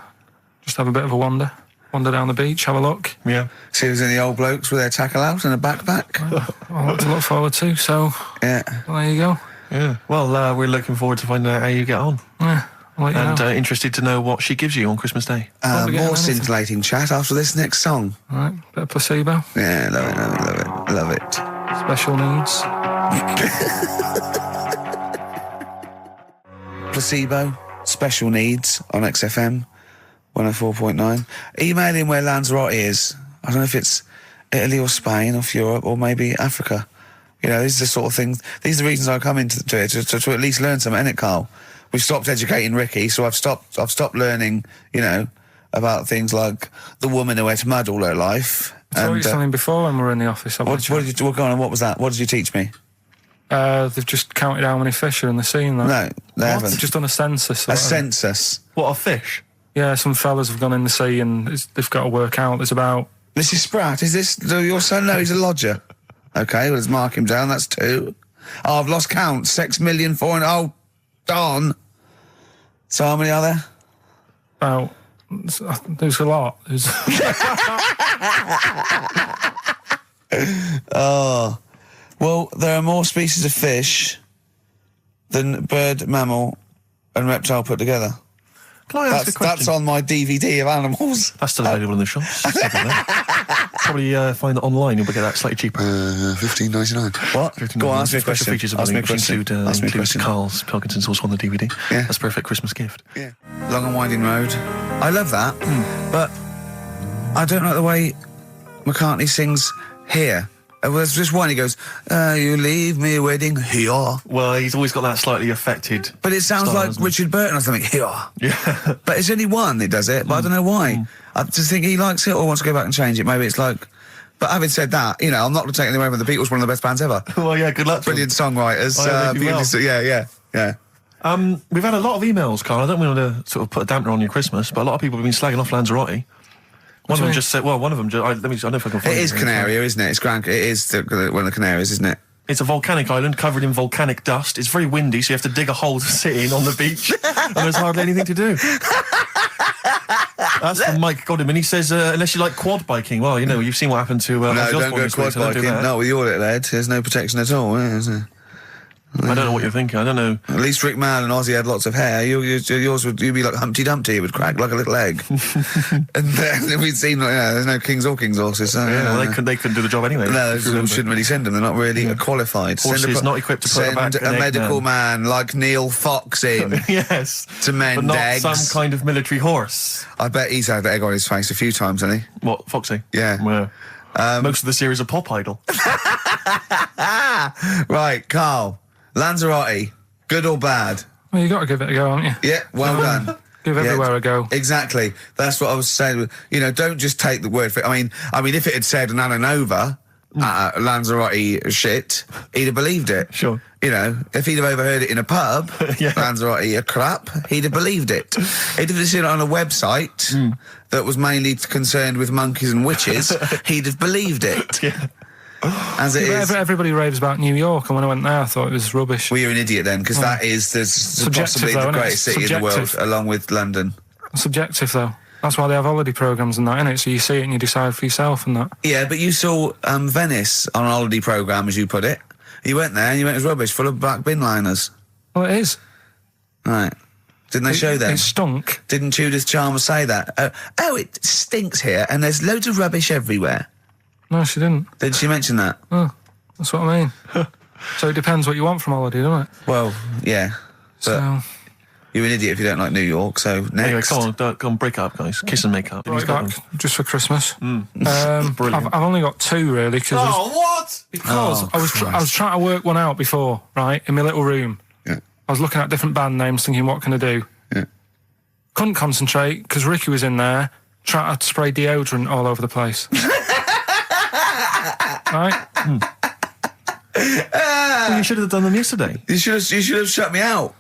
Just have a bit of a wander down the beach, have a look. Yeah. See if there's any old blokes with their tackle out and a backpack. A lot to look forward to. So Yeah. well, there you go. Yeah. Well, we're looking forward to finding out how you get on. Yeah, I'll let you And know. Interested to know what she gives you on Christmas Day. Won't be getting More anything. scintillating chat after this next song. All right, bit of placebo, Yeah, love it. special needs. Placebo, special needs on XFM 104.9. Email in where Lanzarote is. I don't know if it's Italy or Spain or Europe or maybe Africa. You know, these are the sort of things, these are the reasons I come into it, to at least learn something, innit, Carl? We've stopped educating Ricky, so I've stopped learning, you know, about things like the woman who ate mud all her life. I told you something before when we were in the office. What was that? What did you teach me? They've just counted how many fish are in the sea and that. No, they haven't. They've just done a census. A census. What, a fish? Yeah, some fellas have gone in the sea and they've got to work out. There's about... Mrs. Spratt, is this your son? No, he's a lodger. Okay, well, let's mark him down. That's 2. Oh, I've lost count. 6 million, 4 and... Oh, darn. So how many are there? About... There's a lot. There's... Oh. Well, there are more species of fish than bird, mammal and reptile put together. Can I ask a question? That's on my DVD of animals. That's still available in the shops. Just have that. Probably find it online. You'll get that slightly cheaper. $15.99. What? Go on, ask me a Special question. features of Ask the me a which question. include Ask me a includes question. Karl Pilkington's also on the DVD. Yeah. That's a perfect Christmas gift. Yeah. Long and winding road. I love that, but I don't like the way McCartney sings here. There's just one, he goes, you leave me waiting here. Well, he's always got that slightly affected. But it sounds style, like doesn't it? Richard Burton or something, here. Yeah. But it's only one that does it, but I don't know why. I just think he likes it or wants to go back and change it. Maybe it's like But having said that, I'm not taking away from the Beatles, one of the best bands ever. Well, yeah, good luck to them. Brilliant songwriters. Oh, yeah, they do well. Yeah. We've had a lot of emails, Carl. I don't want to sort of put a dampener on your Christmas, but a lot of people have been slagging off Lanzarote. One of them just said, I don't know if I can find it. It is Canaria, isn't it? It's It is one of the Canaries, isn't it? It's a volcanic island covered in volcanic dust. It's very windy, so you have to dig a hole to sit in on the beach, and there's hardly anything to do. That's from Mike Godham, and he says, unless you like quad biking, well, you've seen what happened to no, don't go quad biking. No, with your little head, there's no protection at all, is there? I don't know what you're thinking. I don't know. At least Rick Mann and Ozzy had lots of hair. You'd be like Humpty Dumpty. It would crack like a little egg. And then we'd seen, there's no kings or kings horses. So, they couldn't do the job anyway. No, shouldn't really send them. They're not really qualified. Horses not equipped to put back a medical man like Neil Fox in. Yes. To mend but not eggs. Some kind of military horse. I bet he's had the egg on his face a few times, hasn't he? What, Foxy? Yeah. Most of the series are Pop Idol. Right, Carl. Lanzarote, good or bad? Well, you got to give it a go, haven't you? Yeah, well done. Give everywhere a go. Exactly. That's what I was saying. Don't just take the word for it. I mean, if it had said an Ananova, Lanzarote shit, he'd have believed it. Sure. If he'd have overheard it in a pub, Lanzarote a crap, he'd have believed it. He'd have seen it on a website that was mainly concerned with monkeys and witches, he'd have believed it. Yeah. As it is. Everybody raves about New York, and when I went there, I thought it was rubbish. Well, you're an idiot then, because that is possibly the greatest city in the world, along with London. Subjective, though. That's why they have holiday programmes and that, innit? So you see it and you decide for yourself and that. Yeah, but you saw Venice on a holiday programme, as you put it. You went there and you went, it was rubbish, full of black bin liners. Well, it is. Right. Didn't they show them? It stunk. Didn't Judith Chalmers say that? It stinks here and there's loads of rubbish everywhere. No, she didn't. Did she mention that? Oh, that's what I mean. So it depends what you want from holiday, doesn't it? Well, yeah. So you're an idiot if you don't like New York, so next. Anyway, come on, break up, guys. Kiss and make up. Right back, just for Christmas. Brilliant. I've only got two, really. What? Because I was trying to work one out before, right, in my little room. Yeah. I was looking at different band names, thinking, what can I do? Yeah. Couldn't concentrate, because Ricky was in there, trying to spray deodorant all over the place. Right? Well, you should have done them yesterday. You should have shut me out.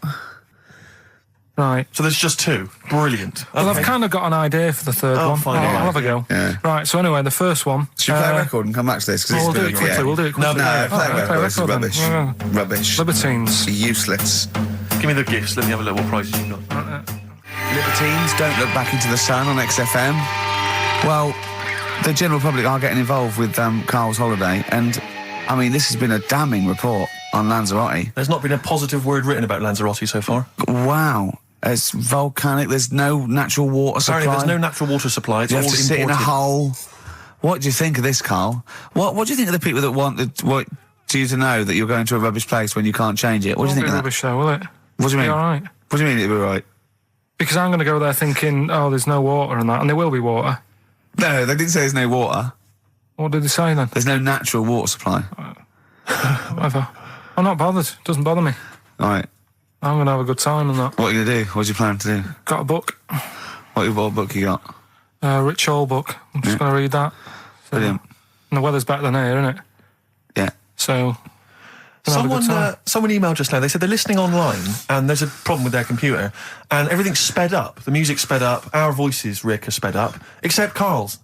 Right. So there's just two. Brilliant. Well, Okay. I've kind of got an idea for the third one. fine, I'll yeah. have a go. Yeah. Right, so anyway, the first one... Should we play a record and come back to this? We'll do it quickly, we'll do it quickly. No, play a Okay, record. This is then. rubbish. Yeah. Rubbish. Libertines. Useless. Give me the gifts. Let me have a look what prizes you've got. Libertines, Don't Look Back Into the Sun on XFM. Well, the general public are getting involved with Carl's holiday, and, I mean, this has been a damning report on Lanzarote. There's not been a positive word written about Lanzarote so far. Wow. It's volcanic, there's no natural water supply. Apparently there's no natural water supply. It's You all have to sit in a imported. hole. What do you think of this, Carl? What do you think of the people that want you to know that you're going to a rubbish place when you can't change it? What do you think of that? Rubbish though, will it? What do you mean? Be all right. What do you mean it'll be right? Because I'm going to go there thinking, oh, there's no water and that, and there will be water. No, they didn't say there's no water. What did they say then? There's no natural water supply. Whatever. I'm not bothered. Doesn't bother me. All right. I'm going to have a good time and that. What are you going to do? What's your plan to do? Got a book. What book you got? Rich Hall book. I'm just going to read that. So, Brilliant. and the weather's better than here, isn't it? Yeah. So... gonna have a good time. Someone emailed just now. They said they're listening online and there's a problem with their computer and everything's sped up. The music's sped up. Our voices, Rick, are sped up, except Carl's.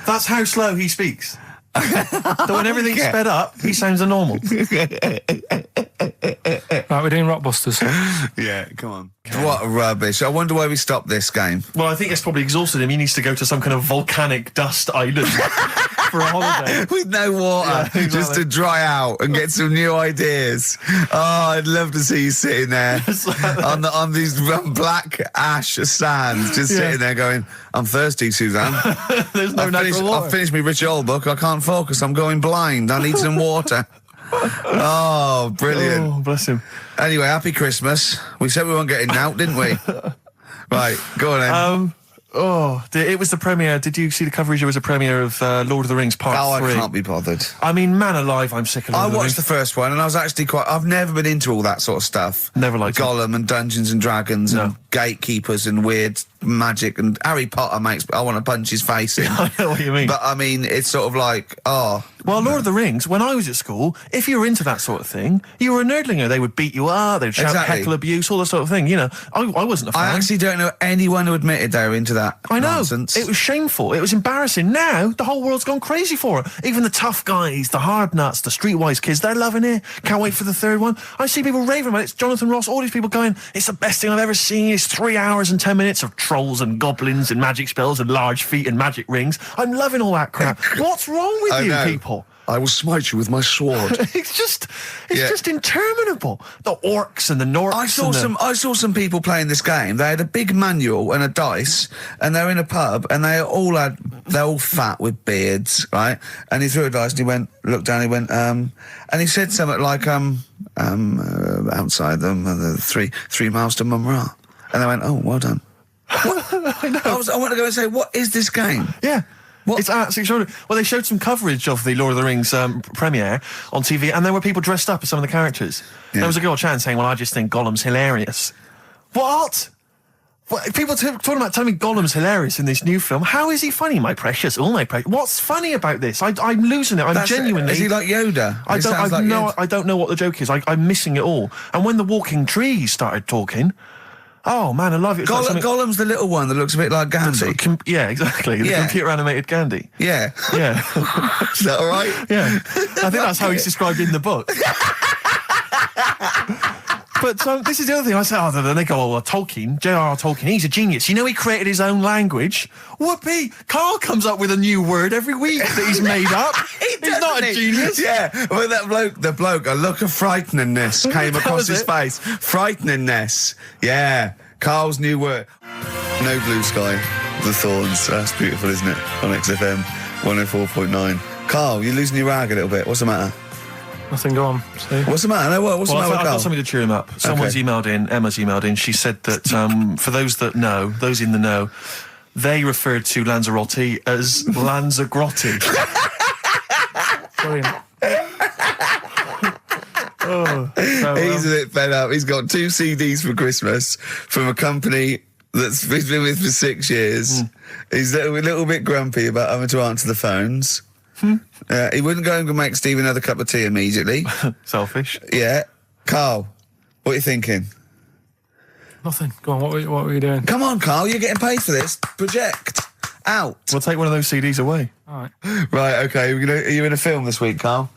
That's how slow he speaks. So when everything's sped up, he sounds a normal. Right, we're doing Rockbusters. Yeah, come on. What rubbish. I wonder why we stopped this game. Well, I think it's probably exhausted him. He needs to go to some kind of volcanic dust island for a holiday. With no water, Yeah, exactly. just to dry out and get some new ideas. Oh, I'd love to see you sitting there on these black ash sands, just sitting there going, I'm thirsty, Suzanne. There's no natural water. I've finished my Rich Old book. I can't focus. I'm going blind. I need some water. Oh, brilliant. Oh, bless him. Anyway, happy Christmas. We said we weren't getting out, didn't we? Right, go on then. It was the premiere. Did you see the coverage? It was a premiere of Lord of the Rings Part 3. I can't be bothered. I mean, man alive, I'm sick of Lord I of the watched Rings. the first one and I was actually I've never been into all that sort of stuff. Never liked it. Gollum and Dungeons and Dragons and gatekeepers and weird magic, and Harry Potter makes I want to punch his face in. I know what you mean. But I mean, it's sort of like, oh. Well, Lord of the Rings, when I was at school, if you were into that sort of thing, you were a nerdlinger. They would beat you up, they'd shout heckle abuse, all that sort of thing. You know, I wasn't a fan. I actually don't know anyone who admitted they were into that I know. nonsense. It was shameful. It was embarrassing. Now, the whole world's gone crazy for it. Even the tough guys, the hard nuts, the streetwise kids, they're loving it. Can't wait for the third one. I see people raving about it. It's Jonathan Ross, all these people going, it's the best thing I've ever seen. It's 3 hours and 10 minutes of trolls and goblins and magic spells and large feet and magic rings. I'm loving all that crap. What's wrong with you people? I will smite you with my sword. It's just interminable. The orcs and the Norks. I saw some people playing this game. They had a big manual and a dice, and they're in a pub, and they're all fat with beards, right? And he threw a dice, and he looked down, and he said something like, outside them, 3 miles to Mumra. And they went, oh, well done. I know. I want to go and say, what is this game? Yeah. What? It's absolutely extraordinary. Well, they showed some coverage of the Lord of the Rings premiere on TV, and there were people dressed up as some of the characters. Yeah. There was a girl chatting saying, well, I just think Gollum's hilarious. What? People talking about telling me Gollum's hilarious in this new film. How is he funny, my precious? Oh, my precious. What's funny about this? I'm losing it. I'm genuinely... Is he like Yoda? I don't know what the joke is. I'm missing it all. And when the walking trees started talking... Oh, man, I love it. Gollum's the little one that looks a bit like Gandhi. Yeah, exactly. The computer-animated Gandhi. Yeah. Yeah. Is that all right? Yeah. I think that's how he's described in the book. But this is the other thing. I say, then they go, well, Tolkien, J.R.R. Tolkien, he's a genius. You know he created his own language? Whoopee! Carl comes up with a new word every week that he's made up. He's not a genius. Yeah, well, the bloke, a look of frighteningness came across his face. Frighteningness. Yeah, Carl's new word. No Blue Sky, The Thorns. That's beautiful, isn't it? On XFM 104.9. Carl, you're losing your rag a little bit. What's the matter? Nothing, go on. See? What's the matter? What's the matter with I've Carl? got something to cheer him up. Someone's emailed in, Emma's emailed in, she said that for those that know, those in the know, they referred to Lanzarote as Lanzagrotti. Brilliant. He's a bit fed up. He's got 2 CDs for Christmas from a company that's he's been with for 6 years. He's a little bit grumpy about having to answer the phones. He wouldn't go and make Steve another cup of tea immediately. Selfish. Yeah. Carl, what are you thinking? Nothing. Go on, what were you doing? Come on, Carl, you're getting paid for this. Project. Out. We'll take one of those CDs away. All right. Right, okay. Are you in a film this week, Carl?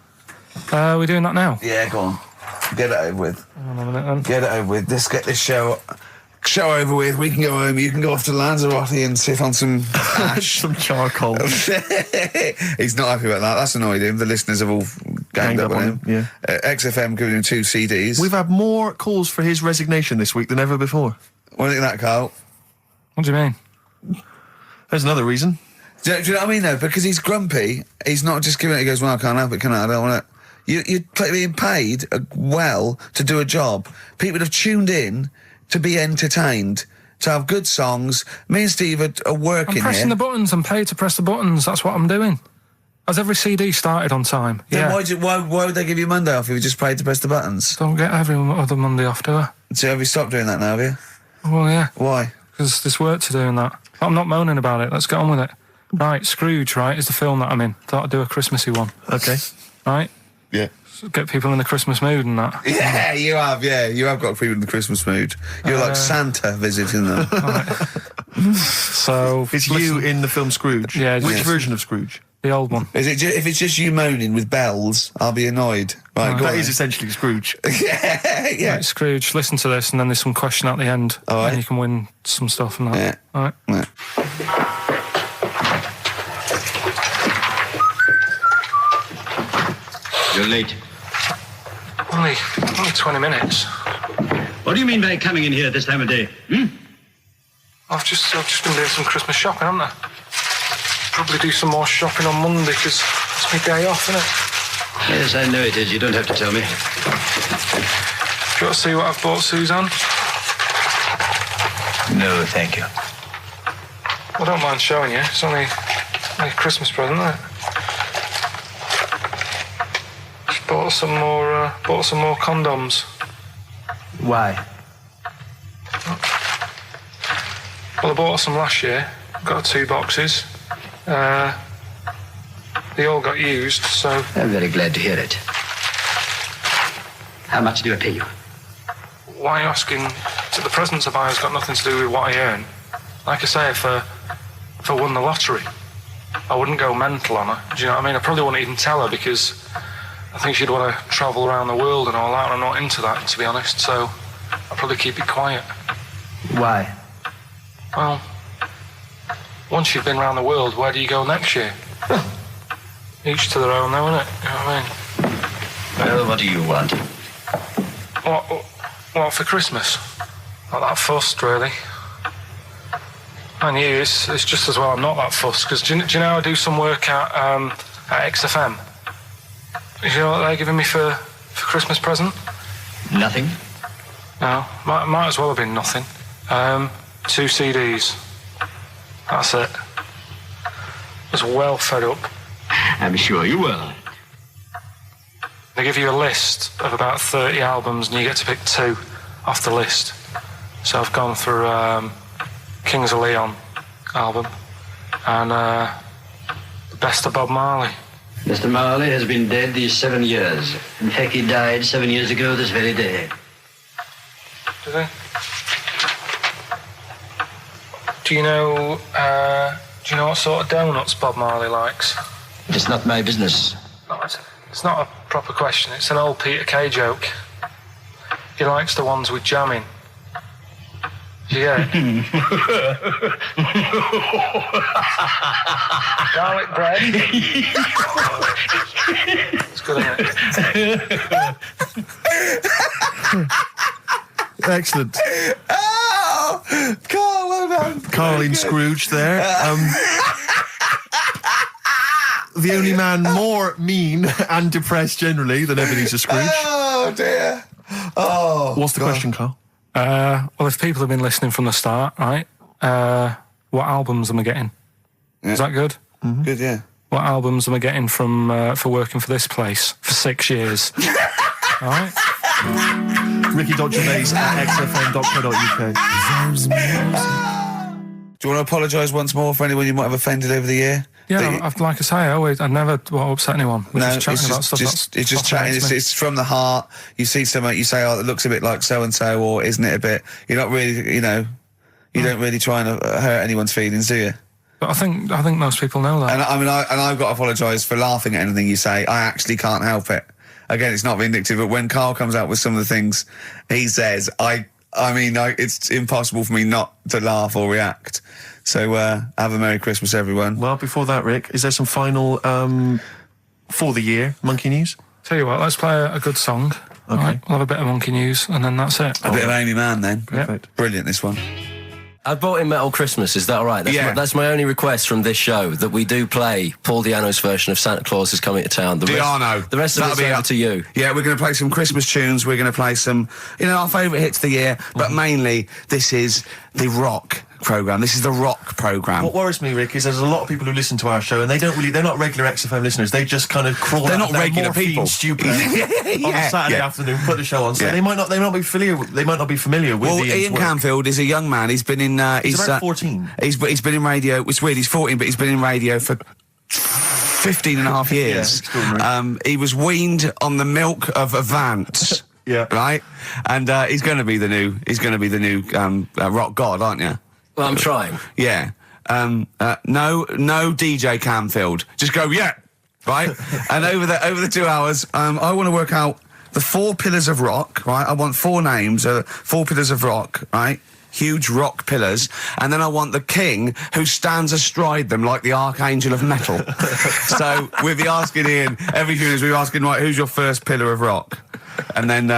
We're doing that now. Yeah, go on. Get it over with. Hang on a minute, then. Get it over with. Let's get this show over with. We can go home. You can go off to Lanzarote and sit on some ash. Some charcoal. He's not happy about that. That's annoyed him. The listeners have all ganged up on him. Yeah. XFM giving him 2 CDs. We've had more calls for his resignation this week than ever before. What do you think of that, Carl? What do you mean? There's another reason. Do you know what I mean, though? Because he's grumpy. He's not just giving it. He goes, well, I can't help it, can I? I don't want it. You're being paid well to do a job. People have tuned in to be entertained, to have good songs. Me and Steve are working I'm pressing here. the buttons. I'm paid to press the buttons. That's what I'm doing. Has every CD started on time? Then why would they give you Monday off if you just paid to press the buttons? Don't get every other Monday off, do I? So have you stopped doing that now, have you? Well, yeah. Why? Because there's work to do in that. I'm not moaning about it. Let's get on with it. Right, Scrooge, right, is the film that I'm in. Thought I'd do a Christmassy one. Okay. Right? Yeah. Get people in the Christmas mood and that. Yeah, you have. Yeah, you have got people in the Christmas mood. You're like Santa visiting them. So it's you in the film Scrooge. Yeah. Which version of Scrooge? The old one. Is it? If it's just you moaning with bells, I'll be annoyed. Right, go that on. is essentially Scrooge. yeah. Right, Scrooge, listen to this, and then there's some question at the end, All right. and you can win some stuff and that. Yeah. All right. Yeah. You're late. Only 20 minutes. What do you mean by coming in here at this time of day? I've just been doing some Christmas shopping, haven't I? Probably do some more shopping on Monday because it's my day off, isn't it? Yes, I know it is. You don't have to tell me. Do you want to see what I've bought, Suzanne? No, thank you. I don't mind showing you. It's only a Christmas present, isn't it? Just bought some more condoms. Why? Well, I bought some last year. Got 2 boxes. They all got used, so... I'm very glad to hear it. How much do I pay you? Why are you asking? So the presents I buy has got nothing to do with what I earn. Like I say, if I won the lottery, I wouldn't go mental on her. Do you know what I mean? I probably wouldn't even tell her because I think she'd want to travel around the world and all that, and I'm not into that, to be honest, so I'd probably keep it quiet. Why? Well, once you've been around the world, where do you go next year? Each to their own, though, innit? You know what I mean? Well, what do you want? What for Christmas? Not that fussed, really. And you, it's just as well I'm not that fussed, because do you know I do some work at XFM? Do you know what they're giving me for Christmas present? Nothing? No, might as well have been nothing. 2 CDs. That's it. I was well fed up. I'm sure you will. They give you a list of about 30 albums and you get to pick 2 off the list. So I've gone for Kings of Leon album and the best of Bob Marley. Mr. Marley has been dead these 7 years. In fact, he died 7 years ago this very day. Did he? Do you know what sort of donuts Bob Marley likes? It's not my business. No, it's not a proper question. It's an old Peter Kay joke. He likes the ones with jam in. Do you get it? Garlic bread. It's good, isn't it? Excellent. Oh, Carl, well done. Carl in Scrooge there. The only man more mean and depressed generally than Ebenezer Scrooge. Oh, dear. Oh. What's the question, Carl? Well, if people have been listening from the start, right, what albums am I getting? Yeah. Is that good? Mm-hmm. Good, yeah. What albums am I getting from for working for this place for 6 years? All right. Ricky.Gervais at xfm.co.uk. Do you want to apologise once more for anyone you might have offended over the year? Yeah, like I say, I never want to upset anyone. We're just chatting about stuff. It's just chatting. It's from the heart. You see something, you say, "Oh, it looks a bit like so and so," or "Isn't it a bit?" You're not really, you don't really try and hurt anyone's feelings, do you? But I think most people know that. And I've got to apologise for laughing at anything you say. I actually can't help it. Again, it's not vindictive, but when Carl comes out with some of the things he says, it's impossible for me not to laugh or react. So, have a Merry Christmas, everyone. Well, before that, Rick, is there some final, for the year, Monkey News? Tell you what, let's play a good song. Okay. Right, we'll have a bit of Monkey News, and then that's it. A bit of Amy Mann, then. Perfect. Yep. Brilliant, this one. I brought in Metal Christmas, is that all right? That's my only request from this show, that we do play Paul Di'Anno's version of Santa Claus is Coming to Town. The rest of it's over to you. Yeah, we're going to play some Christmas tunes, we're going to play some, our favourite hits of the year, but mainly, this is the rock programme. This is the rock programme. What worries me, Rick, is there's a lot of people who listen to our show and they're not regular XFM listeners. They just kind of crawl They're out not of their regular people. Stupid on a Saturday afternoon, put the show on. So they might not be familiar with Ian Canfield is a young man. He's been in he's about 14. He's been in radio. It's weird, he's 14, but he's been in radio for 15 and a half years. He was weaned on the milk of Avance. Yeah. Right? And he's going to be the new rock god, aren't you? Well, I'm trying. Yeah. No DJ Canfield. Just go, yeah. Right? And over the 2 hours, I want to work out the 4 pillars of rock, right? I want 4 names, 4 pillars of rock, right? Huge rock pillars. And then I want the king who stands astride them like the archangel of metal. So we'll be asking Ian, every few minutes we'll be asking, right, who's your first pillar of rock? And then,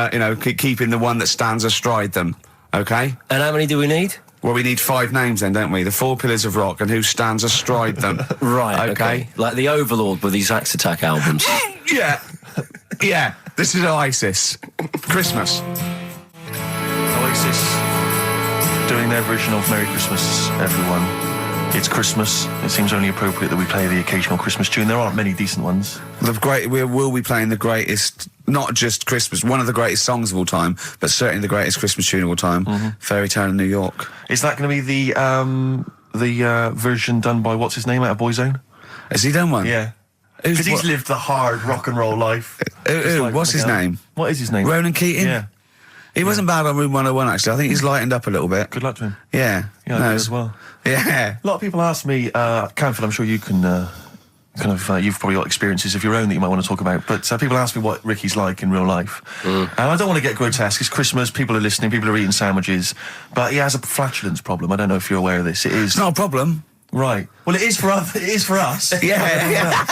keeping the one that stands astride them. Okay? And how many do we need? Well, we need 5 names then, don't we? The 4 pillars of rock and who stands astride them. Right, okay. Like the Overlord with these Axe Attack albums. Yeah. Yeah. This is Oasis. Christmas. Oasis doing their version of Merry Christmas, everyone. It's Christmas. It seems only appropriate that we play the occasional Christmas tune. There aren't many decent ones. We will be playing the greatest not just Christmas, one of the greatest songs of all time, but certainly the greatest Christmas tune of all time, Fairy Tale in New York. Is that going to be the version done by what's his name out of Boyzone? Has he done one? Yeah. Because he's lived the hard rock and roll life. What's his name? What is his name? Ronan Keating? Yeah. He wasn't bad on Room 101, actually. I think he's lightened up a little bit. Good luck to him. Yeah. Yeah, I do as well. Yeah. A lot of people ask me, Canfield, I'm sure you can you've probably got experiences of your own that you might want to talk about, but people ask me what Ricky's like in real life. And I don't want to get grotesque. It's Christmas, people are listening, people are eating sandwiches, but he has a flatulence problem. I don't know if you're aware of this. It is... It's not a problem. Right. Well, it is for us. It is for us. Yeah.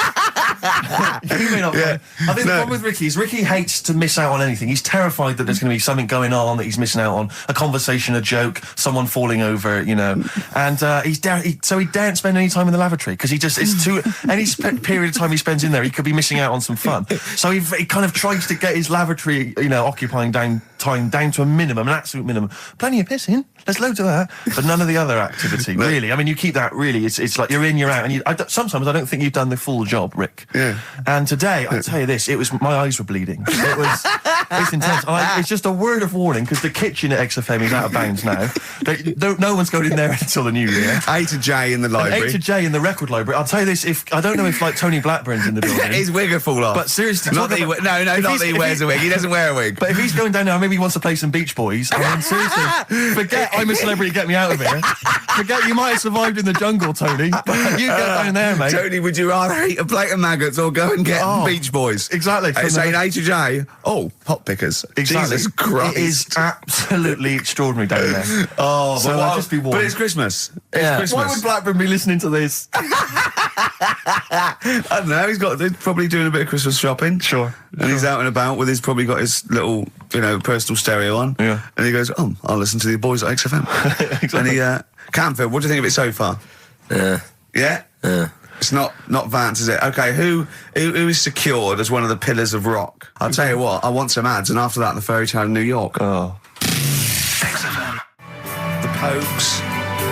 You may not. Yeah. I think the problem with Ricky is Ricky hates to miss out on anything. He's terrified that there's going to be something going on that he's missing out on, a conversation, a joke, someone falling over, you know. And so he daren't spend any time in the lavatory because it's too any period of time he spends in there, he could be missing out on some fun. So he kind of tries to get his lavatory, occupying time down to a minimum, an absolute minimum. Plenty of pissing. There's loads of that, but none of the other activity. Really, I mean, you keep that. Really, it's like you're in, you're out, and sometimes I don't think you've done the full job, Rick. Yeah. And today, I tell you this, my eyes were bleeding. It's intense. It's just a word of warning because the kitchen at XFM is out of bounds now. No one's going in there until the new year. A to J in the library. A to J in the record library. I'll tell you this. I don't know if Tony Blackburn's in the building. His wig will fall off. But seriously, not that he wears a wig. He doesn't wear a wig. But if he's going down now, maybe he wants to play some Beach Boys. I mean, seriously, forget I'm a celebrity. Get me out of here. Forget you might have survived in the jungle, Tony. But you get down there, mate. Tony, would you rather eat a plate of maggots or go and get Beach Boys? Exactly. Saying A to J. Oh, pot pickers. Exactly. Jesus Christ. It is absolutely extraordinary down there. Oh, so I'll just be warned. But it's Christmas. Yeah. Christmas. Why would Blackburn be listening to this? I don't know. He's probably doing a bit of Christmas shopping. Sure. And he's out and about with probably got his little, personal stereo on. Yeah. And he goes, I'll listen to the boys at XFM. Exactly. And Canfield, what do you think of it so far? Yeah. Yeah? Yeah. It's not Vance, is it? Okay, who is secured as one of the pillars of rock? I'll tell you what, I want some ads, and after that, the Fairy Tale in New York. Oh. XFM. The Pogues,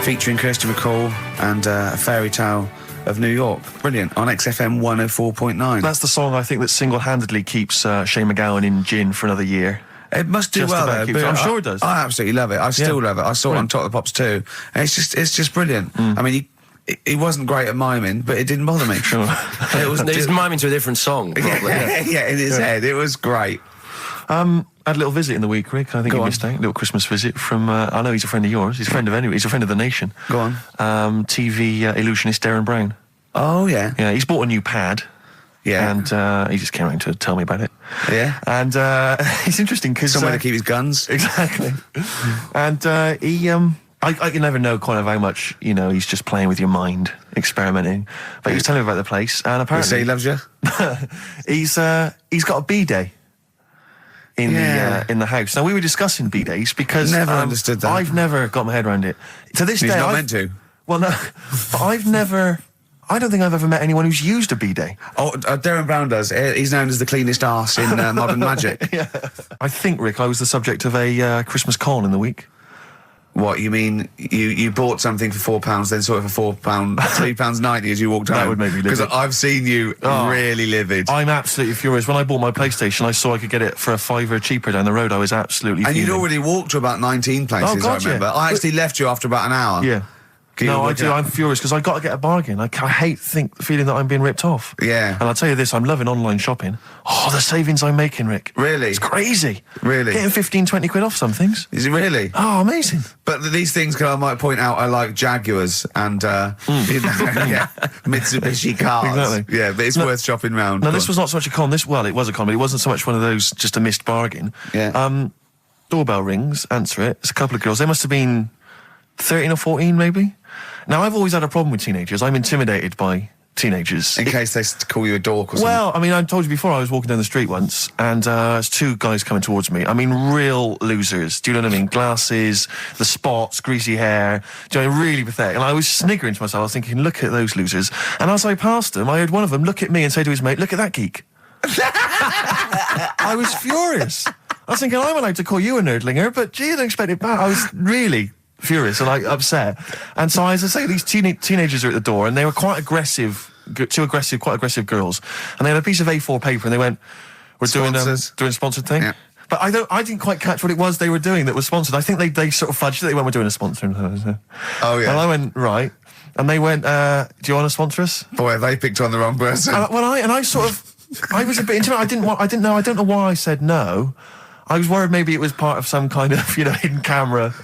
featuring Kirsty MacColl, and A Fairy Tale of New York. Brilliant, on XFM 104.9. That's the song I think that single-handedly keeps Shane MacGowan in gin for another year. It must do well, though. But I'm sure it does. I absolutely love it. I still love it. I saw it on Top of the Pops too. And it's just brilliant. I mean, he wasn't great at miming, but it didn't bother me. Sure. It was miming to a different song, probably. Yeah, in his head. It was great. Had a little visit in the week, Rick. I think you missed out. A little Christmas visit from, I know he's a friend of yours. He's a friend of He's a friend of the nation. Go on. TV illusionist Darren Brown. Oh, yeah. Yeah, he's bought a new pad. Yeah. And he just came around to tell me about it. Yeah. And it's interesting because... Somewhere to keep his guns. Exactly. And he... I can never know kind of how much, he's just playing with your mind, experimenting. But he was telling me about the place, and apparently... He loves you? he's got a B-day in the house. Now, we were discussing B-days because... Never understood that. I've never got my head around it. To this day... He's not meant to. Well, no, but I've never... I don't think I've ever met anyone who's used a B-day. Oh, Darren Brown does. He's known as the cleanest arse in Modern Magic. Yeah. I think, Rick, I was the subject of a Christmas con in the week. What, you mean you bought something for £4, then saw it for £3.90 as you walked home? That would make me livid. Because I've seen you really livid. I'm absolutely furious. When I bought my PlayStation, I saw I could get it for £5 cheaper down the road. I was absolutely fuming. And you'd already walked to about 19 places, I remember. Yeah. I actually left you after about an hour. Yeah. No, I do. I'm furious because I got to get a bargain. I hate the feeling that I'm being ripped off. Yeah. And I'll tell you this, I'm loving online shopping. Oh, the savings I'm making, Rick. Really? It's crazy. Really? Getting 15, 20 quid off some things. Is it really? Oh, amazing. But these things, I might point out, I like Jaguars and Mitsubishi cars. Exactly. Yeah, but it's worth shopping round. Now, this was not so much a con. It was a con, but it wasn't so much one of those just a missed bargain. Yeah. Doorbell rings, answer it. It's a couple of girls. They must have been 13 or 14, maybe. Now, I've always had a problem with teenagers. I'm intimidated by teenagers. In case they call you a dork or something. Well, I mean, I told you before, I was walking down the street once, and there's two guys coming towards me. I mean, real losers. Do you know what I mean? Glasses, the spots, greasy hair. Do you know, really pathetic. And I was sniggering to myself. I was thinking, look at those losers. And as I passed them, I heard one of them look at me and say to his mate, look at that geek. I was furious. I was thinking, I'm allowed to call you a nerdlinger, but gee, I didn't expect it back. I was really furious and upset. And so, as I say, these teenagers are at the door, and they were quite aggressive girls, and they had a piece of A4 paper, and they went, were doing Sponsors. doing a sponsored thing. Yeah. But I didn't quite catch what it was they were doing that was sponsored. I think they sort of fudged it. They went, we're doing a sponsor. Oh, yeah. And I went, right. And they went, do you want to sponsor us? Boy, they picked on the wrong person. I was a bit intimidated. I don't know why I said no. I was worried maybe it was part of some kind of, hidden camera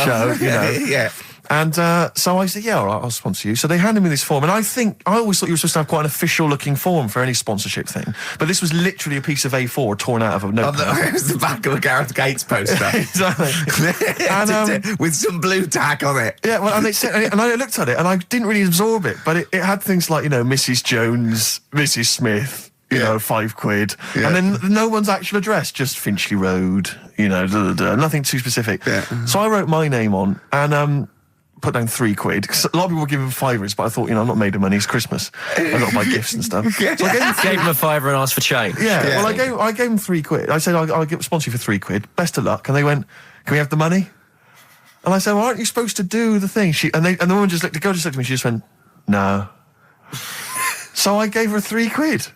show, Yeah. And so I said, yeah, all right, I'll sponsor you. So they handed me this form, and I always thought you were supposed to have quite an official-looking form for any sponsorship thing. But this was literally a piece of A4 torn out of a notepad. It was the back of a Gareth Gates poster. Exactly. And, with some blue tack on it. Yeah, well, and I looked at it, and I didn't really absorb it, but it had things like, Mrs. Jones, Mrs. Smith, £5. Yeah. And then no one's actual address, just Finchley Road, nothing too specific. Yeah. So I wrote my name on, and put down £3. 'Cause a lot of people were giving £5, but I thought, I'm not made of money. It's Christmas. I've got to buy gifts and stuff. So I gave him a £5 and asked for change. Yeah. Well, I gave him £3. I said I'll sponsor you for £3. Best of luck. And they went, can we have the money? And I said, well, aren't you supposed to do the thing? And the woman just looked. The girl just looked at me. She just went, no. So I gave her £3.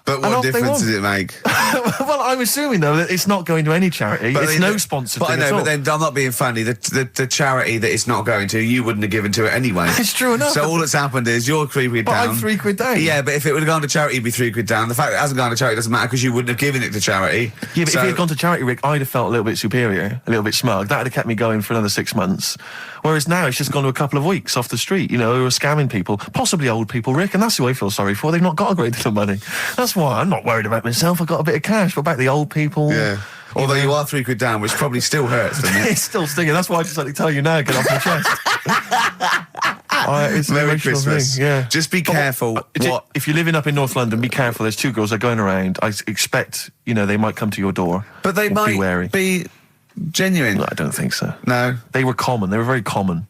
But what difference does it make? Well, I'm assuming, though, that it's not going to any charity. It's no sponsored thing at all. But then I'm not being funny. The charity that it's not going to, you wouldn't have given to it anyway. It's true enough. So all that's happened is you're £3 down. But I'm £3 down. Yeah, but if it would have gone to charity, it'd be £3 down. The fact that it hasn't gone to charity doesn't matter because you wouldn't have given it to charity. Yeah, but if it had gone to charity, Rick, I'd have felt a little bit superior, a little bit smug. That would have kept me going for another 6 months. Whereas now it's just gone to a couple of weeks off the street, who are scamming people, possibly old people, Rick, and that's who I feel sorry for. They've not got a great deal of money. That's why I'm not worried about myself. I've got a bit of cash. What about the old people? Yeah. Although you are £3 down, which probably still hurts, doesn't it? It's still stinging. That's why I just like to tell you now, get off my chest. It's Merry an emotional Christmas. thing, yeah. Just be careful. If you're living up in North London, be careful. There's 2 girls that are going around. I expect, they might come to your door. But they might be wary. Be genuine. No, I don't think so. No. They were common. They were very common.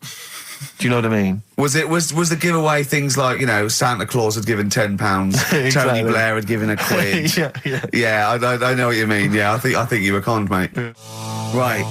Do you know what I mean? Was the giveaway things like, Santa Claus had given £10, Exactly. Tony Blair had given £1? Yeah, I know what you mean. Yeah, I think you were conned, mate. Yeah. Right.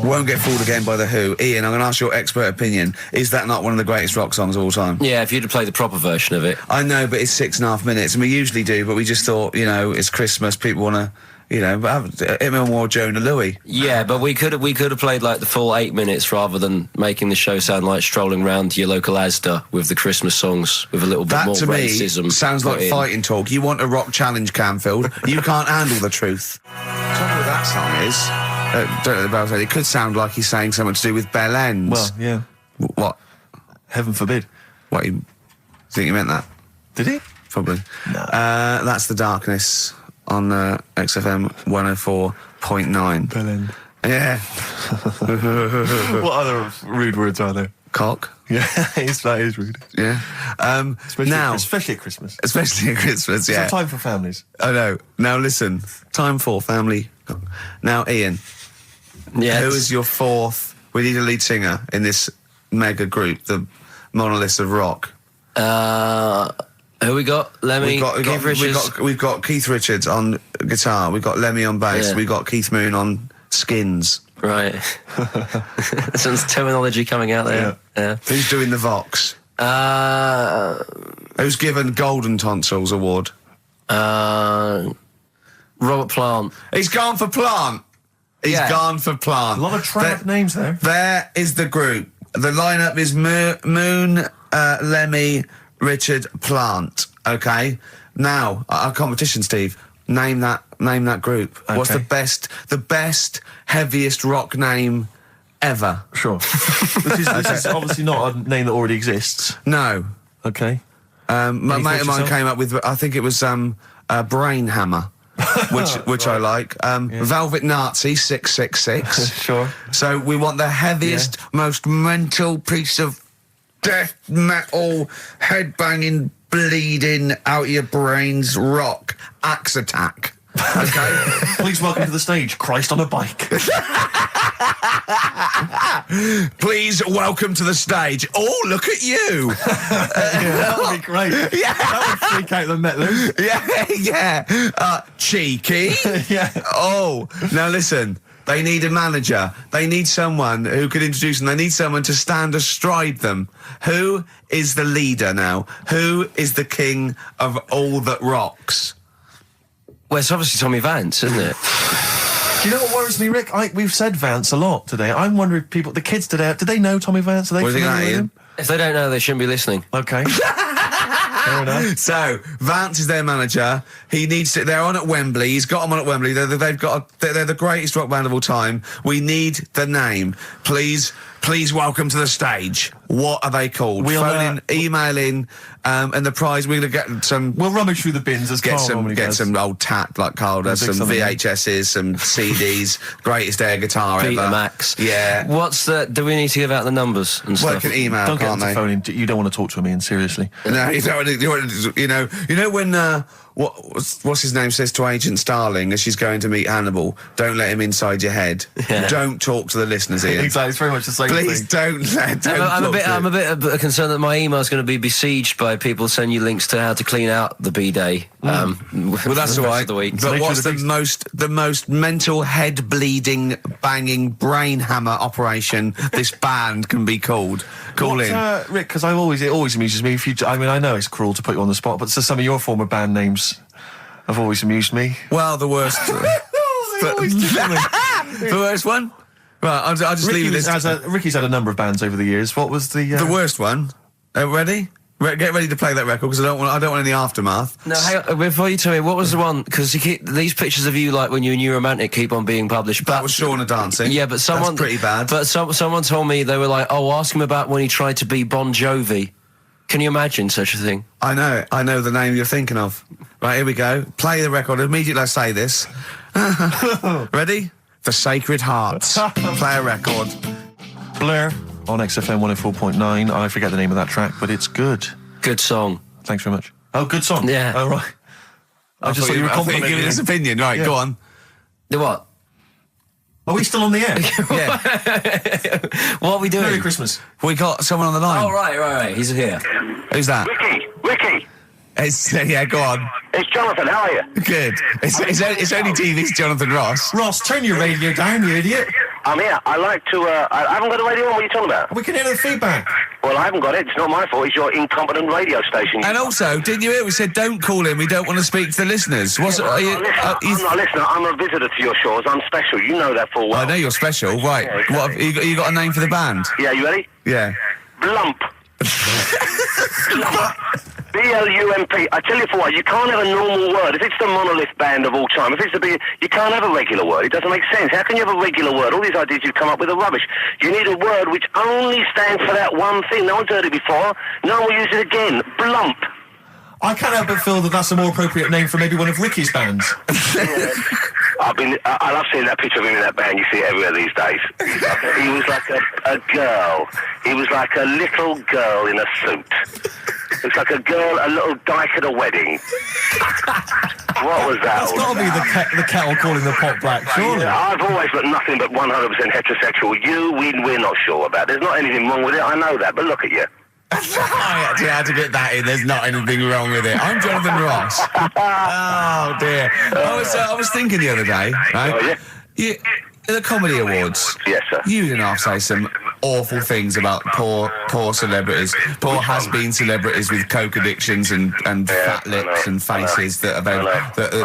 Won't Get Fooled Again by The Who. Ian, I'm going to ask your expert opinion. Is that not one of the greatest rock songs of all time? Yeah, if you'd have played the proper version of it. I know, but it's 6.5 minutes, and we usually do, but we just thought, it's Christmas, people want to... him and more Jonah Louis. Yeah, but we could have played like the full 8 minutes rather than making the show sound like strolling round to your local Asda with the Christmas songs with a little bit more racism. That to me sounds like fighting talk. You want a rock challenge, Canfield. You can't handle the truth. The trouble with that song is, don't know about it. It could sound like he's saying something to do with bell ends. Well, yeah. What? Heaven forbid. What? You think he meant that? Did he? Probably. No. That's The Darkness on XFM 104.9. Bellend. Yeah. What other rude words are there? Cock. Yeah, that is rude. Yeah. Especially at Christmas. Especially at Christmas, yeah. It's a time for families. I know. Now listen, time for family. Now, Ian. Yeah. Who is your fourth? We need a lead singer in this mega group, the monoliths of rock. Who we got? Lemmy, Keith Richards. We've got Keith Richards on guitar. We've got Lemmy on bass. Yeah. We've got Keith Moon on skins. Right. Some terminology coming out there. Yeah. Who's doing the Vox? Who's given Golden Tonsils Award? Robert Plant. He's gone for Plant. He's gone for Plant. A lot of trap names there. There is the group. The lineup is Moon, Lemmy, Richard, Plant. Okay. Now our competition, Steve. Name that group. Okay. What's the best heaviest rock name ever? Sure. This is obviously not a name that already exists. No. Okay. My mate of mine came up with, I think it was Brain Hammer, which I like. Velvet Nazi 666. Sure. So we want the heaviest, most mental piece of death metal, headbanging, bleeding out your brains rock. Axe Attack. Okay. Please welcome to the stage, Christ on a Bike. Please welcome to the stage. Oh, look at you. That would be great. Yeah. That would freak out the metalers. Yeah. Cheeky. Yeah. Oh, now listen. They need a manager. They need someone who could introduce them. They need someone to stand astride them. Who is the leader now? Who is the king of all that rocks? Well, it's obviously Tommy Vance, isn't it? Do you know what worries me, Rick? We've said Vance a lot today. I'm wondering if the kids today, do they know Tommy Vance? Are they familiar with him? If they don't know, they shouldn't be listening. Okay. Fair enough. So, Vance is their manager. They're on at Wembley. He's got them on at Wembley. They're the greatest rock band of all time. We need the name. Please welcome to the stage. What are they called? Phone in, email in, and the prize, we're going to get some... We'll rummage through the bins as Carl normally Get does. some old tat like Carl does, some VHSs, some CDs, greatest air guitar ever. Betamax. Yeah. Do we need to give out the numbers and stuff? Well, can email, Don't get can't them to they? phone in. You don't want to talk to him, Ian, seriously. No, you don't. You know when what's his name says to Agent Starling as she's going to meet Hannibal, don't let him inside your head. Yeah. Don't talk to the listeners, Ian. Exactly, it's very much the same Please thing. I'm a bit concerned that my email's going to be besieged by people sending you links to how to clean out the bidet. Well, that's all right. But what's the most mental head bleeding, banging brain hammer operation this band can be called? Call in, Rick. Because it always amuses me. I know it's cruel to put you on the spot, but some of your former band names have always amused me. Well, the worst. The worst one. Right, I'll just leave this. Ricky's had a number of bands over the years. What was the worst one? Ready? Get ready to play that record because I don't want any aftermath. No, hang on, before you tell me, what was the one? Because these pictures of you, like when you're New Romantic, keep on being published. But that was Shauna dancing. Yeah, but someone... That's pretty bad. But someone told me, they were like, oh, ask him about when he tried to be Bon Jovi. Can you imagine such a thing? I know the name you're thinking of. Right, here we go. Play the record. Immediately I say this. Ready? The Sacred Hearts. Play a record. Blur on XFM 104.9. I forget the name of that track, but it's good. Good song. Thanks very much. Oh, good song. Yeah. Oh, right. I just thought you were complimenting giving his opinion. Right, go on. The what? Are we still on the air? Yeah. What are we doing? Merry Christmas. We got someone on the line. Oh, right. He's here. Who's that? Ricky. Yeah, go on. It's Jonathan. How are you? Good. It's only TV's Jonathan Ross. Ross, turn your radio down, you idiot. I'm here. I like to. I haven't got a radio on. What are you talking about? We can hear the feedback. Well, I haven't got it. It's not my fault. It's your incompetent radio station. And also, didn't you hear? We said don't call in. We don't want to speak to the listeners. I'm not a listener. I'm a visitor to your shores. I'm special. You know that full well. I know you're special. Right. Yeah, exactly. What have you got a name for the band? Yeah. You ready? Yeah. Blump. B-L-U-M-P. I tell you for what, you can't have a normal word. If it's the monolith band of all time, if it's the big, you can't have a regular word. It doesn't make sense. How can you have a regular word? All these ideas you've come up with are rubbish. You need a word which only stands for that one thing. No one's heard it before. No one will use it again. Blump. I can't help but feel that that's a more appropriate name for maybe one of Ricky's bands. I love seeing that picture of him in that band. You see it everywhere these days. He was like a girl. He was like a little girl in a suit. It's like a little dyke at a wedding. What was that? That's got to be the kettle calling the pot black, surely. I've always looked nothing but 100% heterosexual. We're not sure about. There's not anything wrong with it. I know that, but look at you. I actually had to get that in. There's not anything wrong with it. I'm Jonathan Ross. Oh dear. I was thinking the other day, right? Oh, yeah? The Comedy Awards. Yes, sir. You didn't have to say some awful things about poor celebrities, poor has-been celebrities with coke addictions and fat lips and faces that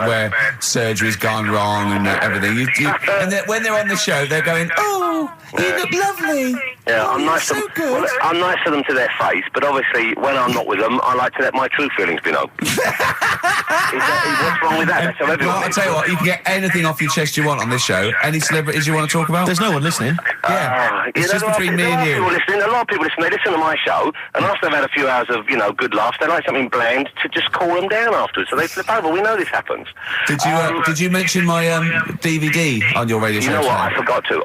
where surgery's gone wrong and everything. And when they're on the show, they're going, "Oh, you look lovely." Yeah, I'm nice so to them. good. Well, I'm nice to them to their face, but obviously when I'm not with them, I like to let my true feelings be known. What's wrong with that? That's how everyone Well, I'll tell you what, you can get anything off your chest you want on this show. Any celebrities you want to talk about? There's no one listening. Yeah, it's just between me and you. A lot of people listen. They listen to my show, and after they've had a few hours of good laughs, they like something bland to just cool them down afterwards. So they flip over. We know this happens. Did you mention my DVD on your radio show? You know what? I forgot to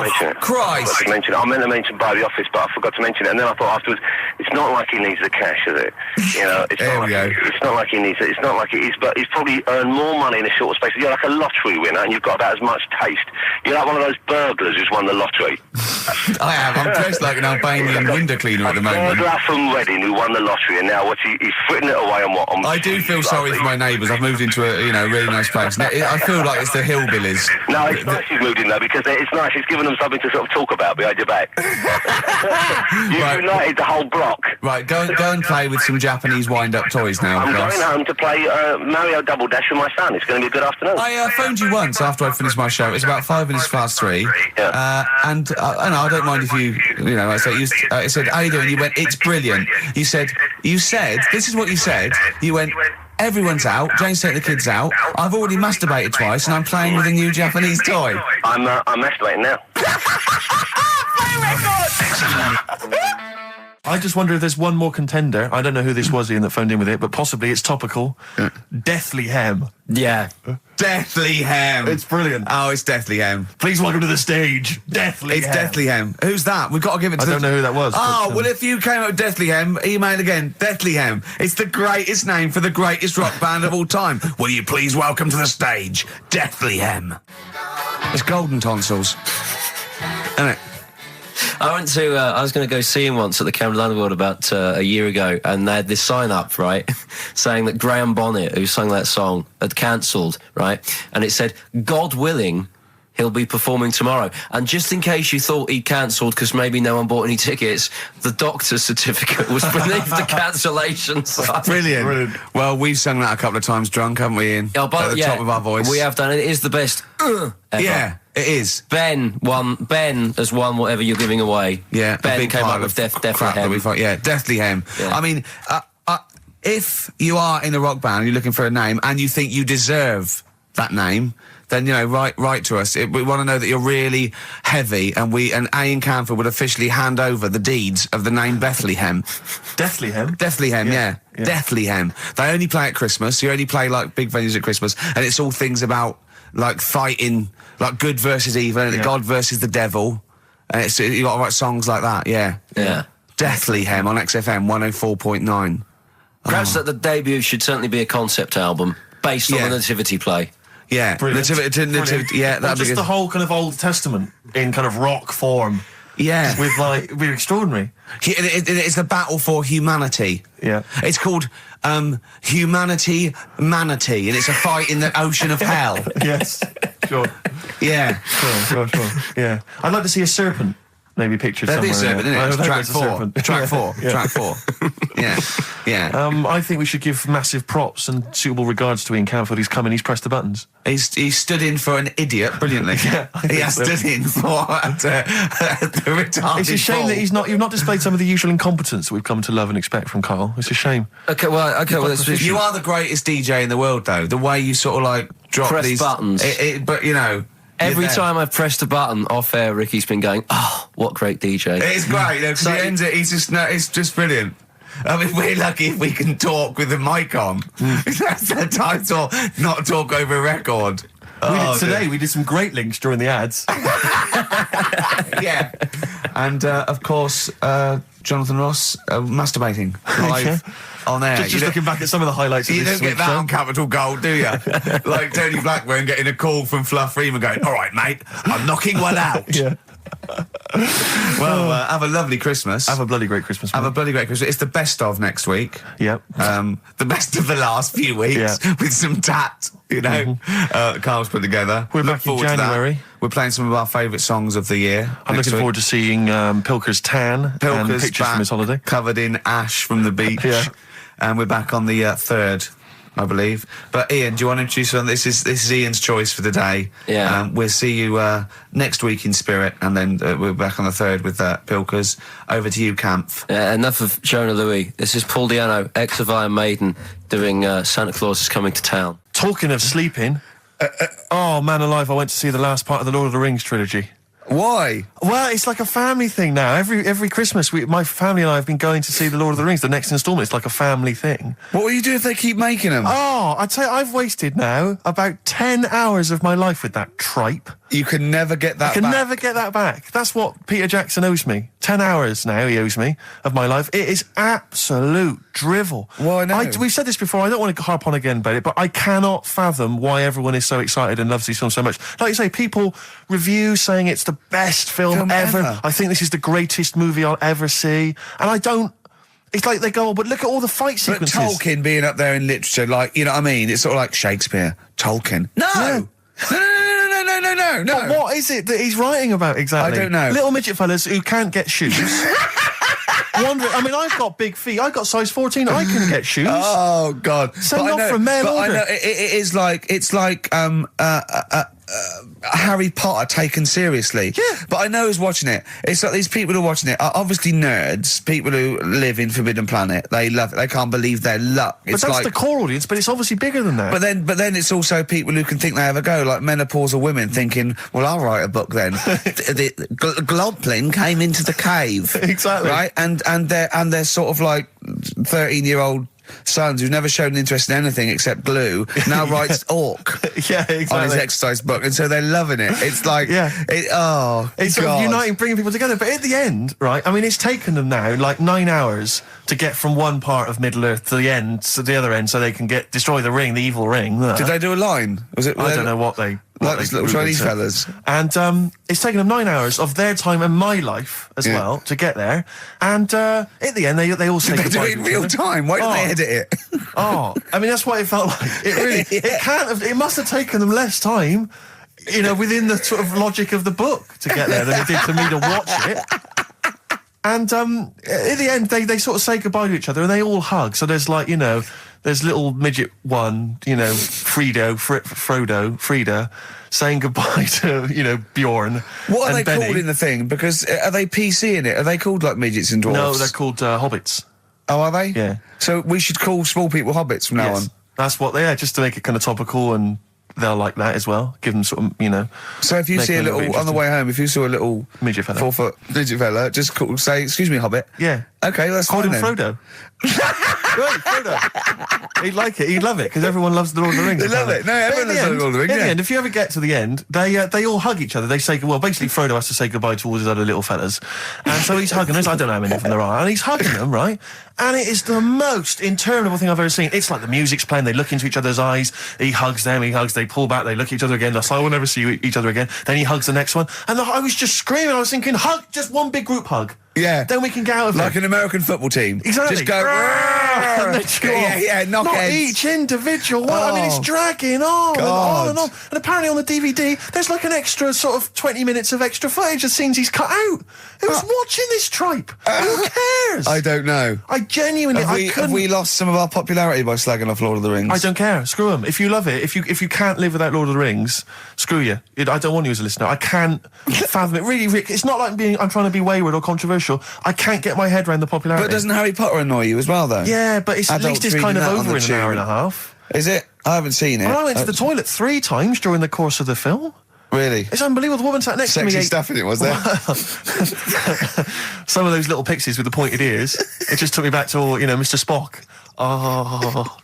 mention it. Christ! I forgot to mention it. I meant to mention by the office, but I forgot to mention it. And then I thought afterwards, it's not like he needs the cash, is it? It's not like he needs it. It's not like it is, but he's probably earned more money in a short space. You're like a lottery winner, and you've got about as much taste. You're like one of those burglars who's won the lottery. I am. I'm dressed like an Albanian window cleaner at the moment. Burglar from Reading who won the lottery, and now he's fritting it away on what? I do feel sorry for my neighbours. I've moved into a really nice place. I feel like it's the hillbillies. No, it's nice he's moved in though, because it's nice. He's given them something to sort of talk about behind your back. You've united the whole block. rock. Right, go and play with some Japanese wind-up toys now. I'm going home to play Mario Double Dash with my son. It's going to be a good afternoon. I phoned you once after I finished my show. It's about 5 minutes past 3. Yeah. And I don't mind if you know, I said, how you doing? You went, it's brilliant. You said, this is what you said. You went, everyone's out. Jane's taking the kids out. I've already masturbated twice, and I'm playing with a new Japanese toy. I'm masturbating now. I just wonder if there's one more contender. I don't know who this was, Ian, that phoned in with it, but possibly it's topical. Deathly Hem. Yeah. Deathly Hem. It's brilliant. Oh, it's Deathly Hem. Please welcome to the stage, Deathly Hem. It's Deathly Hem. Who's that? We've got to give it to I don't know who that was. Oh, well, if you came up with Deathly Hem, email again. Deathly Hem. It's the greatest name for the greatest rock band of all time. Will you please welcome to the stage, Deathly Hem. It's golden tonsils. Isn't it? I went to, I was going to go see him once at the Camden Underworld about a year ago, and they had this sign up, right, saying that Graham Bonnet, who sang that song, had cancelled, right, and it said, God willing, he'll be performing tomorrow. And just in case you thought he'd cancelled because maybe no one bought any tickets, the doctor's certificate was beneath the cancellation sign. Brilliant. Well, we've sung that a couple of times drunk, haven't we, Ian? Oh, but, at the top of our voice. We have done it. It is the best ever. Yeah. It is. Ben has won whatever you're giving away. Yeah, Ben came up with Deathly Hem. Yeah, Deathly Hem. Yeah. I mean, if you are in a rock band and you're looking for a name and you think you deserve that name, then, you know, write to us. We want to know that you're really heavy, and Ian Camphor would officially hand over the deeds of the name Bethlehem. Deathly Hem? Deathly Hem, yeah. Deathly Hem. They only play at Christmas. You only play, like, big venues at Christmas, and it's all things about, like, fighting, like good versus evil, and God versus the devil. And you got to write songs like that, yeah. Deathly Hem on XFM 104.9. Perhaps that the debut should certainly be a concept album based on the Nativity play. Yeah, Nativity, yeah, that'd be just good. the whole kind of Old Testament in kind of rock form. Yeah, with like, it'd be extraordinary. It's the battle for humanity. Yeah, it's called Humanity Manatee, and it's a fight in the ocean of hell. Yes, sure. Yeah, sure. Yeah, I'd like to see a serpent. Maybe pictured somewhere. There's a serpent, isn't it? Track 4. Track 4. Yeah. I think we should give massive props and suitable regards to Ian Camphor. He's come in, he's pressed the buttons. He stood in for an idiot brilliantly. He has stood in for the retarded. It's a shame that you've not displayed some of the usual incompetence that we've come to love and expect from Karl. It's a shame. Okay, you are the greatest DJ in the world, though. The way you sort of like drop press these buttons, but you know. Every time I've pressed a button off air, Ricky's been going, "Oh, what great DJ!" It's great. Because he ends it. It's just brilliant. I mean, we're lucky if we can talk with the mic on. That's the title. Not talk over a record. We did some great links during the ads. Yeah, and of course, Jonathan Ross masturbating live. On air. Just looking back at some of the highlights of this You don't get that on Capital Gold, do you? Like Tony Blackburn getting a call from Fluff Freeman going, all right, mate, I'm knocking one out. Yeah. Well, have a lovely Christmas. Have a bloody great Christmas. Have a bloody great Christmas. It's the best of next week. Yep. The best of the last few weeks with some tat, you know, Carl's put together. We're back in January. We're playing some of our favourite songs of the year. I'm looking forward to seeing Pilker's tan and pictures from his holiday. Covered in ash from the beach. Yeah. And we're back on the 3rd, I believe. But Ian, do you want to introduce one? This is Ian's choice for the day. Yeah. We'll see you next week in spirit, and then we're back on the 3rd with Pilkers. Over to you, Kampf. Enough of Jonah Louis. This is Paul Di'Anno, ex of Iron Maiden, doing Santa Claus is Coming to Town. Talking of sleeping, oh man alive, I went to see the last part of the Lord of the Rings trilogy. Why? Well, it's like a family thing now. Every Christmas, my family and I have been going to see the Lord of the Rings, the next instalment. It's like a family thing. What will you do if they keep making them? Oh, I'd say I've wasted now about 10 hours of my life with that tripe. You can never get that back. I can never get that back. That's what Peter Jackson owes me. 10 hours now he owes me of my life. It is absolute drivel. Well, I know. We've said this before. I don't want to harp on again about it, but I cannot fathom why everyone is so excited and loves these films so much. Like you say, people review saying it's the best film ever. I think this is the greatest movie I'll ever see. And I don't... It's like they go, oh, but look at all the fight sequences. But Tolkien being up there in literature, like, you know what I mean? It's sort of like Shakespeare, Tolkien. No! No. But what is it that he's writing about exactly? I don't know. Little midget fellas who can't get shoes. Why wondering. I mean, I've got big feet. I've got size 14. I can get shoes. Oh God! Send off for mail but order. I know it is like Harry Potter taken seriously. Yeah. But I know who's watching it. It's like these people who are watching it are obviously nerds, people who live in Forbidden Planet. They love it. They can't believe their luck. But It's that's like, the core audience, but it's obviously bigger than that. but then it's also people who can think they have a go, like menopausal women thinking, well, I'll write a book then. the Globling came into the cave. Exactly. Right? And they're sort of like 13-year-old sons who's never shown an interest in anything except glue now writes orc Yeah, exactly. on his exercise book, and so they're loving it. It's like, it's sort of uniting, bringing people together. But at the end, right, I mean, it's taken them now like 9 hours to get from one part of Middle Earth to the end, to the other end, so they can destroy the ring, the evil ring. Did they do a line? Was it? I don't know what they... Like those little Chinese fellas. And it's taken them 9 hours of their time and my life as well to get there. And at the end, they all say They goodbye. do it in real time. Why don't they edit it? I mean, that's what it felt like. It really, it must have taken them less time, you know, within the sort of logic of the book to get there than it did for me to watch it. And at the end, they sort of say goodbye to each other and they all hug. So there's like, you know, there's little midget one, you know, Frida, saying goodbye to, you know, Bjorn. What are and they Benny. called in the thing? Because are they PC in it? Are they called like midgets and dwarfs? No, they're called hobbits. Oh, are they? Yeah. So we should call small people hobbits from now Yes. on. That's what they are, just to make it kind of topical, and they'll like that as well. Give them sort of, you know. So if you make see a them little, bit on the way home, if you saw a little midget fella, 4 foot midget fella, just say, excuse me, hobbit. Yeah. Okay, that's Call fine him then. Frodo. Right, Frodo. He'd like it. He'd love it because everyone loves the Lord of the Rings. They love it. No, everyone loves the Lord of the Rings. In yeah. the end, if you ever get to the end, they all hug each other. They say, well, basically Frodo has to say goodbye to all his other little fellas, and so he's hugging them. I don't know how many of them there are, and he's hugging them, right? And it is the most interminable thing I've ever seen. It's like the music's playing. They look into each other's eyes. He hugs them. He hugs. They pull back. They look at each other again. That's like, we'll never see each other again. Then he hugs the next one, and I was just screaming. I was thinking, hug, just one big group hug. Yeah. Then we can get out of like here. an American football team. Exactly. Just go. And then just go off. Yeah, knock Not heads. each individual one. I mean, it's dragging on and on and on. And apparently on the DVD, there's like an extra sort of 20 minutes of extra footage of scenes he's cut out. Who's watching this tripe? Who cares? I don't know. I genuinely, Have we lost some of our popularity by slagging off Lord of the Rings? I don't care. Screw them. If you love it, if you can't live without Lord of the Rings, screw you. I don't want you as a listener. I can't fathom it. Really, Rick, it's not like I'm trying to be wayward or controversial. I can't get my head around the popularity. But doesn't Harry Potter annoy you as well, though? Yeah, but at least it's kind of over in an hour and a half. Is it? I haven't seen it. Well, I went to the toilet 3 times during the course of the film. Really? It's unbelievable. The woman sat next to me. Sexy stuff in it, was there? Some of those little pixies with the pointed ears. It just took me back to, Mr. Spock. Oh,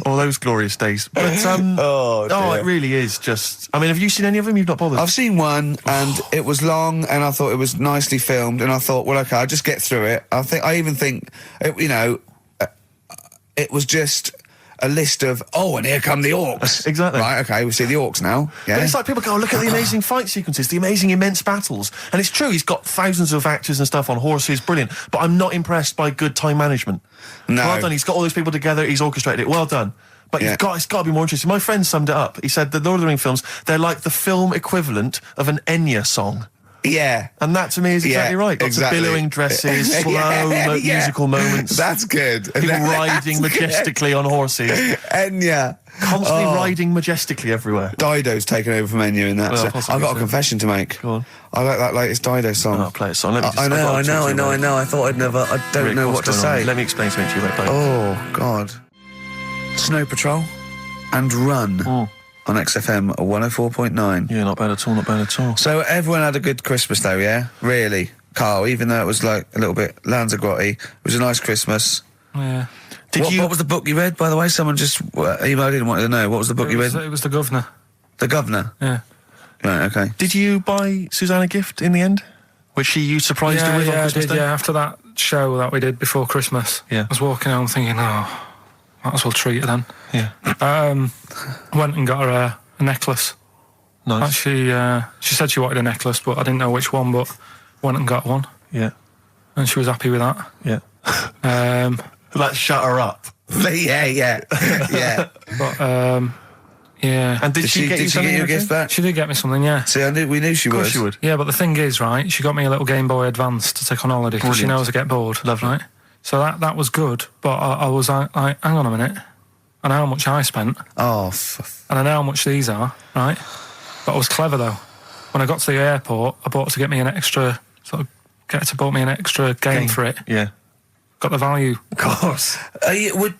all those glorious days. But it really is just. I mean, have you seen any of them? You've not bothered. I've seen one, and it was long, and I thought it was nicely filmed, and I thought, well, okay, I'll just get through it. I even think, it was just a list of, and here come the orcs. Exactly. Right, okay, we see the orcs now. Yeah. But it's like people go, look at the amazing fight sequences, the amazing immense battles. And it's true, he's got thousands of actors and stuff on horses, brilliant. But I'm not impressed by good time management. No. Well done, he's got all those people together, he's orchestrated it, well done. But it's got to be more interesting. My friend summed it up. He said the Lord of the Rings films, they're like the film equivalent of an Enya song. Yeah. And that to me is exactly right. Lots of billowing dresses, slow musical moments. That's good. People riding majestically on horses. Enya. Constantly riding majestically everywhere. Dido's taken over from Enya in that. Well, So I've got a confession to make. Go on. I like that latest Dido song. I'll play a song. I know. I thought I don't know what to say. Let me explain something to you about Dido. Oh, God. Snow Patrol and Run on XFM 104.9. Yeah, not bad at all. So everyone had a good Christmas though, yeah? Really? Carl, even though it was like a little bit Lanzagrotte, it was a nice Christmas. Yeah. What was the book you read, by the way? Someone just emailed in and wanted to know. What was the book you read? It was The Governor. The Governor? Yeah. Right, okay. Did you buy Susanna a gift in the end? Which you surprised her with on Christmas Day? Yeah, after that show that we did before Christmas. Yeah. I was walking home thinking, might as well treat her then. Yeah. Went and got her a necklace. Nice. Actually, she said she wanted a necklace, but I didn't know which one, but went and got one. Yeah. And she was happy with that. Yeah. Um, that shut her up. yeah. But, Yeah. And did she get you something? Your gift back? She did get me something, yeah. See, we knew she would. Of course she would. Yeah, but the thing is, right, she got me a little Game Boy Advance to take on holiday because she Brilliant. knows I get bored. Lovely. Right? So that was good, but I was like, hang on a minute. I know how much I spent. Oh, and I know how much these are, right? But I was clever, though. When I got to the airport, I bought to get me an extra, bought me an extra game for it. Yeah. Got the value. Of course.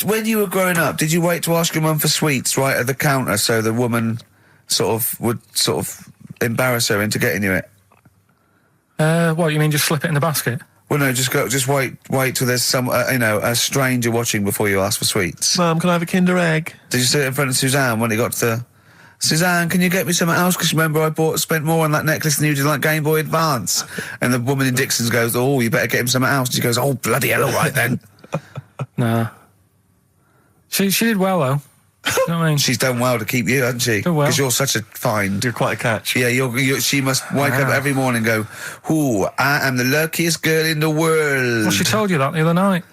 When you were growing up, did you wait to ask your mum for sweets right at the counter so the woman would embarrass her into getting you it? What, you mean just slip it in the basket? Well, no, just wait till there's some, a stranger watching before you ask for sweets. Mum, can I have a Kinder Egg? Did you sit in front of Suzanne when it got to Suzanne, can you get me something else? Because remember I spent more on that necklace than you did on that Game Boy Advance. And the woman in Dixon's goes, oh, you better get him something else. And she goes, oh, bloody hell, all right then. Nah. She did well, though. You know what I mean? She's done well to keep you, hasn't she? Done well. Because you're such a find. You're quite a catch. Yeah, she must wake up every morning and go, ooh, I am the luckiest girl in the world. Well, she told you that the other night.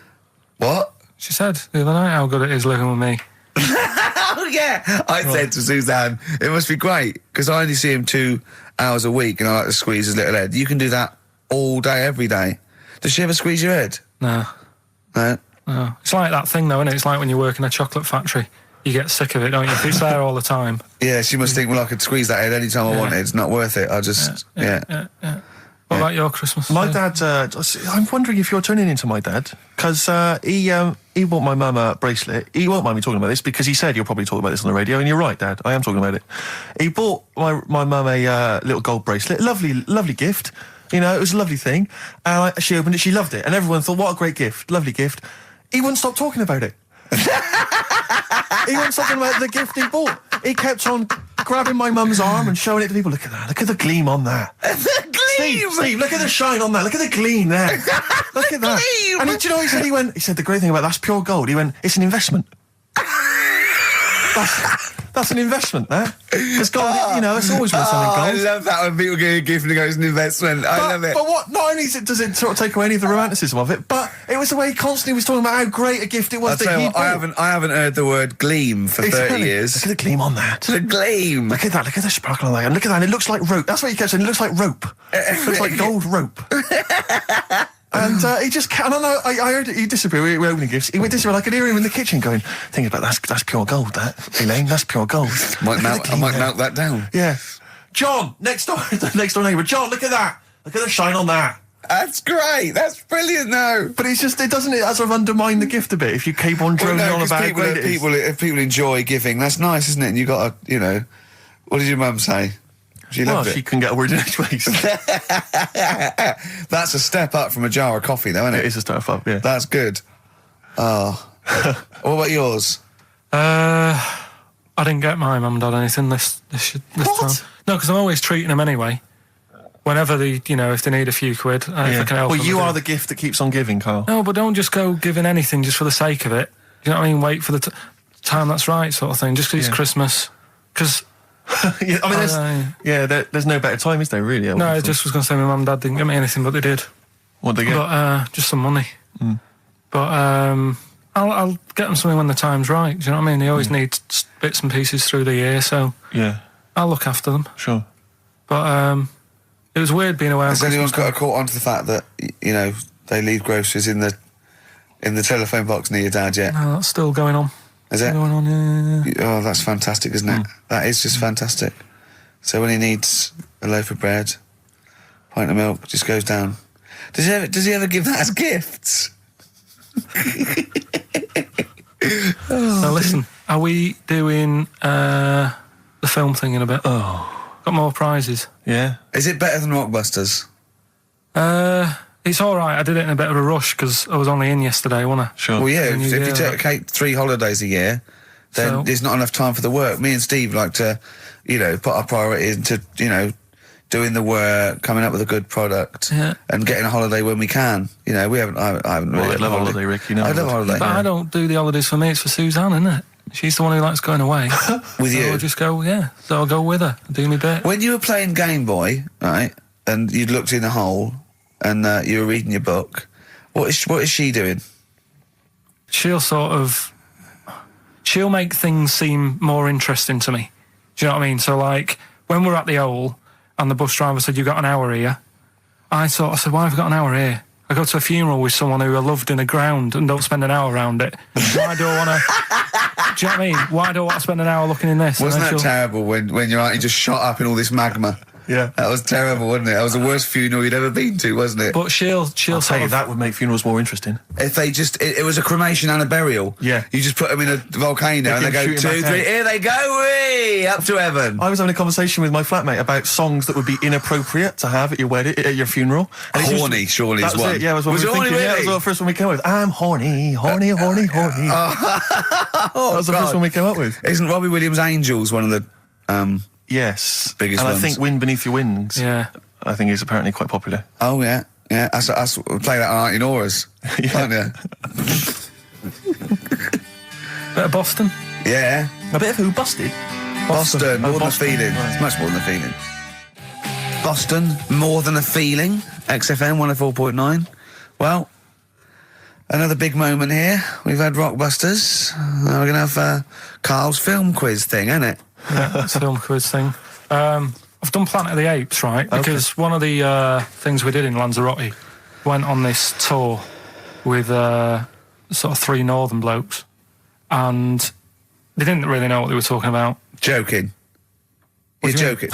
What? She said the other night how good it is living with me. Oh, yeah. I said to Suzanne, it must be great, because I only see him 2 hours a week and I like to squeeze his little head. You can do that all day, every day. Does she ever squeeze your head? No. No? No. It's like that thing, though, isn't it? It's like when you work in a chocolate factory. You get sick of it, don't you? If it's there all the time. Yeah, she must think, well, I could squeeze that head any time I wanted. It's not worth it. I'll just, yeah. What about your Christmas? My dad, I'm wondering if you're turning into my dad, because he bought my mum a bracelet. He won't mind me talking about this, because he said you'll probably talk about this on the radio, and you're right, Dad, I am talking about it. He bought my mum a little gold bracelet, lovely gift, you know, it was a lovely thing, and she opened it, she loved it, and everyone thought, what a great gift, lovely gift. He wouldn't stop talking about it. He wouldn't stop talking about the gift he bought. He kept on grabbing my mum's arm and showing it to people. Look at that. Look at the gleam on that. The gleam! Steve, look at the shine on that. Look at the gleam there. Look at that. Gleam! And do you know what he said the great thing about that's pure gold. He went, it's an investment. That's an investment, that. Because gold, you know, it's always worth something gold. I love that when people get a gift and it goes, an investment. I love it. But what, not only does it sort of take away any of the romanticism of it, but it was the way he constantly was talking about how great a gift it was that he bought. I haven't heard the word gleam for 30 years. Look at the gleam on that. The gleam. Look at that, look at the sparkle on that. And look at that, and it looks like rope. That's what he kept saying, it looks like rope. It looks like gold rope. And he just, and I heard it, he disappeared, we were opening gifts, he went disappear, I could hear him in the kitchen going, thinking about that's pure gold, that, Elaine, that's pure gold. I might melt that down. Yeah. John, next door neighbour, John, look at that, look at the shine on that. That's great, that's brilliant though. But it's just, it doesn't sort of undermine the gift a bit if you keep on droning on about how great it is. If people enjoy giving, that's nice, isn't it? And you got to, you know, what did your mum say? She loved it. She couldn't get a word in edgeways. That's a step up from a jar of coffee, though, isn't it? It is a step up, yeah. That's good. Oh. What about yours? I didn't get my mum and dad anything this time. No, because I'm always treating them anyway. Whenever if they need a few quid, if I can help them. Well, you are the gift that keeps on giving, Carl. No, but don't just go giving anything just for the sake of it. You know what I mean? Wait for the time that's right, sort of thing. Just because it's Christmas. Because... yeah, I mean, there's no better time, is there, really? No, I just was going to say my mum and dad didn't get me anything, but they did. What'd they get? But, just some money. Mm. But I'll get them something when the time's right. Do you know what I mean? They always need bits and pieces through the year, so I'll look after them. Sure. But it was weird being away. Has anyone got caught onto the fact that, you know, they leave groceries in the telephone box near your dad yet? No, that's still going on. Is it? Going on, yeah. Oh, that's fantastic, isn't it? That is just fantastic. So when he needs a loaf of bread, pint of milk, just goes down. Does he ever give that as gifts? Now listen, are we doing the film thing in a bit? Oh. Got more prizes. Yeah. Is it better than Rockbusters? It's all right. I did it in a bit of a rush because I was only in yesterday, wasn't I? Sure. Well, yeah, if you take 3 holidays a year, then there's not enough time for the work. Me and Steve like to, you know, put our priority into, you know, doing the work, coming up with a good product, and getting a holiday when we can. You know, I haven't really. I love a holiday, Rick. You know, I love a holiday. But I don't do the holidays for me. It's for Suzanne, isn't it? She's the one who likes going away. With you? I'll just go, so I'll go with her, do me bit. When you were playing Game Boy, right, and you'd looked in the hole, and you were reading your book, what is she doing? She'll make things seem more interesting to me. Do you know what I mean? So, like, when we're at the Owl and the bus driver said, "You've got an hour here," I said, "Why have I got an hour here? I go to a funeral with someone who I loved in the ground and don't spend an hour around it. Why do I want to..." Do you know what I mean? Why do I want to spend an hour looking in this? Wasn't that terrible when your auntie just shot up in all this magma? Yeah. That was terrible, wasn't it? That was the worst funeral you'd ever been to, wasn't it? But she'll tell you, that would make funerals more interesting. If they just... It was a cremation and a burial. Yeah. You just put them in a volcano and they go, 2, 3, here they go, whee, up to heaven. I was having a conversation with my flatmate about songs that would be inappropriate to have at your wedding, at your funeral. And horny, surely is one. It, yeah, was what we were thinking. Really? Yeah, that was the first one we came up with. I'm horny, horny, horny, horny. That was the first one we came up with. Isn't Robbie Williams' Angels one of the... Yes. Biggest and ones. I think Wind Beneath Your Wings, Yeah. I think is apparently quite popular. Oh, yeah. Yeah, that's play that on Auntie Nora's, can't you? Bit of Boston. Yeah. A bit of who? Busted? Boston, more than Boston. a feeling. Right. It's much more than a feeling. Boston, more than a feeling. XFM 104.9. Well, another big moment here. We've had Rockbusters. Now we're going to have Carl's film quiz thing, isn't it? Yeah, it's a film quiz thing. I've done Planet of the Apes, right? Because one of the things we did in Lanzarote went on this tour with sort of 3 northern blokes, and they didn't really know what they were talking about. Joking. You're joking.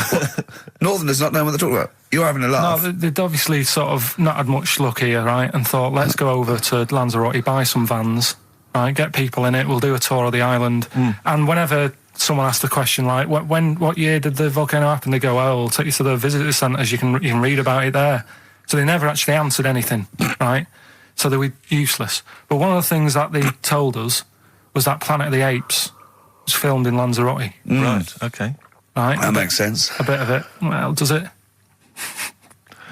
Northerners not knowing what they're talking about. You're having a laugh. No, they'd obviously sort of not had much luck here, right? And thought, let's go over to Lanzarote, buy some vans, right? Get people in it. We'll do a tour of the island. And whenever someone asked the question, like, what year did the volcano happen? They go, "Oh, we'll take you to the visitor centres. You can read about it there." So they never actually answered anything, right? So they were useless. But one of the things that they told us was that Planet of the Apes was filmed in Lanzarote. Right, okay. Right? That makes sense. A bit of it. Well, does it?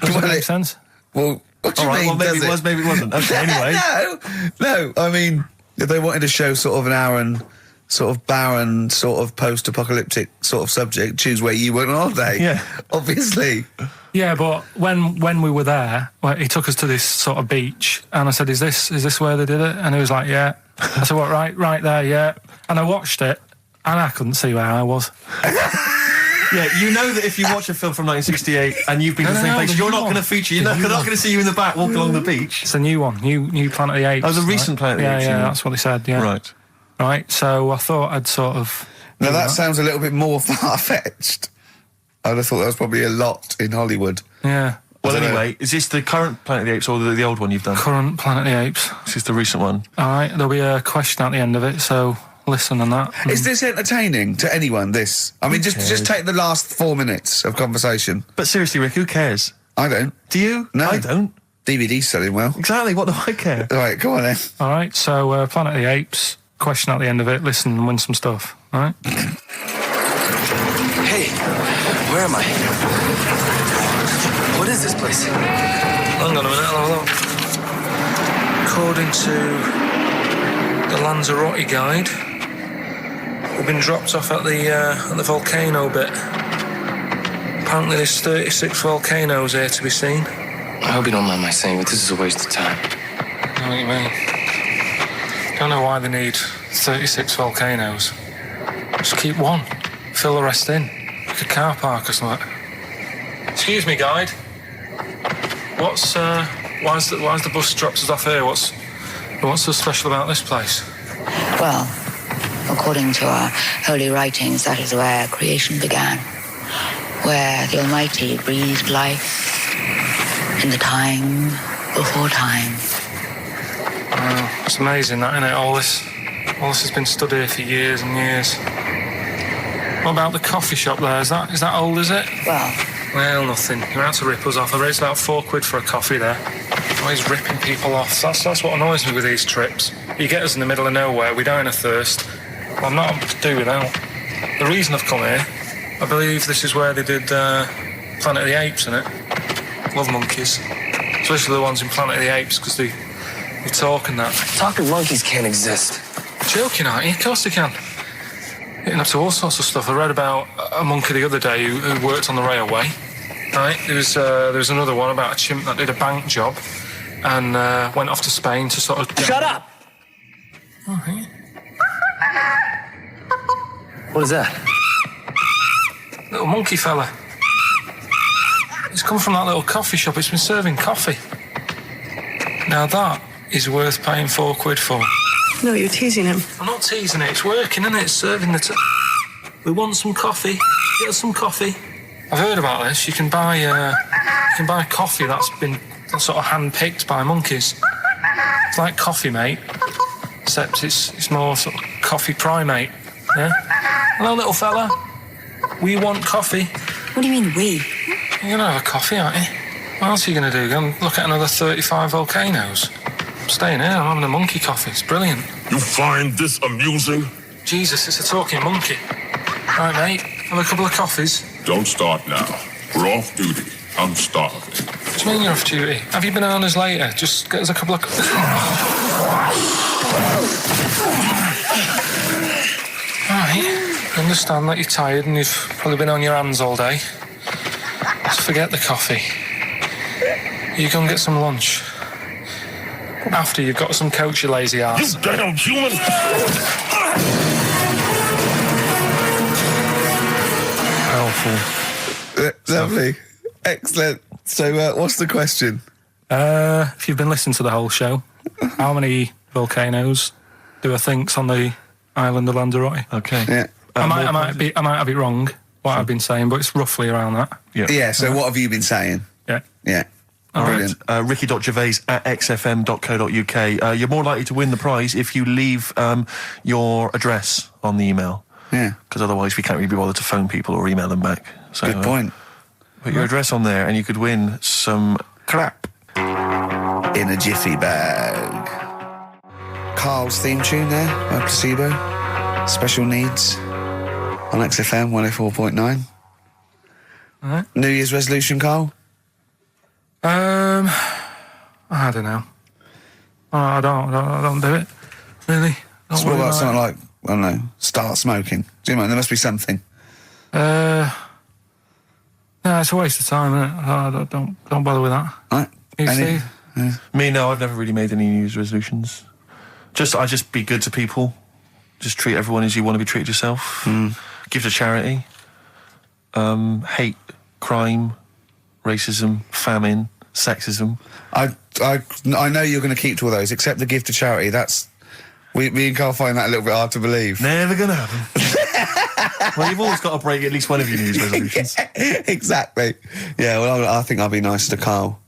Does it make sense? Well, what do you mean, well, maybe does it was, maybe it wasn't. Okay, anyway. No, I mean, if they wanted to show sort of an barren, sort of post-apocalyptic sort of subject, choose where you went on holiday. Yeah. Obviously. Yeah, but when we were there, well, he took us to this sort of beach, and I said, "Is this where they did it?" And he was like, "Yeah." I said, "What? Right there, yeah." And I watched it, and I couldn't see where I was. Yeah, you know that if you watch a film from 1968 and you've been to the same place, you're not going to feature. You're not going to see you in the back walking along the beach. It's a new one, new Planet of the Apes. Oh, the recent Planet of the Apes. Yeah, that's what they said. Yeah. Right. So I thought I'd sort of. Now that sounds a little bit more far-fetched. I'd have thought that was probably a lot in Hollywood. Yeah. Well, anyway, is this the current Planet of the Apes or the old one you've done? Current Planet of the Apes. This is the recent one. All right, there'll be a question at the end of it, so listen on that. Is this entertaining to anyone, this? I mean, just take the last 4 minutes of conversation. But seriously, Rick, who cares? I don't. Do you? No. I don't. DVD's selling well. Exactly, what do I care? All right, come on then. All right, so Planet of the Apes, question at the end of it, listen and win some stuff, all right? Hey, where am I? What is this place? Hang on a minute, hold on. According to the Lanzarote guide, we've been dropped off at the volcano bit. Apparently there's 36 volcanoes here to be seen. I hope you don't mind my saying, but this is a waste of time. I know what you mean. Don't know why they need 36 volcanoes. Just keep one. Fill the rest in. Like a car park or something. Excuse me, guide. Why's the bus drops us off here? What's so special about this place? Well, according to our holy writings, that is where creation began, where the Almighty breathed life in the time before time. Wow, it's amazing, that, isn't it? All this has been stood here for years and years. What about the coffee shop there? Is that old, is it? Well, nothing. You're out to rip us off. I raised about £4 for a coffee there. Always ripping people off. That's what annoys me with these trips. You get us in the middle of nowhere, we die in a thirst. Well, I'm not able to do without. The reason I've come here, I believe this is where they did Planet of the Apes, innit? Love monkeys. Especially the ones in Planet of the Apes, because they talk and that. Talking monkeys can't exist. Joking, aren't you? Of course they can. Getting up to all sorts of stuff. I read about a monkey the other day who worked on the railway. Right, there was another one about a chimp that did a bank job and went off to Spain to sort of... Shut up! All right. What is that? Little monkey fella. It's come from that little coffee shop. It's been serving coffee. Now that is worth paying £4 for. No, you're teasing him. I'm not teasing it. It's working, isn't it? It's serving the... We want some coffee. Get us some coffee. I've heard about this. You can buy coffee that's been sort of hand-picked by monkeys. It's like Coffee Mate, except it's more sort of coffee primate. Yeah? Hello, little fella. We want coffee. What do you mean, we? You're gonna have a coffee, aren't you? What else are you gonna do? Go and look at another 35 volcanoes? I'm staying here. I'm having a monkey coffee. It's brilliant. You find this amusing? Jesus, it's a talking monkey. Right, mate. Have a couple of coffees. Don't start now. We're off duty. I'm starving. What do you mean you're off duty? Have you bananas later? Just get us a couple of... Right. I understand that you're tired and you've probably been on your hands all day. Just forget the coffee. You go and get some lunch. After you've got some coach, you lazy ass. You damn human! Powerful. Lovely. Excellent. So, what's the question? If you've been listening to the whole show, how many volcanoes do I think's on the island of Lanzarote? Okay. Yeah. I might have it wrong, what I've been saying, but it's roughly around that. Yeah, so what have you been saying? Yeah. Yeah. All Brilliant. right. Ricky.Gervais at xfm.co.uk. You're more likely to win the prize if you leave your address on the email. Yeah. Because otherwise we can't really be bothered to phone people or email them back. So, Good point. Put your address on there and you could win some crap. In a jiffy bag. Carl's theme tune there by Placebo. Special Needs on XFM 104.9. All right. New Year's resolution, Carl? I don't know. I don't do it. Really. So what about something like, I don't know, start smoking? Do you know, there must be something. No, it's a waste of time, isn't it? Don't bother with that. Right. You, Steve? Yeah. Me, no, I've never really made any New Year's resolutions. I just be good to people. Just treat everyone as you want to be treated yourself. Give to charity. Hate crime, racism, famine, sexism. I know you're going to keep to all those, except the give to charity. That's... Me and Carl find that a little bit hard to believe. Never going to happen. Well, you've always got to break at least one of your New Year's resolutions. Exactly. Yeah, well, I think I'll be nice to Carl.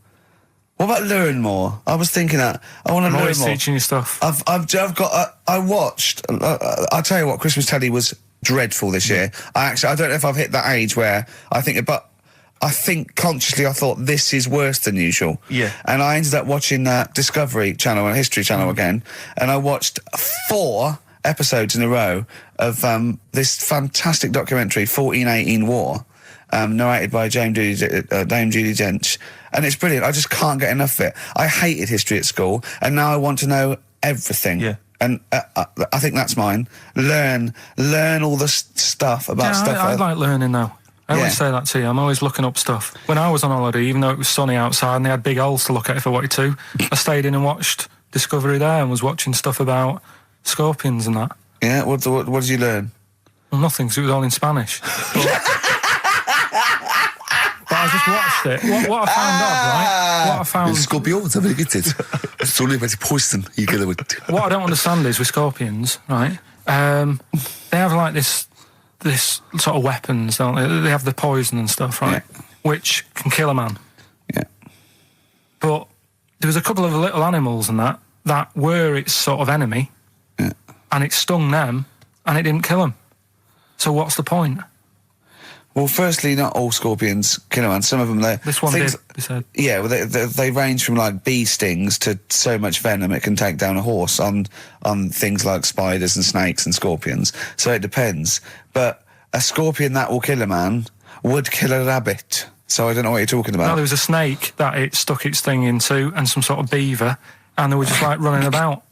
What about learn more? I was thinking that. I want to learn more. I'm always teaching you stuff. I've got... I watched... I'll tell you what, Christmas telly was dreadful this year. I don't know if I've hit that age where I think it... But I think consciously I thought this is worse than usual. Yeah. And I ended up watching Discovery Channel and History Channel again, and I watched 4 episodes in a row of this fantastic documentary, 1418 War, narrated by Dame Judi Dench, and it's brilliant. I just can't get enough of it. I hated history at school, and now I want to know everything. Yeah. And I think that's mine. Learn all the stuff about stuff. I like learning though. I always say that to you. I'm always looking up stuff. When I was on holiday, even though it was sunny outside and they had big holes to look at if I wanted to, I stayed in and watched Discovery there and was watching stuff about scorpions and that. Yeah, what did you learn? Well, nothing, because it was all in Spanish. But I just watched it. What I found out, right? What I found... Scorpions, I'm going to get it. It's only about poison you get with. What I don't understand is with scorpions, right? They have like this sort of weapons, don't they? They have the poison and stuff, right? Yeah. Which can kill a man. Yeah. But there was a couple of little animals and that were its sort of enemy. Yeah. And it stung them and it didn't kill them. So what's the point? Well, firstly, not all scorpions kill a man. Some of them, this one did, they said. Yeah, well, they range from like bee stings to so much venom it can take down a horse on things like spiders and snakes and scorpions. So it depends. But a scorpion that will kill a man would kill a rabbit. So I don't know what you're talking about. No, there was a snake that it stuck its thing into and some sort of beaver, and they were just like running about.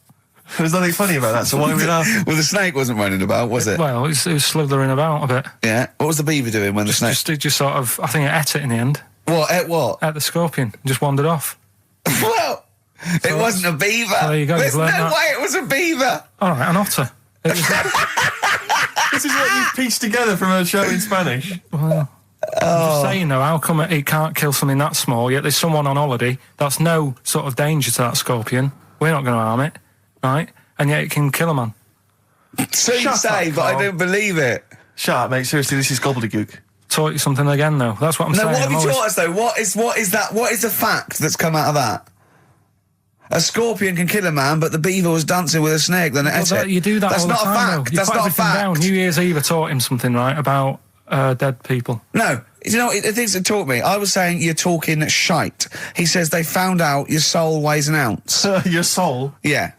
There's nothing funny about that, so why are we laughing? Well, the snake wasn't running about, was it? Well, it was slithering about a bit. Yeah. What was the beaver doing when the snake... Just sort of... I think it ate it in the end. What? Ate what? Ate the scorpion. Just wandered off. Well, it wasn't a beaver. There you go. There's no way it was a beaver. All right, an otter. It This is what you've pieced together from a show in Spanish. Well, I'm just saying though, how come he can't kill something that small, yet there's someone on holiday that's no sort of danger to that scorpion, we're not going to harm it, right? And yet it can kill a man. So you say, but I don't believe it. Shut up, mate. Seriously, this is gobbledygook. Taught you something again, though. That's what I'm saying. No, what have you taught us, though? What is that? What is the fact that's come out of that? A scorpion can kill a man, but the beaver was dancing with a snake. Then you do that That's all the not time, a fact. though. You That's put not a everything fact. down. New Year's Eve, I taught him something, right, about dead people. No. You know, the things that taught me, I was saying you're talking shite. He says they found out your soul weighs an ounce. Your soul? Yeah.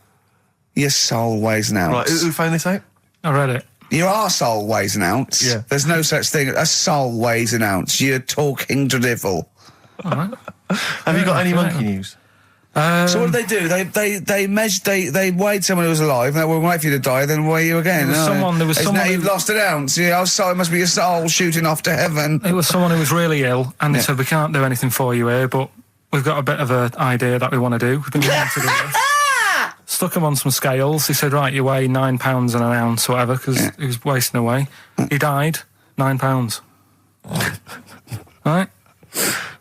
Your soul weighs an ounce. Right, who found this out? I read it. Your arsehole weighs an ounce. Yeah. There's no such thing. A soul weighs an ounce. You're talking drivel. All right. Have you got any monkey news? So what did they do? They measured. They weighed someone who was alive. And they will wait for you to die, then weigh you again. There was someone now who- you've lost an ounce. Yeah, our soul must be your soul shooting off to heaven. It was someone who was really ill, and they said, we can't do anything for you here, but we've got a bit of an idea that we want to do. We've been wanting to do this. Stuck him on some scales. He said, right, you weigh 9 pounds and an ounce or whatever, because he was wasting away. He died, 9 pounds. Right?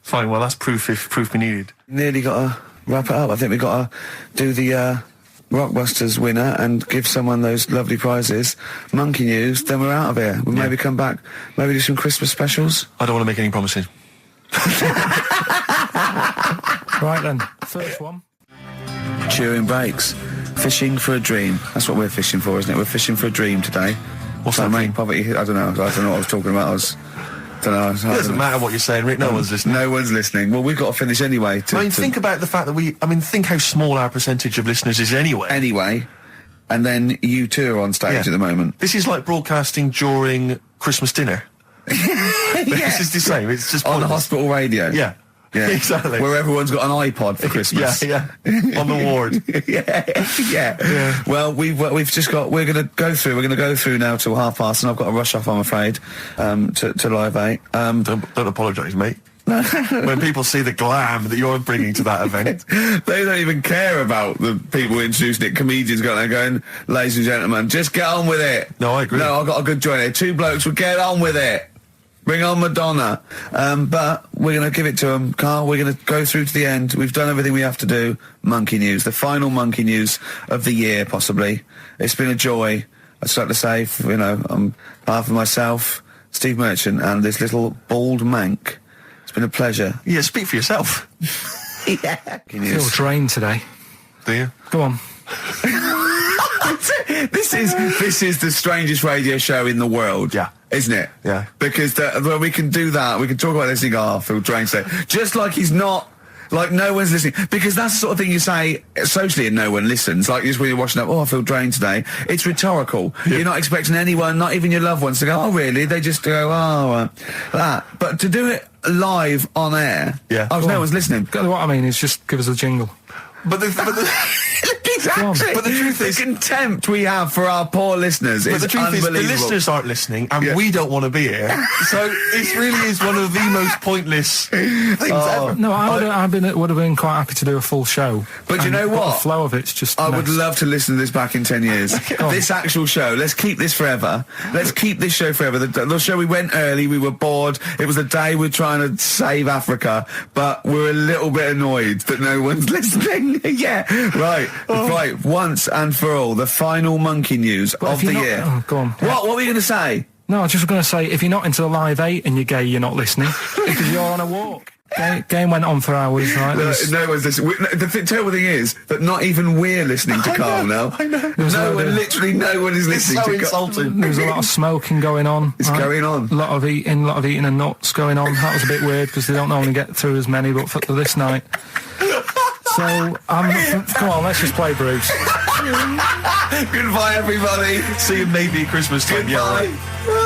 Fine, well, that's proof if proof be needed. Nearly got to wrap it up. I think we've got to do the Rockbusters winner and give someone those lovely prizes. Monkey news, then we're out of here. We'll maybe come back, maybe do some Christmas specials. I don't want to make any promises. Right then, first one. Chewing breaks. Fishing for a dream. That's what we're fishing for, isn't it? We're fishing for a dream today. What's that that make dream? poverty? I don't know. I don't know what I was talking about. It doesn't matter what you're saying, Rick. No one's listening. No one's listening. Well, we've got to finish anyway. Think about the fact that think how small our percentage of listeners is anyway. Anyway, and then you two are on stage at the moment. This is like broadcasting during Christmas dinner. This is the same. It's just on pointless. hospital radio. Yeah. Yeah, exactly. Where everyone's got an iPod for Christmas. Yeah. On the ward. yeah. Well, we've just got. We're going to go through now till 5:30, and I've got to rush off. I'm afraid to Live 8. Don't apologise, mate. When people see the glam that you're bringing to that event, they don't even care about the people introducing it. Comedians going, ladies and gentlemen, just get on with it. No, I agree. No, I've got a good joint here. Two blokes will get on with it. Bring on Madonna. But we're going to give it to them, Carl. We're going to go through to the end. We've done everything we have to do. Monkey news. The final monkey news of the year, possibly. It's been a joy. I'd just like to say, on behalf of myself, Steve Merchant, and this little bald mank, it's been a pleasure. Yeah, speak for yourself. Yeah. I feel drained today. Do you? Go on. This is the strangest radio show in the world. Yeah. Isn't it? Yeah. Because when we can do that, we can talk about this and go, I feel drained today. Just like he's not, like no one's listening. Because that's the sort of thing you say socially and no one listens. Like just when you're watching up, I feel drained today. It's rhetorical. Yeah. You're not expecting anyone, not even your loved ones, to go, oh really? They just go, that. But to do it live on air, no one's listening. What I mean is just give us a jingle. But exactly. But the truth is, the contempt we have for our poor listeners is unbelievable. The listeners aren't listening, and we don't want to be here. So it really is one of the most pointless things ever. No, would have been quite happy to do a full show. But you know what? The flow of it's just. I would love to listen to this back in 10 years. This actual show. Let's keep this forever. Let's keep this show forever. The show we went early. We were bored. It was the day we're trying to save Africa, but we're a little bit annoyed that no one's listening. Yeah, right. Right, once and for all, the final monkey news of the year. Oh, go on. What were you going to say? No, I was just going to say, if you're not into the Live 8 and you're gay, you're not listening. Because you're on a walk. Game went on for hours, right? No one's listening. The terrible thing is that not even we're listening to Carl now. I know. Literally no one is listening to Carl. It's so insulting. There was a lot of smoking going on. It's going on. A lot of eating and nuts going on. That was a bit weird because they don't normally get through as many, but for this night. So, come on, let's just play Bruce. Goodbye, everybody. See you maybe at Christmas time. Goodbye. Yeah, right.